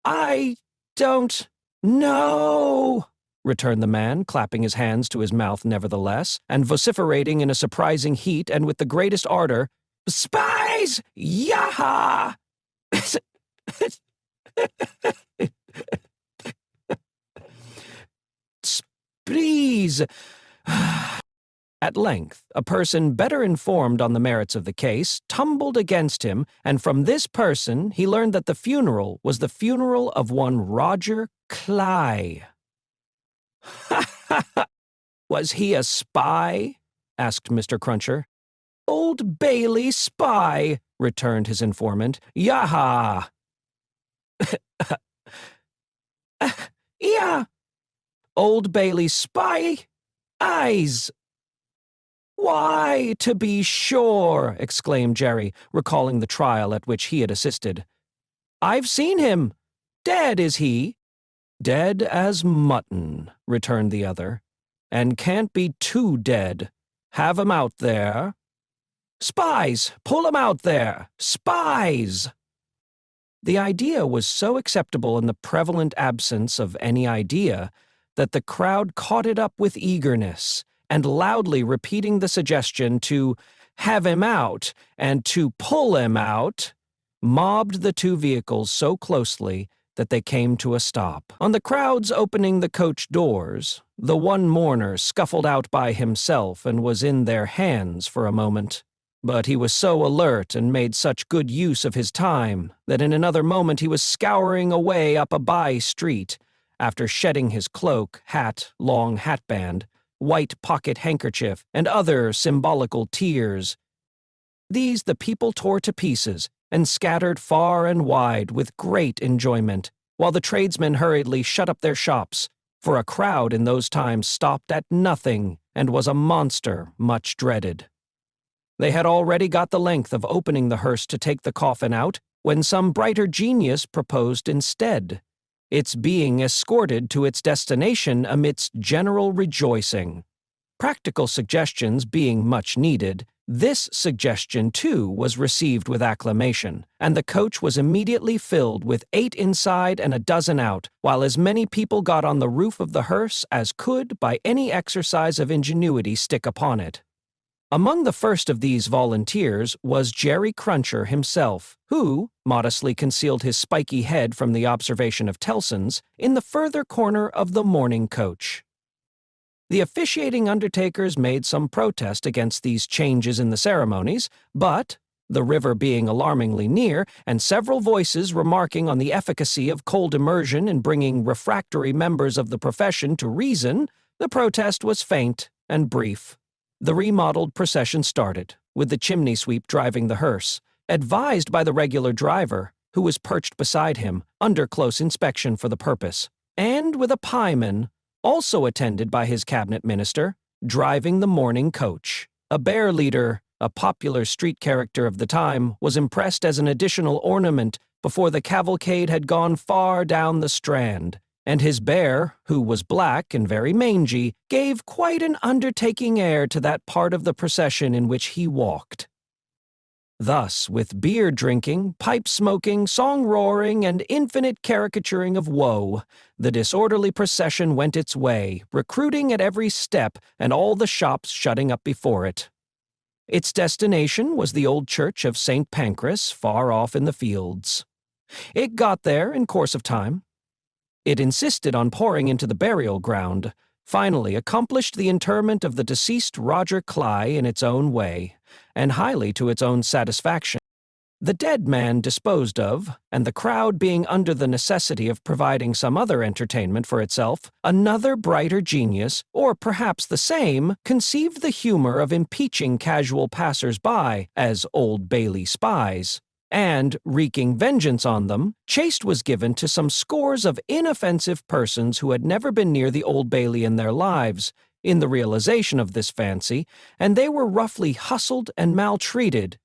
"I don't know," returned the man, clapping his hands to his mouth nevertheless, and vociferating in a surprising heat and with the greatest ardor, "Spies! Yaha!" "Sprees!" At length, a person better informed on the merits of the case tumbled against him, and from this person he learned that the funeral was the funeral of one Roger Cly. "Was he a spy?" asked Mr. Cruncher. "Old Bailey spy," returned his informant. "Yaha!" "Yeah, Old Bailey spy? Eyes! Why, to be sure, exclaimed Jerry, recalling the trial at which he had assisted. I've seen him. Dead is he. Dead as mutton, returned the other, and can't be too dead. Have 'em out there. Spies! Pull 'em out there! Spies! The idea was so acceptable in the prevalent absence of any idea that the crowd caught it up with eagerness, and loudly repeating the suggestion to have him out and to pull him out, mobbed the two vehicles so closely that they came to a stop. On the crowd's opening the coach doors, the one mourner scuffled out by himself and was in their hands for a moment. But he was so alert and made such good use of his time that in another moment he was scouring away up a by-street, after shedding his cloak, hat, long hatband, white pocket handkerchief, and other symbolical tears. These the people tore to pieces and scattered far and wide with great enjoyment, while the tradesmen hurriedly shut up their shops, for a crowd in those times stopped at nothing and was a monster much dreaded. They had already got the length of opening the hearse to take the coffin out, when some brighter genius proposed instead, its being escorted to its destination amidst general rejoicing. Practical suggestions being much needed, this suggestion, too, was received with acclamation, and the coach was immediately filled with 8 inside and a dozen out, while as many people got on the roof of the hearse as could, by any exercise of ingenuity, stick upon it. Among the first of these volunteers was Jerry Cruncher himself, who modestly concealed his spiky head from the observation of Tellson's in the further corner of the mourning coach. The officiating undertakers made some protest against these changes in the ceremonies, but, the river being alarmingly near, and several voices remarking on the efficacy of cold immersion in bringing refractory members of the profession to reason, the protest was faint and brief. The remodeled procession started, with the chimney sweep driving the hearse, advised by the regular driver, who was perched beside him, under close inspection for the purpose, and with a pieman, also attended by his cabinet minister, driving the mourning coach. A bear leader, a popular street character of the time, was impressed as an additional ornament before the cavalcade had gone far down the Strand, and his bear, who was black and very mangy, gave quite an undertaking air to that part of the procession in which he walked. Thus, with beer drinking, pipe smoking, song roaring, and infinite caricaturing of woe, the disorderly procession went its way, recruiting at every step and all the shops shutting up before it. Its destination was the old church of St. Pancras, far off in the fields. It got there in course of time. It insisted on pouring into the burial ground, finally accomplished the interment of the deceased Roger Cly in its own way, and highly to its own satisfaction. The dead man disposed of, and the crowd being under the necessity of providing some other entertainment for itself, another brighter genius, or perhaps the same, conceived the humor of impeaching casual passers-by as Old Bailey spies. And, wreaking vengeance on them, chase was given to some scores of inoffensive persons who had never been near the Old Bailey in their lives, in the realization of this fancy, and they were roughly hustled and maltreated.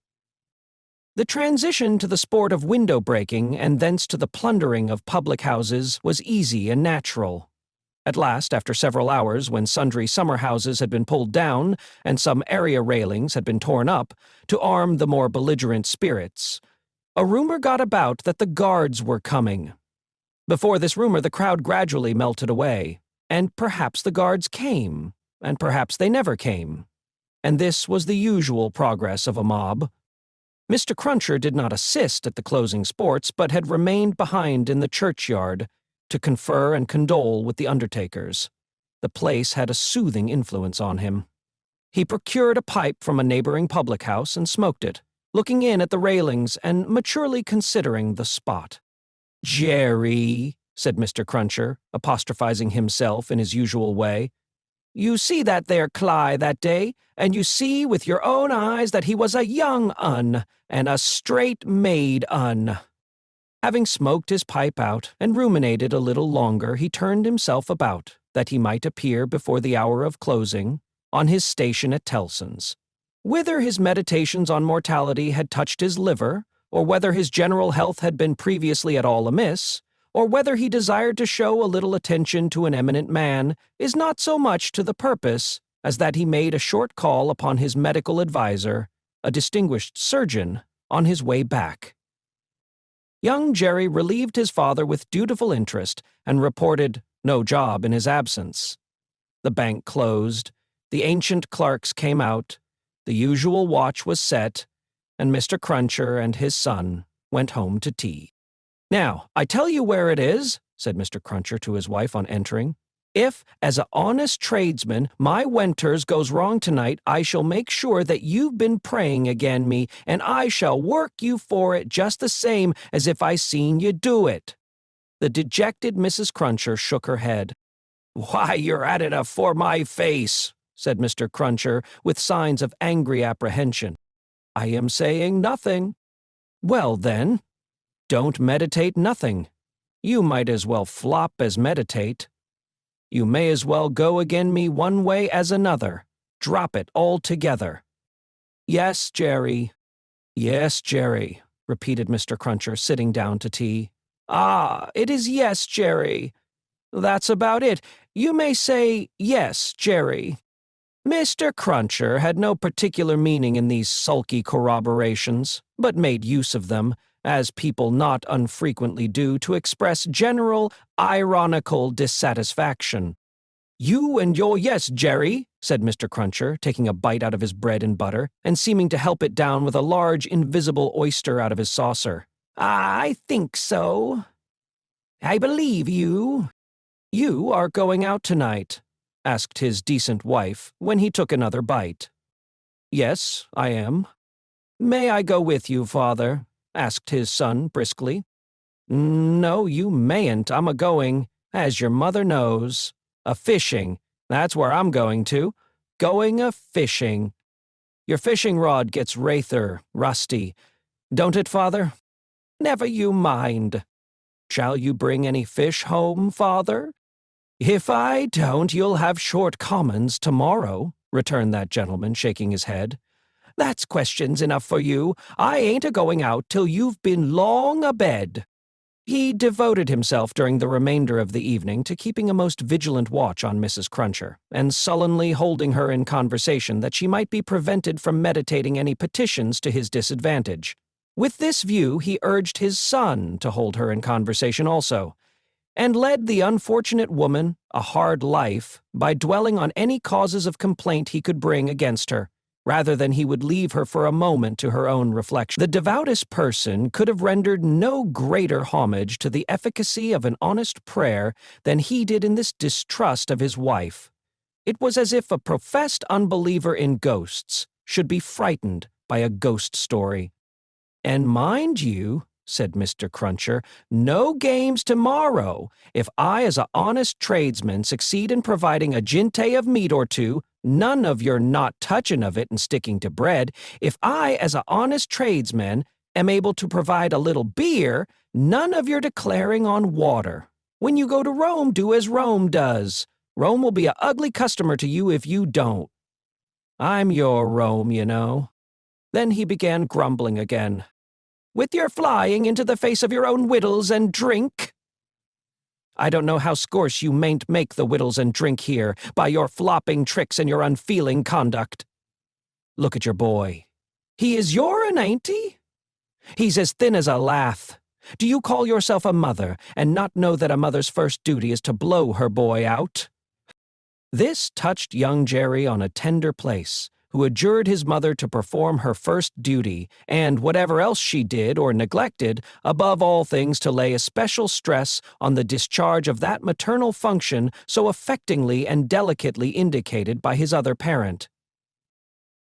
The transition to the sport of window-breaking and thence to the plundering of public houses was easy and natural. At last, after several hours, when sundry summer-houses had been pulled down and some area railings had been torn up to arm the more belligerent spirits, a rumor got about that the guards were coming. Before this rumor the crowd gradually melted away, and perhaps the guards came, and perhaps they never came. And this was the usual progress of a mob. Mr. Cruncher did not assist at the closing sports, but had remained behind in the churchyard to confer and condole with the undertakers. The place had a soothing influence on him. He procured a pipe from a neighboring public house and smoked it, looking in at the railings and maturely considering the spot. "Jerry," said Mr. Cruncher, apostrophizing himself in his usual way, "you see that there Cly that day, and you see with your own eyes that he was a young un, and a straight-made un." Having smoked his pipe out and ruminated a little longer, he turned himself about, that he might appear before the hour of closing on his station at Tellson's. Whether his meditations on mortality had touched his liver, or whether his general health had been previously at all amiss, or whether he desired to show a little attention to an eminent man, is not so much to the purpose as that he made a short call upon his medical adviser, a distinguished surgeon, on his way back. Young Jerry relieved his father with dutiful interest and reported no job in his absence. The bank closed, the ancient clerks came out, the usual watch was set, and Mr. Cruncher and his son went home to tea. "Now, I tell you where it is," said Mr. Cruncher to his wife on entering. "If, as a honest tradesman, my wenters goes wrong tonight, I shall make sure that you've been praying again me, and I shall work you for it just the same as if I seen you do it." The dejected Mrs. Cruncher shook her head. "Why, you're at it afore my face," said Mr. Cruncher, with signs of angry apprehension. "I am saying nothing." "Well, then, don't meditate nothing. You might as well flop as meditate. You may as well go again me one way as another. Drop it altogether." "Yes, Jerry. Yes, Jerry," repeated Mr. Cruncher, sitting down to tea. "Ah, it is yes, Jerry. That's about it. You may say yes, Jerry." Mr. Cruncher had no particular meaning in these sulky corroborations, but made use of them, as people not unfrequently do, to express general, ironical dissatisfaction. "You and your yes, Jerry," said Mr. Cruncher, taking a bite out of his bread and butter, and seeming to help it down with a large, invisible oyster out of his saucer. "I think so. I believe you." "You are going out tonight?" asked his decent wife, when he took another bite. "Yes, I am." "May I go with you, father?" asked his son briskly. "No, you mayn't. I'm a-going, as your mother knows. A-fishing. That's where I'm going to. Going a-fishing. Your fishing rod gets rather rusty, don't it, father?" "Never you mind." "Shall you bring any fish home, father?" "If I don't, you'll have short commons tomorrow," returned that gentleman, shaking his head. "That's questions enough for you. I ain't a-going out till you've been long abed." He devoted himself during the remainder of the evening to keeping a most vigilant watch on Mrs. Cruncher, and sullenly holding her in conversation that she might be prevented from meditating any petitions to his disadvantage. With this view he urged his son to hold her in conversation also, and led the unfortunate woman a hard life by dwelling on any causes of complaint he could bring against her, rather than he would leave her for a moment to her own reflection. The devoutest person could have rendered no greater homage to the efficacy of an honest prayer than he did in this distrust of his wife. It was as if a professed unbeliever in ghosts should be frightened by a ghost story. "And mind you," said Mr. Cruncher, "no games tomorrow. If I as a honest tradesman succeed in providing a jintay of meat or two, none of your not touching of it and sticking to bread. If I as a honest tradesman am able to provide a little beer, none of your declaring on water. When you go to Rome, do as Rome does. Rome will be a ugly customer to you if you don't. I'm your Rome, you know." Then he began grumbling again. "With your flying into the face of your own wittles and drink." "I don't know how scorse you mayn't make the wittles and drink here, by your flopping tricks and your unfeeling conduct. Look at your boy. He is your'n, ain't he? He's as thin as a lath. Do you call yourself a mother, and not know that a mother's first duty is to blow her boy out?" This touched young Jerry on a tender place, who adjured his mother to perform her first duty, and whatever else she did or neglected, above all things to lay especial stress on the discharge of that maternal function so affectingly and delicately indicated by his other parent.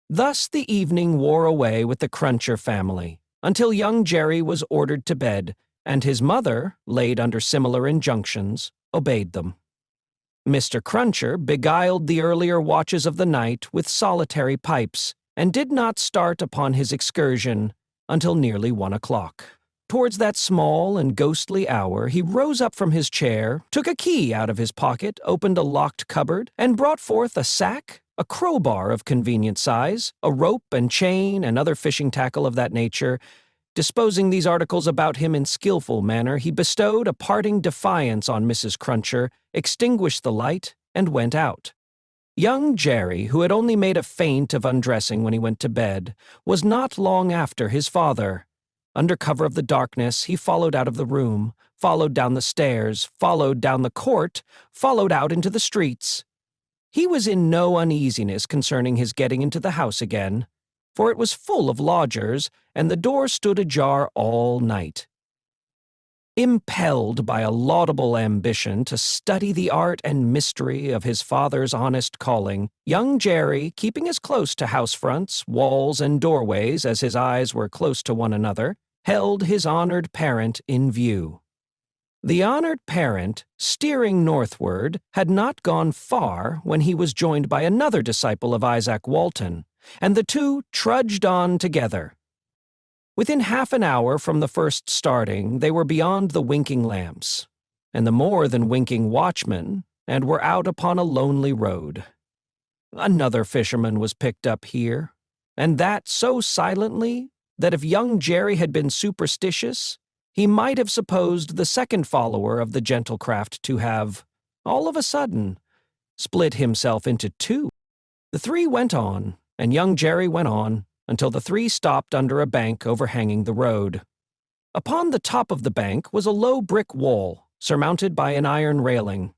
Thus the evening wore away with the Cruncher family, until young Jerry was ordered to bed, and his mother, laid under similar injunctions, obeyed them. Mr. Cruncher beguiled the earlier watches of the night with solitary pipes, and did not start upon his excursion until nearly 1 o'clock. Towards that small and ghostly hour, he rose up from his chair, took a key out of his pocket, opened a locked cupboard, and brought forth a sack, a crowbar of convenient size, a rope and chain, and other fishing tackle of that nature. Disposing these articles about him in skillful manner, he bestowed a parting defiance on Mrs. Cruncher, extinguished the light, and went out. Young Jerry, who had only made a feint of undressing when he went to bed, was not long after his father. Under cover of the darkness, he followed out of the room, followed down the stairs, followed down the court, followed out into the streets. He was in no uneasiness concerning his getting into the house again, for it was full of lodgers, and the door stood ajar all night. Impelled by a laudable ambition to study the art and mystery of his father's honest calling, young Jerry, keeping as close to house fronts, walls, and doorways as his eyes were close to one another, held his honored parent in view. The honored parent, steering northward, had not gone far when he was joined by another disciple of Isaac Walton, and the two trudged on together. Within half an hour from the first starting, they were beyond the winking lamps, and the more than winking watchmen, and were out upon a lonely road. Another fisherman was picked up here, and that so silently that if young Jerry had been superstitious, he might have supposed the second follower of the gentle craft to have, all of a sudden, split himself into two. The three went on, and young Jerry went on, until the three stopped under a bank overhanging the road. Upon the top of the bank was a low brick wall, surmounted by an iron railing.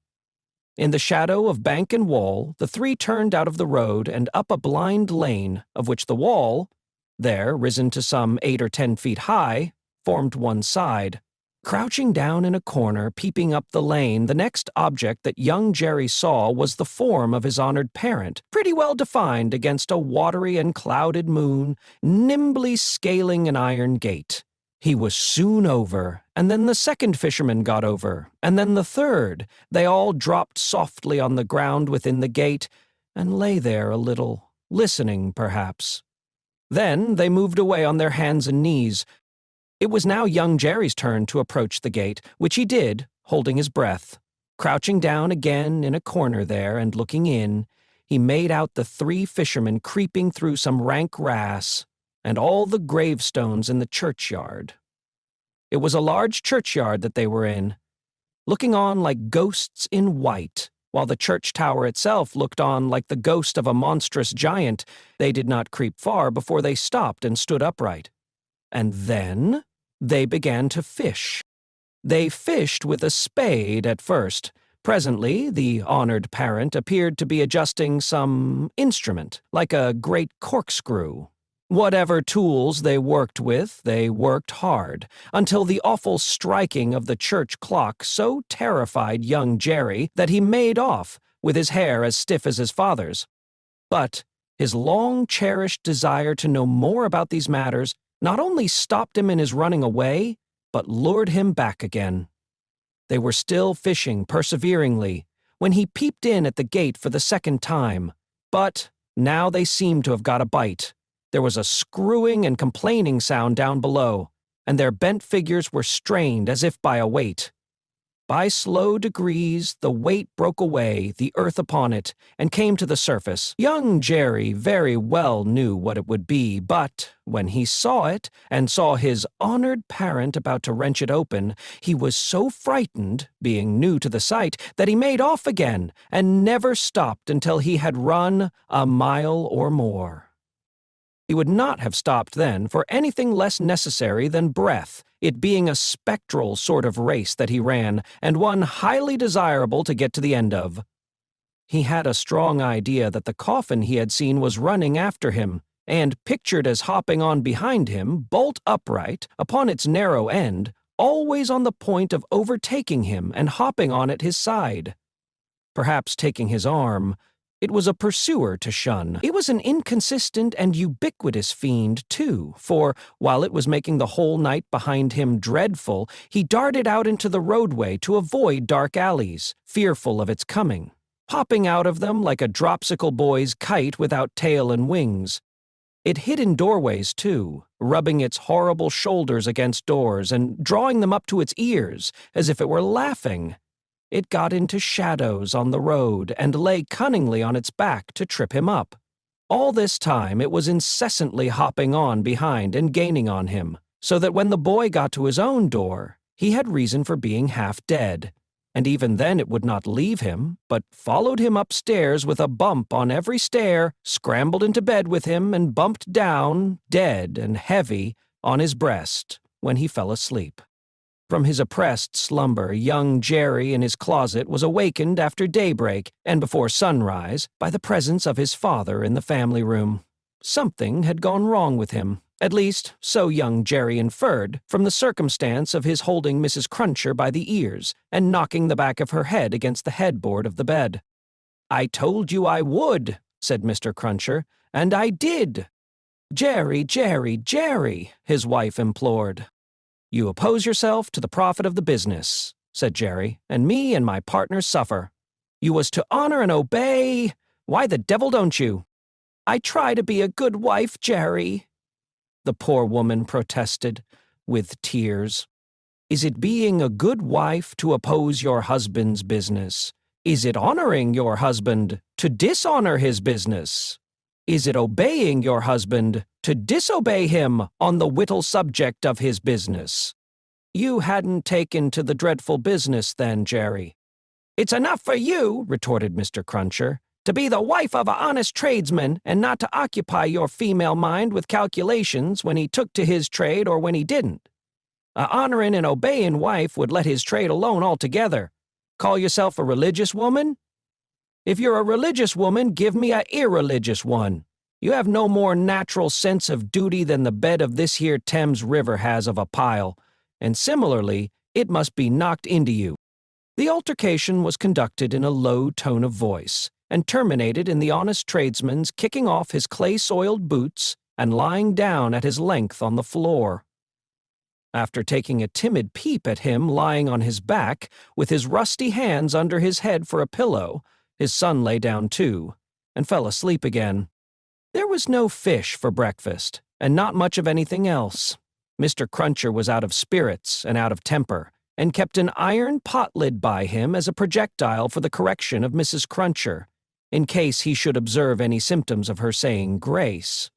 In the shadow of bank and wall, the three turned out of the road and up a blind lane, of which the wall, there risen to some 8 or 10 feet high, formed one side. Crouching down in a corner, peeping up the lane, the next object that young Jerry saw was the form of his honored parent, pretty well defined against a watery and clouded moon, nimbly scaling an iron gate. He was soon over, and then the second fisherman got over, and then the third. They all dropped softly on the ground within the gate, and lay there a little, listening, perhaps. Then they moved away on their hands and knees. It was now young Jerry's turn to approach the gate, which he did, holding his breath. Crouching down again in a corner there and looking in, he made out the three fishermen creeping through some rank grass and all the gravestones in the churchyard. It was a large churchyard that they were in, looking on like ghosts in white, while the church tower itself looked on like the ghost of a monstrous giant. They did not creep far before they stopped and stood upright. And then they began to fish. They fished with a spade at first. Presently, the honored parent appeared to be adjusting some instrument, like a great corkscrew. Whatever tools they worked with, they worked hard, until the awful striking of the church clock so terrified young Jerry that he made off, with his hair as stiff as his father's. But his long-cherished desire to know more about these matters not only stopped him in his running away, but lured him back again. They were still fishing perseveringly when he peeped in at the gate for the second time, but now they seemed to have got a bite. There was a screwing and complaining sound down below, and their bent figures were strained as if by a weight. By slow degrees, the weight broke away, the earth upon it, and came to the surface. Young Jerry very well knew what it would be, but when he saw it, and saw his honored parent about to wrench it open, he was so frightened, being new to the sight, that he made off again, and never stopped until he had run a mile or more. He would not have stopped then for anything less necessary than breath, it being a spectral sort of race that he ran, and one highly desirable to get to the end of. He had a strong idea that the coffin he had seen was running after him, and pictured as hopping on behind him, bolt upright, upon its narrow end, always on the point of overtaking him and hopping on at his side. Perhaps taking his arm. It was a pursuer to shun. It was an inconsistent and ubiquitous fiend, too, for, while it was making the whole night behind him dreadful, he darted out into the roadway to avoid dark alleys, fearful of its coming, hopping out of them like a dropsicle boy's kite without tail and wings. It hid in doorways, too, rubbing its horrible shoulders against doors and drawing them up to its ears as if it were laughing. It got into shadows on the road and lay cunningly on its back to trip him up. All this time it was incessantly hopping on behind and gaining on him, so that when the boy got to his own door, he had reason for being half dead. And even then it would not leave him, but followed him upstairs with a bump on every stair, scrambled into bed with him, and bumped down, dead and heavy, on his breast when he fell asleep. From his oppressed slumber, young Jerry in his closet was awakened after daybreak and before sunrise by the presence of his father in the family room. Something had gone wrong with him. At least, so young Jerry inferred from the circumstance of his holding Mrs. Cruncher by the ears and knocking the back of her head against the headboard of the bed. "I told you I would," said Mr. Cruncher, "and I did." "Jerry, Jerry, Jerry," his wife implored. "You oppose yourself to the profit of the business," said Jerry, "and me and my partners suffer. You was to honor and obey. Why the devil don't you?" "I try to be a good wife, Jerry," the poor woman protested, with tears. "Is it being a good wife to oppose your husband's business? Is it honoring your husband to dishonor his business? Is it obeying your husband to disobey him on the whittle subject of his business?" "You hadn't taken to the dreadful business then, Jerry." "It's enough for you," retorted Mr. Cruncher, "to be the wife of a honest tradesman and not to occupy your female mind with calculations when he took to his trade or when he didn't. A honorin' and obeyin' wife would let his trade alone altogether. Call yourself a religious woman? If you're a religious woman, give me a irreligious one. You have no more natural sense of duty than the bed of this here Thames River has of a pile, and similarly, it must be knocked into you." The altercation was conducted in a low tone of voice, and terminated in the honest tradesman's kicking off his clay-soiled boots and lying down at his length on the floor. After taking a timid peep at him lying on his back, with his rusty hands under his head for a pillow, his son lay down too, and fell asleep again. There was no fish for breakfast, and not much of anything else. Mr. Cruncher was out of spirits and out of temper, and kept an iron pot-lid by him as a projectile for the correction of Mrs. Cruncher, in case he should observe any symptoms of her saying grace.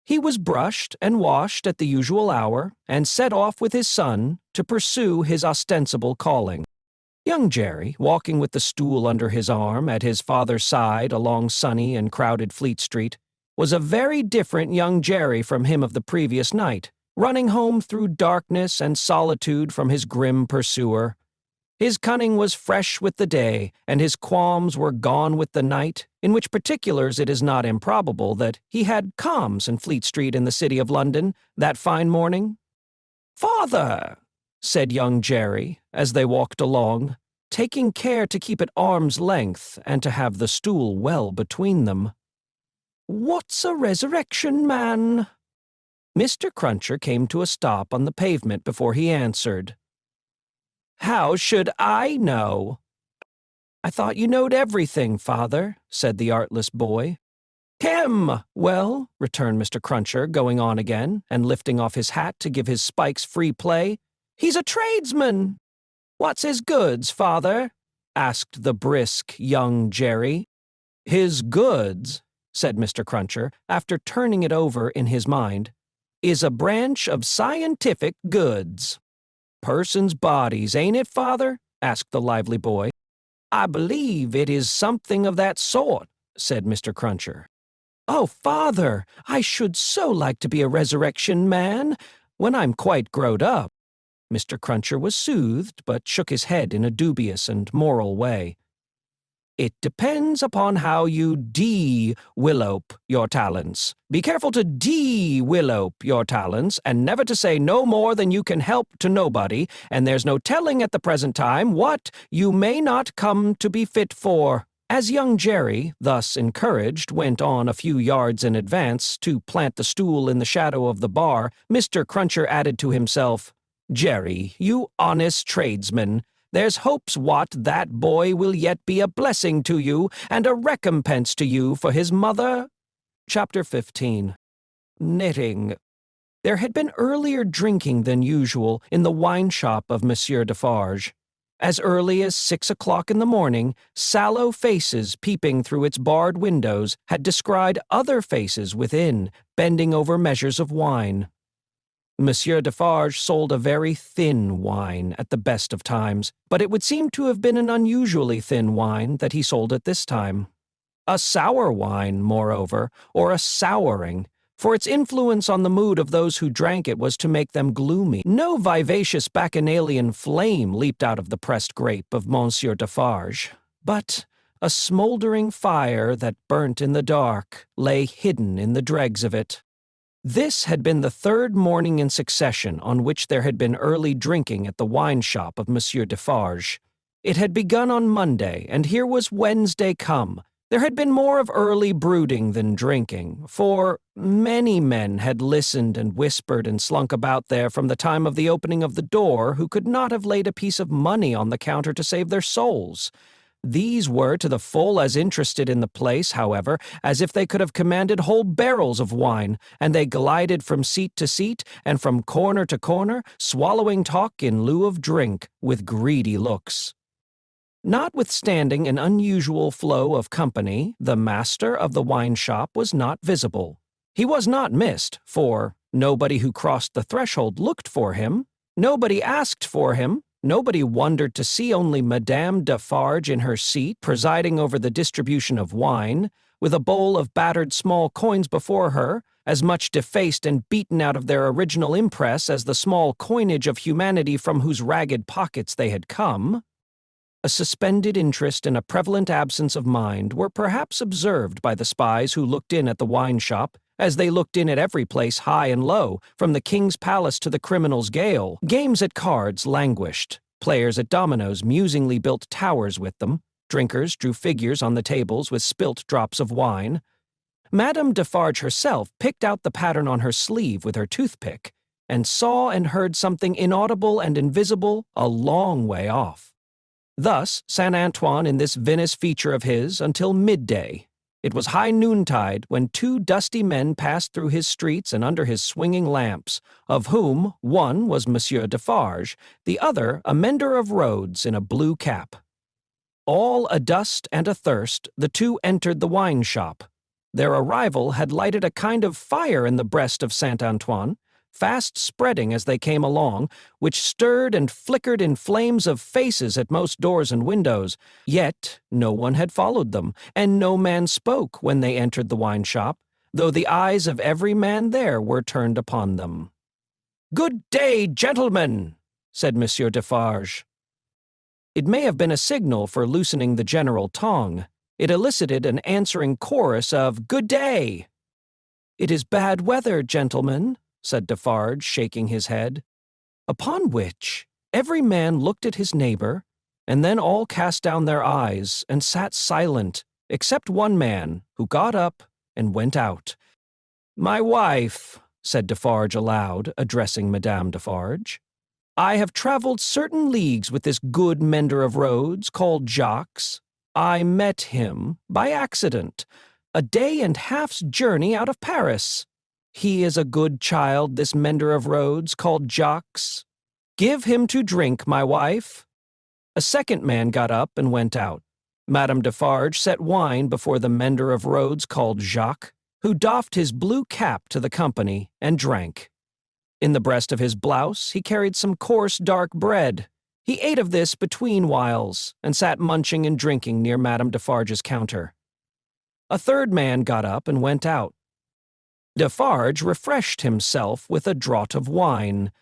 He was brushed and washed at the usual hour, and set off with his son to pursue his ostensible calling. Young Jerry, walking with the stool under his arm at his father's side along sunny and crowded Fleet Street, was a very different young Jerry from him of the previous night, running home through darkness and solitude from his grim pursuer. His cunning was fresh with the day, and his qualms were gone with the night, in which particulars it is not improbable that he had calms in Fleet Street in the city of London that fine morning. "Father," said young Jerry, as they walked along, taking care to keep at arm's length and to have the stool well between them, "what's a resurrection man?" Mr. Cruncher came to a stop on the pavement before he answered. "How should I know?" "I thought you knowed everything, father," said the artless boy. "Him! Well," returned Mr. Cruncher, going on again, and lifting off his hat to give his spikes free play, "he's a tradesman." "What's his goods, father?" asked the brisk young Jerry. "His goods," said Mr. Cruncher, after turning it over in his mind, "is a branch of scientific goods." "Persons' bodies, ain't it, father?" asked the lively boy. "I believe it is something of that sort," said Mr. Cruncher. "Oh, father, I should so like to be a resurrection man, when I'm quite growed up." Mr. Cruncher was soothed, but shook his head in a dubious and moral way. "It depends upon how you de-willope your talents. Be careful to de-willope your talents, and never to say no more than you can help to nobody, and there's no telling at the present time what you may not come to be fit for." As young Jerry, thus encouraged, went on a few yards in advance to plant the stool in the shadow of the bar, Mr. Cruncher added to himself, "Jerry, you honest tradesman, there's hopes what that boy will yet be a blessing to you and a recompense to you for his mother." Chapter 15. knitting. There had been earlier drinking than usual in the wine shop of Monsieur Defarge. As early as 6 o'clock in the morning, sallow faces peeping through its barred windows had descried other faces within, bending over measures of wine. Monsieur Defarge sold a very thin wine at the best of times, but it would seem to have been an unusually thin wine that he sold at this time. A sour wine, moreover, or a souring, for its influence on the mood of those who drank it was to make them gloomy. No vivacious bacchanalian flame leaped out of the pressed grape of Monsieur Defarge, but a smouldering fire that burnt in the dark lay hidden in the dregs of it. This had been the third morning in succession on which there had been early drinking at the wine shop of Monsieur Defarge. It had begun on Monday, and here was Wednesday come. There had been more of early brooding than drinking, for many men had listened and whispered and slunk about there from the time of the opening of the door who could not have laid a piece of money on the counter to save their souls. These were to the full as interested in the place, however, as if they could have commanded whole barrels of wine, and they glided from seat to seat and from corner to corner, swallowing talk in lieu of drink, with greedy looks. Notwithstanding an unusual flow of company, the master of the wine shop was not visible. He was not missed, for nobody who crossed the threshold looked for him, nobody asked for him, nobody wondered to see only Madame Defarge in her seat, presiding over the distribution of wine, with a bowl of battered small coins before her, as much defaced and beaten out of their original impress as the small coinage of humanity from whose ragged pockets they had come. A suspended interest and a prevalent absence of mind were perhaps observed by the spies who looked in at the wine shop, as they looked in at every place high and low, from the king's palace to the criminal's gaol. Games at cards languished. Players at dominoes musingly built towers with them. Drinkers drew figures on the tables with spilt drops of wine. Madame Defarge herself picked out the pattern on her sleeve with her toothpick, and saw and heard something inaudible and invisible a long way off. Thus Saint Antoine in this vinous feature of his until midday. It was high noontide when 2 dusty men passed through his streets and under his swinging lamps, of whom one was Monsieur Defarge, the other a mender of roads in a blue cap. All adust and athirst, the 2 entered the wine shop. Their arrival had lighted a kind of fire in the breast of Saint Antoine, fast spreading as they came along, which stirred and flickered in flames of faces at most doors and windows. Yet no one had followed them, and no man spoke when they entered the wine shop, though the eyes of every man there were turned upon them. "Good day, gentlemen," said Monsieur Defarge. It may have been a signal for loosening the general tongue. It elicited an answering chorus of "Good day." "It is bad weather, gentlemen," said Defarge, shaking his head. Upon which every man looked at his neighbor, and then all cast down their eyes and sat silent, except one man, who got up and went out. "My wife," said Defarge aloud, addressing Madame Defarge, "I have travelled certain leagues with this good mender of roads, called Jacques. I met him, by accident, a day and half's journey out of Paris. He is a good child, this mender of roads, called Jacques. Give him to drink, my wife." A second man got up and went out. Madame Defarge set wine before the mender of roads called Jacques, who doffed his blue cap to the company and drank. In the breast of his blouse he carried some coarse dark bread. He ate of this between whiles, and sat munching and drinking near Madame Defarge's counter. A third man got up and went out. Defarge refreshed himself with a draught of wine,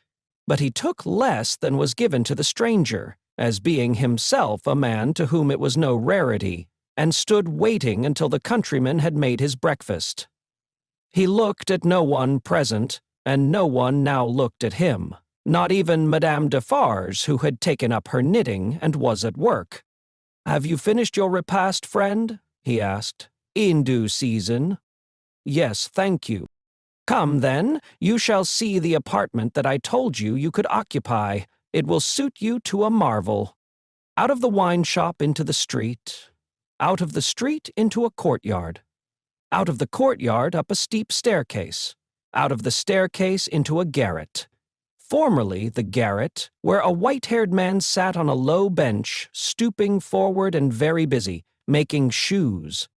but he took less than was given to the stranger, as being himself a man to whom it was no rarity, and stood waiting until the countryman had made his breakfast. He looked at no one present, and no one now looked at him, not even Madame Defarge, who had taken up her knitting and was at work. "Have you finished your repast, friend?" he asked. "In due season." "Yes, thank you." "Come, then, you shall see the apartment that I told you you could occupy. It will suit you to a marvel." Out of the wine shop into the street, out of the street into a courtyard, out of the courtyard up a steep staircase, out of the staircase into a garret. Formerly the garret, where a white-haired man sat on a low bench, stooping forward and very busy, making shoes.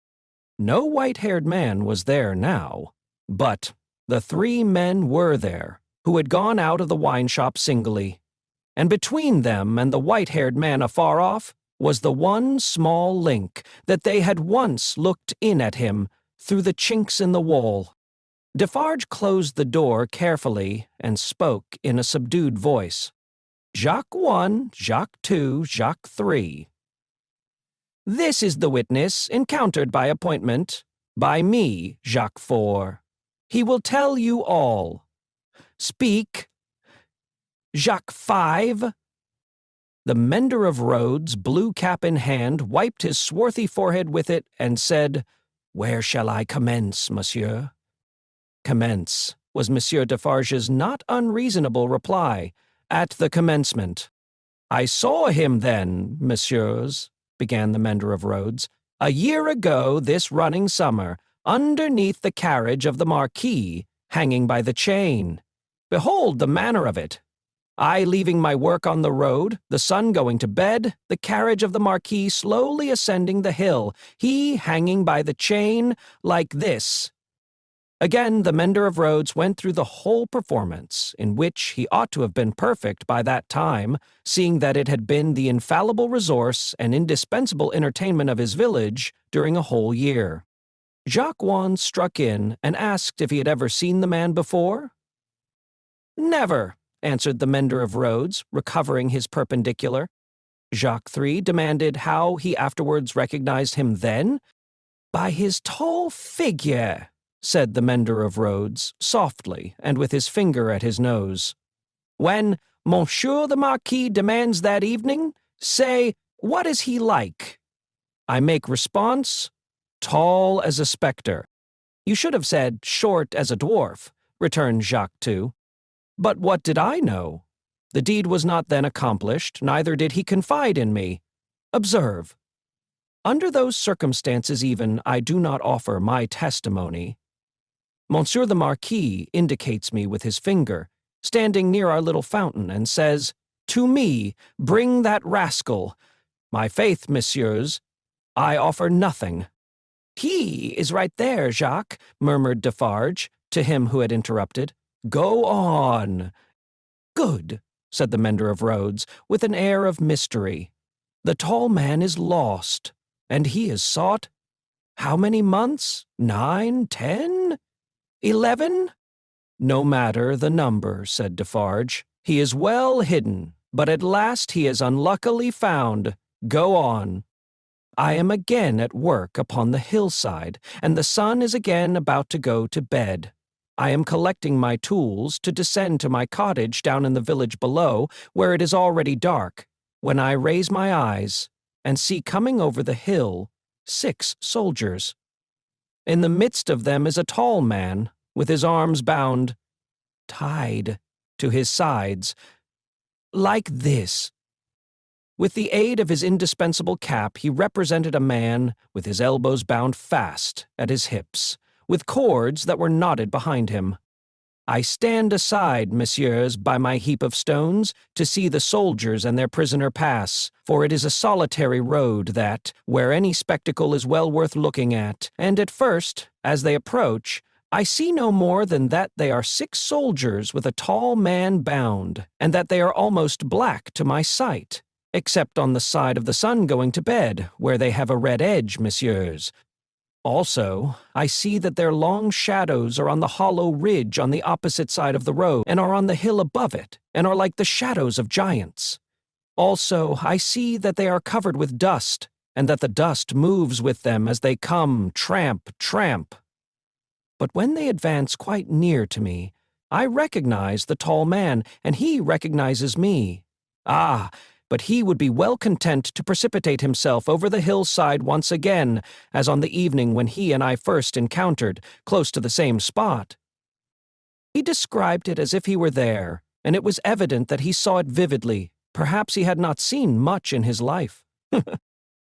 No white-haired man was there now, but the 3 men were there, who had gone out of the wine shop singly. And between them and the white-haired man afar off was the one small link that they had once looked in at him through the chinks in the wall. Defarge closed the door carefully and spoke in a subdued voice. Jacques 1, Jacques 2, Jacques 3. This is the witness encountered by appointment, by me, Jacques 4. He will tell you all. Speak. Jacques 5. The mender of roads, blue cap in hand, wiped his swarthy forehead with it and said, Where shall I commence, monsieur? Commence, was Monsieur Defarge's not unreasonable reply. At the commencement. I saw him then, messieurs, began the mender of roads, a year ago this running summer, underneath the carriage of the Marquis, hanging by the chain. Behold the manner of it. I leaving my work on the road, the sun going to bed, the carriage of the Marquis slowly ascending the hill, he hanging by the chain, like this. Again the mender of roads went through the whole performance, in which he ought to have been perfect by that time, seeing that it had been the infallible resource and indispensable entertainment of his village during a whole year. Jacques 1 struck in and asked if he had ever seen the man before. Never, answered the mender of roads, recovering his perpendicular. Jacques 3 demanded how he afterwards recognized him then. By his tall figure, said the mender of roads, softly, and with his finger at his nose. When Monsieur the Marquis demands that evening, say, what is he like? I make response, tall as a spectre. You should have said short as a dwarf, returned Jacques 2. But what did I know? The deed was not then accomplished, neither did he confide in me. Observe. Under those circumstances even, I do not offer my testimony. Monsieur the Marquis indicates me with his finger, standing near our little fountain, and says, To me, bring that rascal. My faith, messieurs, I offer nothing. He is right there, Jacques, murmured Defarge, to him who had interrupted. Go on. Good, said the mender of roads, with an air of mystery. The tall man is lost, and he is sought. How many months? 9, 10? 11? No matter the number, said Defarge. He is well hidden, but at last he is unluckily found. Go on. I am again at work upon the hillside, and the sun is again about to go to bed. I am collecting my tools to descend to my cottage down in the village below, where it is already dark, when I raise my eyes and see coming over the hill 6 soldiers. In the midst of them is a tall man, with his arms bound, tied to his sides, like this. With the aid of his indispensable cap, he represented a man with his elbows bound fast at his hips, with cords that were knotted behind him. I stand aside, messieurs, by my heap of stones, to see the soldiers and their prisoner pass, for it is a solitary road that, where any spectacle is well worth looking at, and at first, as they approach, I see no more than that they are 6 soldiers with a tall man bound, and that they are almost black to my sight, except on the side of the sun going to bed, where they have a red edge, messieurs. Also, I see that their long shadows are on the hollow ridge on the opposite side of the road, and are on the hill above it, and are like the shadows of giants. Also, I see that they are covered with dust, and that the dust moves with them as they come, tramp, tramp. But when they advance quite near to me, I recognize the tall man, and he recognizes me. Ah! But he would be well content to precipitate himself over the hillside once again, as on the evening when he and I first encountered, close to the same spot. He described it as if he were there, and it was evident that he saw it vividly. Perhaps he had not seen much in his life.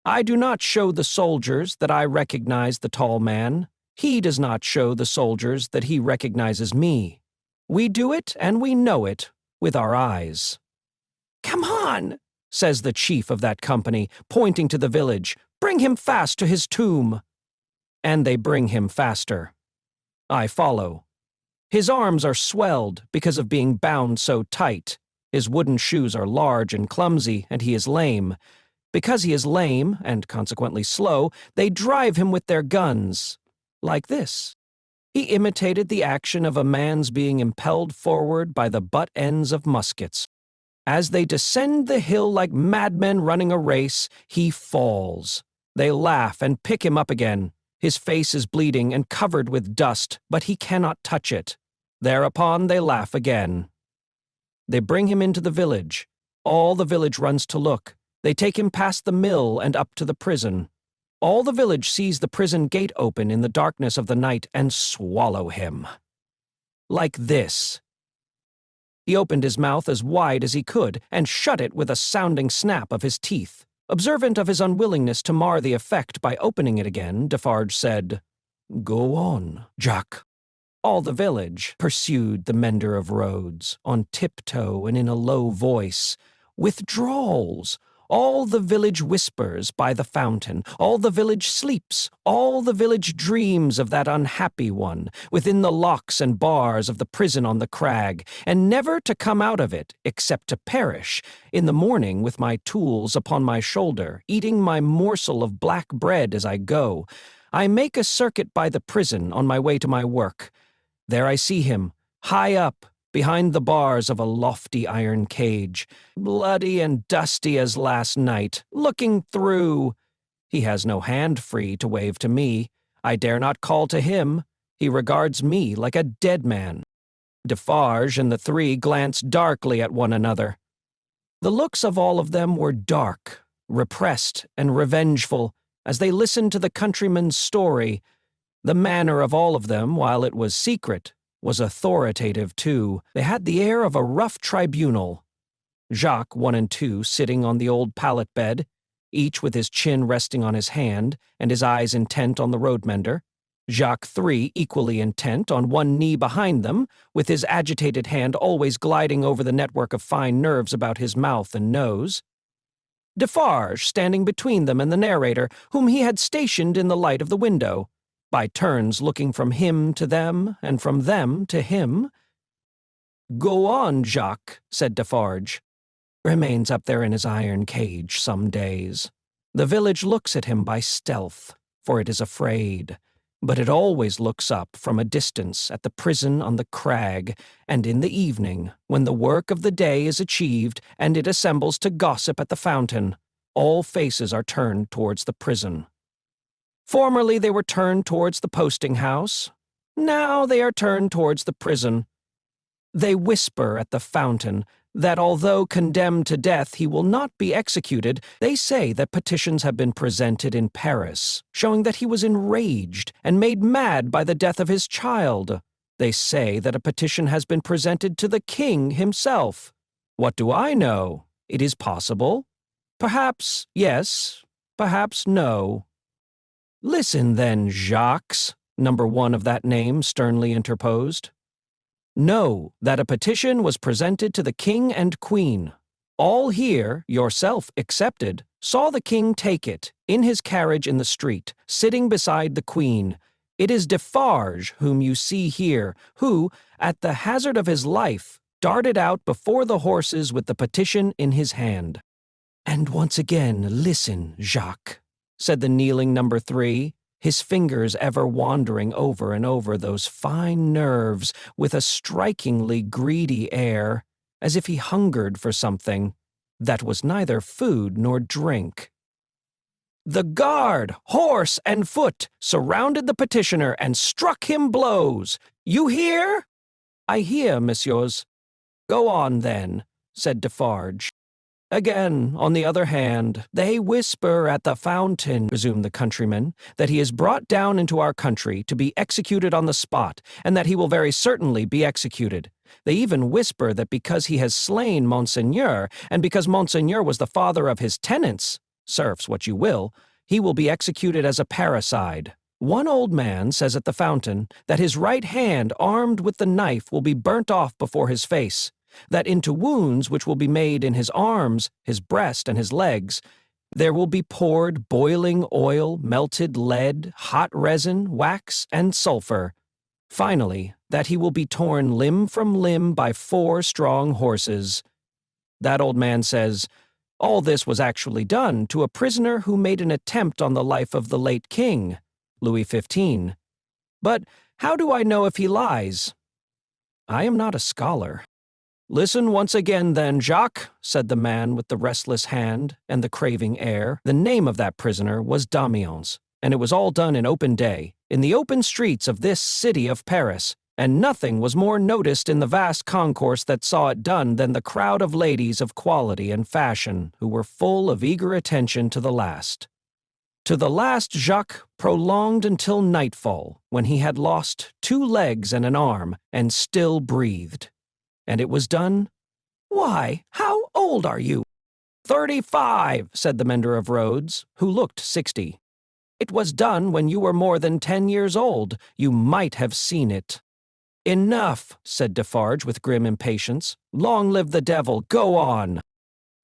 I do not show the soldiers that I recognize the tall man. He does not show the soldiers that he recognizes me. We do it, and we know it, with our eyes. "Come on," says the chief of that company, pointing to the village. "Bring him fast to his tomb." And they bring him faster. I follow. His arms are swelled because of being bound so tight. His wooden shoes are large and clumsy, and he is lame. Because he is lame, and consequently slow, they drive him with their guns. Like this. He imitated the action of a man's being impelled forward by the butt ends of muskets. As they descend the hill like madmen running a race, he falls. They laugh and pick him up again. His face is bleeding and covered with dust, but he cannot touch it. Thereupon they laugh again. They bring him into the village. All the village runs to look. They take him past the mill and up to the prison. All the village sees the prison gate open in the darkness of the night and swallow him. Like this. He opened his mouth as wide as he could and shut it with a sounding snap of his teeth. Observant of his unwillingness to mar the effect by opening it again, Defarge said, "Go on, Jack." All the village, pursued the mender of roads, on tiptoe and in a low voice, with drawls. All the village whispers by the fountain, all the village sleeps, all the village dreams of that unhappy one, within the locks and bars of the prison on the crag, and never to come out of it, except to perish, in the morning with my tools upon my shoulder, eating my morsel of black bread as I go. I make a circuit by the prison on my way to my work. There I see him, high up, behind the bars of a lofty iron cage, bloody and dusty as last night, looking through. He has no hand free to wave to me. I dare not call to him. He regards me like a dead man. Defarge and the three glance darkly at one another. The looks of all of them were dark, repressed, and revengeful, as they listened to the countryman's story. The manner of all of them, while it was secret, was authoritative, too. They had the air of a rough tribunal. Jacques 1 and 2 sitting on the old pallet bed, each with his chin resting on his hand and his eyes intent on the road-mender. Jacques 3 equally intent on one knee behind them, with his agitated hand always gliding over the network of fine nerves about his mouth and nose. Defarge standing between them and the narrator, whom he had stationed in the light of the window, by turns looking from him to them, and from them to him. "Go on, Jacques," said Defarge. "Remains up there in his iron cage some days. The village looks at him by stealth, for it is afraid, but it always looks up from a distance at the prison on the crag, and in the evening, when the work of the day is achieved, and it assembles to gossip at the fountain, all faces are turned towards the prison. Formerly they were turned towards the posting-house. Now they are turned towards the prison. They whisper at the fountain that although condemned to death he will not be executed. They say that petitions have been presented in Paris, showing that he was enraged and made mad by the death of his child. They say that a petition has been presented to the king himself. What do I know? It is possible. Perhaps yes, perhaps no." "Listen, then, Jacques," number 1 of that name sternly interposed. "Know that a petition was presented to the king and queen. All here, yourself excepted, saw the king take it, in his carriage in the street, sitting beside the queen. It is Defarge whom you see here, who, at the hazard of his life, darted out before the horses with the petition in his hand." "And once again, listen, Jacques," said the kneeling number 3, his fingers ever wandering over and over those fine nerves with a strikingly greedy air, as if he hungered for something that was neither food nor drink. "The guard, horse and foot, surrounded the petitioner and struck him blows. You hear?" "I hear, messieurs." "Go on, then," said Defarge. "Again, on the other hand, they whisper at the fountain," resumed the countryman, "that he is brought down into our country to be executed on the spot, and that he will very certainly be executed. They even whisper that because he has slain Monseigneur, and because Monseigneur was the father of his tenants, serfs what you will, he will be executed as a parricide. One old man says at the fountain that his right hand armed with the knife will be burnt off before his face, that into wounds which will be made in his arms, his breast, and his legs, there will be poured boiling oil, melted lead, hot resin, wax, and sulfur. Finally, that he will be torn limb from limb by 4 strong horses. That old man says, all this was actually done to a prisoner who made an attempt on the life of the late king, Louis XV. But how do I know if he lies? I am not a scholar. Listen once again then, Jacques, said the man with the restless hand and the craving air. The name of that prisoner was Damiens, and it was all done in open day, in the open streets of this city of Paris, and nothing was more noticed in the vast concourse that saw it done than the crowd of ladies of quality and fashion who were full of eager attention to the last. To the last Jacques prolonged until nightfall, when he had lost 2 legs and an arm, and still breathed. And it was done? Why, how old are you? 35, said the mender of roads, who looked 60. It was done when you were more than 10 years old. You might have seen it. Enough, said Defarge with grim impatience. Long live the devil, go on.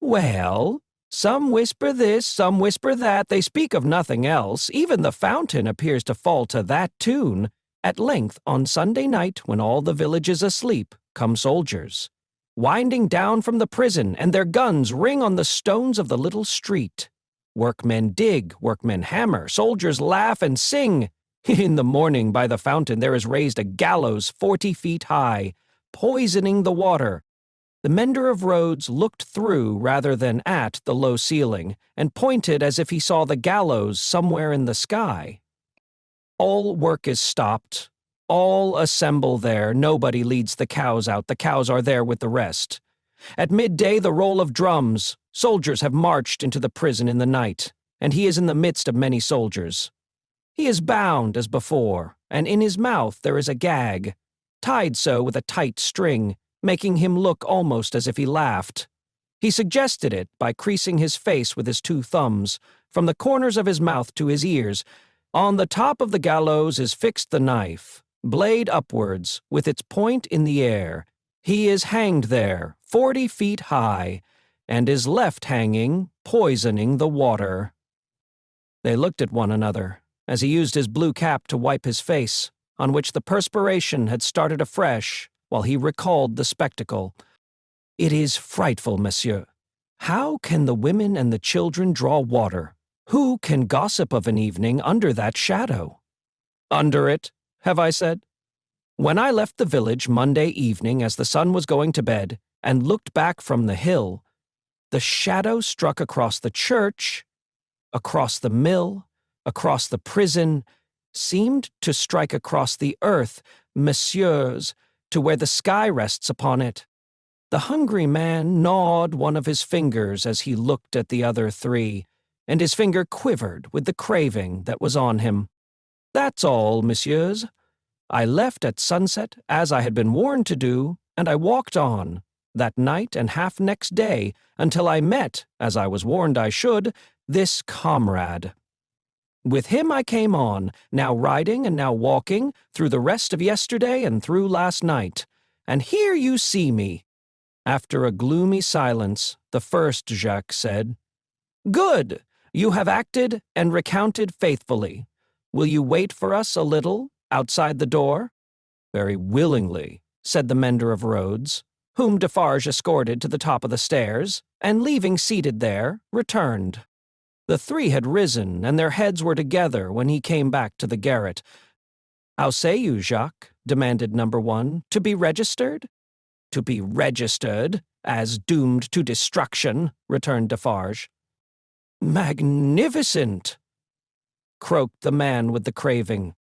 Well, some whisper this, some whisper that, they speak of nothing else. Even the fountain appears to fall to that tune. At length, on Sunday night, when all the village is asleep, come soldiers, winding down from the prison, and their guns ring on the stones of the little street. Workmen dig, workmen hammer, soldiers laugh and sing. In the morning, by the fountain, there is raised a gallows 40 feet high, poisoning the water. The mender of roads looked through rather than at the low ceiling, and pointed as if he saw the gallows somewhere in the sky. All work is stopped. All assemble there. Nobody leads the cows out. The cows are there with the rest. At midday, the roll of drums. Soldiers have marched into the prison in the night, and he is in the midst of many soldiers. He is bound as before, and in his mouth there is a gag, tied so with a tight string, making him look almost as if he laughed. He suggested it by creasing his face with his 2 thumbs, from the corners of his mouth to his ears. On the top of the gallows is fixed the knife, blade upwards, with its point in the air. He is hanged there, 40 feet high, and is left hanging, poisoning the water. They looked at one another, as he used his blue cap to wipe his face, on which the perspiration had started afresh, while he recalled the spectacle. It is frightful, monsieur. How can the women and the children draw water? Who can gossip of an evening under that shadow? Under it, have I said? When I left the village Monday evening as the sun was going to bed, and looked back from the hill, the shadow struck across the church, across the mill, across the prison, seemed to strike across the earth, messieurs, to where the sky rests upon it. The hungry man gnawed one of his fingers as he looked at the other 3, and his finger quivered with the craving that was on him. That's all, messieurs. I left at sunset, as I had been warned to do, and I walked on, that night and half next day, until I met, as I was warned I should, this comrade. With him I came on, now riding and now walking, through the rest of yesterday and through last night. And here you see me. After a gloomy silence, the first Jacques said, Good! You have acted and recounted faithfully. Will you wait for us a little, outside the door? Very willingly, said the mender of roads, whom Defarge escorted to the top of the stairs, and leaving seated there, returned. The 3 had risen, and their heads were together when he came back to the garret. How say you, Jacques? Demanded number 1. To be registered? To be registered, as doomed to destruction, returned Defarge. Magnificent! Croaked the man with the craving.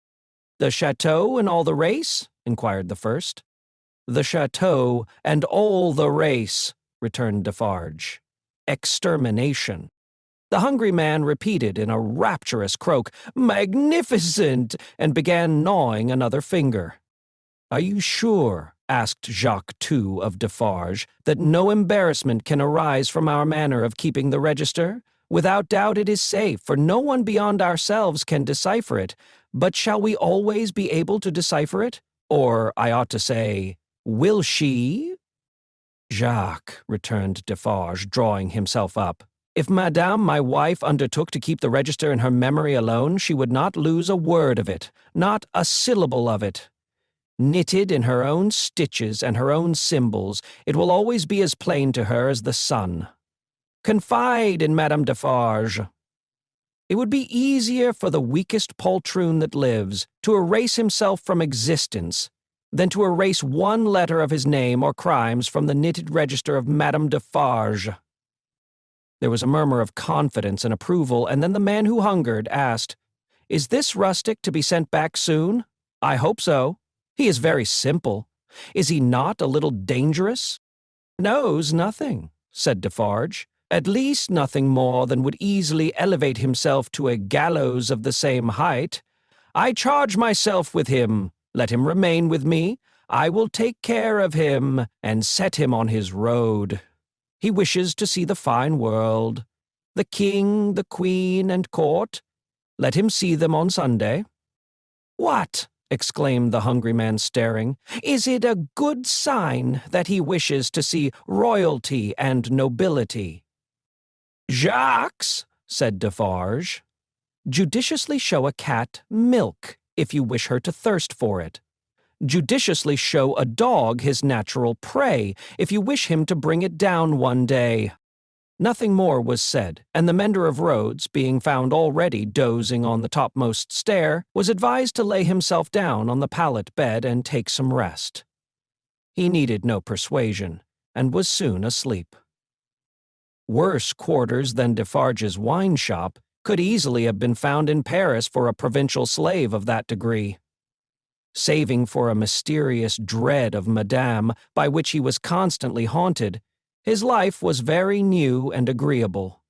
The chateau and all the race? Inquired the first. The chateau and all the race, returned Defarge. Extermination. The hungry man repeated in a rapturous croak, Magnificent! And began gnawing another finger. Are you sure, asked Jacques too of Defarge, that no embarrassment can arise from our manner of keeping the register? Without doubt it is safe, for no one beyond ourselves can decipher it, but shall we always be able to decipher it? Or, I ought to say, will she? Jacques, returned Defarge, drawing himself up. If Madame, my wife, undertook to keep the register in her memory alone, she would not lose a word of it, not a syllable of it. Knitted in her own stitches and her own symbols, it will always be as plain to her as the sun. Confide in Madame Defarge. It would be easier for the weakest poltroon that lives to erase himself from existence than to erase one letter of his name or crimes from the knitted register of Madame Defarge. There was a murmur of confidence and approval, and then the man who hungered asked, "Is this rustic to be sent back soon?" "I hope so. He is very simple. Is he not a little dangerous?" "Knows nothing," said Defarge. "At least nothing more than would easily elevate himself to a gallows of the same height. I charge myself with him. Let him remain with me. I will take care of him and set him on his road. He wishes to see the fine world, the king, the queen, and court. Let him see them on Sunday." "What?" exclaimed the hungry man, staring. "Is it a good sign that he wishes to see royalty and nobility?" "Jacques," said Defarge, "judiciously show a cat milk if you wish her to thirst for it. Judiciously show a dog his natural prey if you wish him to bring it down one day." Nothing more was said, and the mender of roads, being found already dozing on the topmost stair, was advised to lay himself down on the pallet bed and take some rest. He needed no persuasion, and was soon asleep. Worse quarters than Defarge's wine shop could easily have been found in Paris for a provincial slave of that degree. Saving for a mysterious dread of Madame, by which he was constantly haunted, his life was very new and agreeable.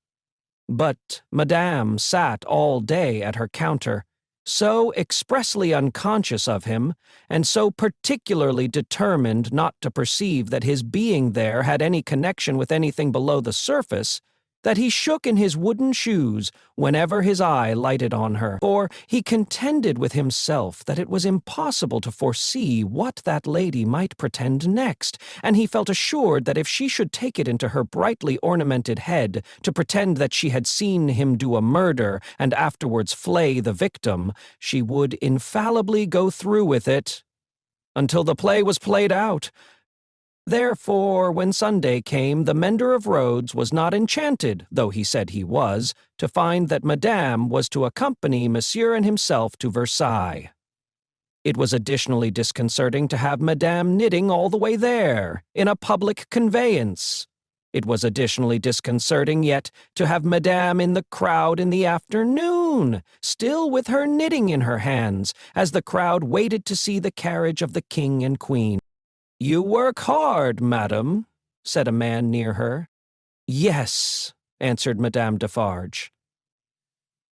But Madame sat all day at her counter, so expressly unconscious of him, and so particularly determined not to perceive that his being there had any connection with anything below the surface, that he shook in his wooden shoes whenever his eye lighted on her, for he contended with himself that it was impossible to foresee what that lady might pretend next, and he felt assured that if she should take it into her brightly ornamented head to pretend that she had seen him do a murder and afterwards flay the victim, she would infallibly go through with it until the play was played out. Therefore, when Sunday came, the mender of roads was not enchanted, though he said he was, to find that Madame was to accompany Monsieur and himself to Versailles. It was additionally disconcerting to have Madame knitting all the way there, in a public conveyance. It was additionally disconcerting yet to have Madame in the crowd in the afternoon, still with her knitting in her hands, as the crowd waited to see the carriage of the king and queen. "You work hard, madam," said a man near her. "Yes," answered Madame Defarge.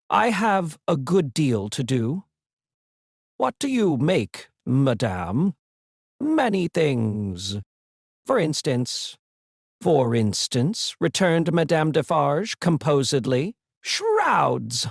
"I have a good deal to do." "What do you make, madame?" "Many things. For instance—" "For instance," returned Madame Defarge composedly, "shrouds."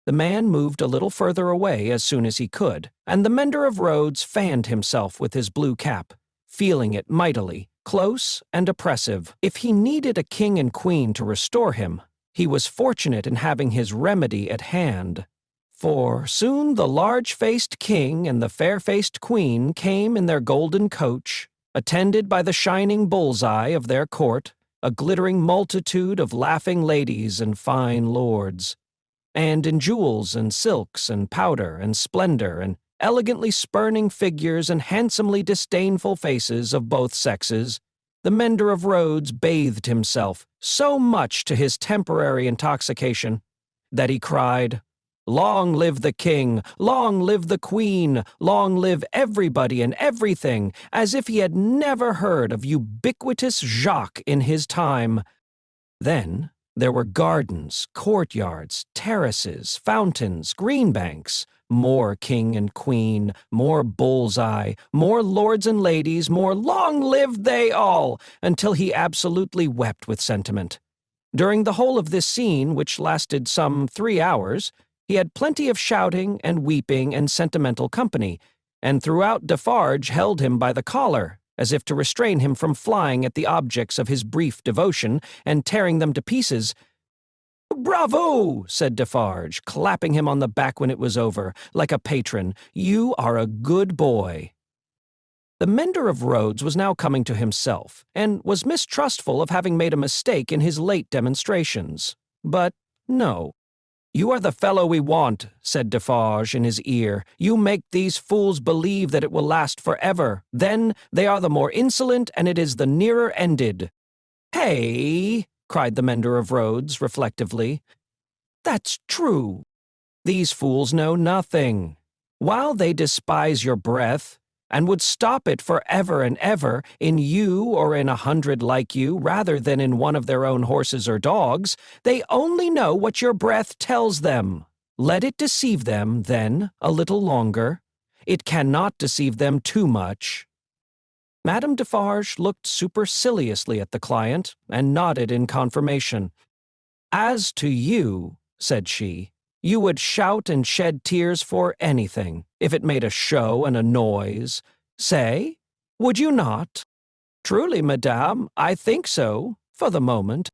The man moved a little further away as soon as he could, and the mender of roads fanned himself with his blue cap, feeling it mightily, close and oppressive. If he needed a king and queen to restore him, he was fortunate in having his remedy at hand. For soon the large-faced king and the fair-faced queen came in their golden coach, attended by the shining bull's-eye of their court, a glittering multitude of laughing ladies and fine lords. And in jewels and silks and powder and splendor and elegantly spurning figures and handsomely disdainful faces of both sexes, the mender of roads bathed himself so much to his temporary intoxication that he cried, "Long live the king! Long live the queen! Long live everybody and everything!" as if he had never heard of ubiquitous Jacques in his time. Then there were gardens, courtyards, terraces, fountains, green banks, more king and queen, more bull's-eye, more lords and ladies, more long live they all, until he absolutely wept with sentiment. During the whole of this scene, which lasted some 3 hours, He had plenty of shouting and weeping and sentimental company, and throughout Defarge held him by the collar, as if to restrain him from flying at the objects of his brief devotion and tearing them to pieces. "Bravo!" said Defarge, clapping him on the back when it was over, like a patron. "You are a good boy." The mender of roads was now coming to himself, and was mistrustful of having made a mistake in his late demonstrations. But no. "You are the fellow we want," said Defarge in his ear. "You make these fools believe that it will last forever. Then they are the more insolent, and it is the nearer ended." "Hey!" cried the mender of roads, reflectively. "That's true. These fools know nothing. While they despise your breath, and would stop it for ever and ever, in you or in 100 like you, rather than in one of their own horses or dogs, they only know what your breath tells them. Let it deceive them, then, a little longer. It cannot deceive them too much." Madame Defarge looked superciliously at the client, and nodded in confirmation. "As to you," said she, "you would shout and shed tears for anything, if it made a show and a noise. Say, would you not?" "Truly, madame, I think so, for the moment.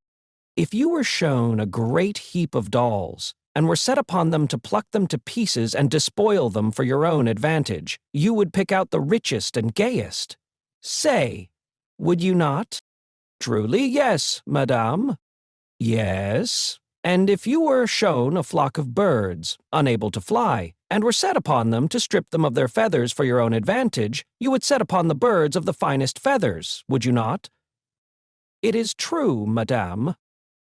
If you were shown a great heap of dolls, and were set upon them to pluck them to pieces and despoil them for your own advantage, you would pick out the richest and gayest. Say, would you not?" "Truly, yes, madame." "Yes. And if you were shown a flock of birds, unable to fly, and were set upon them to strip them of their feathers for your own advantage, you would set upon the birds of the finest feathers, would you not?" "It is true, madame."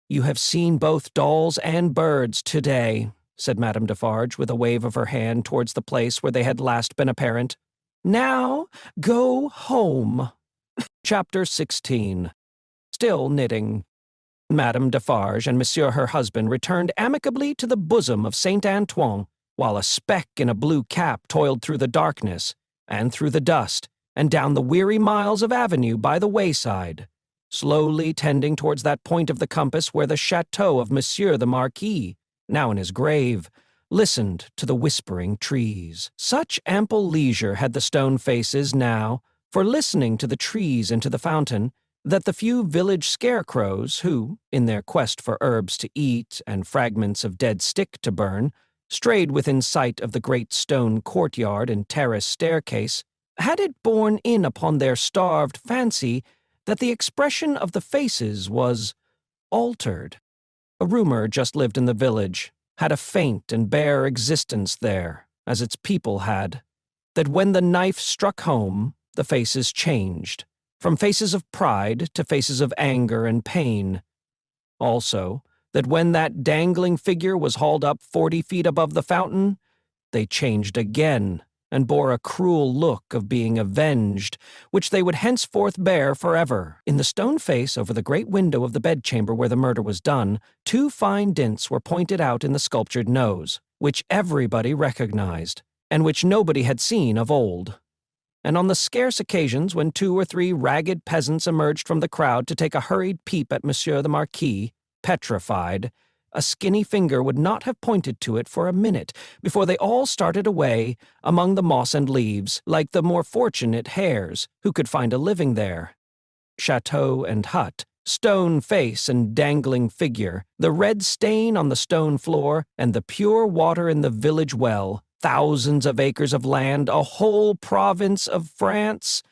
"You have seen both dolls and birds today," said Madame Defarge, with a wave of her hand towards the place where they had last been apparent. "Now, go home." Chapter 16. Still knitting. Madame Defarge and Monsieur her husband returned amicably to the bosom of Saint Antoine, while a speck in a blue cap toiled through the darkness, and through the dust, and down the weary miles of avenue by the wayside, slowly tending towards that point of the compass where the chateau of Monsieur the Marquis, now in his grave, listened to the whispering trees. Such ample leisure had the stone faces now for listening to the trees and to the fountain, that the few village scarecrows who, in their quest for herbs to eat and fragments of dead stick to burn, strayed within sight of the great stone courtyard and terrace staircase, had it borne in upon their starved fancy that the expression of the faces was altered. A rumor just lived in the village, had a faint and bare existence there, as its people had, that when the knife struck home, the faces changed, from faces of pride to faces of anger and pain. Also, that when that dangling figure was hauled up 40 feet above the fountain, they changed again, and bore a cruel look of being avenged, which they would henceforth bear forever. In the stone face over the great window of the bedchamber where the murder was done, 2 fine dints were pointed out in the sculptured nose, which everybody recognized, and which nobody had seen of old. And on the scarce occasions when 2 or 3 ragged peasants emerged from the crowd to take a hurried peep at Monsieur the Marquis, petrified, a skinny finger would not have pointed to it for a minute before they all started away among the moss and leaves, like the more fortunate hares who could find a living there. Chateau and hut, stone face and dangling figure, the red stain on the stone floor, and the pure water in the village well, thousands of acres of land, a whole province of France,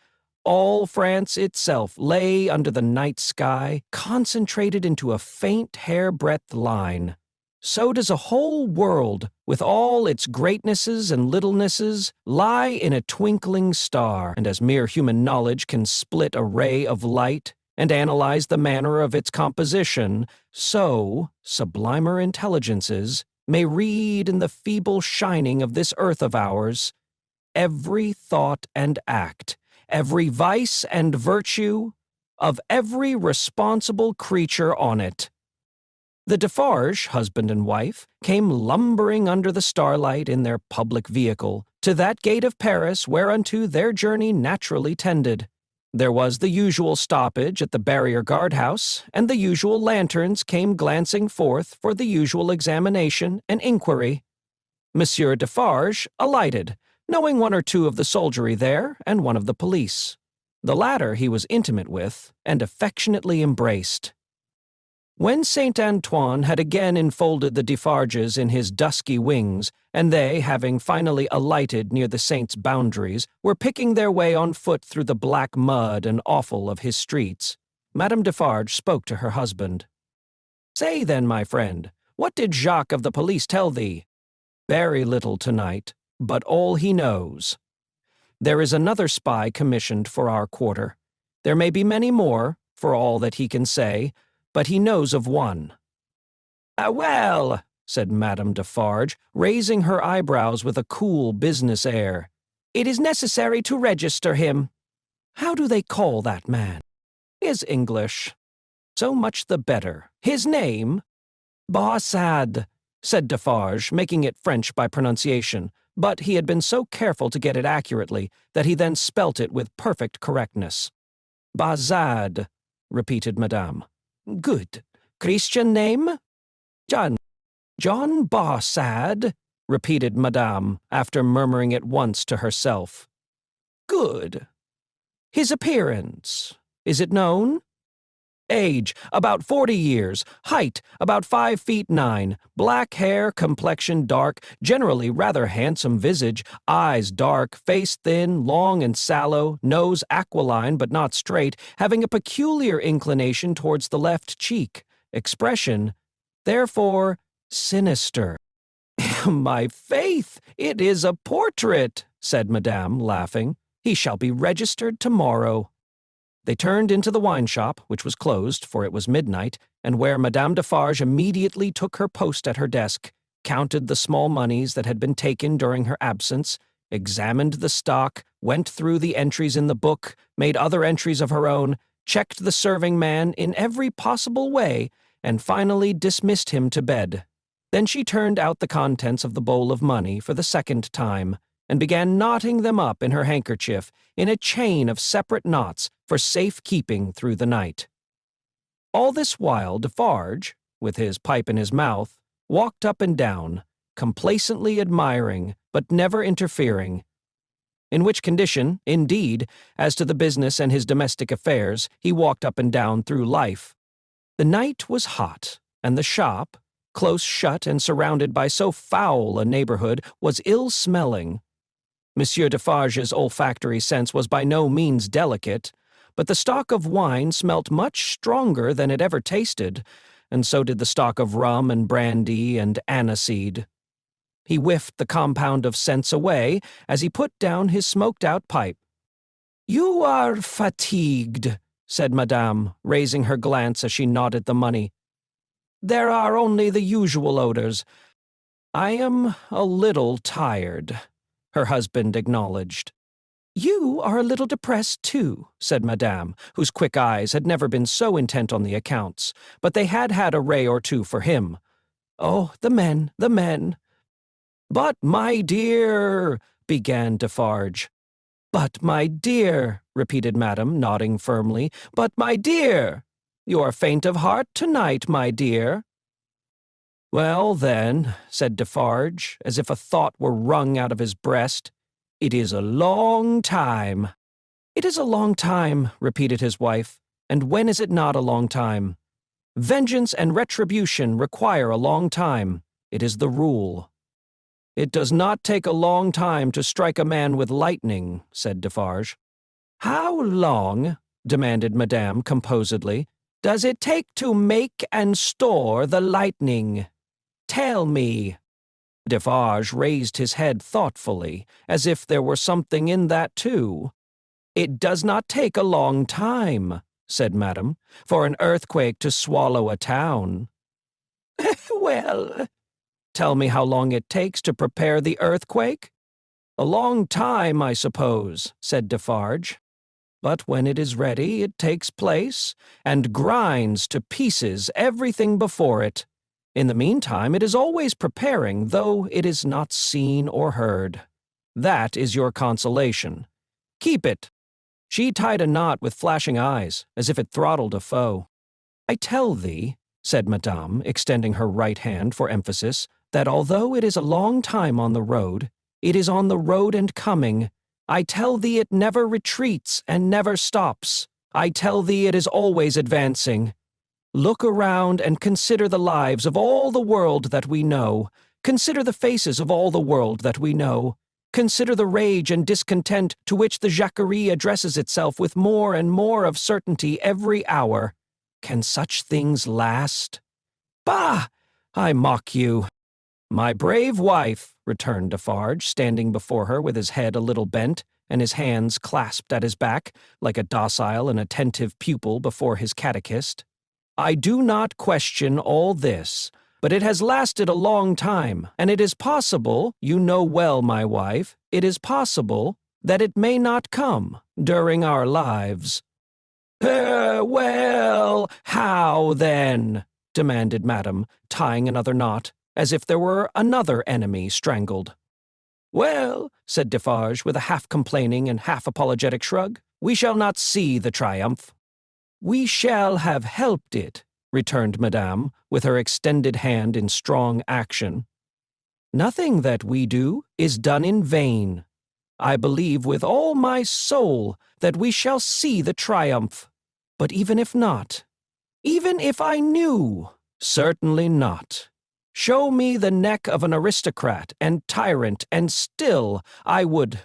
all France itself lay under the night sky, concentrated into a faint hair-breadth line. So does a whole world, with all its greatnesses and littlenesses, lie in a twinkling star, and as mere human knowledge can split a ray of light and analyze the manner of its composition, so sublimer intelligences may read in the feeble shining of this earth of ours every thought and act, every vice and virtue of every responsible creature on it. The Defarge, husband and wife, came lumbering under the starlight in their public vehicle to that gate of Paris whereunto their journey naturally tended. There was the usual stoppage at the barrier guardhouse, and the usual lanterns came glancing forth for the usual examination and inquiry. Monsieur Defarge alighted, knowing one or two of the soldiery there and one of the police. The latter he was intimate with and affectionately embraced. When Saint Antoine had again enfolded the Defarges in his dusky wings, and they, having finally alighted near the saint's boundaries, were picking their way on foot through the black mud and offal of his streets, Madame Defarge spoke to her husband. "Say then, my friend, what did Jacques of the police tell thee?" "Very little tonight, but all he knows. There is another spy commissioned for our quarter. There may be many more, for all that he can say, but he knows of one." "Well," said Madame Defarge, raising her eyebrows with a cool business air, "it is necessary to register him." "How do they call that man?" "Is English." "So much the better. His name?" "Bossad," said Defarge, making it French by pronunciation, but he had been so careful to get it accurately that he then spelt it with perfect correctness. "Bazad," repeated Madame. "Good. Christian name?" "John Bossad," repeated Madame, after murmuring it once to herself. "Good. His appearance, is it known?" "Age, about 40 years. Height, about 5 feet 9. Black hair, complexion dark, generally rather handsome visage, eyes dark, face thin, long and sallow, nose aquiline but not straight, having a peculiar inclination towards the left cheek. Expression, therefore, sinister." "My faith, it is a portrait," said Madame, laughing. "He shall be registered tomorrow." They turned into the wine shop, which was closed, for it was midnight, and where Madame Defarge immediately took her post at her desk, counted the small moneys that had been taken during her absence, examined the stock, went through the entries in the book, made other entries of her own, checked the serving man in every possible way, and finally dismissed him to bed. Then she turned out the contents of the bowl of money for the second time, and began knotting them up in her handkerchief in a chain of separate knots for safe keeping through the night. All this while Defarge, with his pipe in his mouth, walked up and down, complacently admiring, but never interfering. In which condition, indeed, as to the business and his domestic affairs, he walked up and down through life. The night was hot, and the shop, close shut and surrounded by so foul a neighborhood, was ill-smelling. Monsieur Defarge's olfactory sense was by no means delicate, but the stock of wine smelt much stronger than it ever tasted, and so did the stock of rum and brandy and aniseed. He whiffed the compound of scents away as he put down his smoked-out pipe. "You are fatigued," said Madame, raising her glance as she nodded the money. "There are only the usual odors. I am a little tired," her husband acknowledged. "You are a little depressed, too," said Madame, whose quick eyes had never been so intent on the accounts, but they had had a ray or two for him. "Oh, the men, the men." "But, my dear," began Defarge. "But, my dear," repeated Madame, nodding firmly. "But, my dear, you are faint of heart tonight, my dear." "Well, then," said Defarge, as if a thought were wrung out of his breast, "it is a long time." "It is a long time," repeated his wife. "And when is it not a long time? Vengeance and retribution require a long time. It is the rule." "It does not take a long time to strike a man with lightning," said Defarge. "How long," demanded Madame composedly, "does it take to make and store the lightning? Tell me." Defarge raised his head thoughtfully, as if there were something in that too. "It does not take a long time," said Madame, "for an earthquake to swallow a town." "Well, tell me how long it takes to prepare the earthquake?" "A long time, I suppose," said Defarge. "But when it is ready, it takes place, and grinds to pieces everything before it. In the meantime, it is always preparing, though it is not seen or heard. That is your consolation. Keep it." She tied a knot with flashing eyes, as if it throttled a foe. "I tell thee," said Madame, extending her right hand for emphasis, that although it is a long time on the road, it is on the road and coming. I tell thee it never retreats and never stops. I tell thee it is always advancing. Look around and consider the lives of all the world that we know. Consider the faces of all the world that we know. Consider the rage and discontent to which the Jacquerie addresses itself with more and more of certainty every hour. Can such things last? Bah! I mock you. My brave wife, returned Defarge, standing before her with his head a little bent, and his hands clasped at his back, like a docile and attentive pupil before his catechist. I do not question all this, but it has lasted a long time, and it is possible, you know well, my wife, it is possible that it may not come during our lives. Well, how then? Demanded Madame, tying another knot, as if there were another enemy strangled. Well, said Defarge, with a half-complaining and half-apologetic shrug, we shall not see the triumph. We shall have helped it, returned Madame, with her extended hand in strong action. Nothing that we do is done in vain. I believe with all my soul that we shall see the triumph. But even if not, even if I knew, certainly not. Show me the neck of an aristocrat and tyrant, and still I would.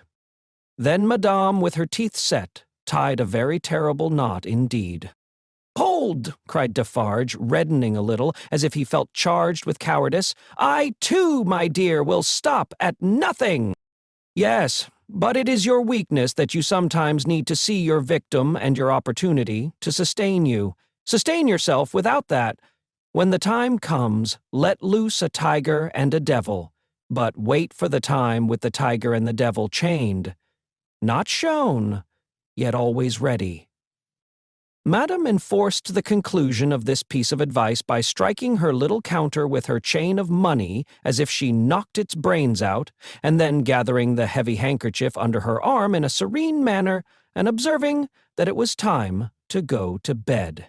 Then Madame, with her teeth set, tied a very terrible knot indeed. Hold! Cried Defarge, reddening a little, as if he felt charged with cowardice. I, too, my dear, will stop at nothing. Yes, but it is your weakness that you sometimes need to see your victim and your opportunity to sustain you. Sustain yourself without that. When the time comes, let loose a tiger and a devil, but wait for the time with the tiger and the devil chained. Not shown, yet always ready. Madame enforced the conclusion of this piece of advice by striking her little counter with her chain of money as if she knocked its brains out, and then gathering the heavy handkerchief under her arm in a serene manner, and observing that it was time to go to bed.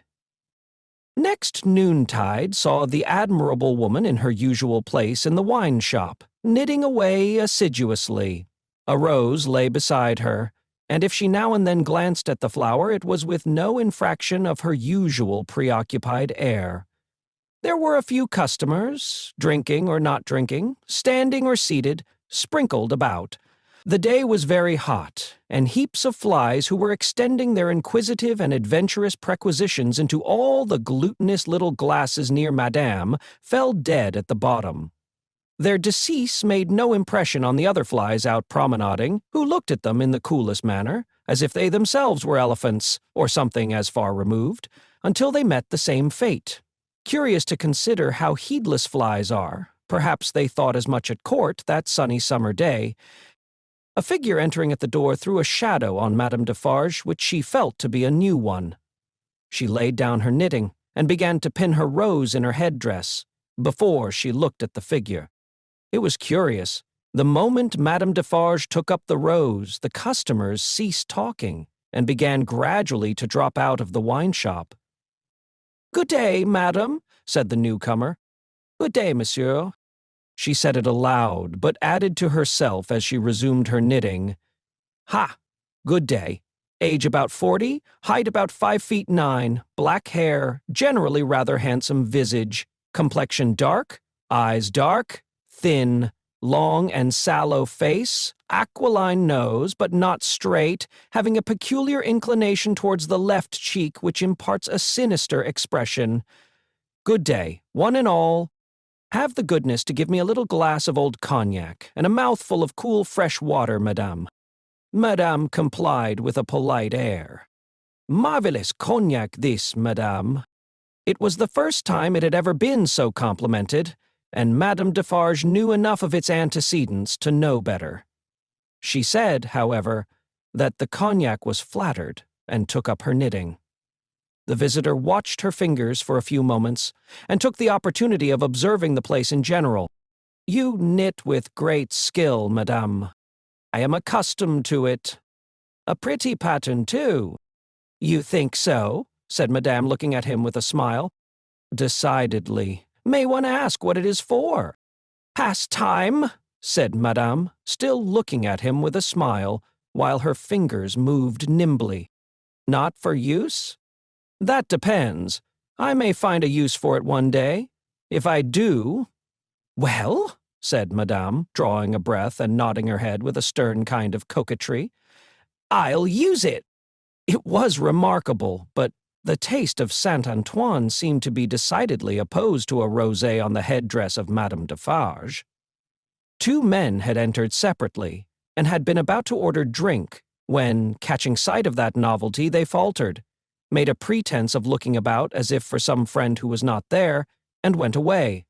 Next noontide saw the admirable woman in her usual place in the wine shop, knitting away assiduously. A rose lay beside her, and if she now and then glanced at the flower, it was with no infraction of her usual preoccupied air. There were a few customers, drinking or not drinking, standing or seated, sprinkled about. The day was very hot, and heaps of flies who were extending their inquisitive and adventurous perquisitions into all the glutinous little glasses near Madame fell dead at the bottom. Their decease made no impression on the other flies out promenading, who looked at them in the coolest manner, as if they themselves were elephants, or something as far removed, until they met the same fate. Curious to consider how heedless flies are, perhaps they thought as much at court that sunny summer day. A figure entering at the door threw a shadow on Madame Defarge which she felt to be a new one. She laid down her knitting, and began to pin her rose in her headdress, before she looked at the figure. It was curious. The moment Madame Defarge took up the rose, the customers ceased talking, and began gradually to drop out of the wine shop. "Good day, madam," said the newcomer. "Good day, monsieur." She said it aloud, but added to herself as she resumed her knitting, "Ha! Good day. Age about 40, height about 5'9", black hair, generally rather handsome visage, complexion dark, eyes dark, thin, long and sallow face, aquiline nose, but not straight, having a peculiar inclination towards the left cheek which imparts a sinister expression. Good day, one and all. Have the goodness to give me a little glass of old cognac, and a mouthful of cool fresh water, madame." Madame complied with a polite air. "Marvelous cognac this, madame." It was the first time it had ever been so complimented, and Madame Defarge knew enough of its antecedents to know better. She said, however, that the cognac was flattered, and took up her knitting. The visitor watched her fingers for a few moments, and took the opportunity of observing the place in general. "You knit with great skill, madame. I am accustomed to it. A pretty pattern, too." "You think so?" said Madame, looking at him with a smile. "Decidedly. May one ask what it is for?" "Pastime," said Madame, still looking at him with a smile, while her fingers moved nimbly. "Not for use? That depends. I may find a use for it one day. If I do—" "Well," said Madame, drawing a breath and nodding her head with a stern kind of coquetry, "I'll use it." It was remarkable, but the taste of Saint Antoine seemed to be decidedly opposed to a rosé on the headdress of Madame Defarge. Two men had entered separately, and had been about to order drink, when, catching sight of that novelty, they faltered, made a pretense of looking about as if for some friend who was not there, and went away.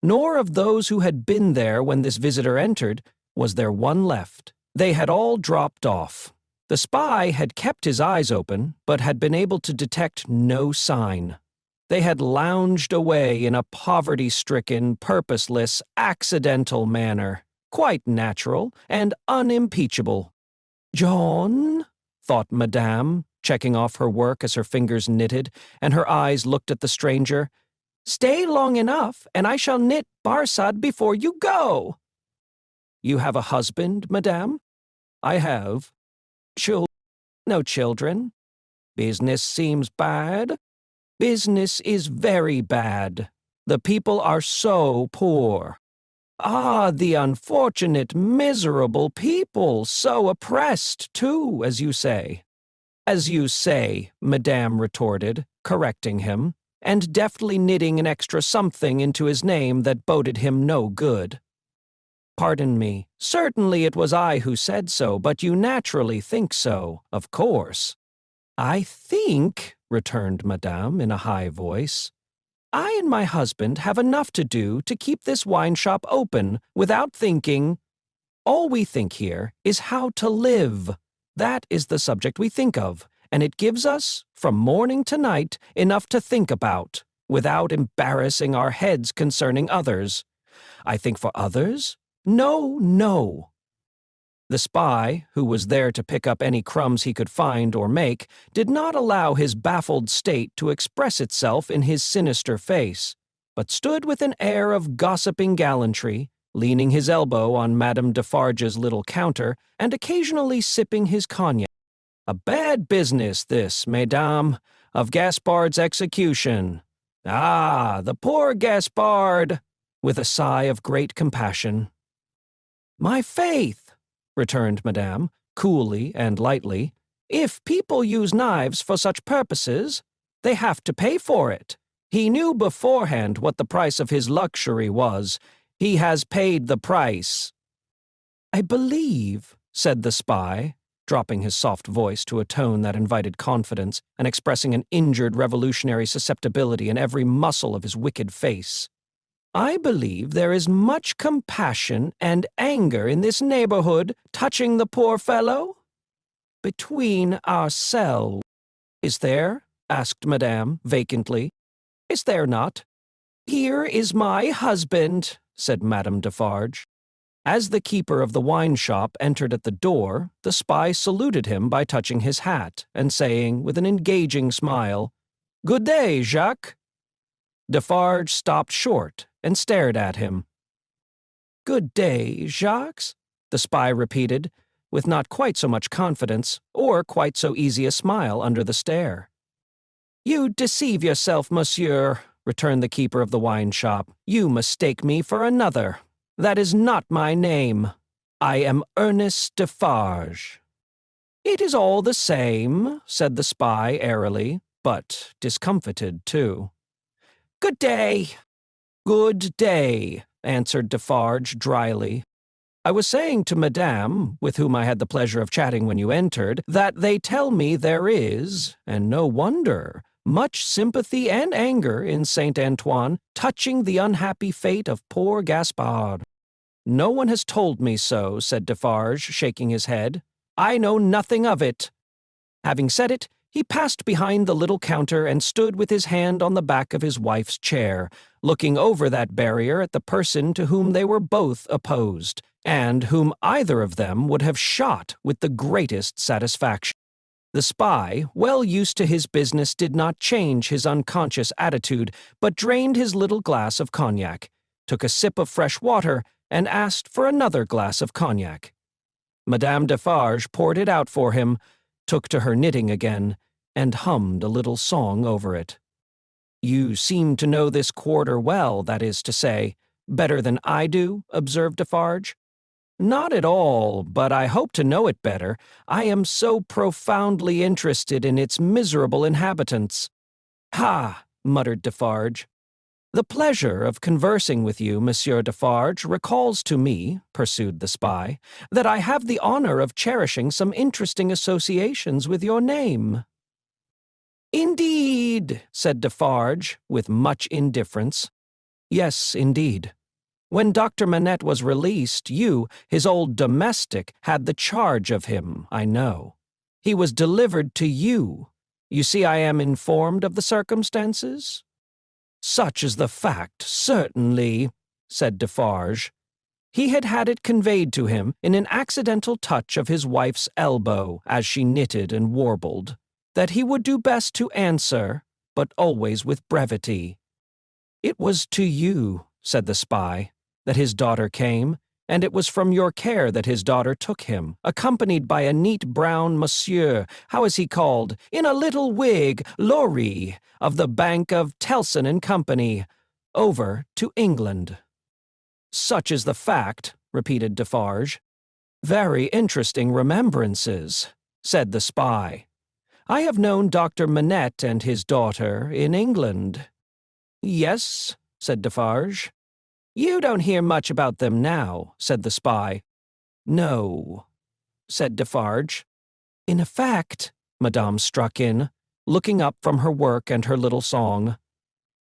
Nor of those who had been there when this visitor entered was there one left. They had all dropped off. The spy had kept his eyes open, but had been able to detect no sign. They had lounged away in a poverty-stricken, purposeless, accidental manner, quite natural and unimpeachable. "John," thought Madame, checking off her work as her fingers knitted, and her eyes looked at the stranger, "stay long enough, and I shall knit Barsad before you go." "You have a husband, Madame?" "I have." "No children. Business seems bad." "Business is very bad. The people are so poor." "Ah, the unfortunate, miserable people, so oppressed, too, as you say." "As you say," Madame retorted, correcting him, and deftly knitting an extra something into his name that boded him no good. "Pardon me. Certainly it was I who said so, but you naturally think so, of course." "I think," returned Madame in a high voice, "I and my husband have enough to do to keep this wine shop open without thinking. All we think here is how to live. That is the subject we think of, and it gives us, from morning to night, enough to think about, without embarrassing our heads concerning others. I think for others? No, no." The spy, who was there to pick up any crumbs he could find or make, did not allow his baffled state to express itself in his sinister face, but stood with an air of gossiping gallantry, leaning his elbow on Madame Defarge's little counter, and occasionally sipping his cognac. "A bad business, this, mesdames, of Gaspard's execution. Ah, the poor Gaspard!" with a sigh of great compassion. "My faith," returned Madame, coolly and lightly, "if people use knives for such purposes, they have to pay for it. He knew beforehand what the price of his luxury was. He has paid the price." "I believe," said the spy, dropping his soft voice to a tone that invited confidence, and expressing an injured revolutionary susceptibility in every muscle of his wicked face, "I believe there is much compassion and anger in this neighborhood touching the poor fellow. Between ourselves—" "Is there?" asked Madame, vacantly. "Is there not?" "Here is my husband," said Madame Defarge. As the keeper of the wine shop entered at the door, the spy saluted him by touching his hat, and saying, with an engaging smile, "Good day, Jacques." Defarge stopped short and stared at him. "Good day, Jacques," the spy repeated, with not quite so much confidence, or quite so easy a smile under the stare. "You deceive yourself, monsieur," returned the keeper of the wine shop. "You mistake me for another. That is not my name. I am Ernest Defarge." "It is all the same," said the spy airily, but discomfited too. "Good day." "Good day," answered Defarge dryly. "I was saying to Madame, with whom I had the pleasure of chatting when you entered, that they tell me there is, and no wonder, much sympathy and anger in Saint Antoine touching the unhappy fate of poor Gaspard." "No one has told me so," said Defarge, shaking his head. "I know nothing of it." Having said it, he passed behind the little counter and stood with his hand on the back of his wife's chair, looking over that barrier at the person to whom they were both opposed, and whom either of them would have shot with the greatest satisfaction. The spy, well used to his business, did not change his unconscious attitude, but drained his little glass of cognac, took a sip of fresh water, and asked for another glass of cognac. Madame Defarge poured it out for him, took to her knitting again, and hummed a little song over it. "You seem to know this quarter well, that is to say, better than I do," observed Defarge. "Not at all, but I hope to know it better. I am so profoundly interested in its miserable inhabitants." "Ha!" muttered Defarge. "The pleasure of conversing with you, Monsieur Defarge, recalls to me," pursued the spy, "that I have the honor of cherishing some interesting associations with your name." "Indeed," said Defarge, with much indifference. "Yes, indeed. When Dr. Manette was released, you, his old domestic, had the charge of him, I know. He was delivered to you. You see I am informed of the circumstances?" "Such is the fact, certainly," said Defarge. He had had it conveyed to him in an accidental touch of his wife's elbow as she knitted and warbled, that he would do best to answer, but always with brevity. "It was to you," said the spy, "that his daughter came, and it was from your care that his daughter took him, accompanied by a neat brown monsieur, how is he called, in a little wig, Lorry, of the Bank of Telson and Company, over to England." "Such is the fact," repeated Defarge. "Very interesting remembrances," said the spy. "I have known Dr. Manette and his daughter in England." "Yes," said Defarge. "You don't hear much about them now," said the spy. "No," said Defarge. "In effect," Madame struck in, looking up from her work and her little song,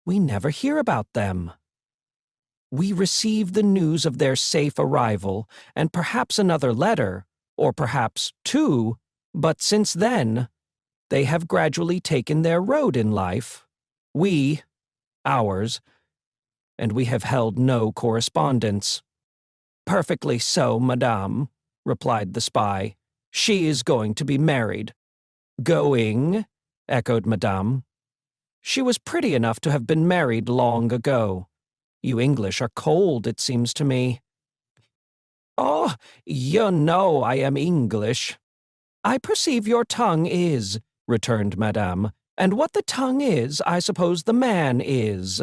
"we never hear about them. We receive the news of their safe arrival, and perhaps another letter, or perhaps two, but since then, they have gradually taken their road in life. Ours, and we have held no correspondence." "Perfectly so, madame," replied the spy. "She is going to be married." "Going?" echoed madame. "She was pretty enough to have been married long ago. You English are cold, it seems to me." "Oh, you know I am English." "I perceive your tongue is," returned madame, "and what the tongue is, I suppose the man is."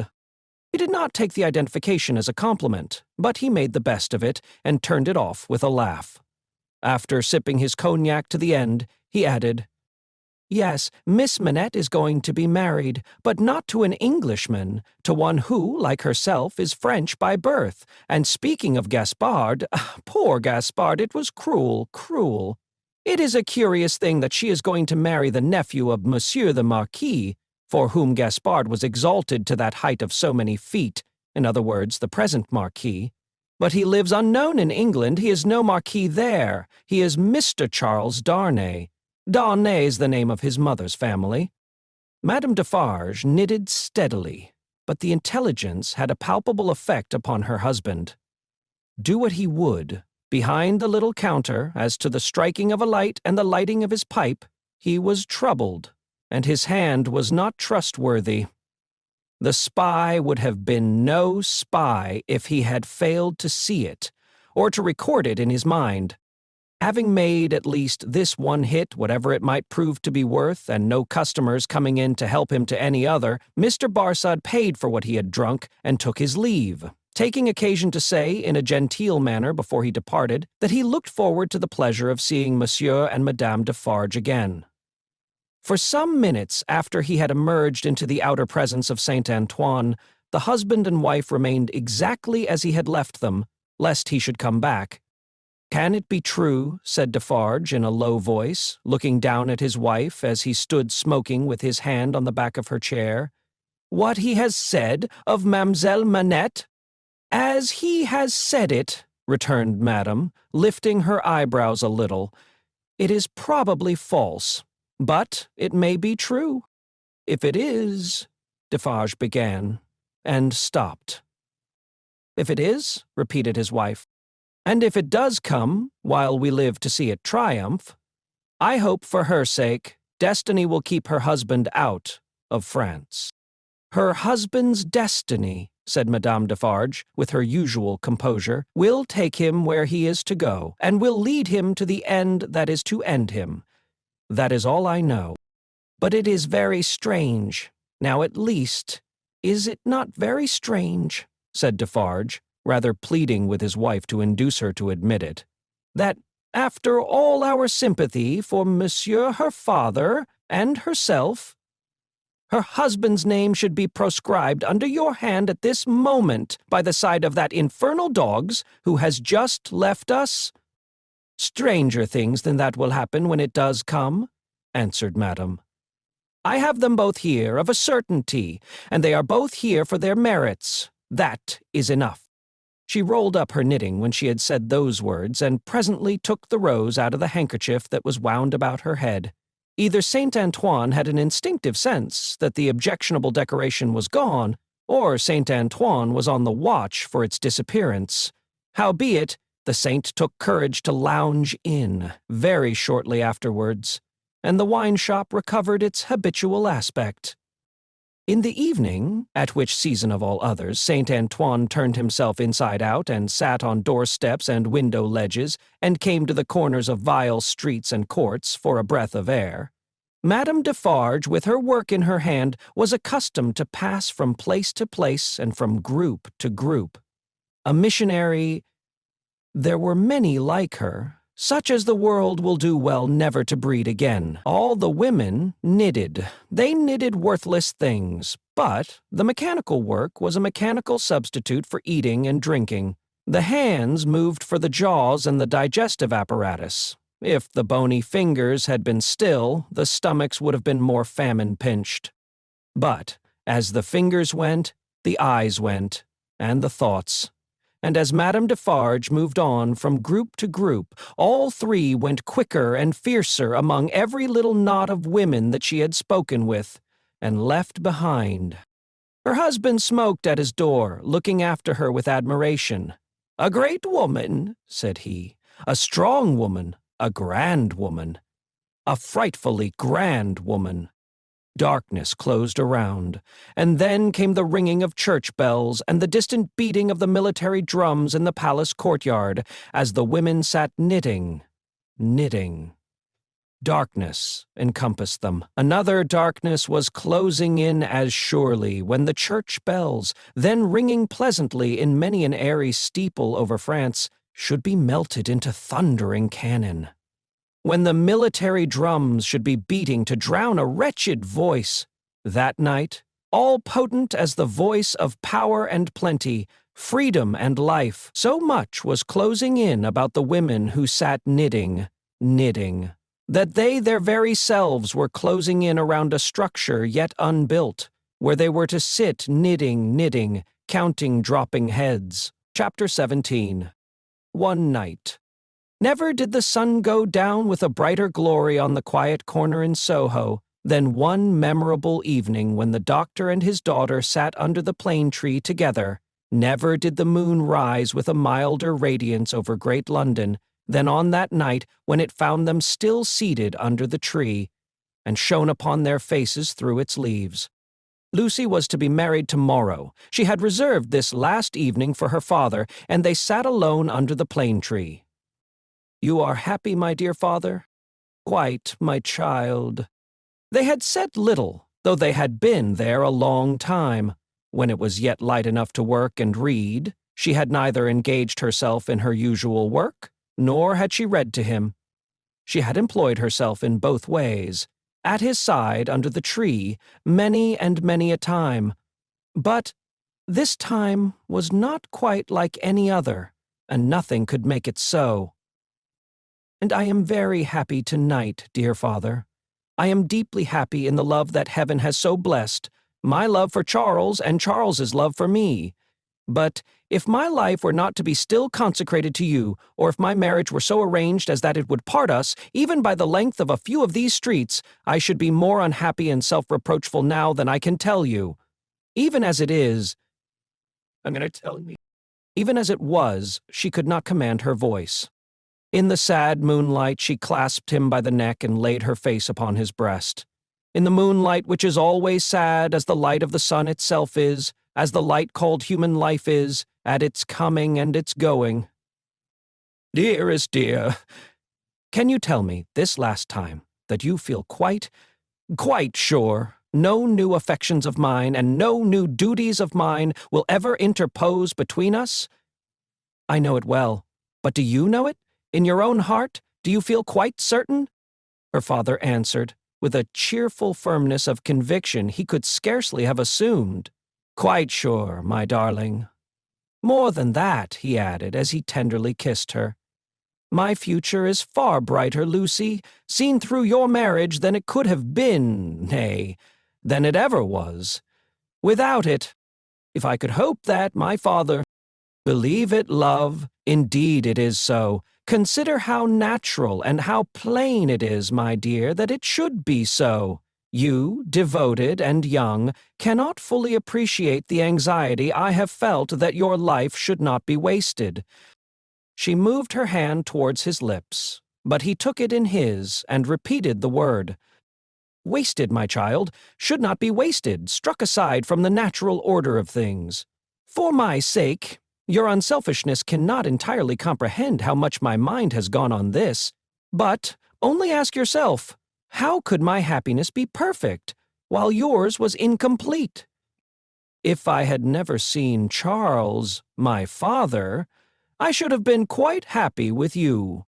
He did not take the identification as a compliment, but he made the best of it and turned it off with a laugh. After sipping his cognac to the end, he added, "Yes, Miss Manette is going to be married, but not to an Englishman, to one who, like herself, is French by birth. And speaking of Gaspard, poor Gaspard, it was cruel, cruel. It is a curious thing that she is going to marry the nephew of Monsieur the Marquis, for whom Gaspard was exalted to that height of so many feet, in other words, the present Marquis. But he lives unknown in England, he is no Marquis there, he is Mr. Charles Darnay. Darnay is the name of his mother's family." Madame Defarge knitted steadily, but the intelligence had a palpable effect upon her husband. Do what he would, behind the little counter, as to the striking of a light and the lighting of his pipe, he was troubled, and his hand was not trustworthy. The spy would have been no spy if he had failed to see it, or to record it in his mind. Having made at least this one hit, whatever it might prove to be worth, and no customers coming in to help him to any other, Mr. Barsad paid for what he had drunk and took his leave, taking occasion to say, in a genteel manner before he departed, that he looked forward to the pleasure of seeing Monsieur and Madame Defarge again. For some minutes after he had emerged into the outer presence of Saint Antoine, the husband and wife remained exactly as he had left them, lest he should come back. "Can it be true," said Defarge in a low voice, looking down at his wife as he stood smoking with his hand on the back of her chair, "what he has said of Mademoiselle Manette?" "As he has said it," returned Madame, lifting her eyebrows a little, "it is probably false, but it may be true. If it is—" Defarge began, and stopped. "If it is," repeated his wife, "and if it does come, while we live to see it triumph, I hope for her sake destiny will keep her husband out of France." "Her husband's destiny," said Madame Defarge, with her usual composure. "We'll take him where he is to go, and we'll lead him to the end that is to end him. That is all I know. But it is very strange. Now at least, is it not very strange," said Defarge, rather pleading with his wife to induce her to admit it, "that after all our sympathy for Monsieur her father and herself, her husband's name should be proscribed under your hand at this moment by the side of that infernal dog's who has just left us?" "Stranger things than that will happen when it does come," answered Madame. "I have them both here, of a certainty, and they are both here for their merits. That is enough." She rolled up her knitting when she had said those words, and presently took the rose out of the handkerchief that was wound about her head. Either Saint Antoine had an instinctive sense that the objectionable decoration was gone, or Saint Antoine was on the watch for its disappearance. Howbeit, the saint took courage to lounge in very shortly afterwards, and the wine-shop recovered its habitual aspect. In the evening, at which season of all others Saint Antoine turned himself inside out and sat on doorsteps and window ledges and came to the corners of vile streets and courts for a breath of air, Madame Defarge, with her work in her hand, was accustomed to pass from place to place and from group to group. A missionary. There were many like her, such as the world will do well never to breed again. All the women knitted. They knitted worthless things, but the mechanical work was a mechanical substitute for eating and drinking. The hands moved for the jaws and the digestive apparatus. If the bony fingers had been still, the stomachs would have been more famine-pinched. But as the fingers went, the eyes went, and the thoughts. And as Madame Defarge moved on from group to group, all three went quicker and fiercer among every little knot of women that she had spoken with, and left behind. Her husband smoked at his door, looking after her with admiration. "A great woman," said he, "a strong woman, a grand woman, a frightfully grand woman." Darkness closed around, and then came the ringing of church bells and the distant beating of the military drums in the palace courtyard as the women sat knitting. Darkness encompassed them. Another darkness was closing in as surely when the church bells, then ringing pleasantly in many an airy steeple over France, should be melted into thundering cannon. When the military drums should be beating to drown a wretched voice. That night, all potent as the voice of power and plenty, freedom and life, so much was closing in about the women who sat knitting, that they their very selves were closing in around a structure yet unbuilt, where they were to sit knitting, counting dropping heads. Chapter 17. One night. Never did the sun go down with a brighter glory on the quiet corner in Soho than one memorable evening when the doctor and his daughter sat under the plane tree together. Never did the moon rise with a milder radiance over great London than on that night when it found them still seated under the tree, and shone upon their faces through its leaves. Lucie was to be married tomorrow. She had reserved this last evening for her father, and they sat alone under the plane tree. "You are happy, my dear father?" "Quite, my child." They had said little, though they had been there a long time. When it was yet light enough to work and read, she had neither engaged herself in her usual work, nor had she read to him. She had employed herself in both ways, at his side under the tree, many and many a time. But this time was not quite like any other, and nothing could make it so. "And I am very happy tonight, dear father. I am deeply happy in the love that heaven has so blessed, my love for Charles and Charles's love for me. But if my life were not to be still consecrated to you, or if my marriage were so arranged as that it would part us, even by the length of a few of these streets, I should be more unhappy and self-reproachful now than I can tell you. Even as it is, even as it was, she could not command her voice. In the sad moonlight she clasped him by the neck and laid her face upon his breast. In the moonlight, which is always sad as the light of the sun itself is, as the light called human life is, at its coming and its going. Dearest dear, can you tell me, this last time, that you feel quite sure no new affections of mine and no new duties of mine will ever interpose between us? I know it well, but do you know it? In your own heart, do you feel quite certain? Her father answered, with a cheerful firmness of conviction he could scarcely have assumed. Quite sure, my darling. More than that, he added, as he tenderly kissed her. My future is far brighter, Lucie, seen through your marriage than it could have been, nay, than it ever was. Without it, if I could hope that, my father— Believe it, love, indeed it is so. Consider how natural and how plain it is, my dear, that it should be so. You, devoted and young, cannot fully appreciate the anxiety I have felt that your life should not be wasted. She moved her hand towards his lips, but he took it in his and repeated the word. Wasted, my child, should not be wasted, struck aside from the natural order of things. For my sake— Your unselfishness cannot entirely comprehend how much my mind has gone on this. But only ask yourself, how could my happiness be perfect, while yours was incomplete? If I had never seen Charles, my father, I should have been quite happy with you.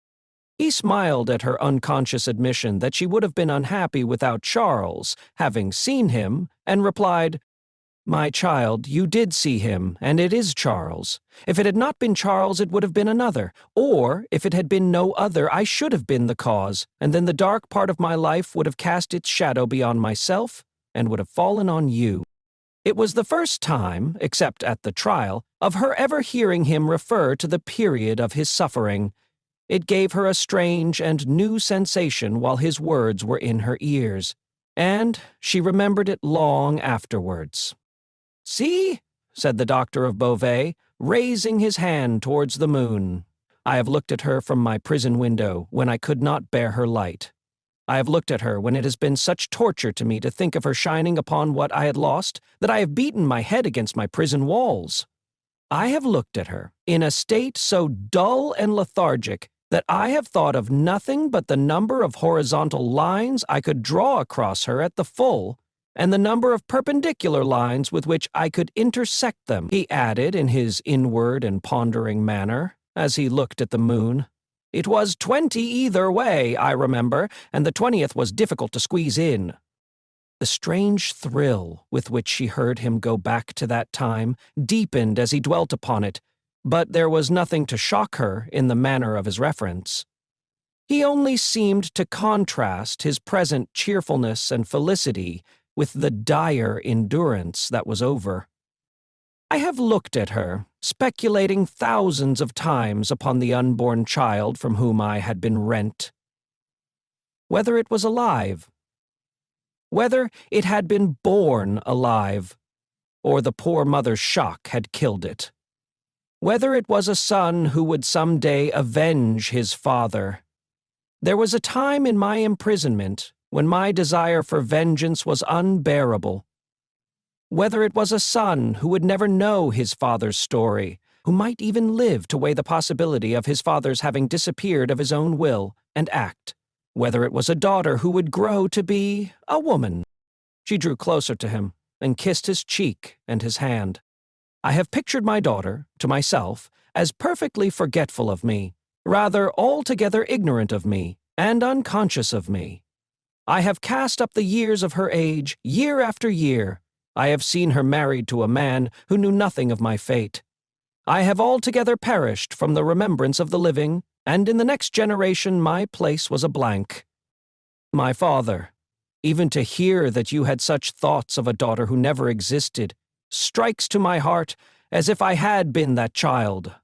He smiled at her unconscious admission that she would have been unhappy without Charles, having seen him, and replied, My child, you did see him, and it is Charles. If it had not been Charles, it would have been another. Or, if it had been no other, I should have been the cause, and then the dark part of my life would have cast its shadow beyond myself, and would have fallen on you. It was the first time, except at the trial, of her ever hearing him refer to the period of his suffering. It gave her a strange and new sensation while his words were in her ears, and she remembered it long afterwards. See, said the doctor of Beauvais, raising his hand towards the moon. I have looked at her from my prison window when I could not bear her light. I have looked at her when it has been such torture to me to think of her shining upon what I had lost that I have beaten my head against my prison walls. I have looked at her in a state so dull and lethargic that I have thought of nothing but the number of horizontal lines I could draw across her at the full, and the number of perpendicular lines with which I could intersect them, he added in his inward and pondering manner, as he looked at the moon. It was 20 either way, I remember, and the 20th was difficult to squeeze in. The strange thrill with which she heard him go back to that time deepened as he dwelt upon it, but there was nothing to shock her in the manner of his reference. He only seemed to contrast his present cheerfulness and felicity with the dire endurance that was over. I have looked at her, speculating thousands of times upon the unborn child from whom I had been rent. Whether it was alive, whether it had been born alive, or the poor mother's shock had killed it. Whether it was a son who would some day avenge his father. There was a time in my imprisonment when my desire for vengeance was unbearable. Whether it was a son who would never know his father's story, who might even live to weigh the possibility of his father's having disappeared of his own will and act. Whether it was a daughter who would grow to be a woman. She drew closer to him and kissed his cheek and his hand. I have pictured my daughter, to myself, as perfectly forgetful of me, rather altogether ignorant of me, and unconscious of me. I have cast up the years of her age, year after year. I have seen her married to a man who knew nothing of my fate. I have altogether perished from the remembrance of the living, and in the next generation my place was a blank. My father, even to hear that you had such thoughts of a daughter who never existed, strikes to my heart as if I had been that child.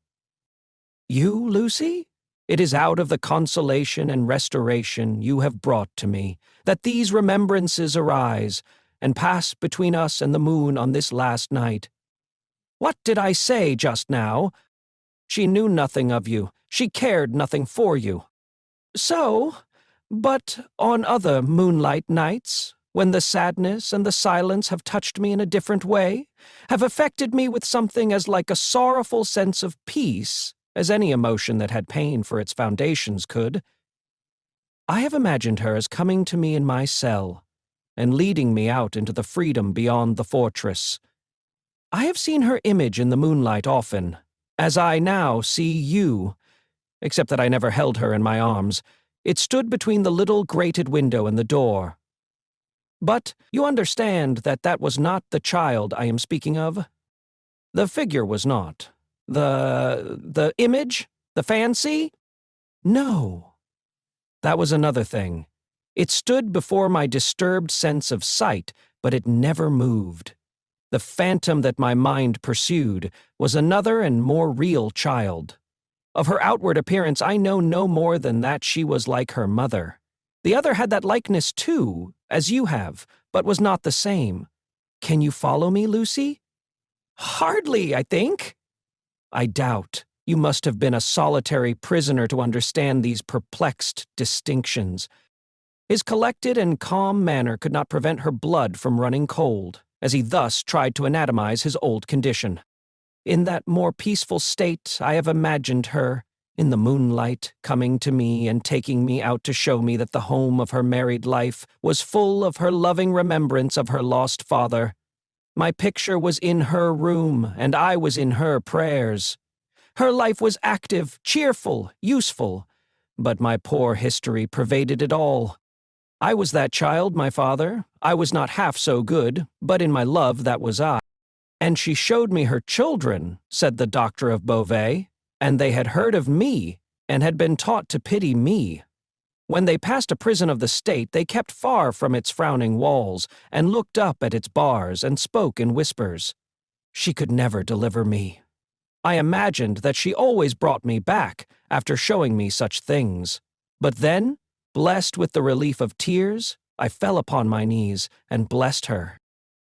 You, Lucie? It is out of the consolation and restoration you have brought to me that these remembrances arise and pass between us and the moon on this last night. What did I say just now? She knew nothing of you. She cared nothing for you. So, but on other moonlight nights, when the sadness and the silence have touched me in a different way, have affected me with something as like a sorrowful sense of peace as any emotion that had pain for its foundations could. I have imagined her as coming to me in my cell, and leading me out into the freedom beyond the fortress. I have seen her image in the moonlight often, as I now see you, except that I never held her in my arms. It stood between the little grated window and the door. But you understand that that was not the child I am speaking of. The figure was not. The image? The fancy? No. That was another thing. It stood before my disturbed sense of sight, but it never moved. The phantom that my mind pursued was another and more real child. Of her outward appearance I know no more than that she was like her mother. The other had that likeness too, as you have, but was not the same. Can you follow me, Lucie? Hardly, I think. I doubt. You must have been a solitary prisoner to understand these perplexed distinctions. His collected and calm manner could not prevent her blood from running cold, as he thus tried to anatomize his old condition. In that more peaceful state I have imagined her, in the moonlight, coming to me and taking me out to show me that the home of her married life was full of her loving remembrance of her lost father. My picture was in her room, and I was in her prayers. Her life was active, cheerful, useful, but my poor history pervaded it all. I was that child, my father. I was not half so good, but in my love that was I. And she showed me her children, said the doctor of Beauvais, and they had heard of me, and had been taught to pity me. When they passed a prison of the state, they kept far from its frowning walls, and looked up at its bars, and spoke in whispers. She could never deliver me. I imagined that she always brought me back, after showing me such things. But then, blessed with the relief of tears, I fell upon my knees, and blessed her.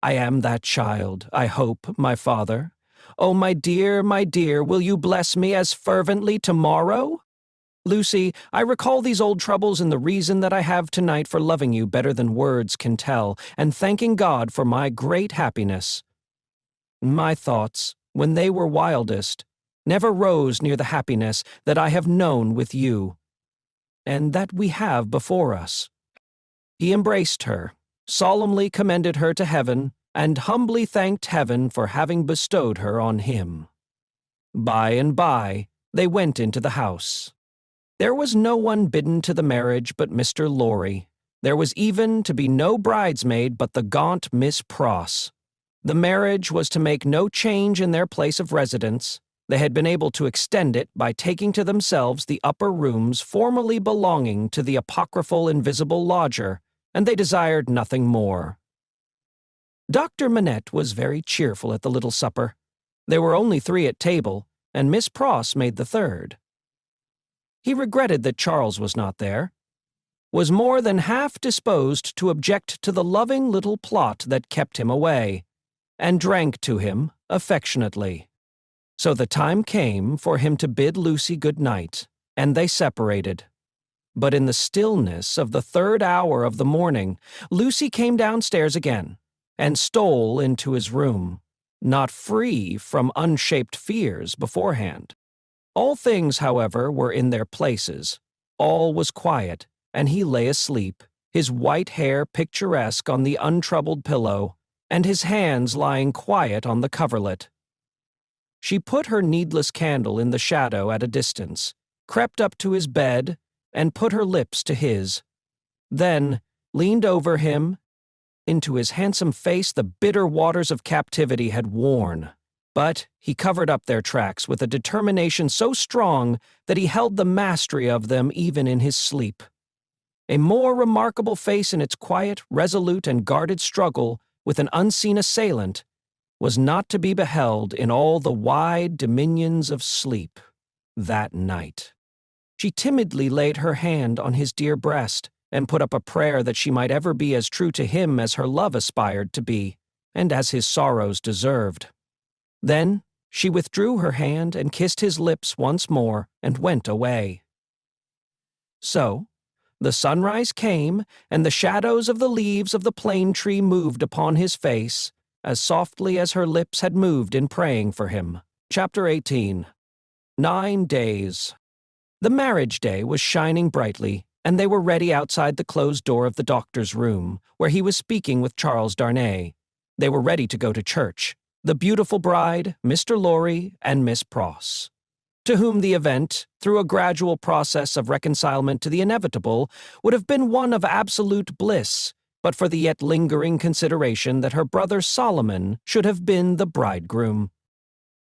I am that child, I hope, my father. Oh, my dear, will you bless me as fervently tomorrow? Lucie, I recall these old troubles and the reason that I have tonight for loving you better than words can tell, and thanking God for my great happiness. My thoughts, when they were wildest, never rose near the happiness that I have known with you, and that we have before us. He embraced her, solemnly commended her to heaven, and humbly thanked heaven for having bestowed her on him. By and by, they went into the house. There was no one bidden to the marriage but Mr. Lorry. There was even to be no bridesmaid but the gaunt Miss Pross. The marriage was to make no change in their place of residence. They had been able to extend it by taking to themselves the upper rooms formerly belonging to the apocryphal invisible lodger, and they desired nothing more. Dr. Manette was very cheerful at the little supper. There were only 3 at table, and Miss Pross made the 3rd. He regretted that Charles was not there, was more than half disposed to object to the loving little plot that kept him away, and drank to him affectionately. So the time came for him to bid Lucie good night, and they separated. But in the stillness of the 3rd hour of the morning, Lucie came downstairs again, and stole into his room, not free from unshaped fears beforehand. All things, however, were in their places. All was quiet, and he lay asleep, his white hair picturesque on the untroubled pillow, and his hands lying quiet on the coverlet. She put her needless candle in the shadow at a distance, crept up to his bed, and put her lips to his. Then leaned over him. Into his handsome face the bitter waters of captivity had worn, but he covered up their tracks with a determination so strong that he held the mastery of them even in his sleep. A more remarkable face in its quiet, resolute, and guarded struggle with an unseen assailant was not to be beheld in all the wide dominions of sleep that night. She timidly laid her hand on his dear breast, and put up a prayer that she might ever be as true to him as her love aspired to be, and as his sorrows deserved. Then she withdrew her hand and kissed his lips once more and went away. So, The sunrise came, and the shadows of the leaves of the plane tree moved upon his face, as softly as her lips had moved in praying for him. Chapter 18. 9 days. The marriage day was shining brightly, and they were ready outside the closed door of the doctor's room, where he was speaking with Charles Darnay. They were ready to go to church, the beautiful bride, Mr. Lorry, and Miss Pross, to whom the event, through a gradual process of reconcilement to the inevitable, would have been one of absolute bliss, but for the yet lingering consideration that her brother Solomon should have been the bridegroom.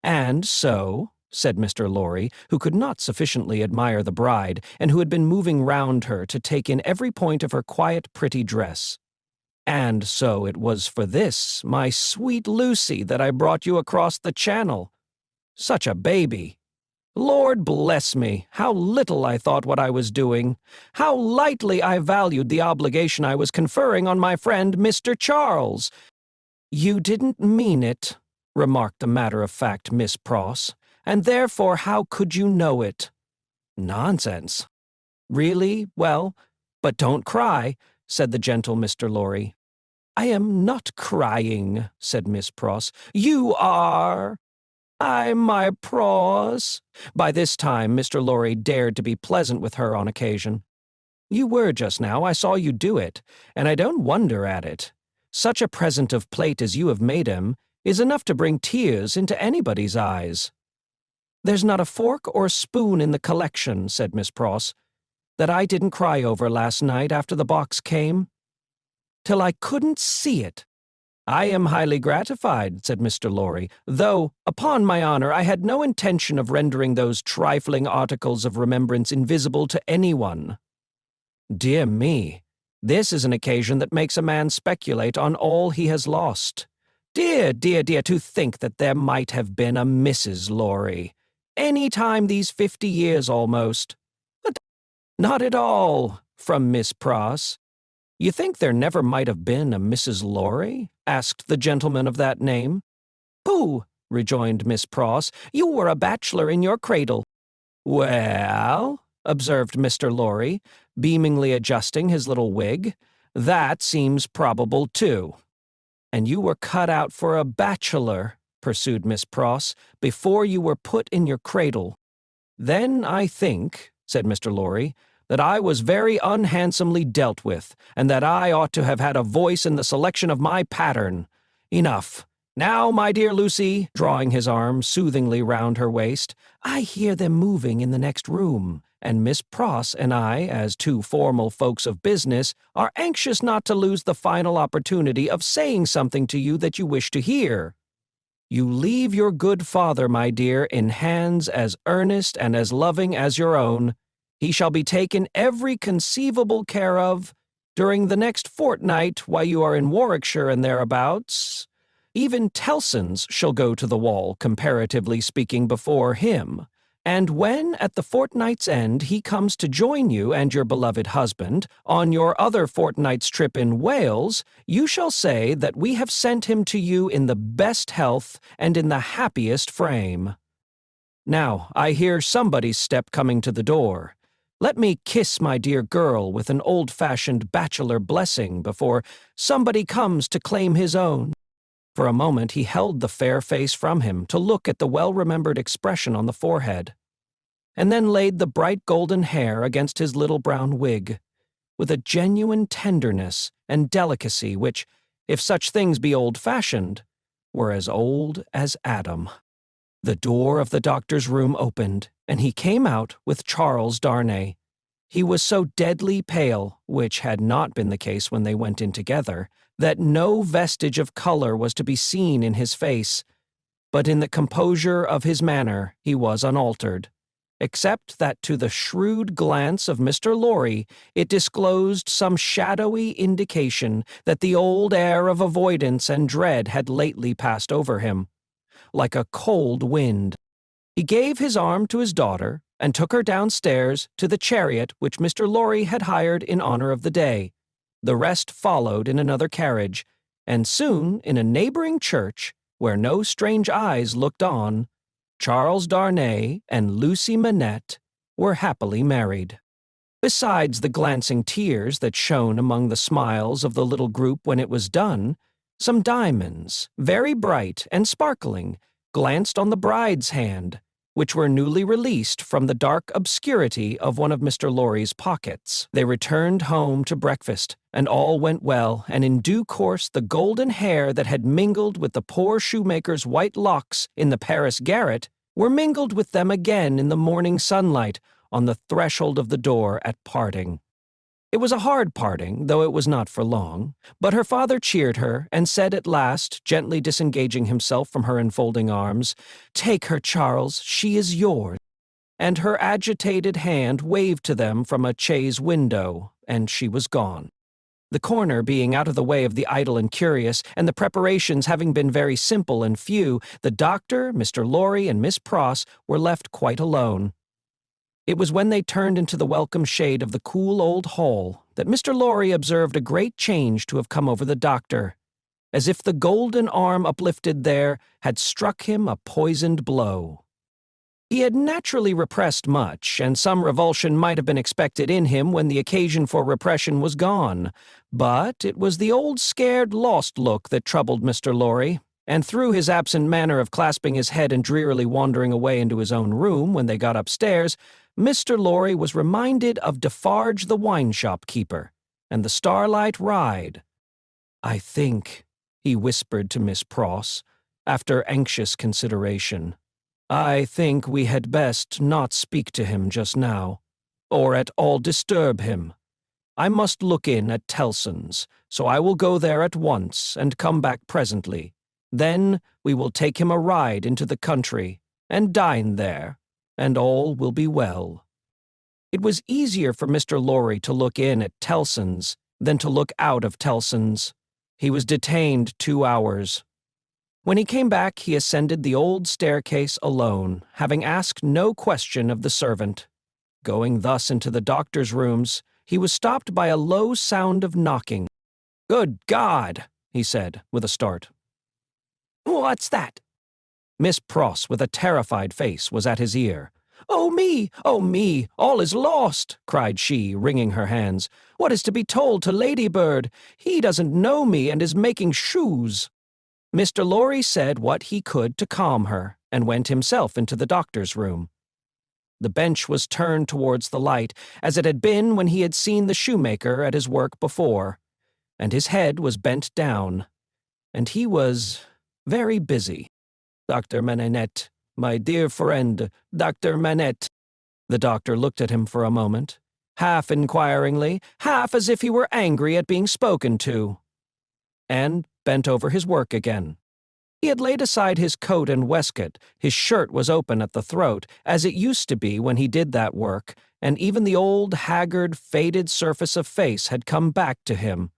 "And so," said Mr. Lorry, who could not sufficiently admire the bride, and who had been moving round her to take in every point of her quiet, pretty dress, "and so it was for this, my sweet Lucie, that I brought you across the channel. Such a baby! Lord bless me, how little I thought what I was doing, how lightly I valued the obligation I was conferring on my friend Mr. Charles." "You didn't mean it," remarked the matter-of-fact Miss Pross, "and therefore how could you know it?" "Nonsense." "Really? Well, but don't cry," said the gentle Mr. Lorry. "I am not crying," said Miss Pross. "You are." "Ay, my Pross." By this time Mr. Lorry dared to be pleasant with her on occasion. "You were just now. I saw you do it, and I don't wonder at it. Such a present of plate as you have made him is enough to bring tears into anybody's eyes." "There's not a fork or spoon in the collection," said Miss Pross, "that I didn't cry over last night after the box came, till I couldn't see it." "I am highly gratified," said Mr. Lorry, "though, upon my honor, I had no intention of rendering those trifling articles of remembrance invisible to anyone." "Dear me, this is an occasion that makes a man speculate on all he has lost. Dear, dear, dear, to think that there might have been a Mrs. Lorry, any time these 50 years almost." "But not at all," from Miss Pross. "You think there never might have been a Mrs. Lorry?" asked the gentleman of that name. "Pooh!" rejoined Miss Pross. "You were a bachelor in your cradle." "Well," observed Mr. Lorry, beamingly adjusting his little wig, "that seems probable, too." "And you were cut out for a bachelor," pursued Miss Pross, "before you were put in your cradle." "Then I think," said Mr. Lorry, "that I was very unhandsomely dealt with, and that I ought to have had a voice in the selection of my pattern. Enough. Now, my dear Lucie," drawing his arm soothingly round her waist, "I hear them moving in the next room, and Miss Pross and I, as two formal folks of business, are anxious not to lose the final opportunity of saying something to you that you wish to hear. You leave your good father, my dear, in hands as earnest and as loving as your own. He shall be taken every conceivable care of during the next fortnight while you are in Warwickshire and thereabouts. Even Tellson's shall go to the wall, comparatively speaking, before him. And when, at the fortnight's end, he comes to join you and your beloved husband on your other fortnight's trip in Wales, you shall say that we have sent him to you in the best health and in the happiest frame. Now, I hear somebody's step coming to the door. Let me kiss my dear girl with an old-fashioned bachelor blessing before somebody comes to claim his own." For a moment he held the fair face from him to look at the well-remembered expression on the forehead, and then laid the bright golden hair against his little brown wig, with a genuine tenderness and delicacy which, if such things be old-fashioned, were as old as Adam. The door of the doctor's room opened, and he came out with Charles Darnay. He was so deadly pale, which had not been the case when they went in together, that no vestige of color was to be seen in his face, but in the composure of his manner he was unaltered, except that to the shrewd glance of Mr. Lorry it disclosed some shadowy indication that the old air of avoidance and dread had lately passed over him, like a cold wind. He gave his arm to his daughter, and took her downstairs to the chariot which Mr. Lorry had hired in honor of the day. The rest followed in another carriage, and soon, in a neighboring church, where no strange eyes looked on, Charles Darnay and Lucie Manette were happily married. Besides the glancing tears that shone among the smiles of the little group when it was done, some diamonds, very bright and sparkling, glanced on the bride's hand, which were newly released from the dark obscurity of one of Mr. Lorry's pockets. They returned home to breakfast, and all went well, and in due course the golden hair that had mingled with the poor shoemaker's white locks in the Paris garret were mingled with them again in the morning sunlight on the threshold of the door at parting. It was a hard parting, though it was not for long, but her father cheered her and said at last, gently disengaging himself from her enfolding arms, "Take her, Charles, she is yours." And her agitated hand waved to them from a chaise window, and she was gone. The corner being out of the way of the idle and curious, and the preparations having been very simple and few, the doctor, Mr. Lorry, and Miss Pross were left quite alone. It was when they turned into the welcome shade of the cool old hall that Mr. Lorry observed a great change to have come over the doctor, as if the golden arm uplifted there had struck him a poisoned blow. He had naturally repressed much, and some revulsion might have been expected in him when the occasion for repression was gone, but it was the old scared, lost look that troubled Mr. Lorry, and through his absent manner of clasping his head and drearily wandering away into his own room when they got upstairs, Mr. Lorry was reminded of Defarge the wine-shop keeper, and the starlight ride. "I think," he whispered to Miss Pross, after anxious consideration, "I think we had best not speak to him just now, or at all disturb him. I must look in at Tellson's, so I will go there at once and come back presently. Then we will take him a ride into the country, and dine there, and all will be well." It was easier for Mr. Lorry to look in at Tellson's than to look out of Tellson's. He was detained 2 hours. When he came back, he ascended the old staircase alone, having asked no question of the servant. Going thus into the doctor's rooms, he was stopped by a low sound of knocking. "Good God!" he said, with a start. "What's that?" Miss Pross, with a terrified face, was at his ear. "Oh me! Oh me! All is lost!" cried she, wringing her hands. "What is to be told to Ladybird? He doesn't know me and is making shoes." Mr. Lorry said what he could to calm her, and went himself into the doctor's room. The bench was turned towards the light, as it had been when he had seen the shoemaker at his work before, and his head was bent down, and he was very busy. "Dr. Manette, my dear friend, Dr. Manette." The doctor looked at him for a moment, half inquiringly, half as if he were angry at being spoken to, and bent over his work again. He had laid aside his coat and waistcoat, his shirt was open at the throat, as it used to be when he did that work, and even the old, haggard, faded surface of face had come back to him.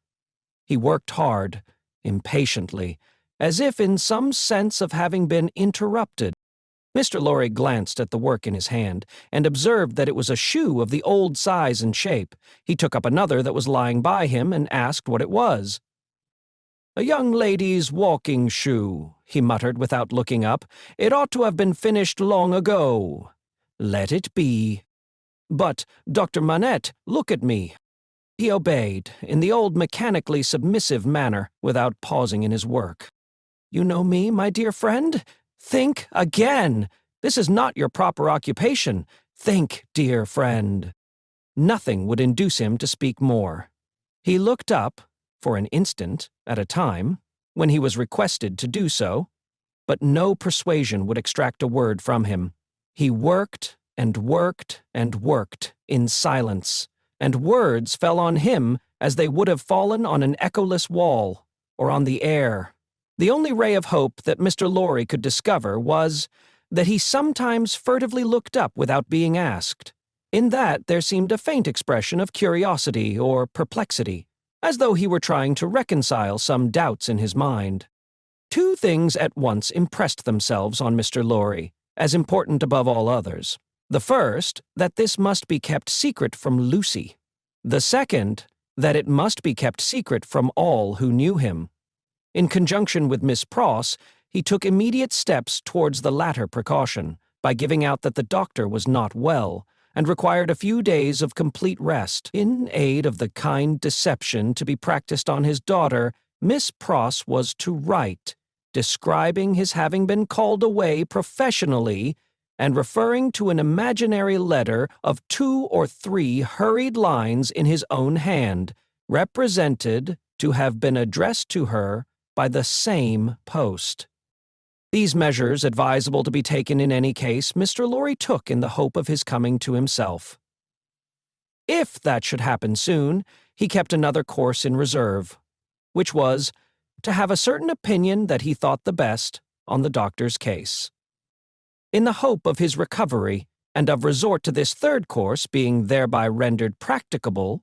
He worked hard, impatiently, as if in some sense of having been interrupted. Mr. Lorry glanced at the work in his hand, and observed that it was a shoe of the old size and shape. He took up another that was lying by him, and asked what it was. "A young lady's walking shoe," he muttered without looking up. "It ought to have been finished long ago. Let it be. But, Dr. Manette, look at me." He obeyed, in the old mechanically submissive manner, without pausing in his work. "You know me, my dear friend? Think again. This is not your proper occupation. Think, dear friend." Nothing would induce him to speak more. He looked up, for an instant at a time, when he was requested to do so, but no persuasion would extract a word from him. He worked and worked and worked in silence, and words fell on him as they would have fallen on an echoless wall, or on the air. The only ray of hope that Mr. Lorry could discover was that he sometimes furtively looked up without being asked. In that there seemed a faint expression of curiosity or perplexity, as though he were trying to reconcile some doubts in his mind. Two things at once impressed themselves on Mr. Lorry, as important above all others. The first, that this must be kept secret from Lucie. The second, that it must be kept secret from all who knew him. In conjunction with Miss Pross, he took immediate steps towards the latter precaution, by giving out that the doctor was not well, and required a few days of complete rest. In aid of the kind deception to be practiced on his daughter, Miss Pross was to write, describing his having been called away professionally and referring to an imaginary letter of 2 or 3 hurried lines in his own hand, represented to have been addressed to her by the same post. These measures, advisable to be taken in any case, Mr. Lorry took in the hope of his coming to himself. If that should happen soon, he kept another course in reserve, which was to have a certain opinion that he thought the best on the doctor's case. In the hope of his recovery, and of resort to this third course being thereby rendered practicable,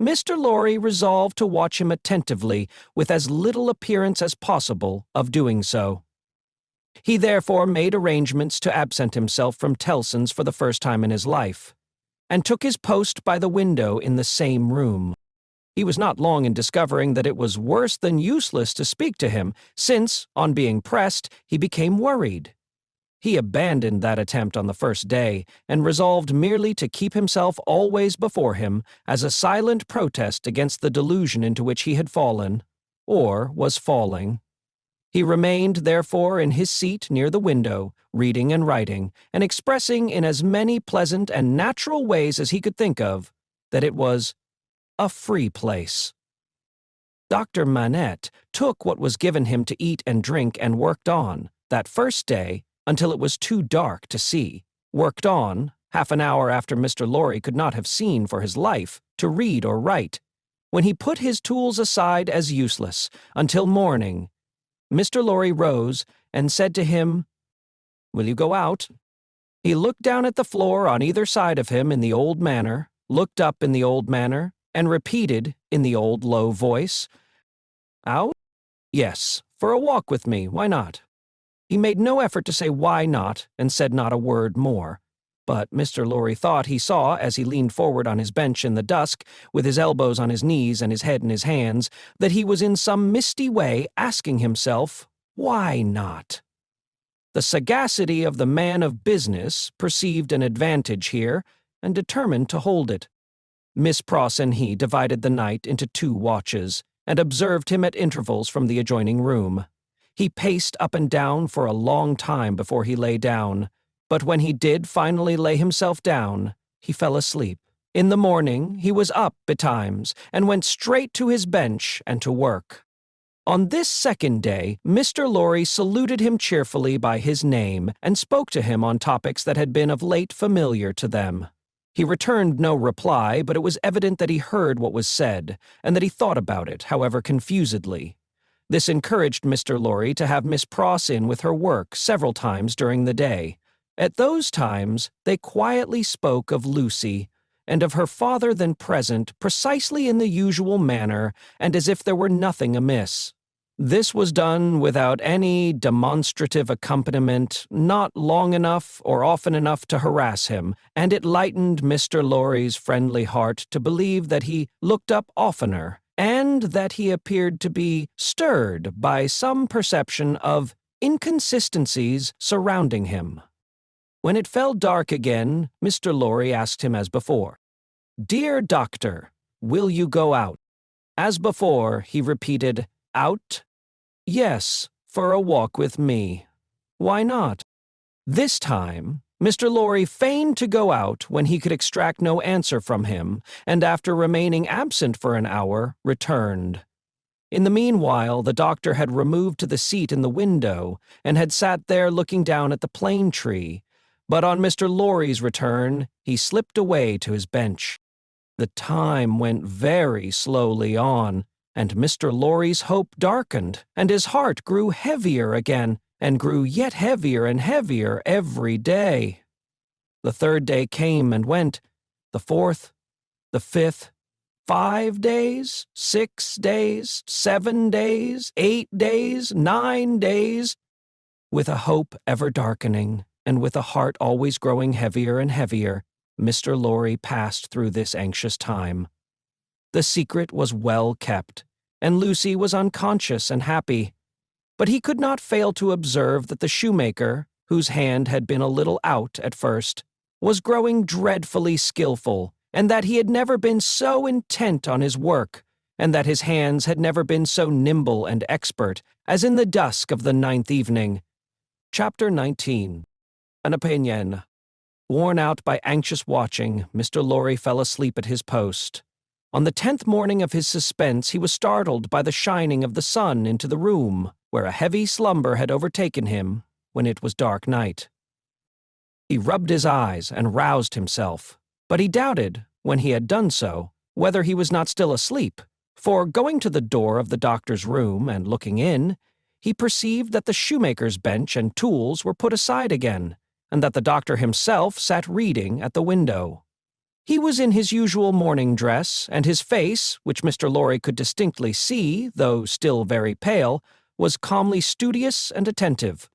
Mr. Lorry resolved to watch him attentively with as little appearance as possible of doing so. He therefore made arrangements to absent himself from Tellson's for the first time in his life, and took his post by the window in the same room. He was not long in discovering that it was worse than useless to speak to him, since, on being pressed, he became worried. He abandoned that attempt on the first day, and resolved merely to keep himself always before him as a silent protest against the delusion into which he had fallen, or was falling. He remained, therefore, in his seat near the window, reading and writing, and expressing in as many pleasant and natural ways as he could think of that it was a free place. Dr. Manette took what was given him to eat and drink and worked on, that first day, until it was too dark to see, worked on, half an hour after Mr. Lorry could not have seen for his life, to read or write, when he put his tools aside as useless, until morning. Mr. Lorry rose and said to him, "Will you go out?" He looked down at the floor on either side of him in the old manner, looked up in the old manner, and repeated, in the old low voice, "Out? Yes, for a walk with me, why not?" He made no effort to say why not, and said not a word more. But Mr. Lorry thought he saw, as he leaned forward on his bench in the dusk, with his elbows on his knees and his head in his hands, that he was in some misty way asking himself, why not? The sagacity of the man of business perceived an advantage here, and determined to hold it. Miss Pross and he divided the night into 2 watches, and observed him at intervals from the adjoining room. He paced up and down for a long time before he lay down, but when he did finally lay himself down, he fell asleep. In the morning he was up betimes, and went straight to his bench and to work. On this second day, Mr. Lorry saluted him cheerfully by his name, and spoke to him on topics that had been of late familiar to them. He returned no reply, but it was evident that he heard what was said, and that he thought about it, however confusedly. This encouraged Mr. Lorry to have Miss Pross in with her work several times during the day. At those times they quietly spoke of Lucie, and of her father then present, precisely in the usual manner, and as if there were nothing amiss. This was done without any demonstrative accompaniment, not long enough or often enough to harass him, and it lightened Mr. Lorry's friendly heart to believe that he looked up oftener, and that he appeared to be stirred by some perception of inconsistencies surrounding him. When it fell dark again, Mr. Lorry asked him as before, "Dear Doctor, will you go out?" As before, he repeated, "Out? Yes, for a walk with me. Why not?" This time, Mr. Lorry feigned to go out when he could extract no answer from him, and after remaining absent for an hour, returned. In the meanwhile, the doctor had removed to the seat in the window, and had sat there looking down at the plane tree, but on Mr. Lorry's return, he slipped away to his bench. The time went very slowly on, and Mr. Lorry's hope darkened, and his heart grew heavier again, and grew yet heavier and heavier every day. The 3rd day came and went, the 4th, the 5th, 5 days, 6 days, 7 days, 8 days, 9 days. With a hope ever darkening, and with a heart always growing heavier and heavier, Mr. Lorry passed through this anxious time. The secret was well kept, and Lucie was unconscious and happy. But he could not fail to observe that the shoemaker, whose hand had been a little out at first, was growing dreadfully skillful, and that he had never been so intent on his work, and that his hands had never been so nimble and expert, as in the dusk of the 9th evening. Chapter 19. An opinion. Worn out by anxious watching, Mr. Lorry fell asleep at his post. On the 10th morning of his suspense, he was startled by the shining of the sun into the room, where a heavy slumber had overtaken him when it was dark night. He rubbed his eyes and roused himself, but he doubted, when he had done so, whether he was not still asleep, for going to the door of the doctor's room and looking in, he perceived that the shoemaker's bench and tools were put aside again, and that the doctor himself sat reading at the window. He was in his usual morning dress, and his face, which Mr. Lorry could distinctly see, though still very pale, was calmly studious and attentive.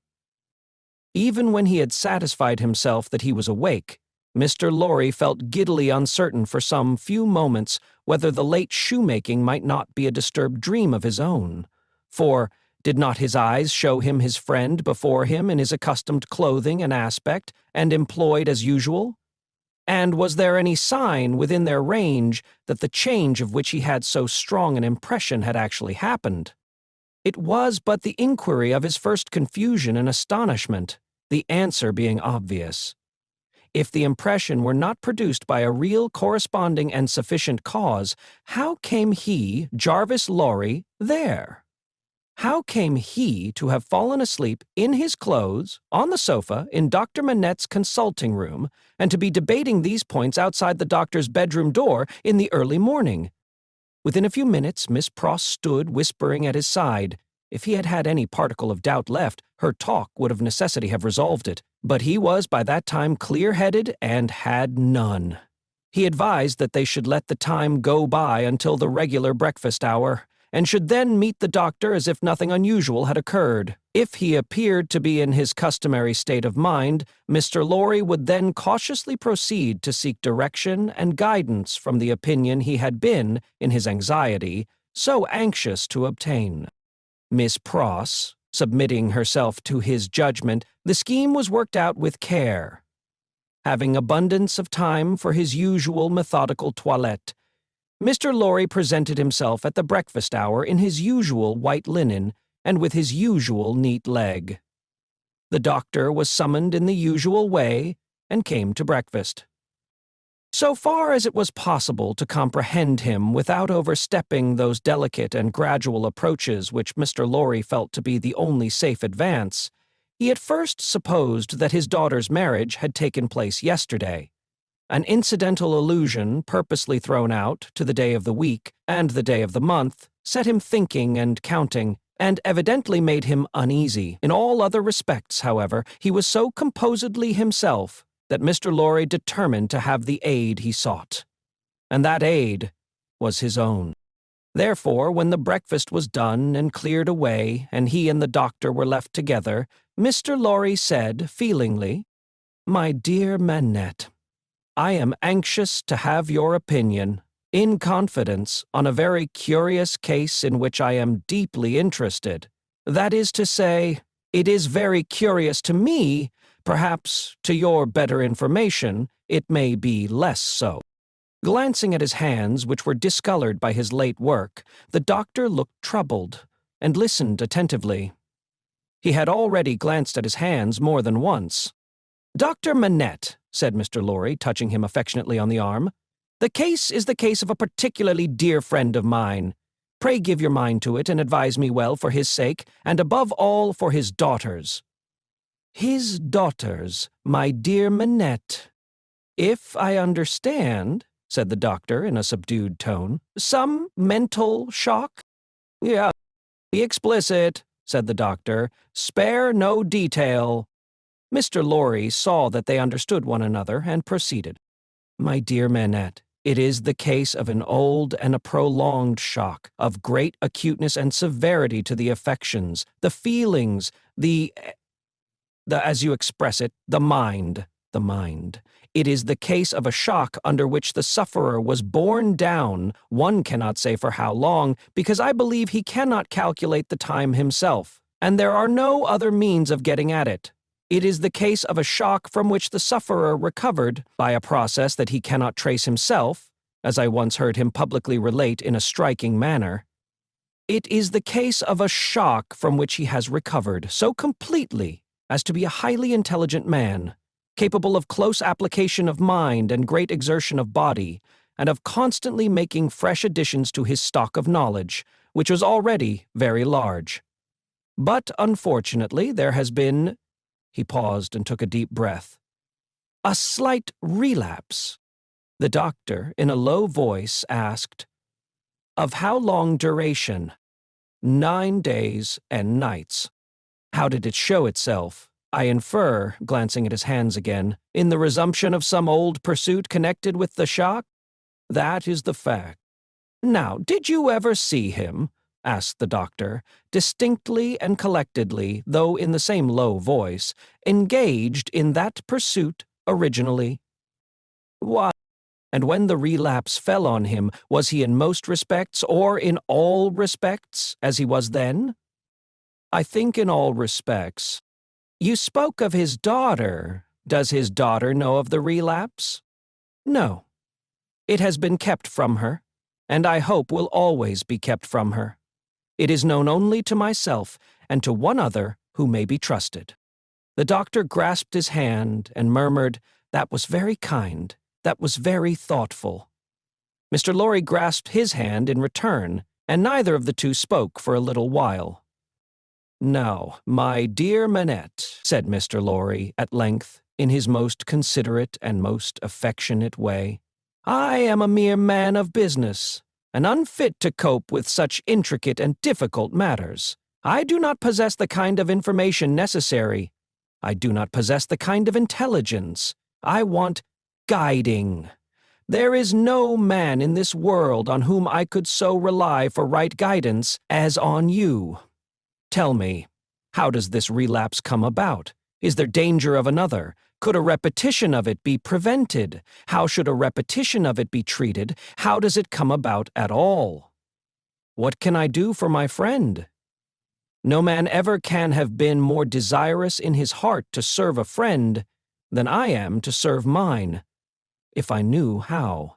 Even when he had satisfied himself that he was awake, Mr. Lorry felt giddily uncertain for some few moments whether the late shoemaking might not be a disturbed dream of his own, for did not his eyes show him his friend before him in his accustomed clothing and aspect, and employed as usual? And was there any sign within their range that the change of which he had so strong an impression had actually happened? It was but the inquiry of his first confusion and astonishment, the answer being obvious. If the impression were not produced by a real corresponding and sufficient cause, how came he, Jarvis Lorry, there? How came he to have fallen asleep in his clothes, on the sofa, in Dr. Manette's consulting room, and to be debating these points outside the doctor's bedroom door in the early morning? Within a few minutes, Miss Pross stood whispering at his side. If he had had any particle of doubt left, her talk would of necessity have resolved it, but he was by that time clear-headed and had none. He advised that they should let the time go by until the regular breakfast hour, and should then meet the doctor as if nothing unusual had occurred. If he appeared to be in his customary state of mind, Mr. Lorry would then cautiously proceed to seek direction and guidance from the opinion he had been, in his anxiety, so anxious to obtain. Miss Pross, submitting herself to his judgment, the scheme was worked out with care. Having abundance of time for his usual methodical toilette, Mr. Lorry presented himself at the breakfast hour in his usual white linen and with his usual neat leg. The doctor was summoned in the usual way and came to breakfast. So far as it was possible to comprehend him without overstepping those delicate and gradual approaches which Mr. Lorry felt to be the only safe advance, he at first supposed that his daughter's marriage had taken place yesterday. An incidental allusion, purposely thrown out, to the day of the week and the day of the month, set him thinking and counting, and evidently made him uneasy. In all other respects, however, he was so composedly himself that Mr. Lorry determined to have the aid he sought. And that aid was his own. Therefore, when the breakfast was done and cleared away, and he and the doctor were left together, Mr. Lorry said, feelingly, "My dear Manette, I am anxious to have your opinion, in confidence, on a very curious case in which I am deeply interested. That is to say, it is very curious to me. Perhaps, to your better information, it may be less so." Glancing at his hands, which were discolored by his late work, the doctor looked troubled, and listened attentively. He had already glanced at his hands more than once. "Dr. Manette," said Mr. Lorry, touching him affectionately on the arm, "the case is the case of a particularly dear friend of mine. Pray give your mind to it and advise me well for his sake, and above all for his daughter's." "His daughter's, my dear Manette. If I understand," said the doctor in a subdued tone, "some mental shock?" "Yeah, be explicit," said the doctor. "Spare no detail." Mr. Lorry saw that they understood one another and proceeded. "My dear Manette, it is the case of an old and a prolonged shock, of great acuteness and severity to the affections, the feelings, as you express it, the mind. It is the case of a shock under which the sufferer was borne down, one cannot say for how long, because I believe he cannot calculate the time himself, and there are no other means of getting at it. It is the case of a shock from which the sufferer recovered by a process that he cannot trace himself, as I once heard him publicly relate in a striking manner. It is the case of a shock from which he has recovered so completely as to be a highly intelligent man, capable of close application of mind and great exertion of body, and of constantly making fresh additions to his stock of knowledge, which was already very large. But unfortunately there has been— he paused and took a deep breath— a slight relapse. The doctor, in a low voice, asked, "Of how long duration?" 9 days and nights. How did it show itself? I infer, glancing at his hands again, in the resumption of some old pursuit connected with the shock? That is the fact. Now, did you ever see him? Asked the doctor, distinctly and collectedly, though in the same low voice, engaged in that pursuit originally? Why? And when the relapse fell on him, was he in most respects, or in all respects, as he was then? I think in all respects. You spoke of his daughter. Does his daughter know of the relapse? No. It has been kept from her, and I hope will always be kept from her. It is known only to myself and to one other who may be trusted. The doctor grasped his hand and murmured, "That was very kind. That was very thoughtful." Mr. Lorry grasped his hand in return, and neither of the two spoke for a little while. "Now, my dear Manette," said Mr. Lorry at length, in his most considerate and most affectionate way, "I am a mere man of business, and unfit to cope with such intricate and difficult matters. I do not possess the kind of information necessary. I do not possess the kind of intelligence. I want guiding. There is no man in this world on whom I could so rely for right guidance as on you. Tell me, how does this relapse come about? Is there danger of another? Could a repetition of it be prevented? How should a repetition of it be treated? How does it come about at all? What can I do for my friend? No man ever can have been more desirous in his heart to serve a friend than I am to serve mine, if I knew how.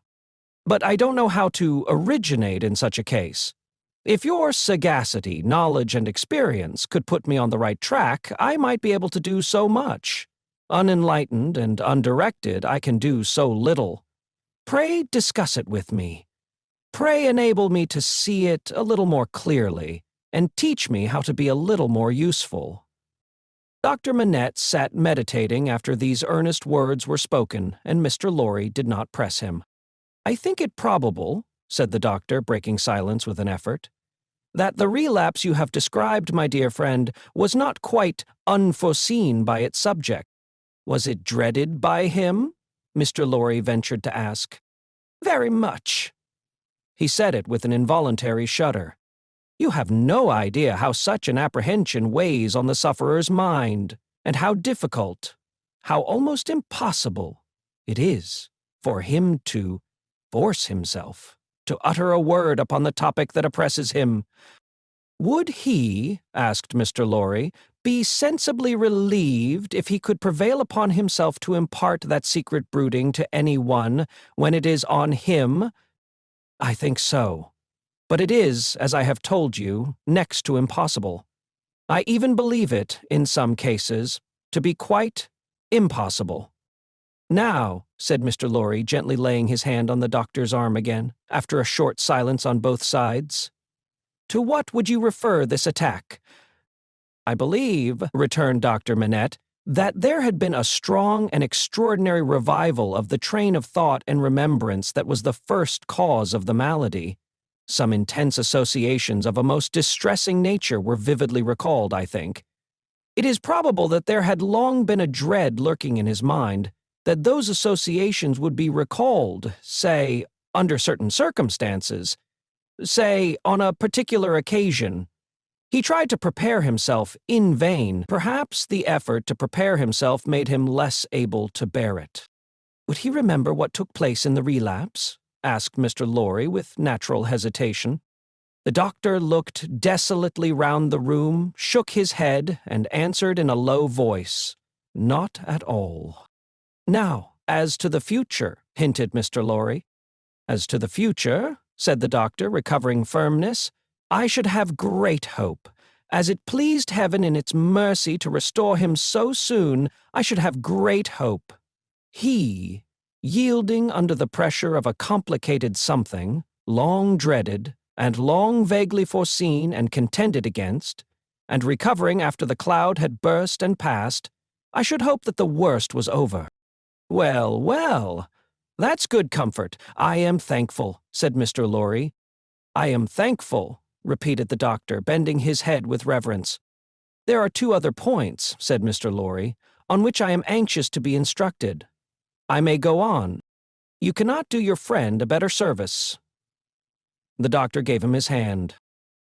But I don't know how to originate in such a case. If your sagacity, knowledge, and experience could put me on the right track, I might be able to do so much. Unenlightened and undirected, I can do so little. Pray discuss it with me. Pray enable me to see it a little more clearly, and teach me how to be a little more useful." Dr. Manette sat meditating after these earnest words were spoken, and Mr. Lorry did not press him. "I think it probable," said the doctor, breaking silence with an effort, "that the relapse you have described, my dear friend, was not quite unforeseen by its subject. Was it dreaded by him?" Mr. Lorry ventured to ask. "Very much." He said it with an involuntary shudder. You have no idea how such an apprehension weighs on the sufferer's mind, and how difficult, how almost impossible, it is for him to force himself to utter a word upon the topic that oppresses him. Would he, asked Mr. Lorry, be sensibly relieved if he could prevail upon himself to impart that secret brooding to any one when it is on him? I think so. But it is, as I have told you, next to impossible. I even believe it, in some cases, to be quite impossible. Now, said Mr. Lorry, gently laying his hand on the doctor's arm again, after a short silence on both sides, to what would you refer this attack? I believe, returned Dr. Manette, that there had been a strong and extraordinary revival of the train of thought and remembrance that was the first cause of the malady. Some intense associations of a most distressing nature were vividly recalled, I think. It is probable that there had long been a dread lurking in his mind, that those associations would be recalled, say, under certain circumstances, say, on a particular occasion. He tried to prepare himself in vain. Perhaps the effort to prepare himself made him less able to bear it. Would he remember what took place in the relapse? Asked Mr. Lorry with natural hesitation. The doctor looked desolately round the room, shook his head, and answered in a low voice, Not at all. Now, as to the future, hinted Mr. Lorry. As to the future, said the doctor, recovering firmness, I should have great hope. As it pleased heaven in its mercy to restore him so soon, I should have great hope. He, yielding under the pressure of a complicated something, long dreaded, and long vaguely foreseen and contended against, and recovering after the cloud had burst and passed, I should hope that the worst was over. Well, well, that's good comfort. I am thankful, said Mr. Lorry. I am thankful, repeated the doctor, bending his head with reverence. There are 2 other points, said Mr. Lorry, on which I am anxious to be instructed. I may go on. You cannot do your friend a better service. The doctor gave him his hand.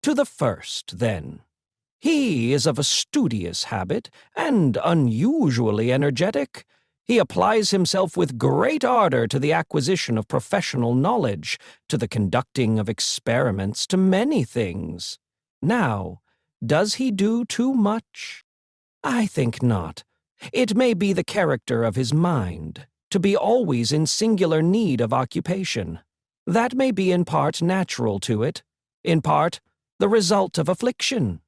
To the first, then. He is of a studious habit, and unusually energetic. He applies himself with great ardor to the acquisition of professional knowledge, to the conducting of experiments, to many things. Now, does he do too much? I think not. It may be the character of his mind, to be always in singular need of occupation. That may be in part natural to it, in part the result of affliction.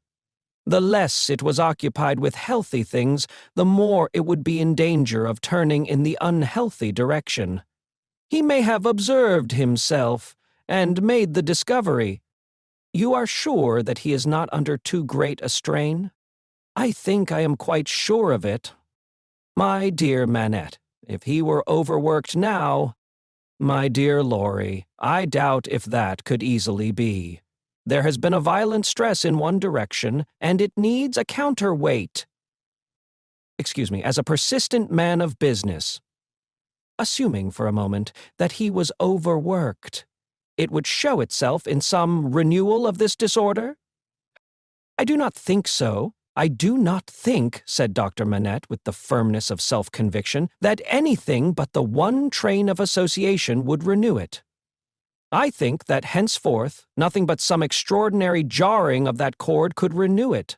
The less it was occupied with healthy things, the more it would be in danger of turning in the unhealthy direction. He may have observed himself, and made the discovery. You are sure that he is not under too great a strain? I think I am quite sure of it. My dear Manette, if he were overworked now— My dear Lorry, I doubt if that could easily be. There has been a violent stress in one direction, and it needs a counterweight. As a persistent man of business. Assuming for a moment that he was overworked, it would show itself in some renewal of this disorder? I do not think so. I do not think, said Dr. Manette with the firmness of self-conviction, that anything but the one train of association would renew it. I think that henceforth nothing but some extraordinary jarring of that cord could renew it.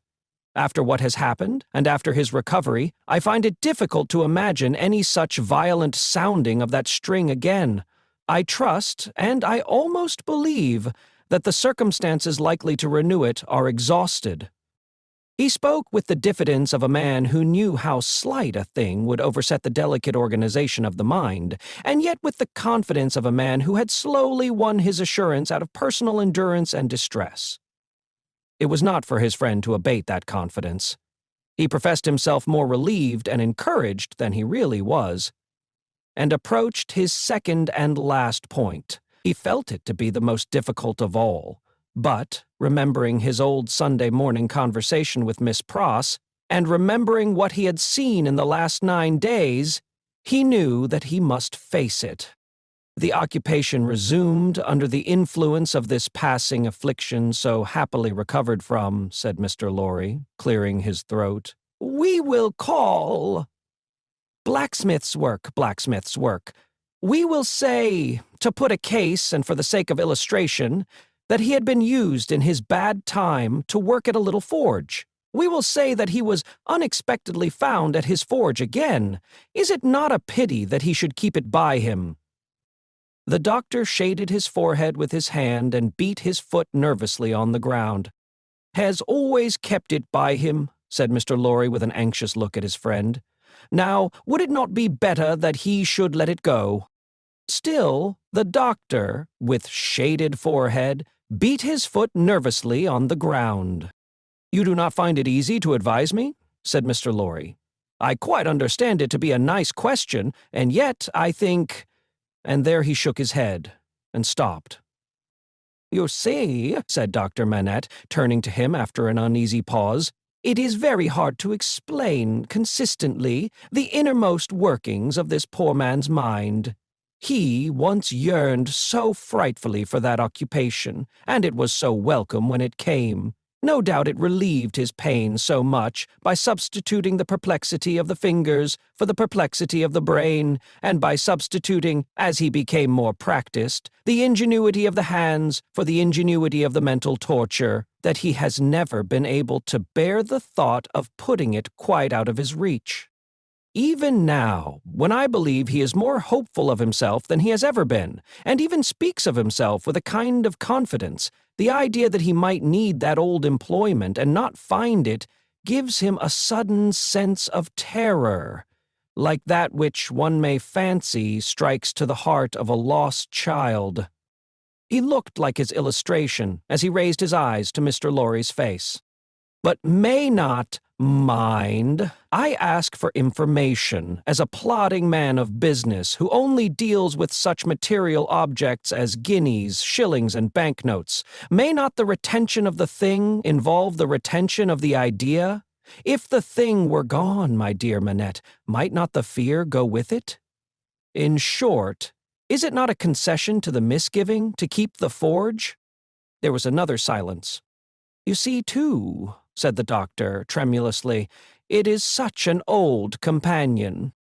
After what has happened, and after his recovery, I find it difficult to imagine any such violent sounding of that string again. I trust, and I almost believe, that the circumstances likely to renew it are exhausted. He spoke with the diffidence of a man who knew how slight a thing would overset the delicate organization of the mind, and yet with the confidence of a man who had slowly won his assurance out of personal endurance and distress. It was not for his friend to abate that confidence. He professed himself more relieved and encouraged than he really was, and approached his second and last point. He felt it to be the most difficult of all. But, remembering his old Sunday morning conversation with Miss Pross, and remembering what he had seen in the last 9 days, he knew that he must face it. The occupation resumed under the influence of this passing affliction so happily recovered from, said Mr. Lorry, clearing his throat. We will call— Blacksmith's work. We will say, to put a case and for the sake of illustration, that he had been used in his bad time to work at a little forge. We will say that he was unexpectedly found at his forge again. Is it not a pity that he should keep it by him? The doctor shaded his forehead with his hand and beat his foot nervously on the ground. Has always kept it by him, said Mr. Lorry with an anxious look at his friend. Now, would it not be better that he should let it go? Still, the doctor, with shaded forehead, beat his foot nervously on the ground. You do not find it easy to advise me? Said Mr. Lorry. I quite understand it to be a nice question, and yet I think— And there he shook his head, and stopped. You see, said Dr. Manette, turning to him after an uneasy pause, it is very hard to explain, consistently, the innermost workings of this poor man's mind. He once yearned so frightfully for that occupation, and it was so welcome when it came. No doubt it relieved his pain so much by substituting the perplexity of the fingers for the perplexity of the brain, and by substituting, as he became more practiced, the ingenuity of the hands for the ingenuity of the mental torture, that he has never been able to bear the thought of putting it quite out of his reach. Even now, when I believe he is more hopeful of himself than he has ever been, and even speaks of himself with a kind of confidence, the idea that he might need that old employment and not find it gives him a sudden sense of terror, like that which one may fancy strikes to the heart of a lost child. He looked like his illustration as he raised his eyes to Mr. Lorry's face. But may not mind. I ask for information as a plodding man of business who only deals with such material objects as guineas, shillings, and banknotes. May not the retention of the thing involve the retention of the idea? If the thing were gone, my dear Manette, might not the fear go with it? In short, is it not a concession to the misgiving to keep the forge? There was another silence. You see, too, said the doctor tremulously, it is such an old companion.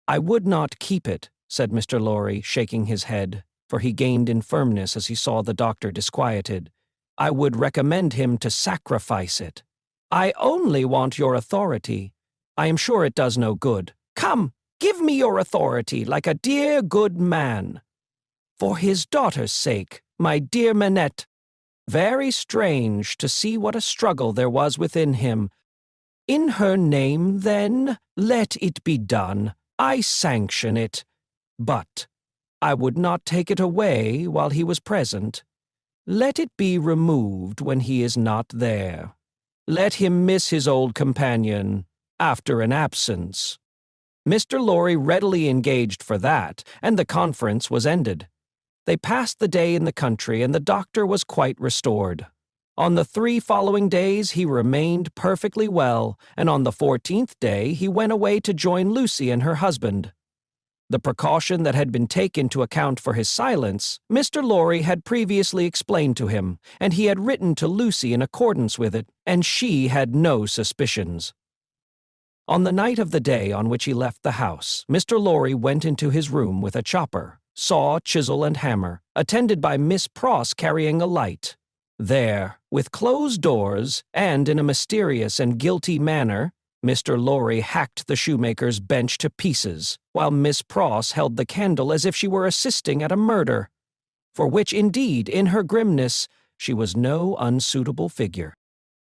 I would not keep it, said Mr. Lorry, shaking his head, for he gained in firmness as he saw the doctor disquieted. I would recommend him to sacrifice it. I only want your authority. I am sure it does no good. Come, give me your authority, like a dear good man. For his daughter's sake, my dear Manette. Very strange to see what a struggle there was within him. In her name, then, let it be done. I sanction it. But I would not take it away while he was present. Let it be removed when he is not there. Let him miss his old companion after an absence. Mr. Lorry readily engaged for that, and the conference was ended. They passed the day in the country, and the doctor was quite restored. On the 3 following days he remained perfectly well, and on the 14th day he went away to join Lucie and her husband. The precaution that had been taken to account for his silence, Mr. Lorry had previously explained to him, and he had written to Lucie in accordance with it, and she had no suspicions. On the night of the day on which he left the house, Mr. Lorry went into his room with a chopper, saw, chisel, and hammer, attended by Miss Pross carrying a light. There, with closed doors, and in a mysterious and guilty manner, Mr. Lorry hacked the shoemaker's bench to pieces, while Miss Pross held the candle as if she were assisting at a murder, for which, indeed, in her grimness, she was no unsuitable figure.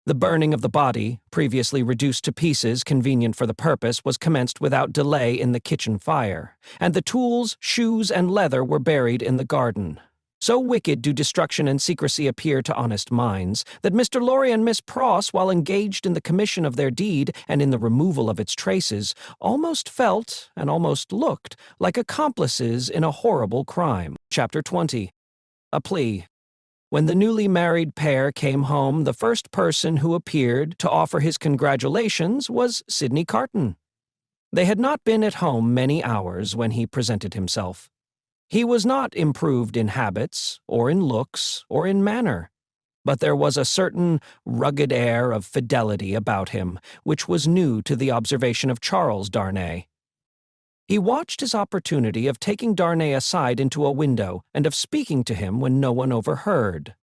The burning of the body, previously reduced to pieces convenient for the purpose, was commenced without delay in the kitchen fire, and the tools, shoes, and leather were buried in the garden. So wicked do destruction and secrecy appear to honest minds, that Mr. Lorry and Miss Pross, while engaged in the commission of their deed and in the removal of its traces, almost felt and almost looked like accomplices in a horrible crime. Chapter 20. A plea. When the newly married pair came home, the first person who appeared to offer his congratulations was Sidney Carton. They had not been at home many hours when he presented himself. He was not improved in habits, or in looks, or in manner, but there was a certain rugged air of fidelity about him, which was new to the observation of Charles Darnay. He watched his opportunity of taking Darnay aside into a window and of speaking to him when no one overheard.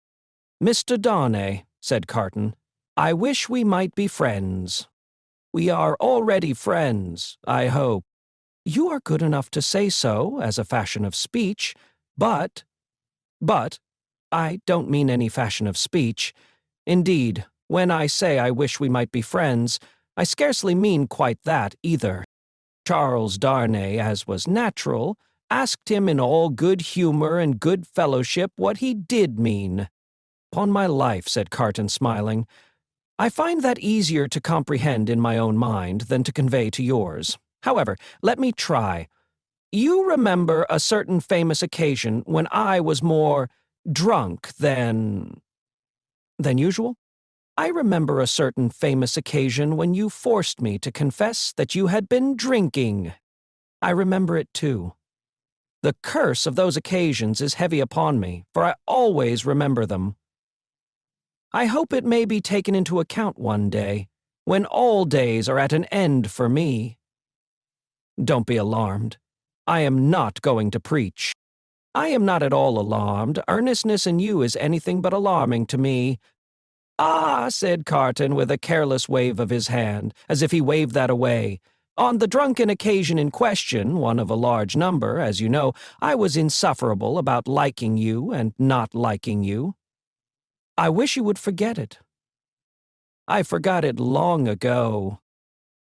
"Mr. Darnay," said Carton, "I wish we might be friends. We are already friends, I hope. You are good enough to say so, as a fashion of speech, but, I don't mean any fashion of speech. Indeed, when I say I wish we might be friends, I scarcely mean quite that either." Charles Darnay, as was natural, asked him in all good humor and good fellowship what he did mean. "Upon my life," said Carton, smiling, "I find that easier to comprehend in my own mind than to convey to yours. However, let me try. You remember a certain famous occasion when I was more drunk than usual? I remember a certain famous occasion when you forced me to confess that you had been drinking. I remember it too. The curse of those occasions is heavy upon me, for I always remember them. I hope it may be taken into account one day, when all days are at an end for me. Don't be alarmed. I am not going to preach. I am not at all alarmed. Earnestness in you is anything but alarming to me." "Ah," said Carton with a careless wave of his hand, as if he waved that away. On the drunken occasion in question, one of a large number, as you know, I was insufferable about liking you and not liking you. I wish you would forget it. I forgot it long ago.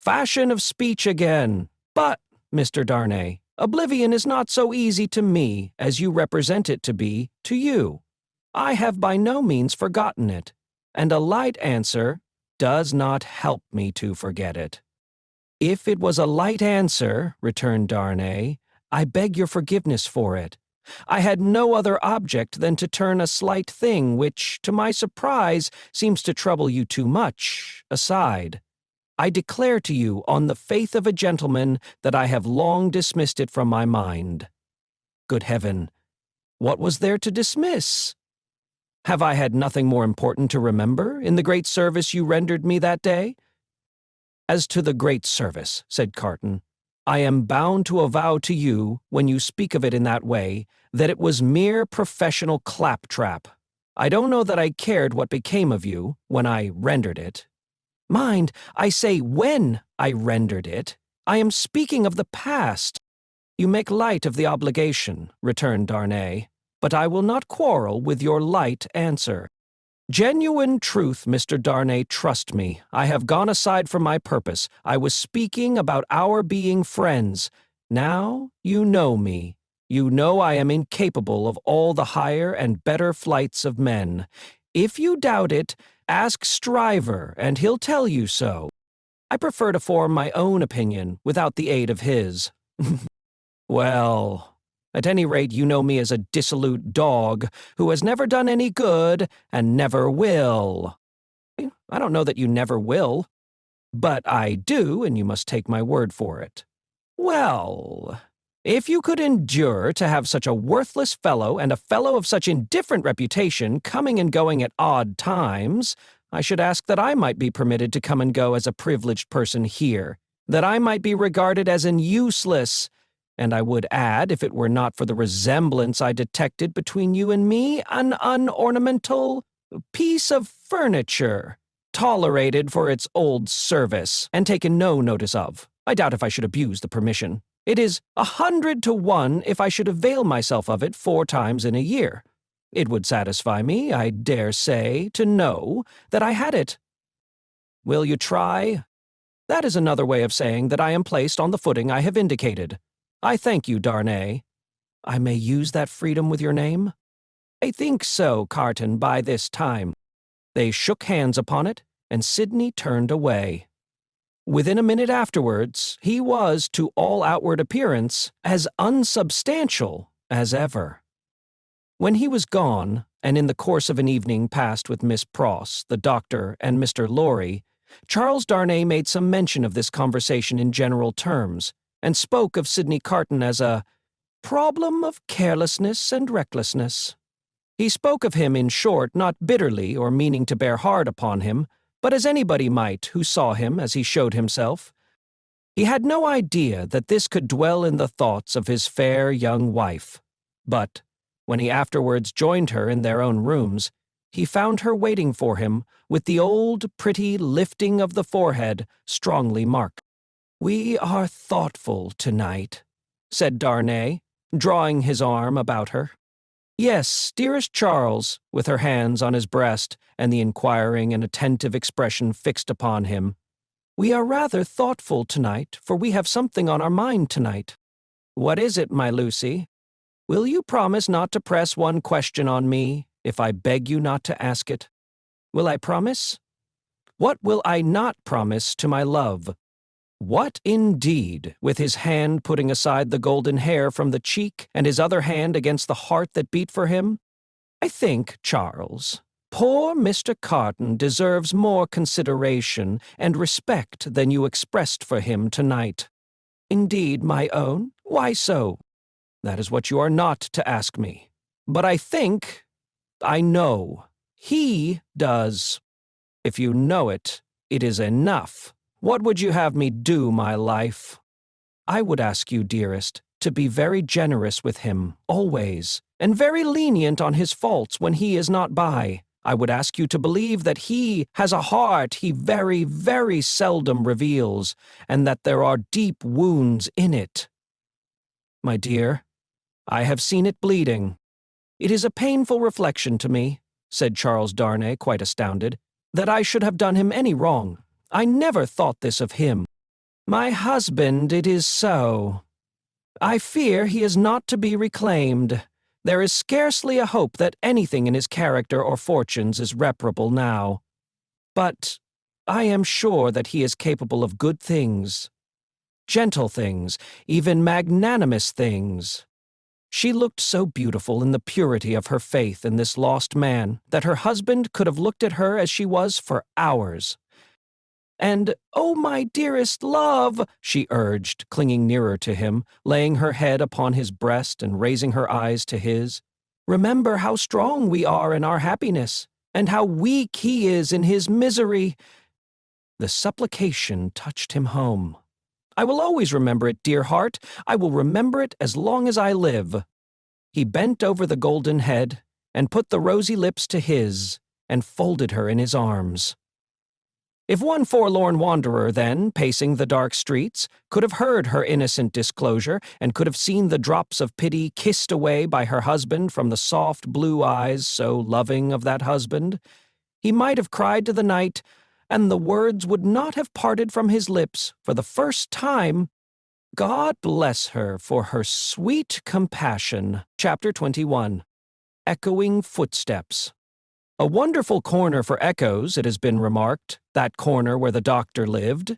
Fashion of speech again. But, Mr. Darnay, oblivion is not so easy to me as you represent it to be to you. I have by no means forgotten it, and a light answer does not help me to forget it. If it was a light answer, returned Darnay, I beg your forgiveness for it. I had no other object than to turn a slight thing which, to my surprise, seems to trouble you too much, aside. I declare to you, on the faith of a gentleman, that I have long dismissed it from my mind. Good heaven, what was there to dismiss? Have I had nothing more important to remember in the great service you rendered me that day? As to the great service, said Carton, I am bound to avow to you, when you speak of it in that way, that it was mere professional claptrap. I don't know that I cared what became of you when I rendered it. Mind, I say when I rendered it. I am speaking of the past. You make light of the obligation, returned Darnay, but I will not quarrel with your light answer. Genuine truth, Mr. Darnay, trust me. I have gone aside from my purpose. I was speaking about our being friends. Now you know me. You know I am incapable of all the higher and better flights of men. If you doubt it, ask Stryver, and he'll tell you so. I prefer to form my own opinion without the aid of his. Well, at any rate, you know me as a dissolute dog who has never done any good and never will. I don't know that you never will, but I do, and you must take my word for it. Well, if you could endure to have such a worthless fellow and a fellow of such indifferent reputation coming and going at odd times, I should ask that I might be permitted to come and go as a privileged person here, that I might be regarded as an useless, and I would add, if it were not for the resemblance I detected between you and me, an unornamental piece of furniture, tolerated for its old service, and taken no notice of. I doubt if I should abuse the permission. It is 100 to 1 if I should avail myself of it 4 times in a year. It would satisfy me, I dare say, to know that I had it. Will you try? That is another way of saying that I am placed on the footing I have indicated. I thank you, Darnay. I may use that freedom with your name? I think so, Carton, by this time. They shook hands upon it, and Sidney turned away. Within a minute afterwards, he was, to all outward appearance, as unsubstantial as ever. When he was gone, and in the course of an evening passed with Miss Pross, the doctor, and Mr. Lorry, Charles Darnay made some mention of this conversation in general terms, and spoke of Sidney Carton as a problem of carelessness and recklessness. He spoke of him, in short, not bitterly or meaning to bear hard upon him, but as anybody might who saw him as he showed himself. He had no idea that this could dwell in the thoughts of his fair young wife, but, when he afterwards joined her in their own rooms, he found her waiting for him with the old pretty lifting of the forehead strongly marked. "We are thoughtful tonight," said Darnay, drawing his arm about her. "Yes, dearest Charles," with her hands on his breast and the inquiring and attentive expression fixed upon him. "We are rather thoughtful tonight, for we have something on our mind tonight." "What is it, my Lucie? Will you promise not to press one question on me, if I beg you not to ask it? Will I promise? What will I not promise to my love?" "What, indeed?" with his hand putting aside the golden hair from the cheek and his other hand against the heart that beat for him. "I think, Charles, poor Mr. Carton deserves more consideration and respect than you expressed for him tonight." "Indeed, my own? Why so?" "That is what you are not to ask me. But I know, he does. If you know it, it is enough. What would you have me do, my life?" "I would ask you, dearest, to be very generous with him, always, and very lenient on his faults when he is not by. I would ask you to believe that he has a heart he very, very seldom reveals, and that there are deep wounds in it. My dear, I have seen it bleeding. It is a painful reflection to me, said Charles Darnay, quite astounded, that I should have done him any wrong. I never thought this of him. My husband, it is so. I fear he is not to be reclaimed. There is scarcely a hope that anything in his character or fortunes is reparable now. But I am sure that he is capable of good things, gentle things, even magnanimous things. She looked so beautiful in the purity of her faith in this lost man that her husband could have looked at her as she was for hours. And, "Oh, my dearest love," she urged, clinging nearer to him, laying her head upon his breast and raising her eyes to his, "remember how strong we are in our happiness, and how weak he is in his misery." The supplication touched him home. "I will always remember it, dear heart. I will remember it as long as I live." He bent over the golden head and put the rosy lips to his and folded her in his arms. If one forlorn wanderer, then, pacing the dark streets, could have heard her innocent disclosure and could have seen the drops of pity kissed away by her husband from the soft blue eyes so loving of that husband, he might have cried to the night, and the words would not have parted from his lips for the first time, "God bless her for her sweet compassion." Chapter 21. Echoing Footsteps. A wonderful corner for echoes, it has been remarked, that corner where the doctor lived.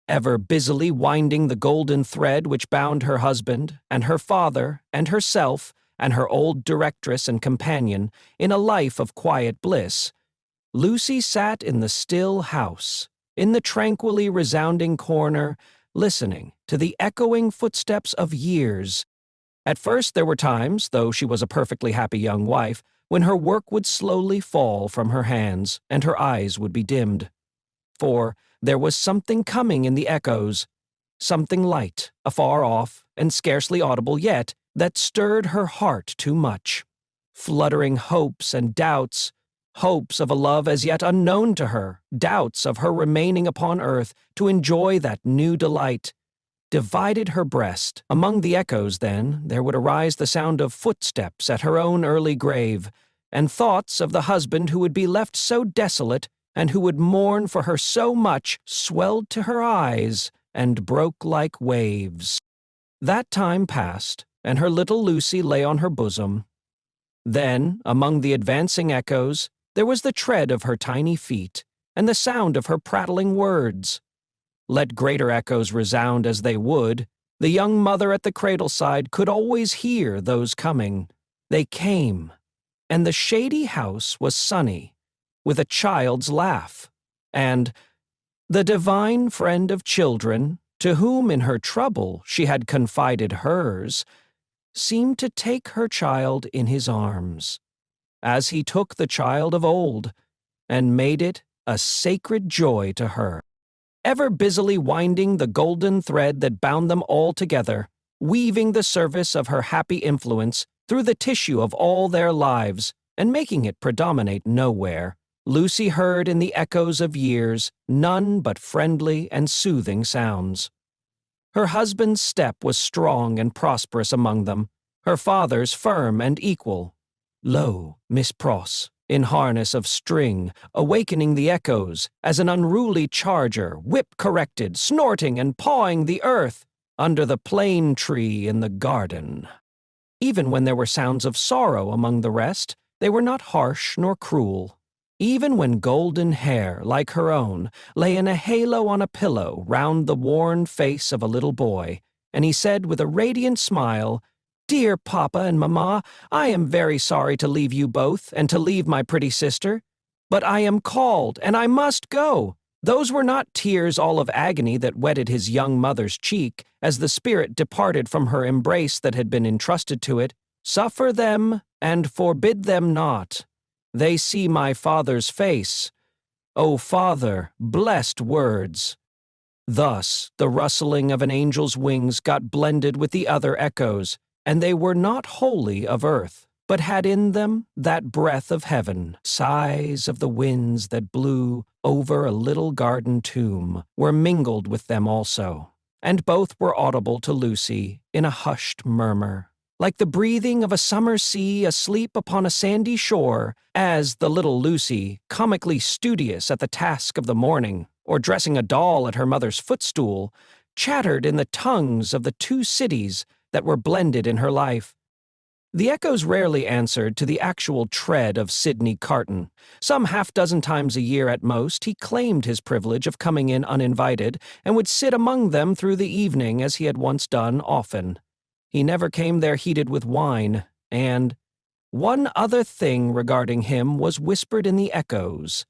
Ever busily winding the golden thread which bound her husband, and her father, and herself, and her old directress and companion, in a life of quiet bliss, Lucie sat in the still house, in the tranquilly resounding corner, listening to the echoing footsteps of years. At first there were times, though she was a perfectly happy young wife, when her work would slowly fall from her hands and her eyes would be dimmed. For there was something coming in the echoes, something light, afar off, and scarcely audible yet, that stirred her heart too much. Fluttering hopes and doubts, hopes of a love as yet unknown to her, doubts of her remaining upon earth to enjoy that new delight, divided her breast. Among the echoes, then, there would arise the sound of footsteps at her own early grave, and thoughts of the husband who would be left so desolate and who would mourn for her so much swelled to her eyes and broke like waves. That time passed, and her little Lucie lay on her bosom. Then, among the advancing echoes, there was the tread of her tiny feet, and the sound of her prattling words. Let greater echoes resound as they would, the young mother at the cradle-side could always hear those coming. They came, and the shady house was sunny, with a child's laugh, and the divine friend of children, to whom in her trouble she had confided hers, seemed to take her child in his arms, as he took the child of old, and made it a sacred joy to her. Ever busily winding the golden thread that bound them all together, weaving the service of her happy influence through the tissue of all their lives, and making it predominate nowhere, Lucie heard in the echoes of years none but friendly and soothing sounds. Her husband's step was strong and prosperous among them, her father's firm and equal. Lo, Miss Pross, in harness of string, awakening the echoes, as an unruly charger, whip-corrected, snorting and pawing the earth, under the plane tree in the garden. Even when there were sounds of sorrow among the rest, they were not harsh nor cruel. Even when golden hair, like her own, lay in a halo on a pillow round the worn face of a little boy, and he said with a radiant smile, "Dear Papa and Mamma, I am very sorry to leave you both and to leave my pretty sister, but I am called, and I must go." Those were not tears all of agony that wetted his young mother's cheek, as the spirit departed from her embrace that had been entrusted to it. "Suffer them, and forbid them not. They see my Father's face. O Father, blessed words." Thus the rustling of an angel's wings got blended with the other echoes, and they were not wholly of earth, but had in them that breath of heaven. Sighs of the winds that blew over a little garden tomb were mingled with them also, and both were audible to Lucie in a hushed murmur, like the breathing of a summer sea asleep upon a sandy shore, as the little Lucie, comically studious at the task of the morning, or dressing a doll at her mother's footstool, chattered in the tongues of the two cities that were blended in her life. The echoes rarely answered to the actual tread of Sidney Carton. Some half-dozen times a year at most, he claimed his privilege of coming in uninvited, and would sit among them through the evening as he had once done often. He never came there heated with wine, and one other thing regarding him was whispered in the echoes,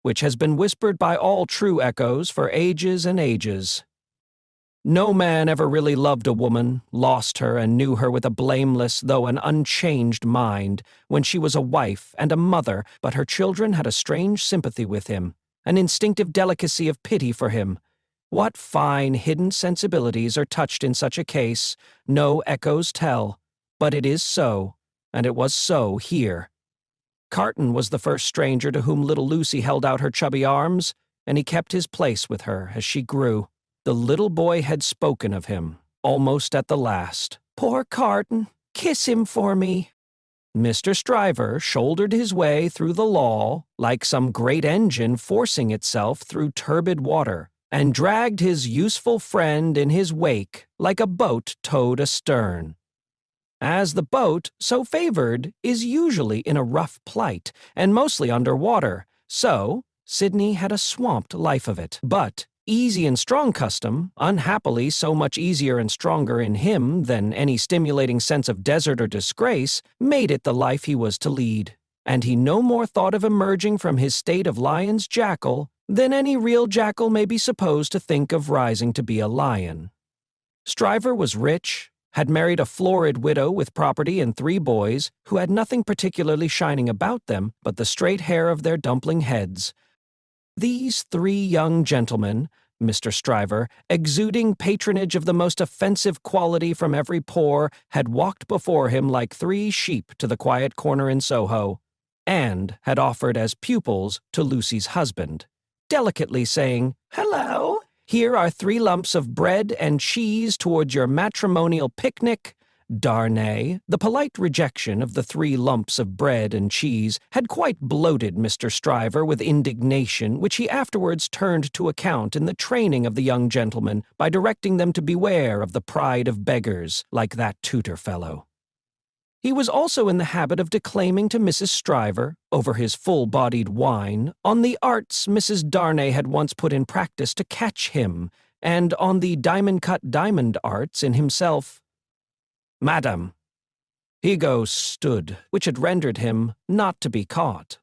which has been whispered by all true echoes for ages and ages. No man ever really loved a woman, lost her, and knew her with a blameless though an unchanged mind when she was a wife and a mother, but her children had a strange sympathy with him, an instinctive delicacy of pity for him. What fine hidden sensibilities are touched in such a case, no echoes tell, but it is so, and it was so here. Carton was the first stranger to whom little Lucie held out her chubby arms, and he kept his place with her as she grew. The little boy had spoken of him, almost at the last. "Poor Carton, kiss him for me." Mr. Stryver shouldered his way through the law like some great engine forcing itself through turbid water, and dragged his useful friend in his wake like a boat towed astern. As the boat, so favored, is usually in a rough plight, and mostly under water, so Sidney had a swamped life of it. But easy and strong custom, unhappily so much easier and stronger in him than any stimulating sense of desert or disgrace, made it the life he was to lead, and he no more thought of emerging from his state of lion's jackal than any real jackal may be supposed to think of rising to be a lion. Stryver was rich, had married a florid widow with property and 3 boys who had nothing particularly shining about them but the straight hair of their dumpling heads. These 3 young gentlemen, Mr. Stryver, exuding patronage of the most offensive quality from every pore, had walked before him like 3 sheep to the quiet corner in Soho, and had offered as pupils to Lucie's husband, delicately saying, "Hello, here are 3 lumps of bread and cheese towards your matrimonial picnic." Darnay, the polite rejection of the 3 lumps of bread and cheese, had quite bloated Mr. Stryver with indignation, which he afterwards turned to account in the training of the young gentlemen by directing them to beware of the pride of beggars, like that tutor fellow. He was also in the habit of declaiming to Mrs. Stryver, over his full-bodied wine, on the arts Mrs. Darnay had once put in practice to catch him, and on the diamond-cut diamond arts in himself. "Madam," Ego stood, which had rendered him not to be caught.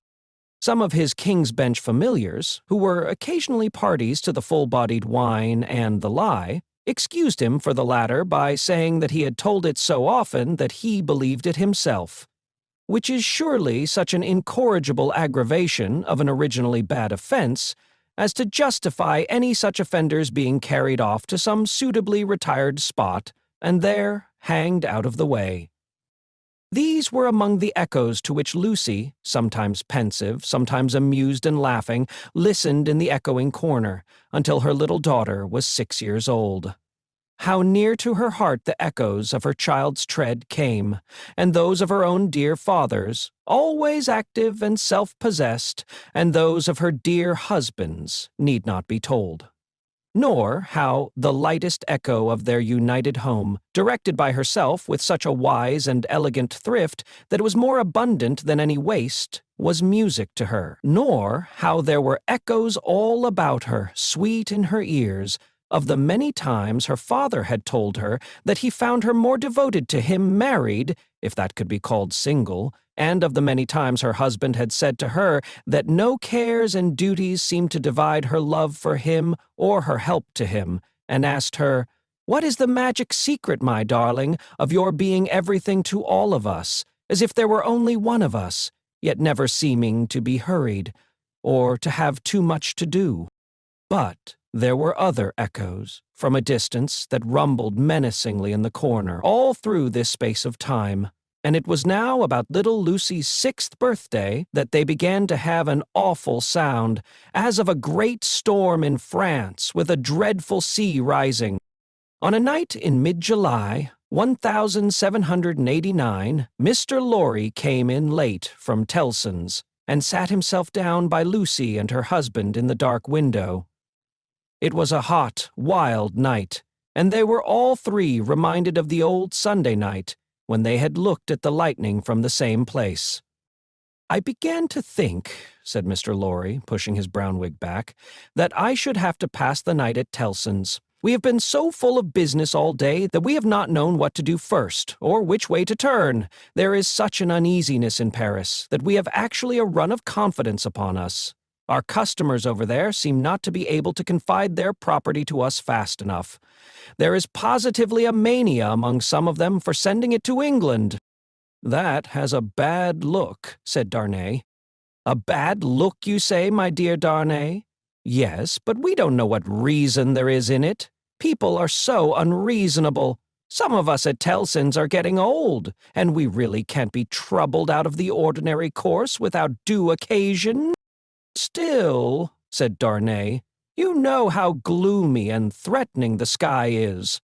Some of his King's Bench familiars, who were occasionally parties to the full-bodied wine and the lie, excused him for the latter by saying that he had told it so often that he believed it himself, which is surely such an incorrigible aggravation of an originally bad offense as to justify any such offenders being carried off to some suitably retired spot and there hanged out of the way. These were among the echoes to which Lucie, sometimes pensive, sometimes amused and laughing, listened in the echoing corner, until her little daughter was 6 years old. How near to her heart the echoes of her child's tread came, and those of her own dear father's, always active and self-possessed, and those of her dear husband's, need not be told. Nor how the lightest echo of their united home, directed by herself with such a wise and elegant thrift that it was more abundant than any waste, was music to her. Nor how there were echoes all about her, sweet in her ears, of the many times her father had told her that he found her more devoted to him married, if that could be called single, and of the many times her husband had said to her that no cares and duties seemed to divide her love for him or her help to him, and asked her, "What is the magic secret, my darling, of your being everything to all of us, as if there were only one of us, yet never seeming to be hurried, or to have too much to do?" But there were other echoes, from a distance, that rumbled menacingly in the corner, all through this space of time. and it was now about little Lucie's 6th birthday that they began to have an awful sound, as of a great storm in France with a dreadful sea rising. On a night in mid-July, 1789, Mr. Lorry came in late from Tellson's, and sat himself down by Lucie and her husband in the dark window. It was a hot, wild night, and they were all three reminded of the old Sunday night, when they had looked at the lightning from the same place. "I began to think," said Mr. Lorry, pushing his brown wig back, "that I should have to pass the night at Tellson's. We have been so full of business all day that we have not known what to do first, or which way to turn. There is such an uneasiness in Paris that we have actually a run of confidence upon us. Our customers over there seem not to be able to confide their property to us fast enough. There is positively a mania among some of them for sending it to England." "That has a bad look," said Darnay. "A bad look, you say, my dear Darnay? Yes, but we don't know what reason there is in it. People are so unreasonable. Some of us at Tellson's are getting old, and we really can't be troubled out of the ordinary course without due occasion." "Still," said Darnay, "you know how gloomy and threatening the sky is."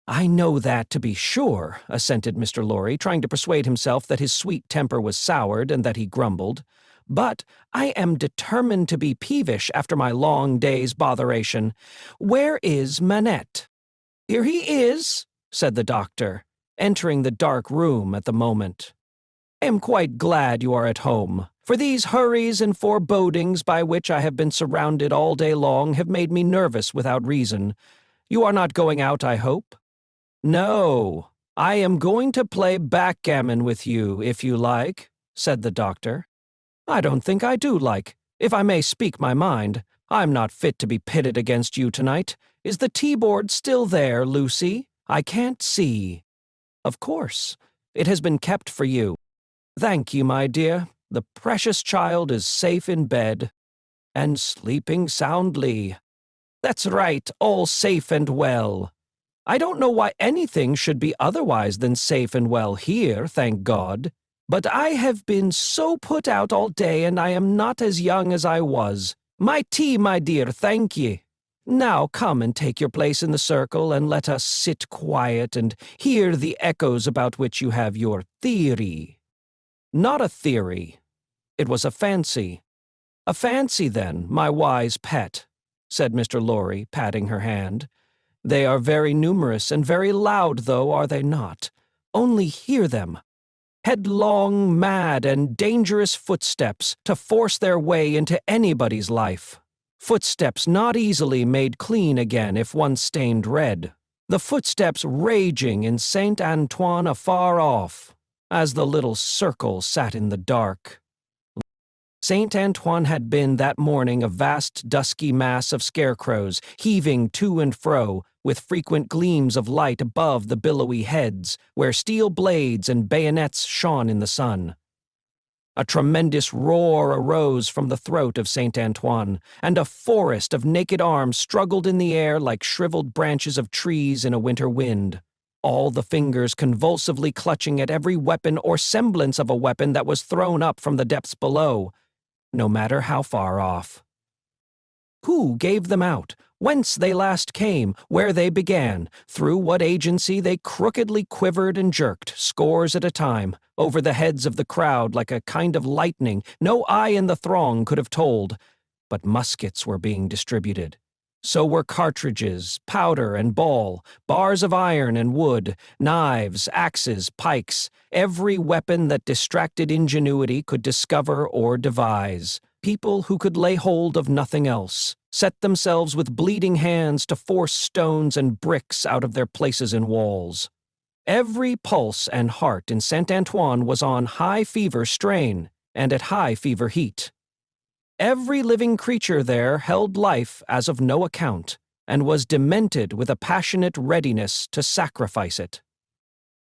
"I know that, to be sure," assented Mr. Lorry, trying to persuade himself that his sweet temper was soured and that he grumbled. "But I am determined to be peevish after my long day's botheration. Where is Manette?" "Here he is," said the doctor, entering the dark room at the moment. "I am quite glad you are at home, for these hurries and forebodings by which I have been surrounded all day long have made me nervous without reason. You are not going out, I hope?" "No, I am going to play backgammon with you, if you like," said the doctor. "I don't think I do like. If I may speak my mind, I'm not fit to be pitted against you tonight. Is the tea-board still there, Lucie? I can't see." "Of course. It has been kept for you." "Thank you, my dear. The precious child is safe in bed, and sleeping soundly." "That's right, all safe and well. I don't know why anything should be otherwise than safe and well here, thank God. But I have been so put out all day, and I am not as young as I was. My tea, my dear, thank ye. Now come and take your place in the circle, and let us sit quiet and hear the echoes about which you have your theory." "Not a theory. It was a fancy." "A fancy, then, my wise pet," said Mr. Lorry, patting her hand. "They are very numerous and very loud, though, are they not? Only hear them. Headlong, mad, and dangerous footsteps to force their way into anybody's life. Footsteps not easily made clean again if once stained red. The footsteps raging in Saint Antoine afar off, as the little circle sat in the dark. Saint Antoine had been that morning a vast dusky mass of scarecrows, heaving to and fro, with frequent gleams of light above the billowy heads, where steel blades and bayonets shone in the sun. A tremendous roar arose from the throat of Saint Antoine, and a forest of naked arms struggled in the air like shriveled branches of trees in a winter wind, all the fingers convulsively clutching at every weapon or semblance of a weapon that was thrown up from the depths below, no matter how far off. Who gave them out? Whence they last came, where they began, through what agency they crookedly quivered and jerked, scores at a time, over the heads of the crowd like a kind of lightning no eye in the throng could have told. But muskets were being distributed. So were cartridges, powder and ball, bars of iron and wood, knives, axes, pikes, every weapon that distracted ingenuity could discover or devise. People who could lay hold of nothing else, set themselves with bleeding hands to force stones and bricks out of their places in walls. Every pulse and heart in Saint Antoine was on high fever strain and at high fever heat. Every living creature there held life as of no account, and was demented with a passionate readiness to sacrifice it.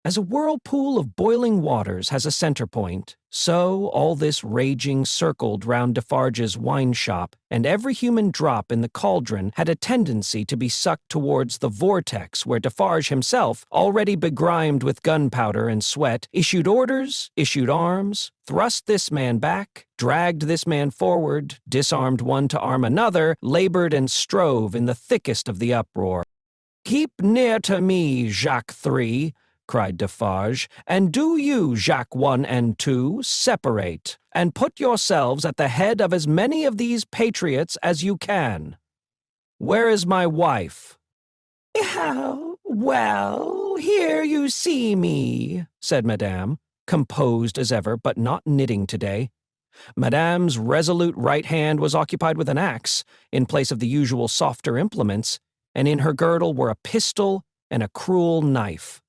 As a whirlpool of boiling waters has a center point, so all this raging circled round Defarge's wine shop, and every human drop in the cauldron had a tendency to be sucked towards the vortex where Defarge himself, already begrimed with gunpowder and sweat, issued orders, issued arms, thrust this man back, dragged this man forward, disarmed one to arm another, labored and strove in the thickest of the uproar. "Keep near to me, Jacques 3, cried Defarge, "and do you, Jacques 1 and 2, separate, and put yourselves at the head of as many of these patriots as you can. Where is my wife?" Well, here you see me," said Madame, composed as ever, but not knitting today. Madame's resolute right hand was occupied with an axe, in place of the usual softer implements, and in her girdle were a pistol and a cruel knife.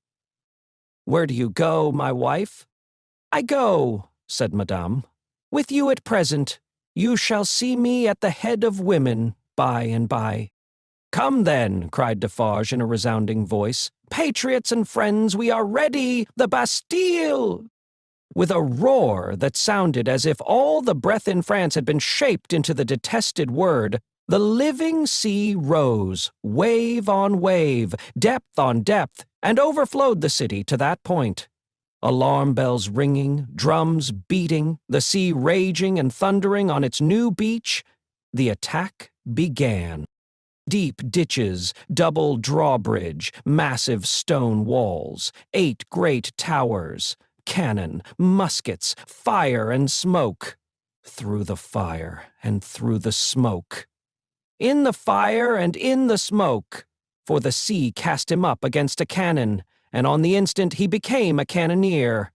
"Where do you go, my wife?" "I go," said Madame, "with you at present. You shall see me at the head of women by and by." "Come then," cried Defarge in a resounding voice. "Patriots and friends, we are ready! The Bastille!" With a roar that sounded as if all the breath in France had been shaped into the detested word, the living sea rose, wave on wave, depth on depth, and overflowed the city to that point. Alarm bells ringing, drums beating, the sea raging and thundering on its new beach, the attack began. Deep ditches, double drawbridge, massive stone walls, 8 great towers, cannon, muskets, fire and smoke. Through the fire and through the smoke. In the fire and in the smoke, for the sea cast him up against a cannon, and on the instant he became a cannoneer.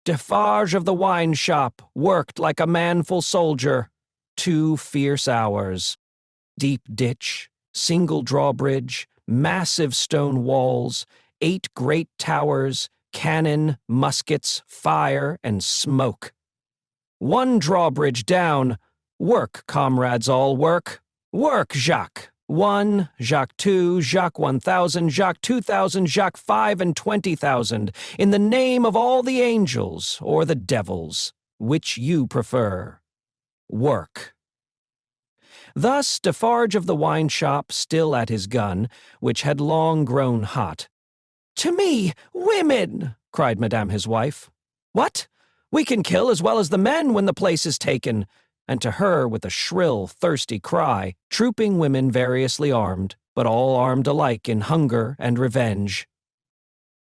Defarge of the wine shop worked like a manful soldier. 2 fierce hours. Deep ditch, single drawbridge, massive stone walls, 8 great towers, cannon, muskets, fire, and smoke. 1 drawbridge down. Work, comrades all, work. Work, Jacques 1, Jacques 2, Jacques 1000, Jacques 2000, Jacques 5 and 20,000, in the name of all the angels, or the devils, which you prefer. Work. Thus Defarge of the wine shop, still at his gun, which had long grown hot. "To me, women!" cried Madame his wife. "What? We can kill as well as the men when the place is taken." And to her, with a shrill, thirsty cry, trooping women variously armed, but all armed alike in hunger and revenge.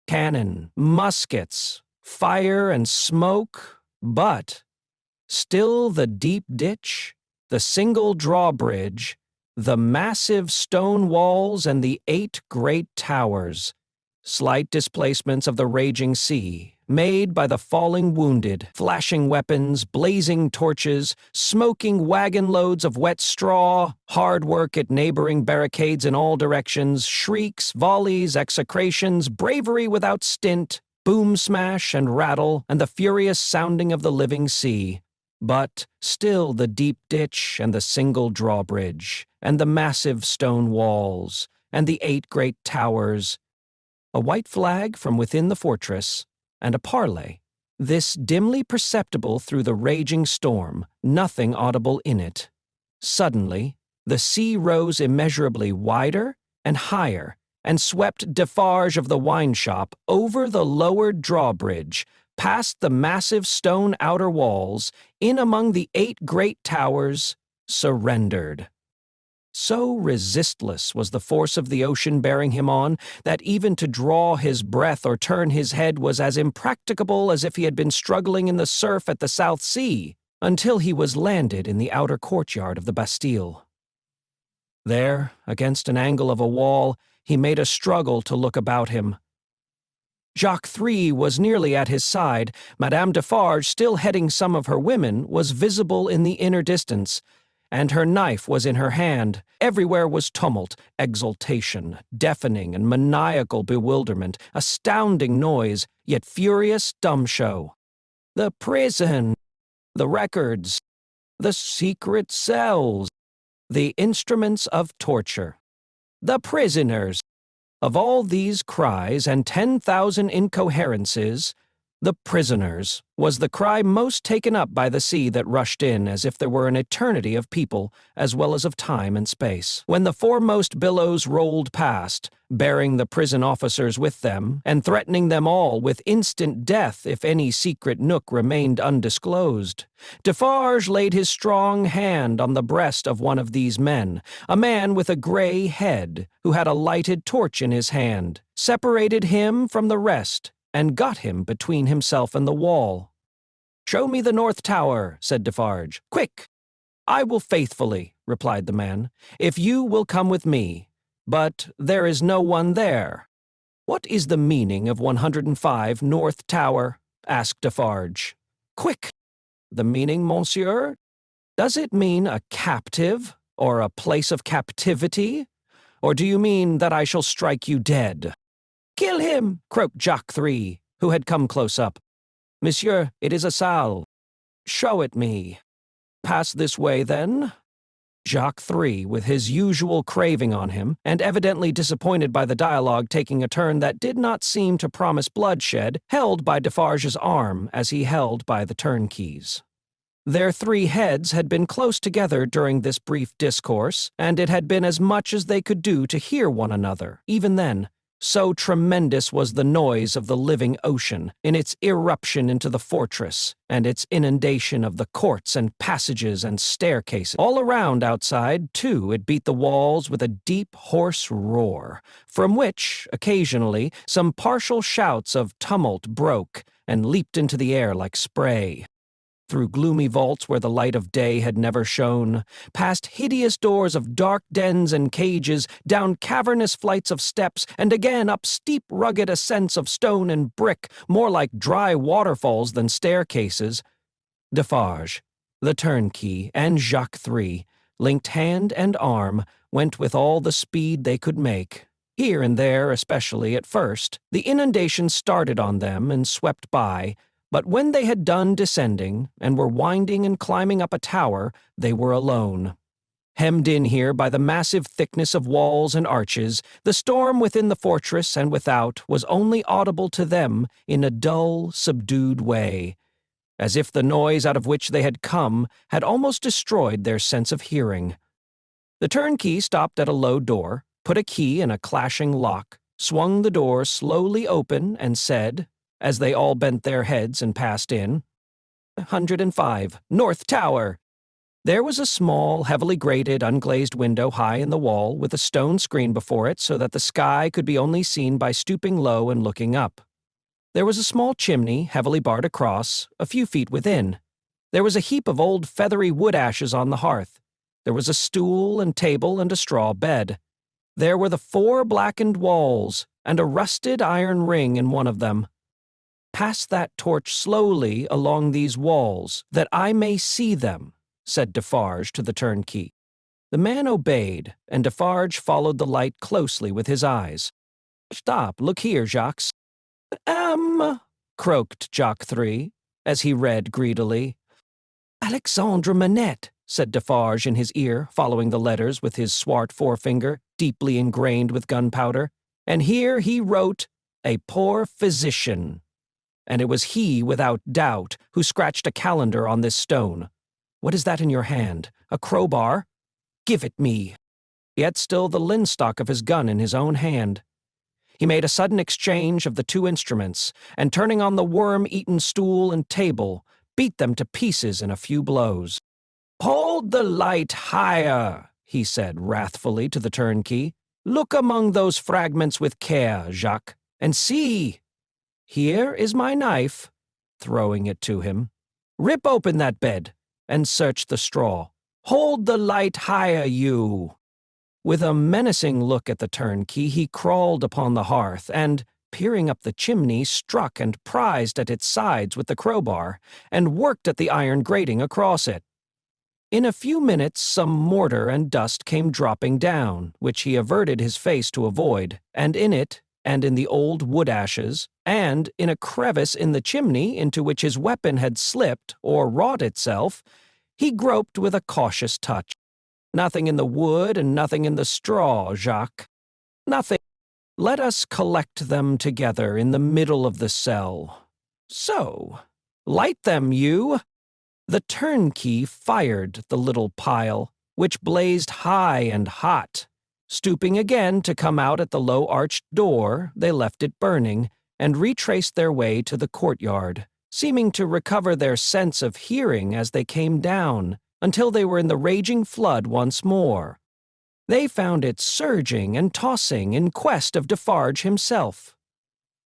Cannon, muskets, fire and smoke, but still the deep ditch, the single drawbridge, the massive stone walls and the 8 great towers, slight displacements of the raging sea, made by the falling wounded, flashing weapons, blazing torches, smoking wagon loads of wet straw, hard work at neighboring barricades in all directions, shrieks, volleys, execrations, bravery without stint, boom smash and rattle, and the furious sounding of the living sea. But still the deep ditch and the single drawbridge, and the massive stone walls, and the 8 great towers, a white flag from within the fortress, and a parley, this dimly perceptible through the raging storm, nothing audible in it. Suddenly, the sea rose immeasurably wider and higher, and swept Defarge of the wine shop over the lowered drawbridge, past the massive stone outer walls, in among the 8 great towers, surrendered. So resistless was the force of the ocean bearing him on, that even to draw his breath or turn his head was as impracticable as if he had been struggling in the surf at the South Sea, until he was landed in the outer courtyard of the Bastille. There, against an angle of a wall, he made a struggle to look about him. Jacques 3 was nearly at his side. Madame Defarge, still heading some of her women, was visible in the inner distance, and her knife was in her hand. Everywhere was tumult, exultation, deafening and maniacal bewilderment, astounding noise, yet furious dumb show. The prison, the records, the secret cells, the instruments of torture, the prisoners, Of all these cries and 10,000 incoherences, the prisoners was the cry most taken up by the sea that rushed in as if there were an eternity of people as well as of time and space. When the foremost billows rolled past, bearing the prison officers with them, and threatening them all with instant death if any secret nook remained undisclosed, Defarge laid his strong hand on the breast of one of these men, a man with a grey head, who had a lighted torch in his hand, separated him from the rest, and got him between himself and the wall. "Show me the North Tower," said Defarge. "Quick!" "I will faithfully," replied the man, "if you will come with me. But there is no one there." "What is the meaning of 105 North Tower?" asked Defarge. "Quick!" "The meaning, monsieur? Does it mean a captive, or a place of captivity? Or do you mean that I shall strike you dead?" "Kill him!" croaked Jacques 3, who had come close up. "Monsieur, it is a salve." "Show it me." "Pass this way, then." Jacques 3, with his usual craving on him, and evidently disappointed by the dialogue taking a turn that did not seem to promise bloodshed, held by Defarge's arm as he held by the turnkey's. Their 3 heads had been close together during this brief discourse, and it had been as much as they could do to hear one another, even then. So tremendous was the noise of the living ocean, in its irruption into the fortress, and its inundation of the courts and passages and staircases. All around outside, too, it beat the walls with a deep, hoarse roar, from which, occasionally, some partial shouts of tumult broke, and leaped into the air like spray. Through gloomy vaults where the light of day had never shone, past hideous doors of dark dens and cages, down cavernous flights of steps, and again up steep rugged ascents of stone and brick, more like dry waterfalls than staircases, Defarge, the turnkey, and Jacques 3, linked hand and arm, went with all the speed they could make. Here and there, especially at first, the inundation started on them and swept by, but when they had done descending, and were winding and climbing up a tower, they were alone. Hemmed in here by the massive thickness of walls and arches, the storm within the fortress and without was only audible to them in a dull, subdued way, as if the noise out of which they had come had almost destroyed their sense of hearing. The turnkey stopped at a low door, put a key in a clashing lock, swung the door slowly open, and said, as they all bent their heads and passed in, 105, North Tower. There was a small, heavily grated, unglazed window high in the wall, with a stone screen before it so that the sky could be only seen by stooping low and looking up. There was a small chimney, heavily barred across, a few feet within. There was a heap of old feathery wood ashes on the hearth. There was a stool and table and a straw bed. There were the 4 blackened walls, and a rusted iron ring in one of them. "Pass that torch slowly along these walls, that I may see them," said Defarge to the turnkey. The man obeyed, and Defarge followed the light closely with his eyes. "Stop, look here, Jacques." Croaked Jacques 3, as he read greedily. "Alexandre Manette," said Defarge in his ear, following the letters with his swart forefinger, deeply ingrained with gunpowder. And here he wrote, "A poor physician." And it was he, without doubt, who scratched a calendar on this stone. "What is that in your hand? A crowbar? Give it me." He had still the linstock of his gun in his own hand. He made a sudden exchange of the 2 instruments, and turning on the worm-eaten stool and table, beat them to pieces in a few blows. "Hold the light higher," he said wrathfully to the turnkey. "Look among those fragments with care, Jacques, and see. Here is my knife," throwing it to him. "Rip open that bed, and search the straw. Hold the light higher, you." With a menacing look at the turnkey, he crawled upon the hearth, and, peering up the chimney, struck and prized at its sides with the crowbar, and worked at the iron grating across it. In a few minutes some mortar and dust came dropping down, which he averted his face to avoid, and in it, and in the old wood ashes, and in a crevice in the chimney into which his weapon had slipped or wrought itself, he groped with a cautious touch. "Nothing in the wood and nothing in the straw, Jacques. Nothing." Let us collect them together in the middle of the cell. So, light them, you!" The turnkey fired the little pile, which blazed high and hot. Stooping again to come out at the low-arched door, they left it burning, and retraced their way to the courtyard, seeming to recover their sense of hearing as they came down, until they were in the raging flood once more. They found it surging and tossing in quest of Defarge himself.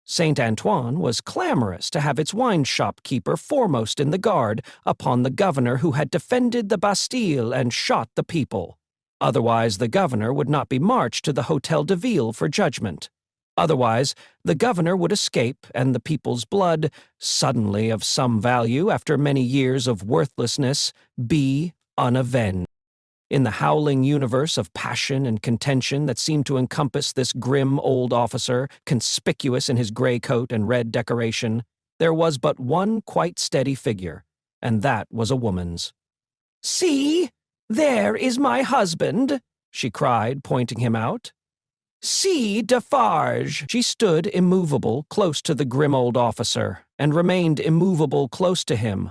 Saint Antoine was clamorous to have its wine-shop keeper foremost in the guard upon the governor who had defended the Bastille and shot the people. Otherwise the governor would not be marched to the Hôtel de Ville for judgment. Otherwise the governor would escape, and the people's blood, suddenly of some value after many years of worthlessness, be unavenged. In the howling universe of passion and contention that seemed to encompass this grim old officer, conspicuous in his gray coat and red decoration, there was but one quite steady figure, and that was a woman's. "See, there is my husband," she cried, pointing him out. "See, Defarge!" She stood immovable close to the grim old officer, and remained immovable close to him,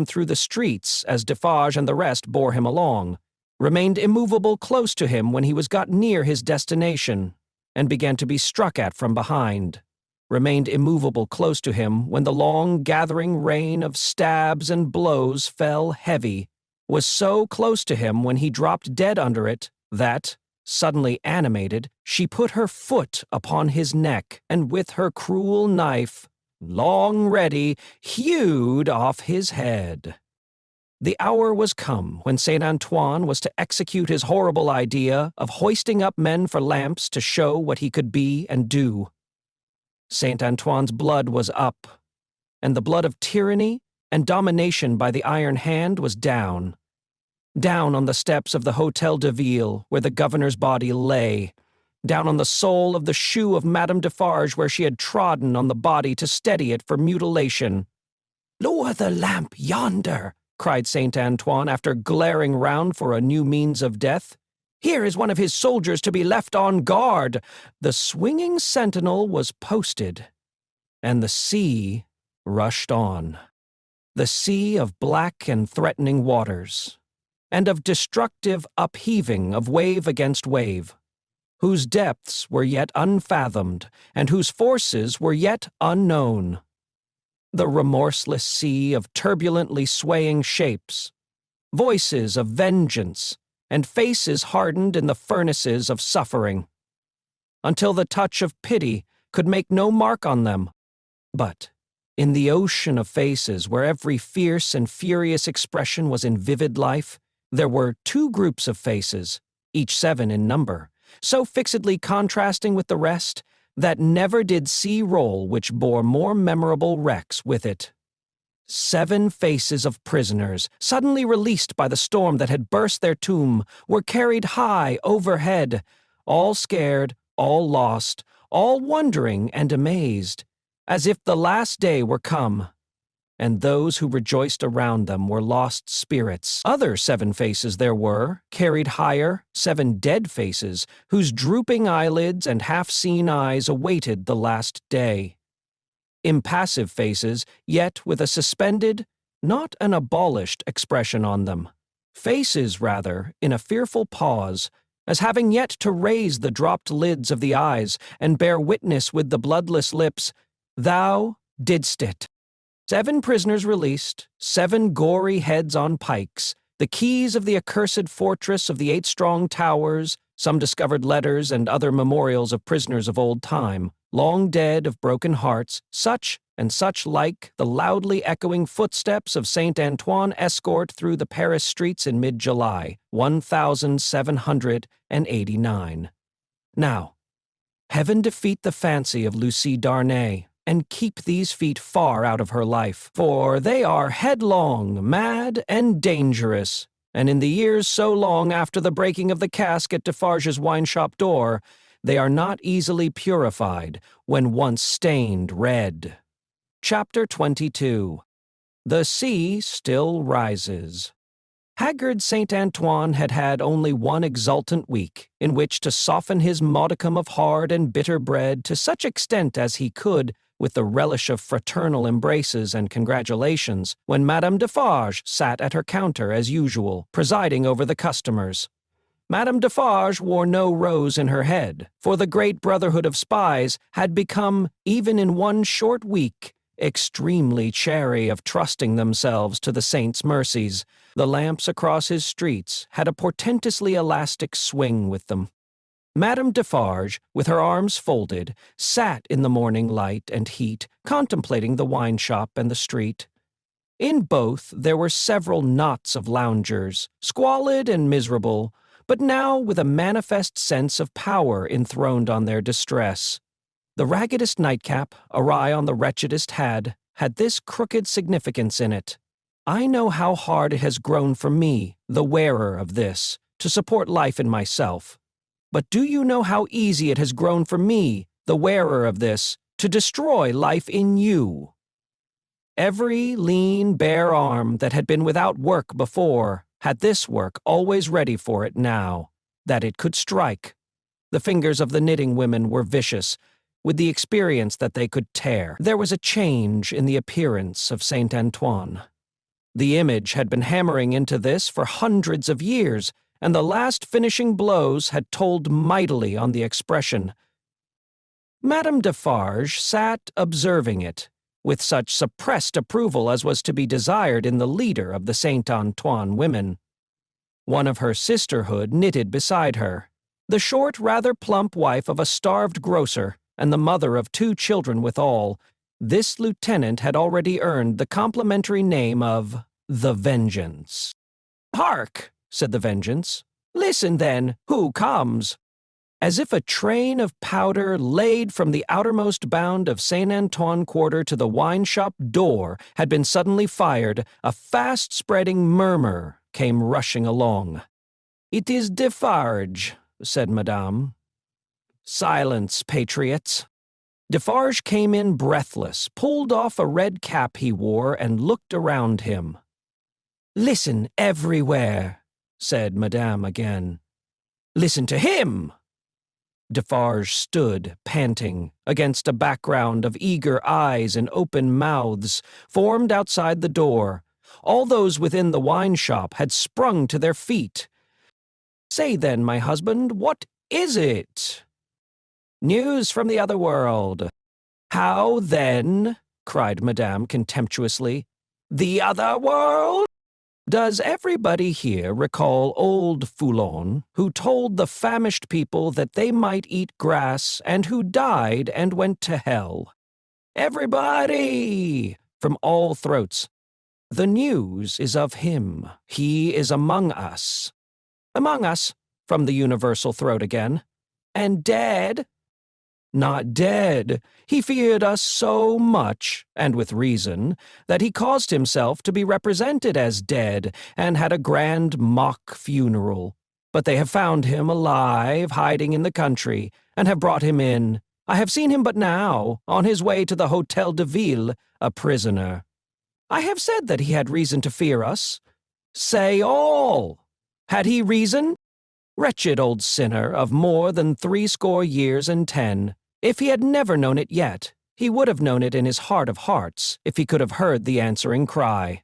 through the streets as Defarge and the rest bore him along, remained immovable close to him when he was got near his destination, and began to be struck at from behind, remained immovable close to him when the long gathering rain of stabs and blows fell heavy, was so close to him when he dropped dead under it that, suddenly animated, she put her foot upon his neck, and with her cruel knife, long ready, hewed off his head. The hour was come when Saint Antoine was to execute his horrible idea of hoisting up men for lamps to show what he could be and do. Saint Antoine's blood was up, and the blood of tyranny and domination by the iron hand was down. Down on the steps of the Hôtel de Ville, where the governor's body lay, down on the sole of the shoe of Madame Defarge where she had trodden on the body to steady it for mutilation. "Lower the lamp yonder," cried Saint Antoine after glaring round for a new means of death. "Here is one of his soldiers to be left on guard." The swinging sentinel was posted, and the sea rushed on. The sea of black and threatening waters, and of destructive upheaving of wave against wave, whose depths were yet unfathomed, and whose forces were yet unknown. The remorseless sea of turbulently swaying shapes, voices of vengeance, and faces hardened in the furnaces of suffering, until the touch of pity could make no mark on them. But in the ocean of faces where every fierce and furious expression was in vivid life, there were two groups of faces, each 7 in number, so fixedly contrasting with the rest that never did sea roll which bore more memorable wrecks with it. 7 faces of prisoners, suddenly released by the storm that had burst their tomb, were carried high overhead, all scared, all lost, all wondering and amazed, as if the last day were come, and those who rejoiced around them were lost spirits. Other 7 faces there were, carried higher, 7 dead faces, whose drooping eyelids and half-seen eyes awaited the last day. Impassive faces, yet with a suspended, not an abolished expression on them. Faces, rather, in a fearful pause, as having yet to raise the dropped lids of the eyes and bear witness with the bloodless lips, "Thou didst it." 7 prisoners released, 7 gory heads on pikes, the keys of the accursed fortress of the 8 strong towers, some discovered letters and other memorials of prisoners of old time, long dead of broken hearts, such and such like the loudly echoing footsteps of Saint Antoine escort through the Paris streets in mid-July, 1789. Now, heaven defeat the fancy of Lucie Darnay, and keep these feet far out of her life, for they are headlong, mad, and dangerous, and in the years so long after the breaking of the cask at Defarge's wine-shop door, they are not easily purified when once stained red. Chapter 22. The Sea Still Rises. Haggard Saint Antoine had had only one exultant week in which to soften his modicum of hard and bitter bread to such extent as he could, with the relish of fraternal embraces and congratulations, when Madame Defarge sat at her counter as usual, presiding over the customers. Madame Defarge wore no rose in her head, for the great brotherhood of spies had become, even in one short week, extremely chary of trusting themselves to the saint's mercies. The lamps across his streets had a portentously elastic swing with them. Madame Defarge, with her arms folded, sat in the morning light and heat, contemplating the wine shop and the street. In both there were several knots of loungers, squalid and miserable, but now with a manifest sense of power enthroned on their distress. The raggedest nightcap, awry on the wretchedest had this crooked significance in it. I know how hard it has grown for me, the wearer of this, to support life in myself. But do you know how easy it has grown for me, the wearer of this, to destroy life in you? Every lean, bare arm that had been without work before had this work always ready for it now, that it could strike. The fingers of the knitting women were vicious, with the experience that they could tear. There was a change in the appearance of Saint Antoine. The image had been hammering into this for hundreds of years, and the last finishing blows had told mightily on the expression. Madame Defarge sat observing it, with such suppressed approval as was to be desired in the leader of the Saint Antoine women. One of her sisterhood knitted beside her, the short, rather plump wife of a starved grocer, and the mother of 2 children withal. This lieutenant had already earned the complimentary name of the Vengeance. "Hark!" said the Vengeance. "Listen, then, who comes?" As if a train of powder laid from the outermost bound of Saint Antoine Quarter to the wine-shop door had been suddenly fired, a fast-spreading murmur came rushing along. "It is Defarge," said Madame. "Silence, patriots." Defarge came in breathless, pulled off a red cap he wore, and looked around him. "Listen everywhere," said Madame again. "Listen to him!" Defarge stood, panting, against a background of eager eyes and open mouths, formed outside the door. All those within the wine-shop had sprung to their feet. "Say then, my husband, what is it?" "News from the other world." "How then?" cried Madame contemptuously. "The other world?" Does everybody here recall old Foulon, who told the famished people that they might eat grass, and who died and went to hell? "Everybody!" from all throats. "The news is of him. He is among us." "Among us," from the universal throat again. "And dead?" "Not dead. He feared us so much, and with reason, that he caused himself to be represented as dead, and had a grand mock funeral. But they have found him alive, hiding in the country, and have brought him in. I have seen him but now, on his way to the Hôtel de Ville, a prisoner. I have said that he had reason to fear us. Say all. Had he reason? Wretched old sinner of more than 80 years and 10. If he had never known it yet, he would have known it in his heart of hearts, if he could have heard the answering cry.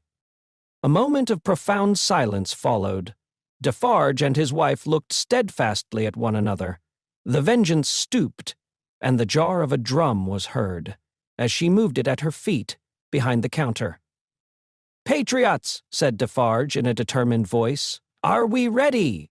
A moment of profound silence followed. Defarge and his wife looked steadfastly at one another. The Vengeance stooped, and the jar of a drum was heard, as she moved it at her feet, behind the counter. "Patriots," said Defarge in a determined voice, "are we ready?"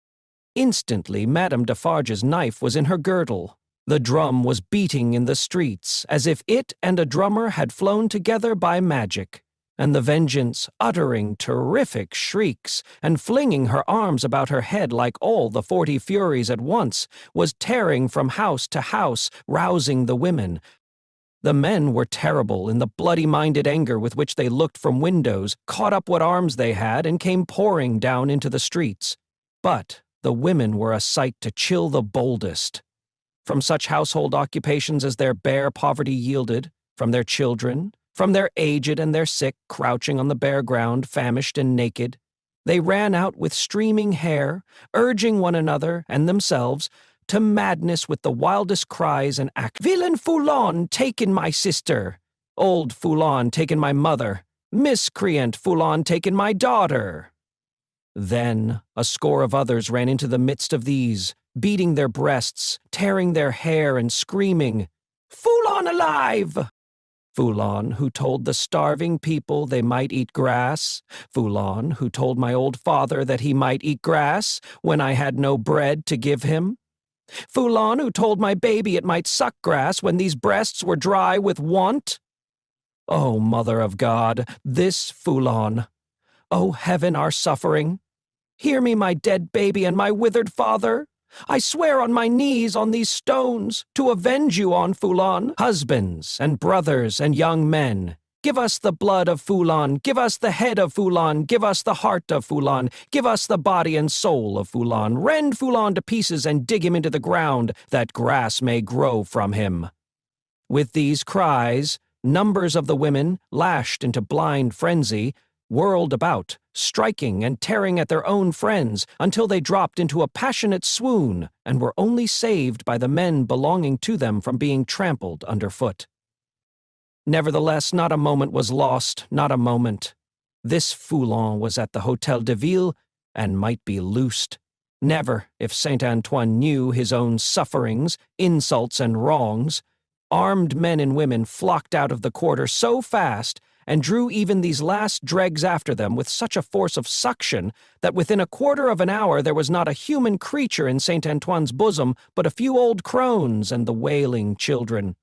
Instantly Madame Defarge's knife was in her girdle. The drum was beating in the streets, as if it and a drummer had flown together by magic, and the Vengeance, uttering terrific shrieks, and flinging her arms about her head like all the 40 Furies at once, was tearing from house to house, rousing the women. The men were terrible in the bloody-minded anger with which they looked from windows, caught up what arms they had, and came pouring down into the streets. But the women were a sight to chill the boldest. From such household occupations as their bare poverty yielded, from their children, from their aged and their sick crouching on the bare ground, famished and naked, They ran out with streaming hair, urging one another and themselves to madness with the wildest cries and acts. "Villain Foulon taken my sister! Old Foulon taken my mother! Miscreant Foulon taken my daughter!" Then a score of others ran into the midst of these, beating their breasts, tearing their hair, and screaming, "Foulon alive! Foulon, who told the starving people they might eat grass. Foulon, who told my old father that he might eat grass when I had no bread to give him. Foulon, who told my baby it might suck grass when these breasts were dry with want. O Mother of God, this Foulon! O Heaven, our suffering! Hear me, my dead baby and my withered father! I swear on my knees on these stones to avenge you on Foulon. Husbands and brothers and young men, give us the blood of Foulon, give us the head of Foulon, give us the heart of Foulon, give us the body and soul of Foulon. Rend Foulon to pieces and dig him into the ground, that grass may grow from him." With these cries, numbers of the women, lashed into blind frenzy, whirled about, striking and tearing at their own friends until they dropped into a passionate swoon and were only saved by the men belonging to them from being trampled underfoot. Nevertheless, not a moment was lost, not a moment. This Foulon was at the Hôtel de Ville and might be loosed. Never, if Saint Antoine knew his own sufferings, insults, and wrongs. Armed men and women flocked out of the quarter so fast and drew even these last dregs after them with such a force of suction that within a quarter of an hour there was not a human creature in Saint Antoine's bosom but a few old crones and the wailing children.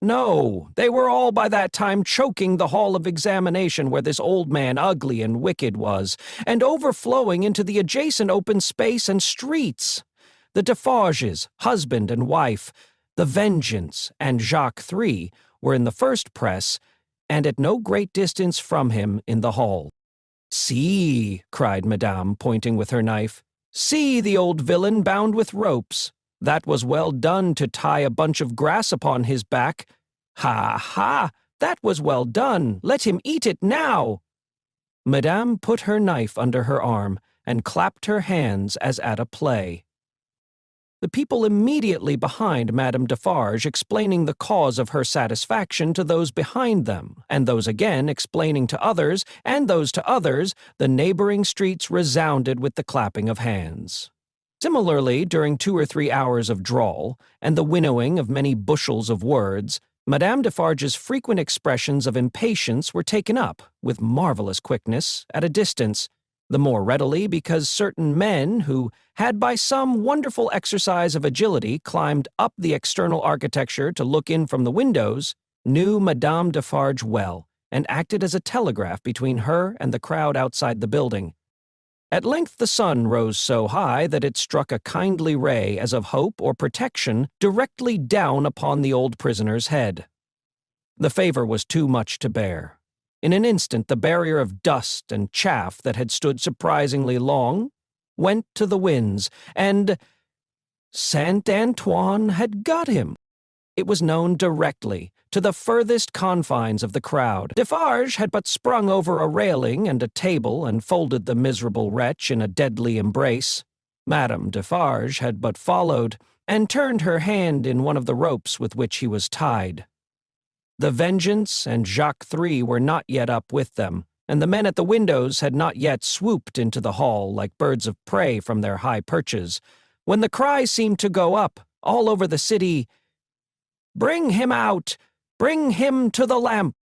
No, they were all by that time choking the hall of examination where this old man, ugly and wicked, was, and overflowing into the adjacent open space and streets. The Defarges, husband and wife, the Vengeance, and Jacques III were in the first press, and at no great distance from him in the hall. "See," cried Madame, pointing with her knife. "See the old villain bound with ropes. That was well done to tie a bunch of grass upon his back. Ha, ha! That was well done. Let him eat it now." Madame put her knife under her arm and clapped her hands as at a play. The people immediately behind Madame Defarge explaining the cause of her satisfaction to those behind them, and those again explaining to others, and those to others, the neighboring streets resounded with the clapping of hands. Similarly, during 2 or 3 hours of drawl, and the winnowing of many bushels of words, Madame Defarge's frequent expressions of impatience were taken up, with marvelous quickness, at a distance, the more readily because certain men who had by some wonderful exercise of agility climbed up the external architecture to look in from the windows, knew Madame Defarge well, and acted as a telegraph between her and the crowd outside the building. At length the sun rose so high that it struck a kindly ray as of hope or protection directly down upon the old prisoner's head. The favor was too much to bear. In an instant the barrier of dust and chaff that had stood surprisingly long went to the winds, and Saint Antoine had got him. It was known directly, to the furthest confines of the crowd. Defarge had but sprung over a railing and a table and folded the miserable wretch in a deadly embrace. Madame Defarge had but followed, and turned her hand in one of the ropes with which he was tied. The Vengeance and Jacques III were not yet up with them, and the men at the windows had not yet swooped into the hall like birds of prey from their high perches, when the cry seemed to go up, all over the city, "Bring him out! Bring him to the lamp!"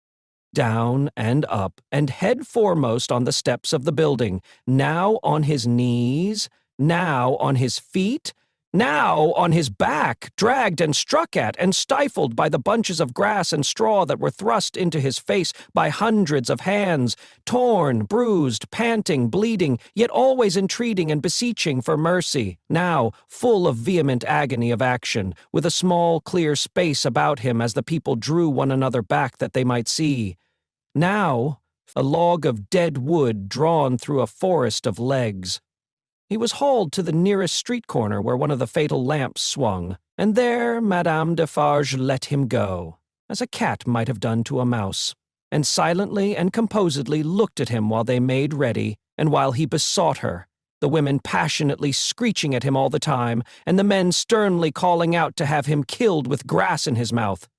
Down and up, and head foremost on the steps of the building, now on his knees, now on his feet, now on his back, dragged and struck at and stifled by the bunches of grass and straw that were thrust into his face by hundreds of hands, torn, bruised, panting, bleeding, yet always entreating and beseeching for mercy, now full of vehement agony of action, with a small clear space about him as the people drew one another back that they might see. Now a log of dead wood drawn through a forest of legs. He was hauled to the nearest street corner where one of the fatal lamps swung, and there Madame Defarge let him go, as a cat might have done to a mouse, and silently and composedly looked at him while they made ready, and while he besought her, the women passionately screeching at him all the time, and the men sternly calling out to have him killed with grass in his mouth.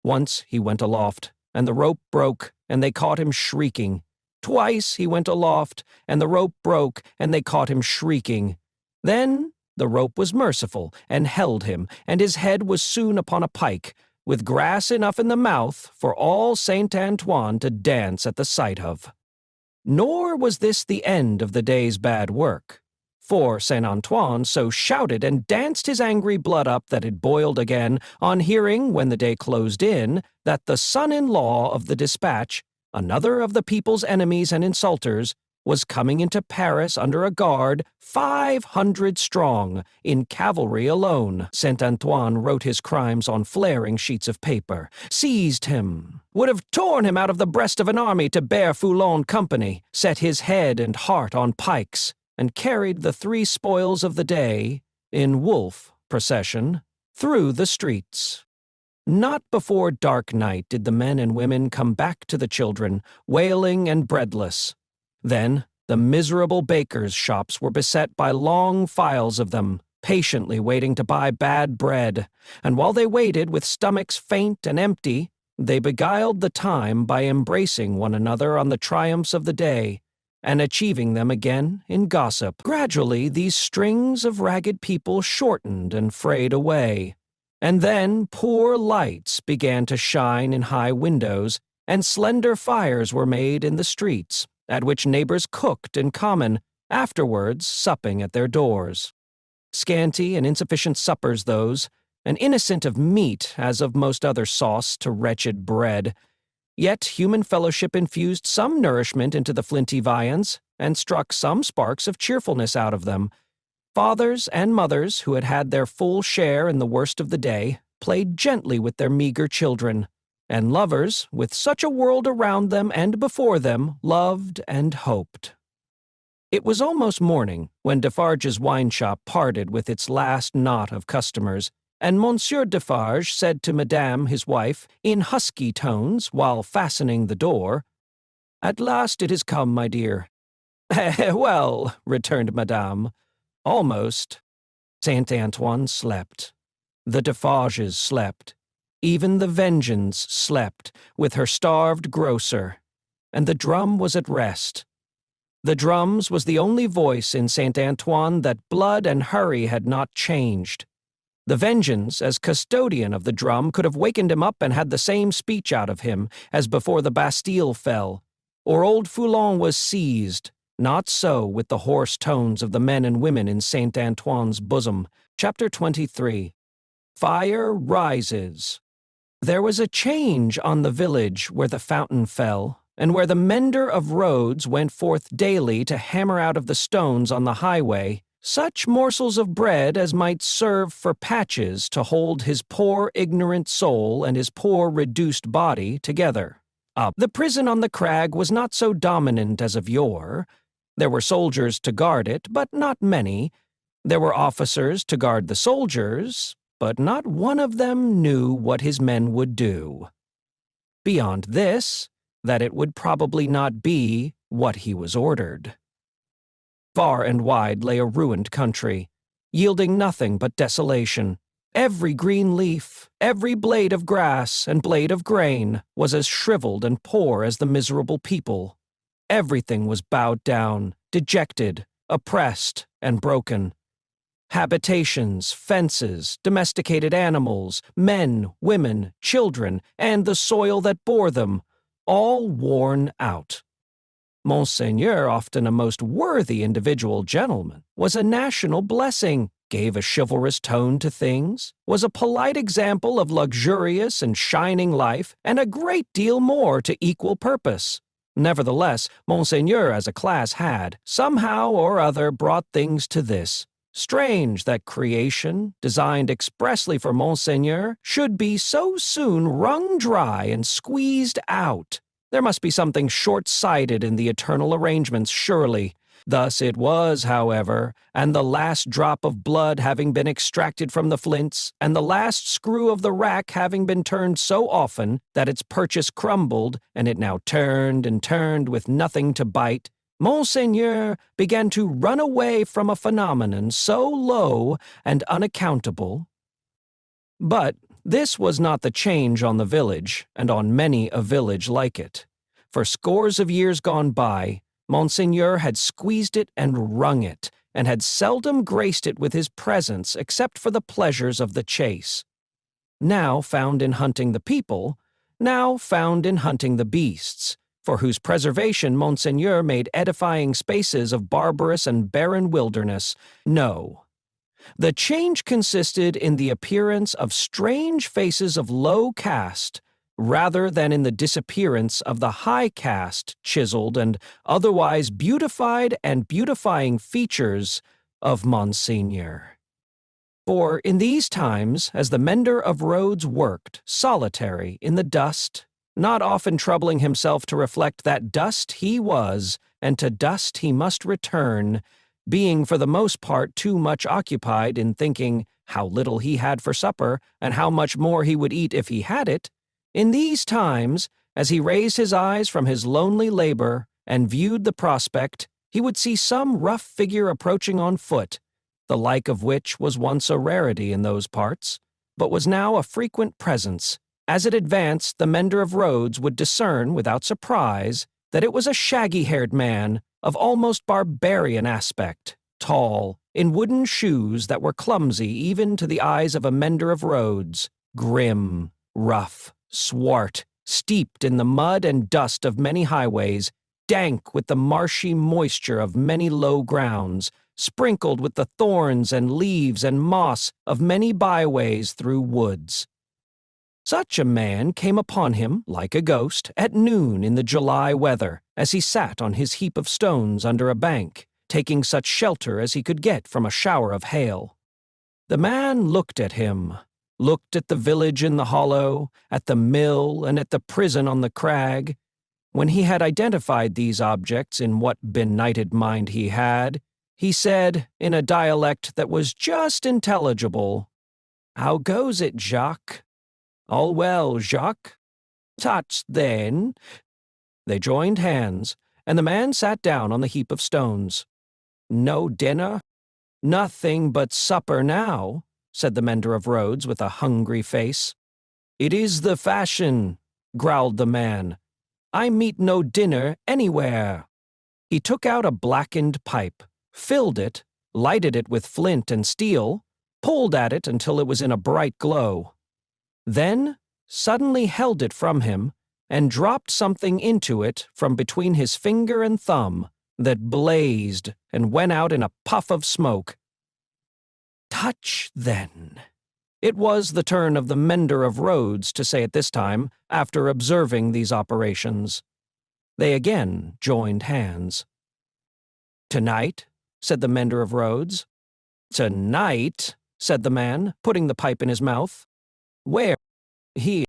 Once he went aloft, and the rope broke, and they caught him shrieking. Twice he went aloft, and the rope broke, and they caught him shrieking. Then the rope was merciful, and held him, and his head was soon upon a pike, with grass enough in the mouth for all Saint Antoine to dance at the sight of. Nor was this the end of the day's bad work, for Saint Antoine so shouted and danced his angry blood up that it boiled again on hearing, when the day closed in, that the son-in-law of the dispatch, another of the people's enemies and insulters, was coming into Paris under a guard 500 strong, in cavalry alone. Saint Antoine wrote his crimes on flaring sheets of paper, seized him, would have torn him out of the breast of an army to bear Foulon company, set his head and heart on pikes, and carried the 3 spoils of the day, in wolf procession, through the streets. Not before dark night did the men and women come back to the children, wailing and breadless. Then the miserable bakers' shops were beset by long files of them, patiently waiting to buy bad bread, and while they waited with stomachs faint and empty, they beguiled the time by embracing one another on the triumphs of the day, and achieving them again in gossip. Gradually these strings of ragged people shortened and frayed away, and then poor lights began to shine in high windows, and slender fires were made in the streets, at which neighbors cooked in common, afterwards supping at their doors. Scanty and insufficient suppers those, and innocent of meat as of most other sauce to wretched bread. Yet human fellowship infused some nourishment into the flinty viands, and struck some sparks of cheerfulness out of them. Fathers and mothers, who had had their full share in the worst of the day, played gently with their meager children, and lovers, with such a world around them and before them, loved and hoped. It was almost morning when Defarge's wine shop parted with its last knot of customers, and Monsieur Defarge said to Madame, his wife, in husky tones, while fastening the door, "At last it has come, my dear." "Well," returned Madame, "almost." Saint Antoine slept. The Defarges slept. Even the Vengeance slept, with her starved grocer, and the drum was at rest. The drum's was the only voice in Saint Antoine that blood and hurry had not changed. The Vengeance, as custodian of the drum, could have wakened him up and had the same speech out of him as before the Bastille fell, or old Foulon was seized. Not so with the hoarse tones of the men and women in Saint Antoine's bosom. Chapter 23. Fire rises. There was a change on the village where the fountain fell, and where the mender of roads went forth daily to hammer out of the stones on the highway such morsels of bread as might serve for patches to hold his poor ignorant soul and his poor reduced body together. The prison on the crag was not so dominant as of yore. There were soldiers to guard it, but not many. There were officers to guard the soldiers, but not one of them knew what his men would do. Beyond this, that it would probably not be what he was ordered. Far and wide lay a ruined country, yielding nothing but desolation. Every green leaf, every blade of grass and blade of grain was as shriveled and poor as the miserable people. Everything was bowed down, dejected, oppressed, and broken. Habitations, fences, domesticated animals, men, women, children, and the soil that bore them, all worn out. Monseigneur, often a most worthy individual gentleman, was a national blessing, gave a chivalrous tone to things, was a polite example of luxurious and shining life, and a great deal more to equal purpose. Nevertheless, Monseigneur as a class had, somehow or other, brought things to this. Strange that creation, designed expressly for Monseigneur, should be so soon wrung dry and squeezed out. There must be something short-sighted in the eternal arrangements, surely. Thus it was, however, and the last drop of blood having been extracted from the flints, and the last screw of the rack having been turned so often that its purchase crumbled, and it now turned and turned with nothing to bite, Monseigneur began to run away from a phenomenon so low and unaccountable. But this was not the change on the village, and on many a village like it. For scores of years gone by, Monseigneur had squeezed it and wrung it, and had seldom graced it with his presence except for the pleasures of the chase. Now found in hunting the people, now found in hunting the beasts, for whose preservation Monseigneur made edifying spaces of barbarous and barren wilderness. No. The change consisted in the appearance of strange faces of low caste, rather than in the disappearance of the high caste, chiseled and otherwise beautified and beautifying features of Monseigneur. For in these times, as the mender of roads worked, solitary, in the dust, not often troubling himself to reflect that dust he was, and to dust he must return, being for the most part too much occupied in thinking how little he had for supper, and how much more he would eat if he had it, in these times, as he raised his eyes from his lonely labor and viewed the prospect, he would see some rough figure approaching on foot, the like of which was once a rarity in those parts, but was now a frequent presence. As it advanced, the mender of roads would discern without surprise that it was a shaggy-haired man of almost barbarian aspect, tall, in wooden shoes that were clumsy even to the eyes of a mender of roads, grim, rough, swart, steeped in the mud and dust of many highways, dank with the marshy moisture of many low grounds, sprinkled with the thorns and leaves and moss of many byways through woods. Such a man came upon him, like a ghost, at noon in the July weather, as he sat on his heap of stones under a bank, taking such shelter as he could get from a shower of hail. The man looked at him, looked at the village in the hollow, at the mill, and at the prison on the crag. When he had identified these objects in what benighted mind he had, he said, in a dialect that was just intelligible, "How goes it, Jacques?" "All well, Jacques." "Touch, then." They joined hands, and the man sat down on the heap of stones. "No dinner?" "Nothing but supper now," said the mender of roads with a hungry face. "It is the fashion," growled the man. "I meet no dinner anywhere." He took out a blackened pipe, filled it, lighted it with flint and steel, pulled at it until it was in a bright glow. Then suddenly held it from him, and dropped something into it from between his finger and thumb that blazed and went out in a puff of smoke. "Touch, then." It was the turn of the mender of roads to say it this time, after observing these operations. They again joined hands. "Tonight?" said the mender of roads. "Tonight?" said the man, putting the pipe in his mouth. "Where?" "Here."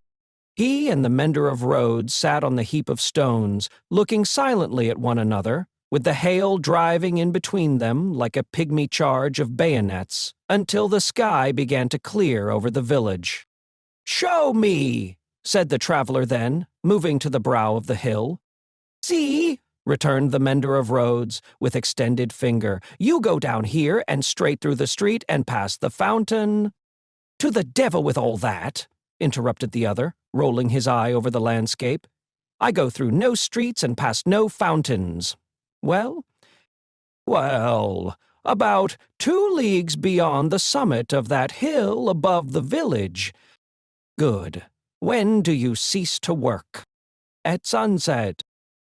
He and the mender of roads sat on the heap of stones, looking silently at one another, with the hail driving in between them like a pygmy charge of bayonets, until the sky began to clear over the village. "Show me," said the traveler then, moving to the brow of the hill. "See," returned the mender of roads, with extended finger. "You go down here and straight through the street and past the fountain." "To the devil with all that," interrupted the other, rolling his eye over the landscape. "I go through no streets and past no fountains." "Well?" "Well, about 2 leagues beyond the summit of that hill above the village." "Good. When do you cease to work?" "At sunset."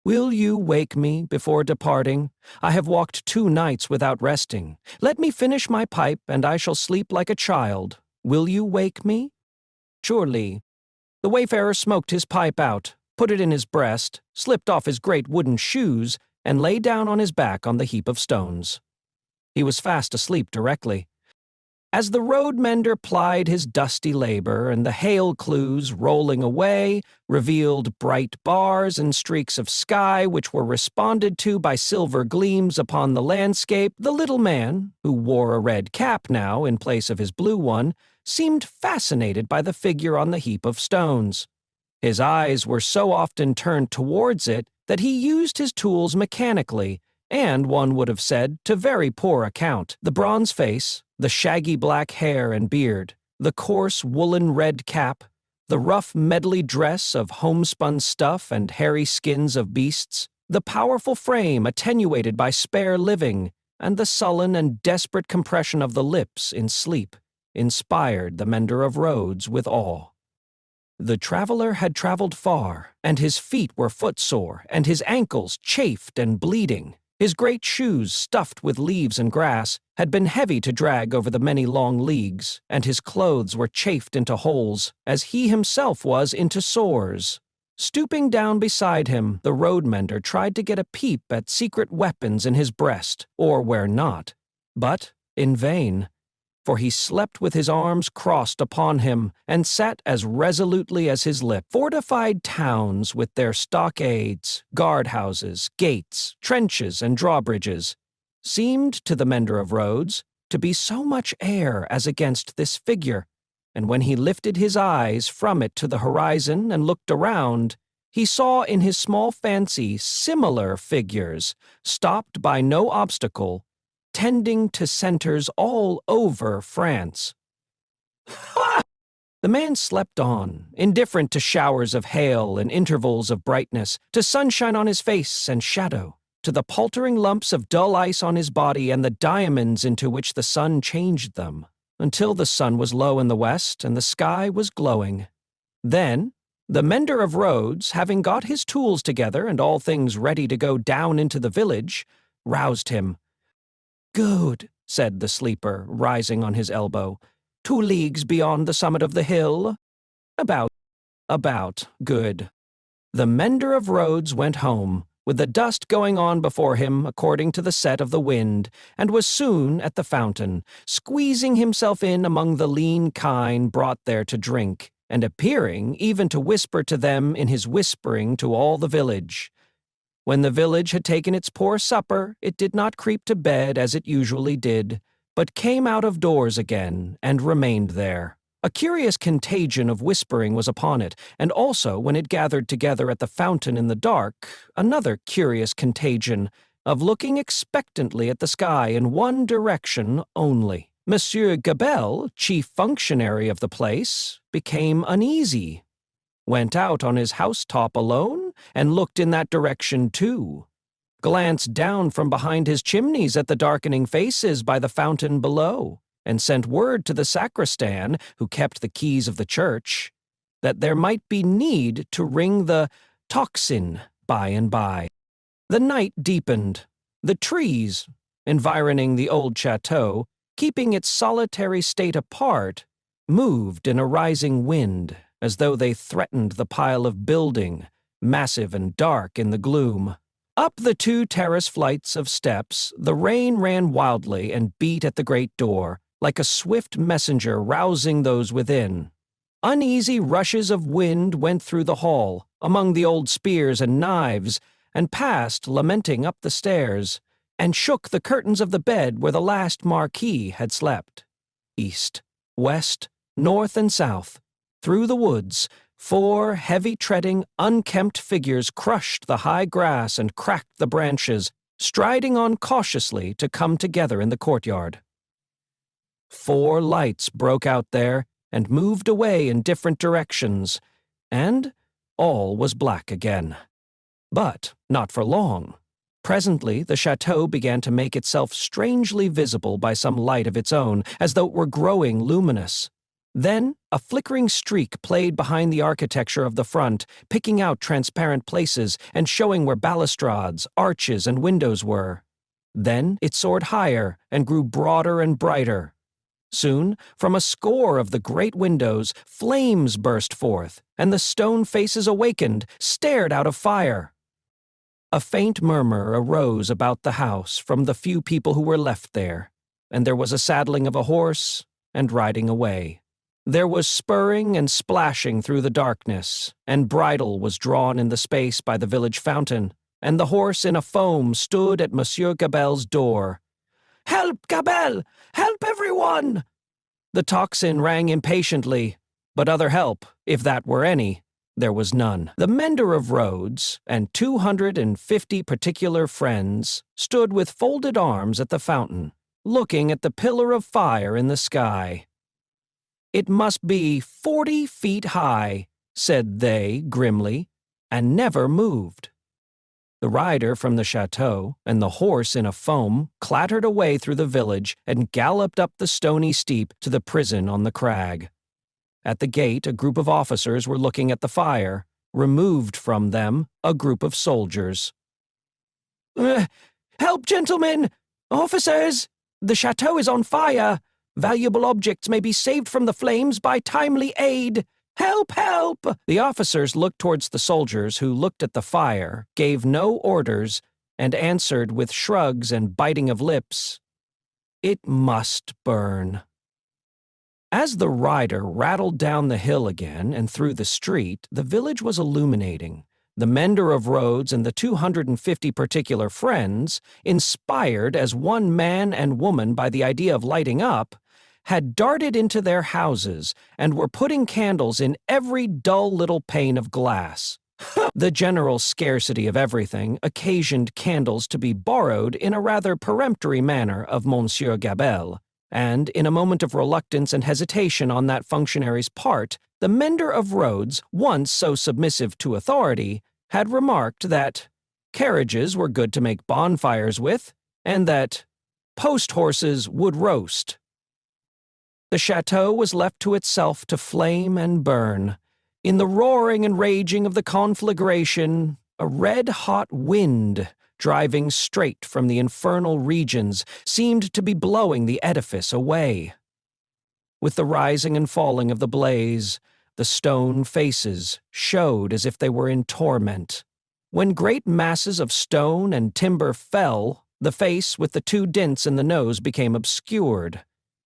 "Will you wake me before departing? I have walked 2 nights without resting. Let me finish my pipe, and I shall sleep like a child. Will you wake me?" "Surely." The wayfarer smoked his pipe out, put it in his breast, slipped off his great wooden shoes, and lay down on his back on the heap of stones. He was fast asleep directly. As the road mender plied his dusty labor, and the hail clues, rolling away, revealed bright bars and streaks of sky which were responded to by silver gleams upon the landscape, the little man, who wore a red cap now in place of his blue one, seemed fascinated by the figure on the heap of stones. His eyes were so often turned towards it that he used his tools mechanically, and one would have said to very poor account. The bronze face, the shaggy black hair and beard, the coarse woolen red cap, the rough medley dress of homespun stuff and hairy skins of beasts, the powerful frame attenuated by spare living, and the sullen and desperate compression of the lips in sleep, inspired the mender of roads with awe. The traveler had traveled far, and his feet were footsore, and his ankles chafed and bleeding. His great shoes, stuffed with leaves and grass, had been heavy to drag over the many long leagues, and his clothes were chafed into holes, as he himself was into sores. Stooping down beside him, the road-mender tried to get a peep at secret weapons in his breast, or where not, but in vain, for he slept with his arms crossed upon him, and sat as resolutely as his lip. Fortified towns with their stockades, guardhouses, gates, trenches, and drawbridges seemed to the mender of roads to be so much air as against this figure, and when he lifted his eyes from it to the horizon and looked around, he saw in his small fancy similar figures, stopped by no obstacle, tending to centers all over France. Ha! The man slept on, indifferent to showers of hail and intervals of brightness, to sunshine on his face and shadow, to the paltering lumps of dull ice on his body and the diamonds into which the sun changed them, until the sun was low in the west and the sky was glowing. Then, the mender of roads, having got his tools together and all things ready to go down into the village, roused him. "Good," said the sleeper, rising on his elbow. 2 leagues beyond the summit of the hill? About, good. The mender of roads went home, with the dust going on before him according to the set of the wind, and was soon at the fountain, squeezing himself in among the lean kine brought there to drink, and appearing even to whisper to them in his whispering to all the village. When the village had taken its poor supper, it did not creep to bed as it usually did, but came out of doors again and remained there. A curious contagion of whispering was upon it, and also, when it gathered together at the fountain in the dark, another curious contagion of looking expectantly at the sky in one direction only. Monsieur Gabelle, chief functionary of the place, became uneasy, went out on his housetop alone, and looked in that direction too, glanced down from behind his chimneys at the darkening faces by the fountain below, and sent word to the sacristan, who kept the keys of the church, that there might be need to ring the tocsin by and by. The night deepened. The trees, environing the old chateau, keeping its solitary state apart, moved in a rising wind, as though they threatened the pile of building, massive and dark in the gloom. Up the 2 terrace flights of steps, the rain ran wildly and beat at the great door, like a swift messenger rousing those within. Uneasy rushes of wind went through the hall, among the old spears and knives, and passed, lamenting, up the stairs, and shook the curtains of the bed where the last marquis had slept. East, west, north, and south, through the woods, 4 heavy-treading, unkempt figures crushed the high grass and cracked the branches, striding on cautiously to come together in the courtyard. 4 lights broke out there and moved away in different directions, and all was black again. But not for long. Presently the chateau began to make itself strangely visible by some light of its own, as though it were growing luminous. Then a flickering streak played behind the architecture of the front, picking out transparent places and showing where balustrades, arches, and windows were. Then it soared higher and grew broader and brighter. Soon, from a score of the great windows, flames burst forth, and the stone faces awakened, stared out of fire. A faint murmur arose about the house from the few people who were left there, and there was a saddling of a horse and riding away. There was spurring and splashing through the darkness, and bridle was drawn in the space by the village fountain, and the horse in a foam stood at Monsieur Gabelle's door. "Help, Gabelle! Help, everyone!" The tocsin rang impatiently, but other help, if that were any, There was none. The mender of roads and 250 particular friends stood with folded arms at the fountain, looking at the pillar of fire in the sky. "It must be 40 feet high," said they grimly, and never moved. The rider from the chateau and the horse in a foam clattered away through the village and galloped up the stony steep to the prison on the crag. At the gate, a group of officers were looking at the fire. Removed from them, a group of soldiers. "Help, gentlemen! Officers! The chateau is on fire! Valuable objects may be saved from the flames by timely aid! Help, help!" The officers looked towards the soldiers, who looked at the fire, gave no orders, and answered with shrugs and biting of lips, "It must burn." As the rider rattled down the hill again and through the street, the village was illuminating. The mender of roads and the 250 particular friends, inspired as one man and woman by the idea of lighting up, had darted into their houses and were putting candles in every dull little pane of glass. The general scarcity of everything occasioned candles to be borrowed in a rather peremptory manner of Monsieur Gabelle, and in a moment of reluctance and hesitation on that functionary's part, the mender of roads, once so submissive to authority, had remarked that carriages were good to make bonfires with, and that post-horses would roast. The chateau was left to itself to flame and burn. In the roaring and raging of the conflagration, a red-hot wind, driving straight from the infernal regions, seemed to be blowing the edifice away. With the rising and falling of the blaze, the stone faces showed as if they were in torment. When great masses of stone and timber fell, the face with the 2 dints in the nose became obscured.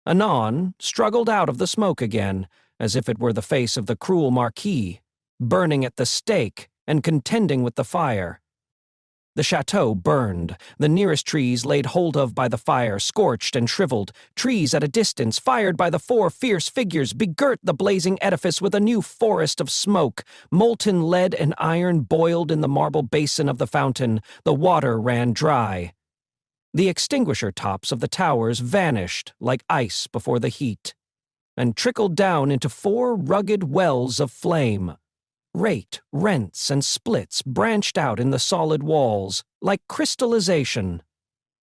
Anon struggled out of the smoke again, as if it were the face of the cruel marquis, burning at the stake and contending with the fire. The chateau burned, the nearest trees laid hold of by the fire, scorched and shriveled. Trees at a distance, fired by the 4 fierce figures, begirt the blazing edifice with a new forest of smoke. Molten lead and iron boiled in the marble basin of the fountain. The water ran dry. The extinguisher tops of the towers vanished like ice before the heat, and trickled down into 4 rugged wells of flame. Rents, and splits branched out in the solid walls, like crystallization.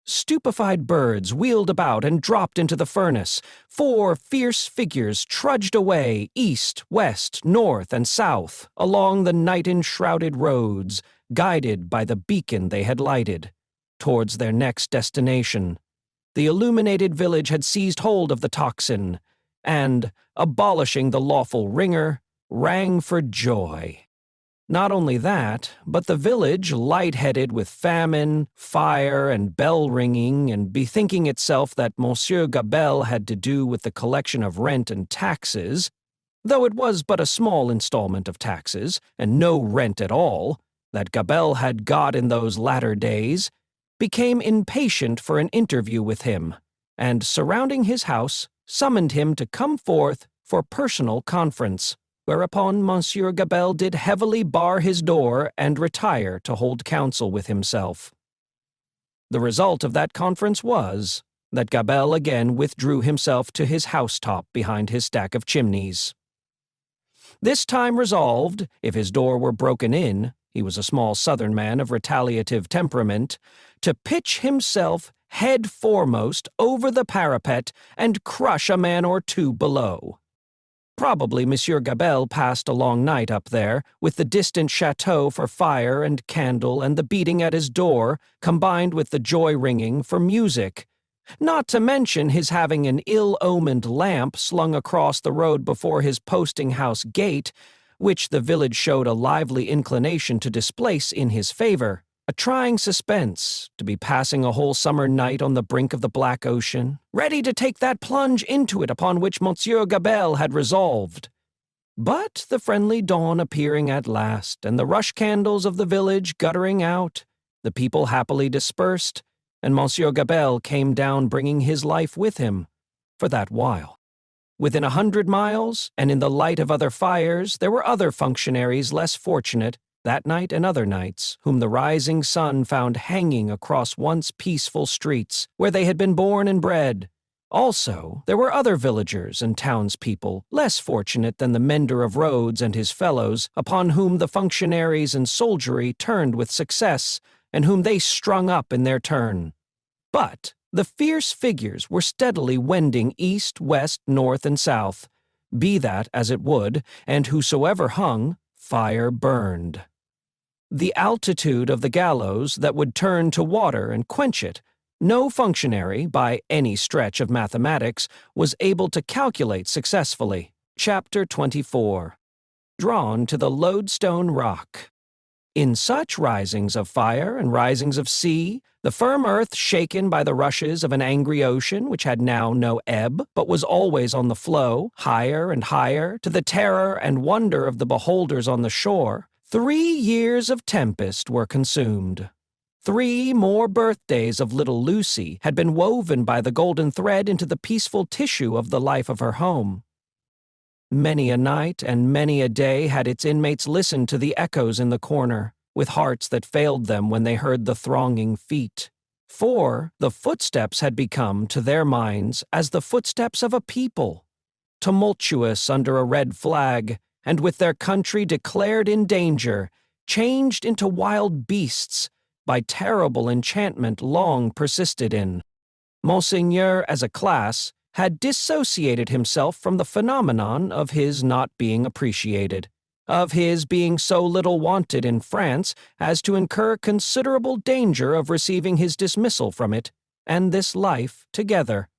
Stupefied birds wheeled about and dropped into the furnace. 4 fierce figures trudged away east, west, north, and south, along the night-enshrouded roads, guided by the beacon they had lighted, towards their next destination. The illuminated village had seized hold of the tocsin, and, abolishing the lawful ringer, rang for joy. Not only that, but the village, light-headed with famine, fire, and bell-ringing, and bethinking itself that Monsieur Gabelle had to do with the collection of rent and taxes, though it was but a small installment of taxes, and no rent at all, that Gabelle had got in those latter days, became impatient for an interview with him, and, surrounding his house, summoned him to come forth for personal conference, whereupon Monsieur Gabelle did heavily bar his door and retire to hold counsel with himself. The result of that conference was that Gabelle again withdrew himself to his housetop behind his stack of chimneys. This time resolved, if his door were broken in, he was a small southern man of retaliative temperament, to pitch himself head foremost over the parapet and crush a man or 2 below. Probably Monsieur Gabelle passed a long night up there, with the distant chateau for fire and candle and the beating at his door, combined with the joy-ringing for music, not to mention his having an ill-omened lamp slung across the road before his posting-house gate, which the village showed a lively inclination to displace in his favor. A trying suspense, to be passing a whole summer night on the brink of the black ocean, ready to take that plunge into it upon which Monsieur Gabelle had resolved. But the friendly dawn appearing at last, and the rush candles of the village guttering out, the people happily dispersed, and Monsieur Gabelle came down bringing his life with him, for that while. Within 100 miles, and in the light of other fires, there were other functionaries less fortunate, that night and other nights, whom the rising sun found hanging across once peaceful streets, where they had been born and bred. Also, there were other villagers and townspeople, less fortunate than the mender of roads and his fellows, upon whom the functionaries and soldiery turned with success, and whom they strung up in their turn. But the fierce figures were steadily wending east, west, north, and south. Be that as it would, and whosoever hung, fire burned. The altitude of the gallows that would turn to water and quench it, no functionary, by any stretch of mathematics, was able to calculate successfully. Chapter 24. Drawn to the lodestone rock. In such risings of fire and risings of sea, the firm earth shaken by the rushes of an angry ocean which had now no ebb, but was always on the flow, higher and higher, to the terror and wonder of the beholders on the shore, 3 years of tempest were consumed. 3 more birthdays of little Lucie had been woven by the golden thread into the peaceful tissue of the life of her home. Many a night and many a day had its inmates listened to the echoes in the corner, with hearts that failed them when they heard the thronging feet. For the footsteps had become, to their minds, as the footsteps of a people, tumultuous under a red flag, and with their country declared in danger, changed into wild beasts, by terrible enchantment long persisted in. Monseigneur, as a class, had dissociated himself from the phenomenon of his not being appreciated, of his being so little wanted in France as to incur considerable danger of receiving his dismissal from it, and this life together.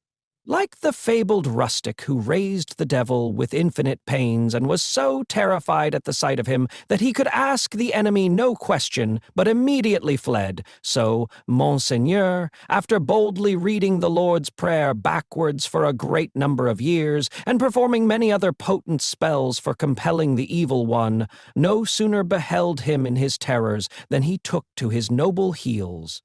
Like the fabled rustic who raised the devil with infinite pains and was so terrified at the sight of him that he could ask the enemy no question, but immediately fled, so Monseigneur, after boldly reading the Lord's Prayer backwards for a great number of years, and performing many other potent spells for compelling the evil one, no sooner beheld him in his terrors than he took to his noble heels.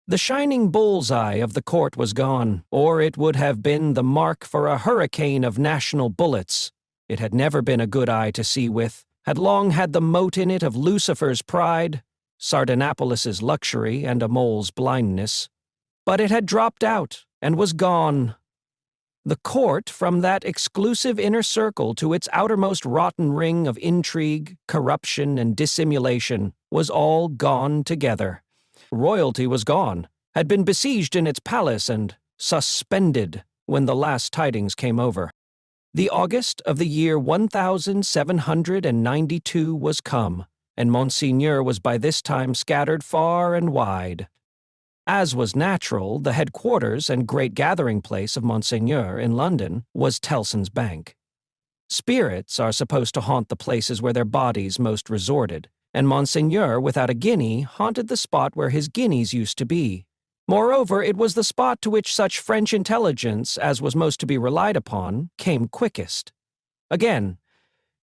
The shining bull's-eye of the court was gone, or it would have been the mark for a hurricane of national bullets. It had never been a good eye to see with, had long had the mote in it of Lucifer's pride, Sardanapalis's luxury, and a mole's blindness. But it had dropped out, and was gone. The court, from that exclusive inner circle to its outermost rotten ring of intrigue, corruption, and dissimulation, was all gone together. Royalty was gone, had been besieged in its palace and suspended when the last tidings came over. The August of the year 1792 was come, and Monseigneur was by this time scattered far and wide. As was natural, the headquarters and great gathering place of Monseigneur in London was Tellson's Bank. Spirits are supposed to haunt the places where their bodies most resorted, and Monseigneur, without a guinea, haunted the spot where his guineas used to be. Moreover, it was the spot to which such French intelligence as was most to be relied upon came quickest. Again,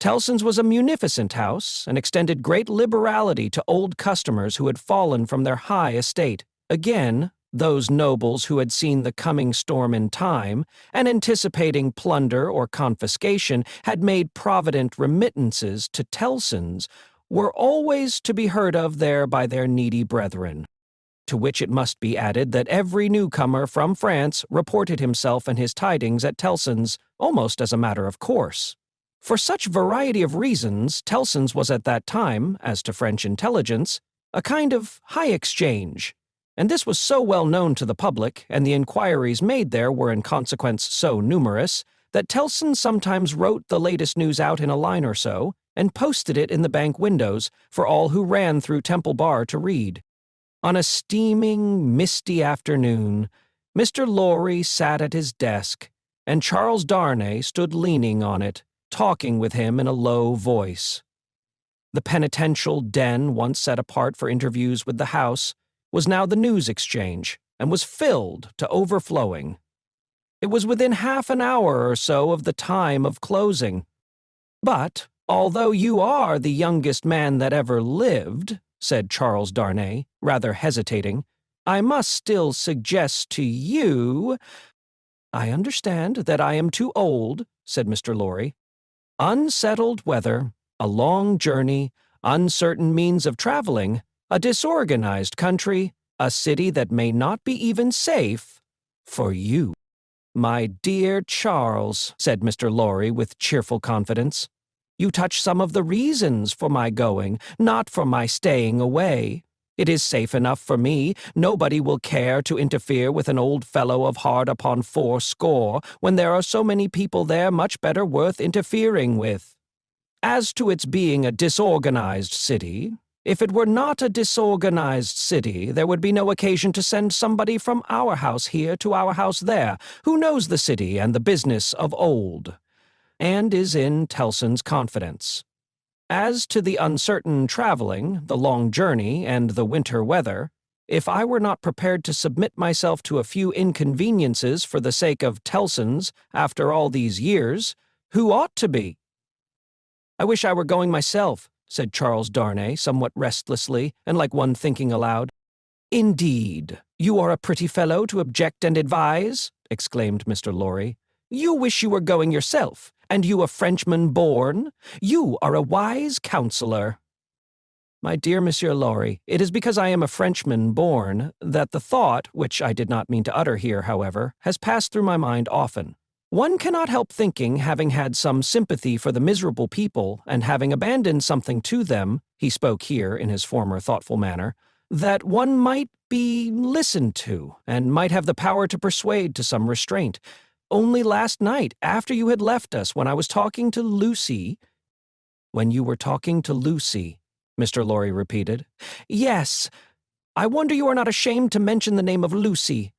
Tellson's was a munificent house, and extended great liberality to old customers who had fallen from their high estate. Again, those nobles who had seen the coming storm in time, and anticipating plunder or confiscation, had made provident remittances to Tellson's, were always to be heard of there by their needy brethren. To which it must be added that every newcomer from France reported himself and his tidings at Tellson's, almost as a matter of course. For such variety of reasons, Tellson's was at that time, as to French intelligence, a kind of high exchange, and this was so well known to the public, and the inquiries made there were in consequence so numerous, that Tellson sometimes wrote the latest news out in a line or so, and posted it in the bank windows for all who ran through Temple Bar to read. On a steaming, misty afternoon, Mr. Lorry sat at his desk, and Charles Darnay stood leaning on it, talking with him in a low voice. The penitential den, once set apart for interviews with the House, was now the news exchange, and was filled to overflowing. It was within half an hour or so of the time of closing. But, although you are the youngest man that ever lived, said Charles Darnay, rather hesitating, I must still suggest to you— I understand that I am too old, said Mr. Lorry. Unsettled weather, a long journey, uncertain means of traveling, a disorganized country, a city that may not be even safe for you. My dear Charles, said Mr. Lorry with cheerful confidence, you touch some of the reasons for my going, not for my staying away. It is safe enough for me. Nobody will care to interfere with an old fellow of hard upon 80 when there are so many people there much better worth interfering with. As to its being a disorganized city, if it were not a disorganized city, there would be no occasion to send somebody from our house here to our house there, who knows the city and the business of old, and is in Tellson's confidence. As to the uncertain traveling, the long journey, and the winter weather, if I were not prepared to submit myself to a few inconveniences for the sake of Tellson's after all these years, who ought to be? I wish I were going myself, said Charles Darnay, somewhat restlessly, and like one thinking aloud. Indeed, you are a pretty fellow to object and advise, exclaimed Mr. Lorry. You wish you were going yourself, and you a Frenchman born? You are a wise counselor. My dear Monsieur Lorry, it is because I am a Frenchman born that the thought, which I did not mean to utter here, however, has passed through my mind often. One cannot help thinking, having had some sympathy for the miserable people, and having abandoned something to them, he spoke here in his former thoughtful manner, that one might be listened to, and might have the power to persuade to some restraint. Only last night, after you had left us, when I was talking to Lucie— When you were talking to Lucie, Mr. Lorry repeated. Yes. I wonder you are not ashamed to mention the name of Lucie.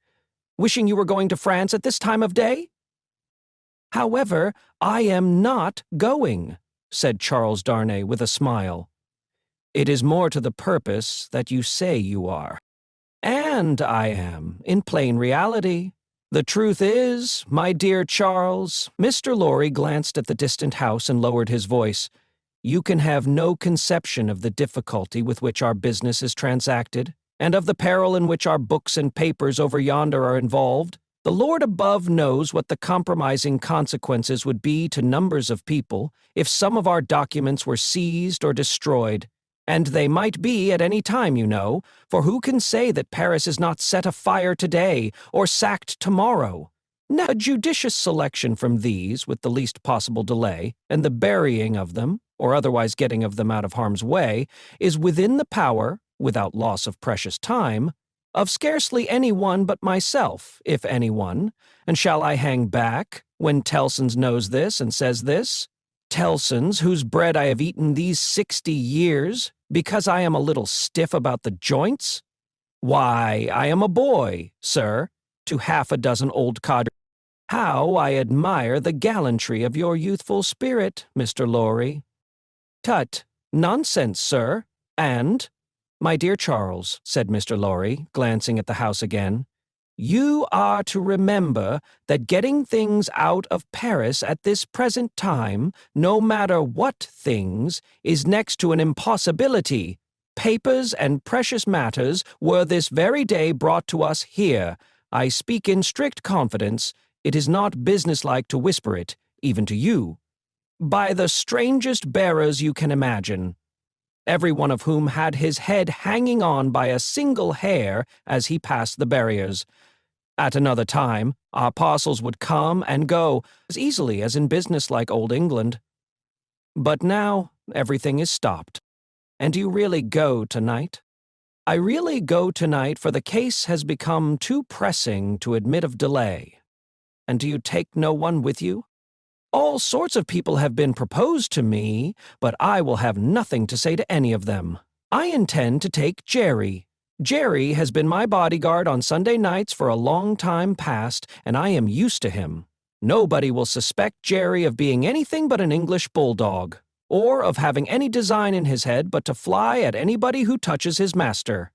Wishing you were going to France at this time of day? However, I am not going, said Charles Darnay with a smile. It is more to the purpose that you say you are. And I am, in plain reality. The truth is, my dear Charles, Mr. Lorry glanced at the distant house and lowered his voice. You can have no conception of the difficulty with which our business is transacted, and of the peril in which our books and papers over yonder are involved. The Lord above knows what the compromising consequences would be to numbers of people if some of our documents were seized or destroyed. And they might be at any time, you know, for who can say that Paris is not set afire today or sacked tomorrow? Now, a judicious selection from these, with the least possible delay, and the burying of them, or otherwise getting of them out of harm's way, is within the power, without loss of precious time, of scarcely any one but myself, if any one. And shall I hang back, when Tellson's knows this and says this? Tellson's, whose bread I have eaten these 60 years, because I am a little stiff about the joints? Why, I am a boy, sir, to half a dozen old codgers. How I admire the gallantry of your youthful spirit, Mr. Lorry. Tut, nonsense, sir, and— My dear Charles, said Mr. Lorry, glancing at the house again, you are to remember that getting things out of Paris at this present time, no matter what things, is next to an impossibility. Papers and precious matters were this very day brought to us here. I speak in strict confidence. It is not businesslike to whisper it, even to you, by the strangest bearers you can imagine, every one of whom had his head hanging on by a single hair as he passed the barriers. At another time, our parcels would come and go as easily as in business-like old England. But now everything is stopped. And do you really go tonight? I really go tonight, for the case has become too pressing to admit of delay. And do you take no one with you? All sorts of people have been proposed to me, but I will have nothing to say to any of them. I intend to take Jerry. Jerry has been my bodyguard on Sunday nights for a long time past, and I am used to him. Nobody will suspect Jerry of being anything but an English bulldog, or of having any design in his head but to fly at anybody who touches his master.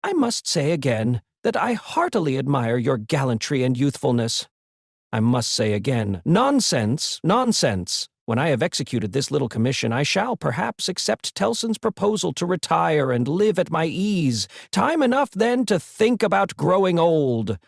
I must say again that I heartily admire your gallantry and youthfulness. I must say again, nonsense, nonsense. When I have executed this little commission, I shall perhaps accept Tellson's proposal to retire and live at my ease. Time enough then to think about growing old.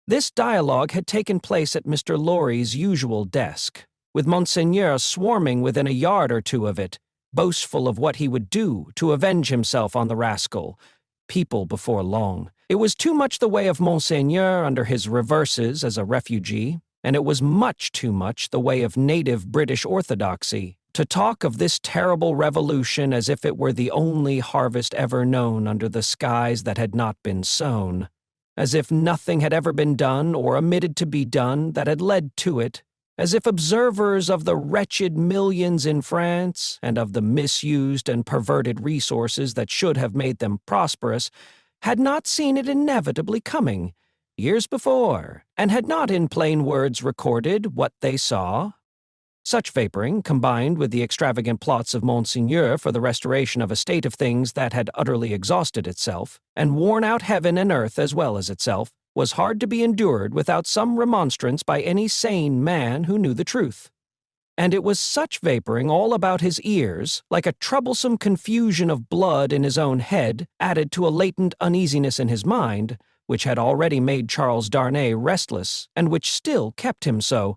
This dialogue had taken place at Mr. Lorry's usual desk, with Monseigneur swarming within a yard or two of it, boastful of what he would do to avenge himself on the rascal. People before long. It was too much the way of Monseigneur under his reverses as a refugee, and it was much too much the way of native British orthodoxy, to talk of this terrible revolution as if it were the only harvest ever known under the skies that had not been sown, as if nothing had ever been done or omitted to be done that had led to it, as if observers of the wretched millions in France and of the misused and perverted resources that should have made them prosperous had not seen it inevitably coming years before, and had not in plain words recorded what they saw. Such vaporing, combined with the extravagant plots of Monseigneur for the restoration of a state of things that had utterly exhausted itself, and worn out heaven and earth as well as itself, was hard to be endured without some remonstrance by any sane man who knew the truth. And it was such vaporing all about his ears, like a troublesome confusion of blood in his own head, added to a latent uneasiness in his mind, which had already made Charles Darnay restless, and which still kept him so.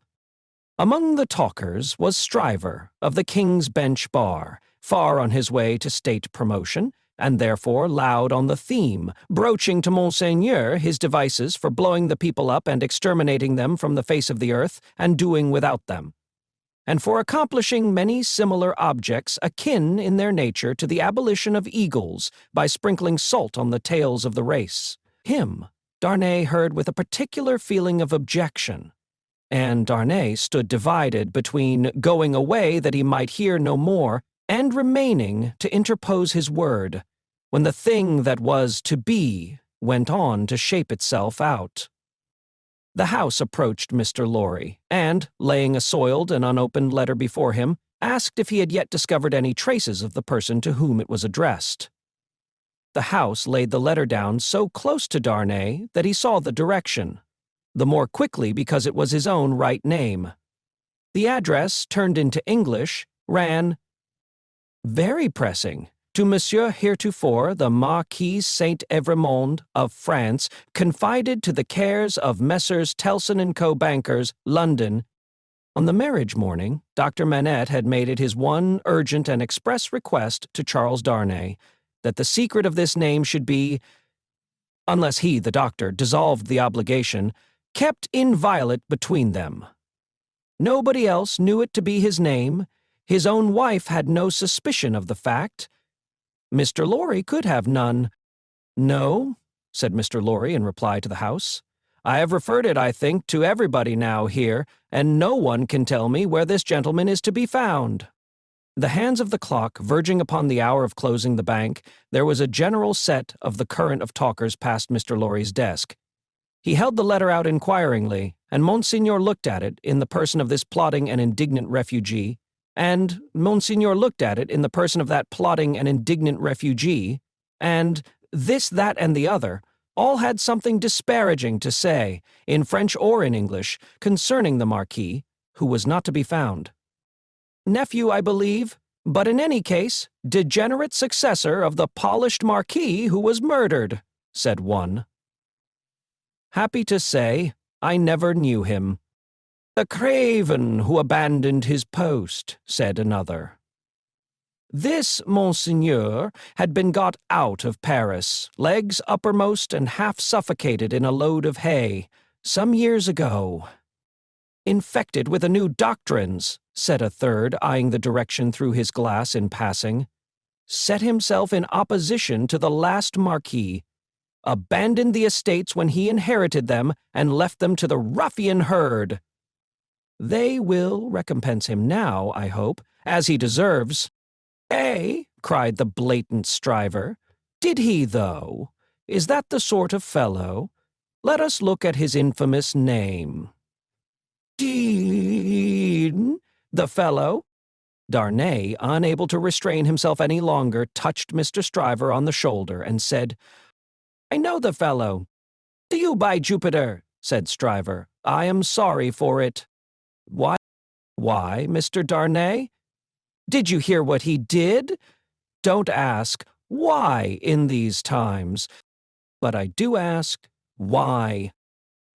Among the talkers was Stryver, of the King's Bench Bar, far on his way to state promotion, and therefore loud on the theme, broaching to Monseigneur his devices for blowing the people up and exterminating them from the face of the earth, and doing without them, and for accomplishing many similar objects akin in their nature to the abolition of eagles by sprinkling salt on the tails of the race. Him Darnay heard with a particular feeling of objection, and Darnay stood divided between going away that he might hear no more and remaining to interpose his word, when the thing that was to be went on to shape itself out. The house approached Mr. Lorry, and, laying a soiled and unopened letter before him, asked if he had yet discovered any traces of the person to whom it was addressed. The house laid the letter down so close to Darnay that he saw the direction, the more quickly because it was his own right name. The address, turned into English, ran, "Very pressing. To Monsieur heretofore the Marquis Saint-Evremond of France, confided to the cares of Messrs. Telson & Co. Bankers, London." On the marriage morning, Dr. Manette had made it his one urgent and express request to Charles Darnay that the secret of this name should be, unless he, the doctor, dissolved the obligation, kept inviolate between them. Nobody else knew it to be his name. His own wife had no suspicion of the fact. Mr. Lorry could have none. "No," said Mr. Lorry in reply to the house. "I have referred it, I think, to everybody now here, and no one can tell me where this gentleman is to be found." The hands of the clock verging upon the hour of closing the bank, there was a general set of the current of talkers past Mr. Lorry's desk. He held the letter out inquiringly, and Monseigneur looked at it in the person of this plotting and indignant refugee, and Monseigneur looked at it in the person of that plotting and indignant refugee, and this, that, and the other, all had something disparaging to say, in French or in English, concerning the Marquis, who was not to be found. "Nephew, I believe, but in any case, degenerate successor of the polished Marquis who was murdered," said one. "Happy to say, I never knew him." "The craven who abandoned his post," said another. "This, Monseigneur, had been got out of Paris, legs uppermost and half suffocated in a load of hay, some years ago." "Infected with the new doctrines," said a third, eyeing the direction through his glass in passing. "Set himself in opposition to the last Marquis. Abandoned the estates when he inherited them, and left them to the ruffian herd. They will recompense him now, I hope, as he deserves." "Eh?" cried the blatant Stryver. "Did he, though? Is that the sort of fellow? Let us look at his infamous name." "Dean, the fellow?" Darnay, unable to restrain himself any longer, touched Mr. Stryver on the shoulder and said, "I know the fellow." "Do you, by Jupiter?" said Stryver. "I am sorry for it." Why, Mr. Darnay? Did you hear what he did? Don't ask, why in these times? But I do ask, why?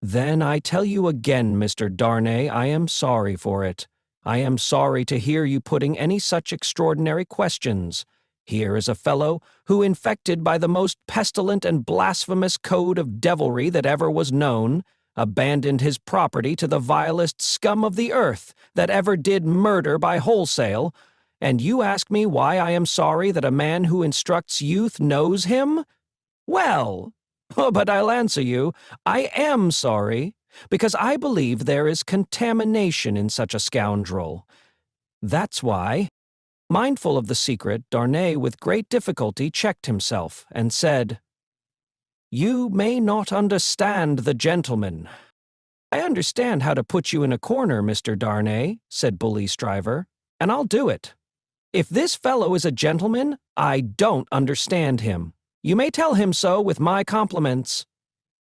Then I tell you again, Mr. Darnay, I am sorry for it. I am sorry to hear you putting any such extraordinary questions. Here is a fellow who, infected by the most pestilent and blasphemous code of devilry that ever was known, abandoned his property to the vilest scum of the earth that ever did murder by wholesale, and you ask me why I am sorry that a man who instructs youth knows him? Well, but I'll answer you, I am sorry, because I believe there is contamination in such a scoundrel. That's why. Mindful of the secret, Darnay with great difficulty checked himself, and said, "You may not understand the gentleman." "I understand how to put you in a corner, Mr. Darnay," said Bully Stryver, "and I'll do it. If this fellow is a gentleman, I don't understand him. You may tell him so with my compliments.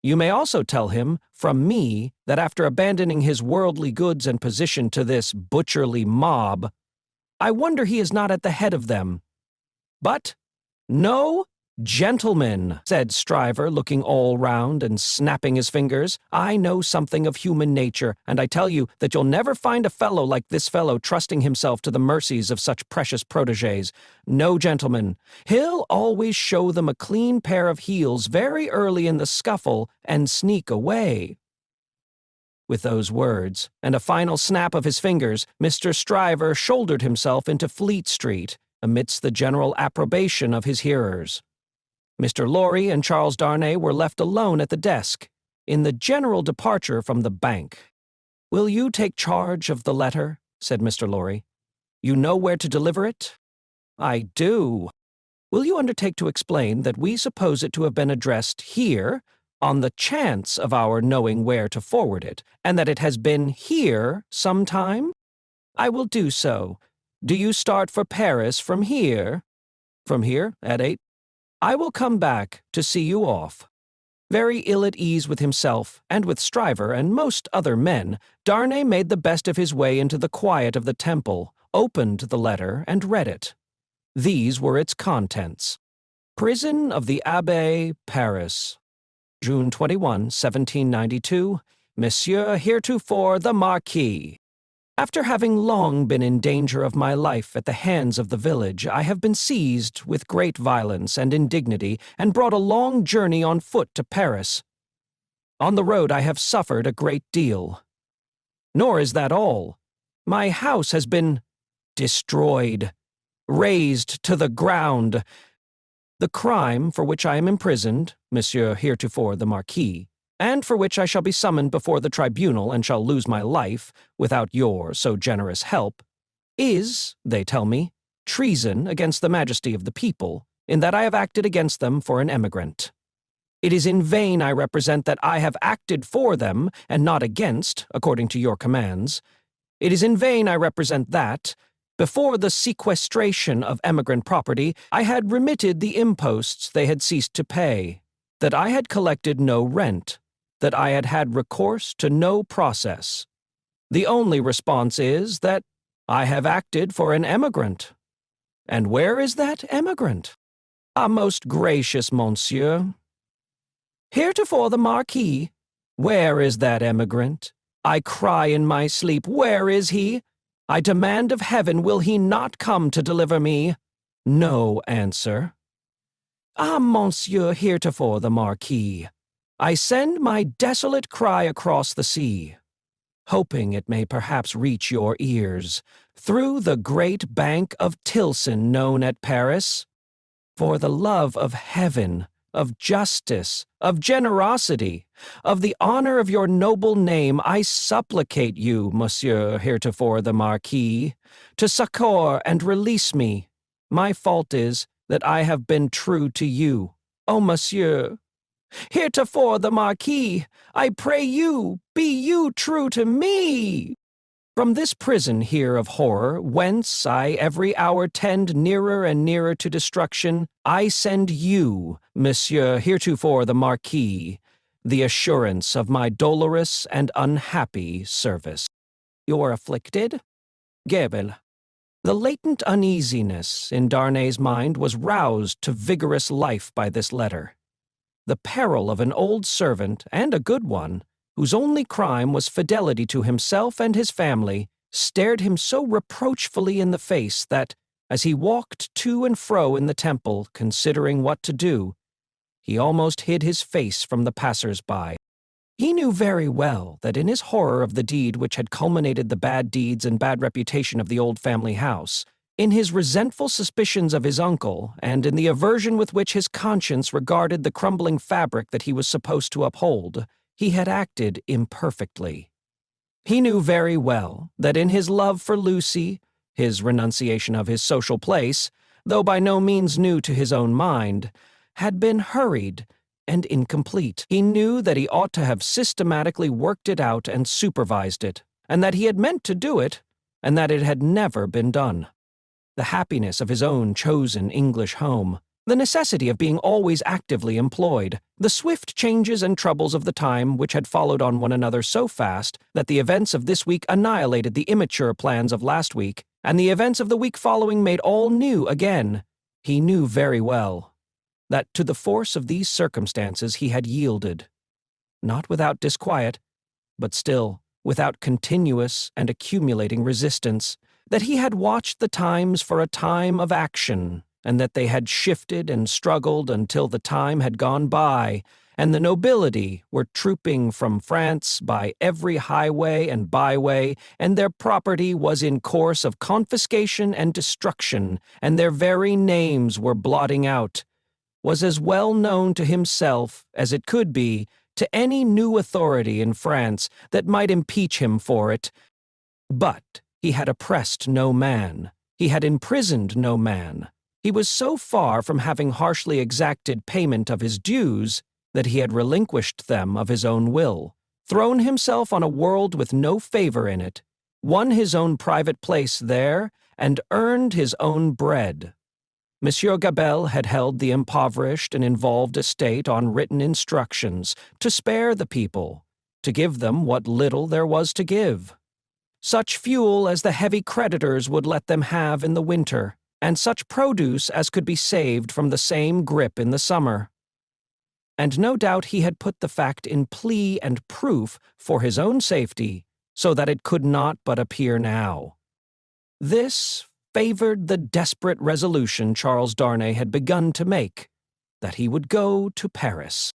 You may also tell him, from me, that after abandoning his worldly goods and position to this butcherly mob, I wonder he is not at the head of them. But, no, gentlemen," said Stryver, looking all round and snapping his fingers, "I know something of human nature, and I tell you that you'll never find a fellow like this fellow trusting himself to the mercies of such precious protégés. No, gentlemen, he'll always show them a clean pair of heels very early in the scuffle and sneak away." With those words, and a final snap of his fingers, Mr. Stryver shouldered himself into Fleet Street, amidst the general approbation of his hearers. Mr. Lorry and Charles Darnay were left alone at the desk, in the general departure from the bank. "Will you take charge of the letter?" said Mr. Lorry. "You know where to deliver it?" "I do." "Will you undertake to explain that we suppose it to have been addressed here, on the chance of our knowing where to forward it, and that it has been here some time?" "I will do so. Do you start for Paris from here?" "From here, at 8. I will come back to see you off." Very ill at ease with himself, and with Stryver and most other men, Darnay made the best of his way into the quiet of the Temple, opened the letter, and read it. These were its contents. "Prison of the Abbaye, Paris. June 21, 1792. Monsieur heretofore the Marquis. After having long been in danger of my life at the hands of the village, I have been seized with great violence and indignity, and brought a long journey on foot to Paris. On the road I have suffered a great deal. Nor is that all. My house has been destroyed, razed to the ground. The crime for which I am imprisoned, Monsieur heretofore the Marquis, and for which I shall be summoned before the tribunal and shall lose my life, without your so generous help, is, they tell me, treason against the majesty of the people, in that I have acted against them for an emigrant. It is in vain I represent that I have acted for them, and not against, according to your commands. It is in vain I represent that, before the sequestration of emigrant property, I had remitted the imposts they had ceased to pay, that I had collected no rent, that I had had recourse to no process. The only response is that I have acted for an emigrant. And where is that emigrant? Ah, most gracious monsieur. Heretofore the Marquis. Where is that emigrant? I cry in my sleep, where is he? I demand of heaven, will he not come to deliver me? No answer. Ah, monsieur heretofore the Marquis. I send my desolate cry across the sea, hoping it may perhaps reach your ears, through the great bank of Tilson known at Paris. For the love of heaven, of justice, of generosity, of the honor of your noble name, I supplicate you, Monsieur heretofore the Marquis, to succor and release me. My fault is that I have been true to you. Oh, monsieur, heretofore the Marquis, I pray you, be you true to me. From this prison here of horror, whence I every hour tend nearer and nearer to destruction, I send you, Monsieur heretofore the Marquis, the assurance of my dolorous and unhappy service. You're afflicted? Gebel. The latent uneasiness in Darnay's mind was roused to vigorous life by this letter. The peril of an old servant, and a good one, whose only crime was fidelity to himself and his family, stared him so reproachfully in the face that, as he walked to and fro in the temple, considering what to do, he almost hid his face from the passers-by. He knew very well that in his horror of the deed which had culminated the bad deeds and bad reputation of the old family house, in his resentful suspicions of his uncle, and in the aversion with which his conscience regarded the crumbling fabric that he was supposed to uphold, he had acted imperfectly. He knew very well that in his love for Lucie, his renunciation of his social place, though by no means new to his own mind, had been hurried and incomplete. He knew that he ought to have systematically worked it out and supervised it, and that he had meant to do it, and that it had never been done. The happiness of his own chosen English home, the necessity of being always actively employed, the swift changes and troubles of the time which had followed on one another so fast that the events of this week annihilated the immature plans of last week, and the events of the week following made all new again. He knew very well that to the force of these circumstances he had yielded, not without disquiet, but still without continuous and accumulating resistance, that he had watched the times for a time of action, and that they had shifted and struggled until the time had gone by, and the nobility were trooping from France by every highway and byway, and their property was in course of confiscation and destruction, and their very names were blotting out, was as well known to himself as it could be to any new authority in France that might impeach him for it. But he had oppressed no man. He had imprisoned no man. He was so far from having harshly exacted payment of his dues that he had relinquished them of his own will, thrown himself on a world with no favor in it, won his own private place there, and earned his own bread. Monsieur Gabelle had held the impoverished and involved estate on written instructions to spare the people, to give them what little there was to give, such fuel as the heavy creditors would let them have in the winter, and such produce as could be saved from the same grip in the summer. And no doubt he had put the fact in plea and proof for his own safety, so that it could not but appear now. This favored the desperate resolution Charles Darnay had begun to make, that he would go to Paris.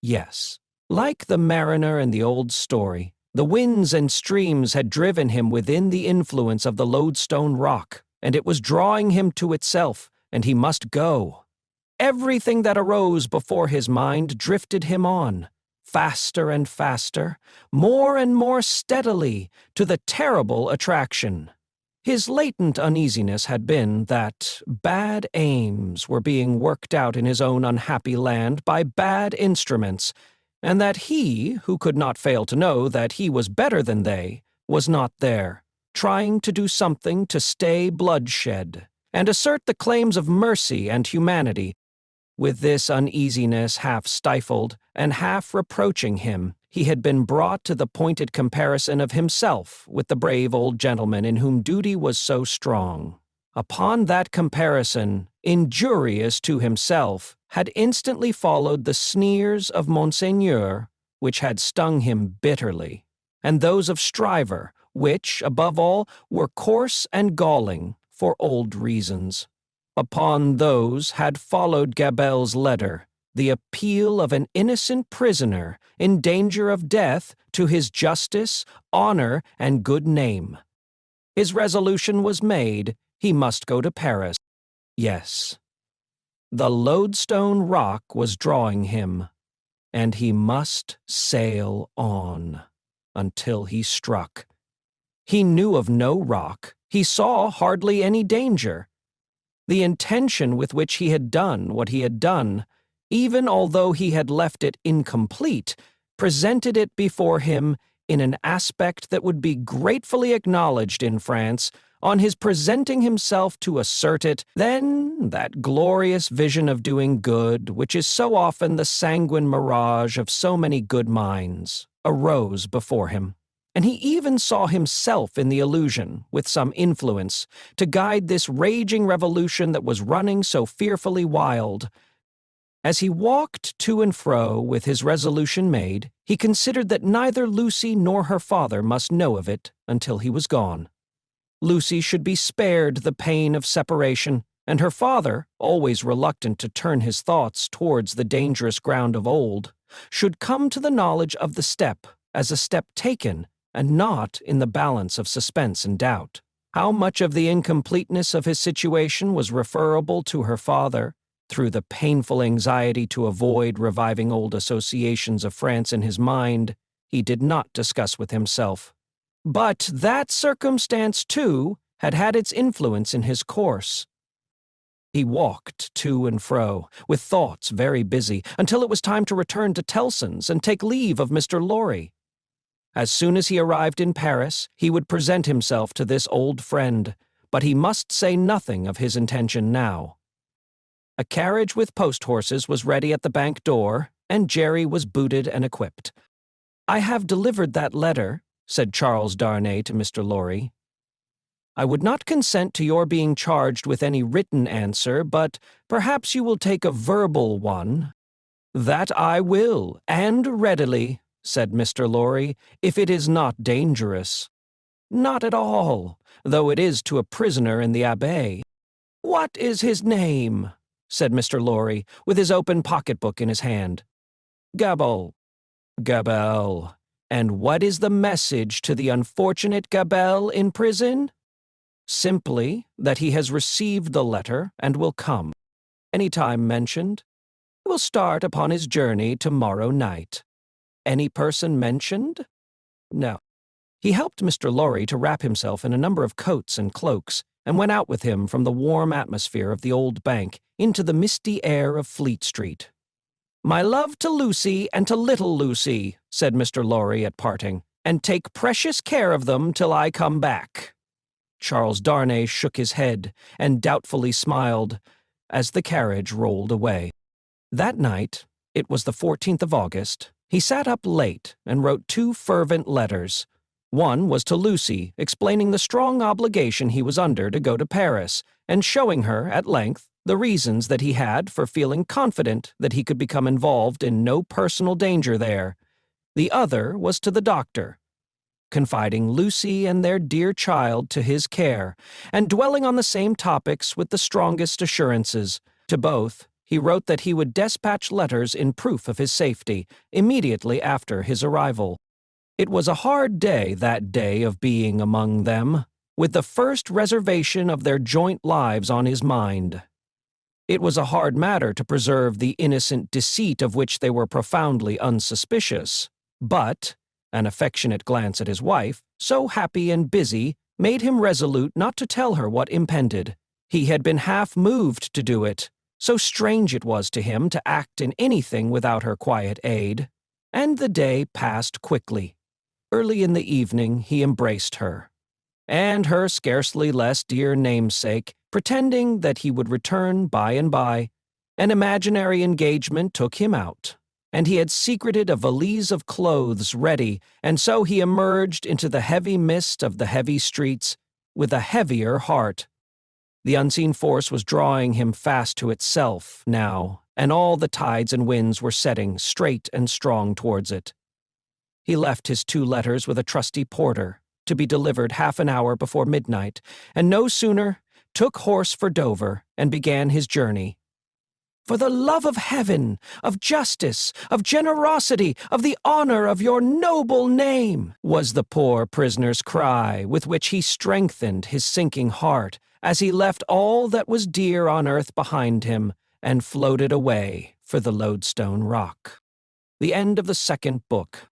Yes, like the mariner in the old story, the winds and streams had driven him within the influence of the lodestone rock, and it was drawing him to itself, and he must go. Everything that arose before his mind drifted him on, faster and faster, more and more steadily, to the terrible attraction. His latent uneasiness had been that bad aims were being worked out in his own unhappy land by bad instruments, and that he, who could not fail to know that he was better than they, was not there, trying to do something to stay bloodshed, and assert the claims of mercy and humanity. With this uneasiness half stifled and half reproaching him, he had been brought to the pointed comparison of himself with the brave old gentleman in whom duty was so strong. Upon that comparison, injurious to himself, had instantly followed the sneers of Monseigneur, which had stung him bitterly, and those of Stryver, which, above all, were coarse and galling for old reasons. Upon those had followed Gabelle's letter, the appeal of an innocent prisoner in danger of death to his justice, honor, and good name. His resolution was made. He must go to Paris. Yes, the lodestone rock was drawing him, and he must sail on until he struck. He knew of no rock. He saw hardly any danger. The intention with which he had done what he had done, even although he had left it incomplete, presented it before him in an aspect that would be gratefully acknowledged in France on his presenting himself to assert it. Then that glorious vision of doing good, which is so often the sanguine mirage of so many good minds, arose before him. And he even saw himself in the illusion, with some influence, to guide this raging revolution that was running so fearfully wild. As he walked to and fro with his resolution made, he considered that neither Lucie nor her father must know of it until he was gone. Lucie should be spared the pain of separation, and her father, always reluctant to turn his thoughts towards the dangerous ground of old, should come to the knowledge of the step as a step taken, and not in the balance of suspense and doubt. How much of the incompleteness of his situation was referable to her father, through the painful anxiety to avoid reviving old associations of France in his mind, he did not discuss with himself. But that circumstance, too, had had its influence in his course. He walked to and fro, with thoughts very busy, until it was time to return to Tellson's and take leave of Mr. Lorry. As soon as he arrived in Paris, he would present himself to this old friend, but he must say nothing of his intention now. A carriage with post-horses was ready at the bank door, and Jerry was booted and equipped. "I have delivered that letter," said Charles Darnay to Mr. Lorry. "I would not consent to your being charged with any written answer, but perhaps you will take a verbal one." "That I will, and readily," said Mr. Lorry, "if it is not dangerous." "Not at all, though it is to a prisoner in the Abbaye." "What is his name?" said Mr. Lorry, with his open pocketbook in his hand. "Gabelle." "Gabelle. And what is the message to the unfortunate Gabelle in prison?" "Simply that he has received the letter and will come. Any time mentioned? He will start upon his journey tomorrow night." "Any person mentioned?" "No." He helped Mr. Lorry to wrap himself in a number of coats and cloaks, and went out with him from the warm atmosphere of the old bank into the misty air of Fleet Street. "My love to Lucie and to little Lucie," said Mr. Lorry at parting, "and take precious care of them till I come back." Charles Darnay shook his head and doubtfully smiled as the carriage rolled away. That night, it was the 14th of August, he sat up late and wrote 2 fervent letters. One was to Lucie, explaining the strong obligation he was under to go to Paris, and showing her, at length, the reasons that he had for feeling confident that he could become involved in no personal danger there. The other was to the doctor, confiding Lucie and their dear child to his care, and dwelling on the same topics with the strongest assurances. To both, he wrote that he would despatch letters in proof of his safety, immediately after his arrival. It was a hard day, that day of being among them, with the first reservation of their joint lives on his mind. It was a hard matter to preserve the innocent deceit of which they were profoundly unsuspicious, but an affectionate glance at his wife, so happy and busy, made him resolute not to tell her what impended. He had been half moved to do it, so strange it was to him to act in anything without her quiet aid. And the day passed quickly. Early in the evening he embraced her, and her scarcely less dear namesake, pretending that he would return by and by. An imaginary engagement took him out, and he had secreted a valise of clothes ready, and so he emerged into the heavy mist of the heavy streets with a heavier heart. The unseen force was drawing him fast to itself now, and all the tides and winds were setting straight and strong towards it. He left his 2 letters with a trusty porter, to be delivered half an hour before midnight, and no sooner took horse for Dover and began his journey. "For the love of heaven, of justice, of generosity, of the honor of your noble name," was the poor prisoner's cry, with which he strengthened his sinking heart as he left all that was dear on earth behind him and floated away for the Lodestone Rock. The end of the 2nd book.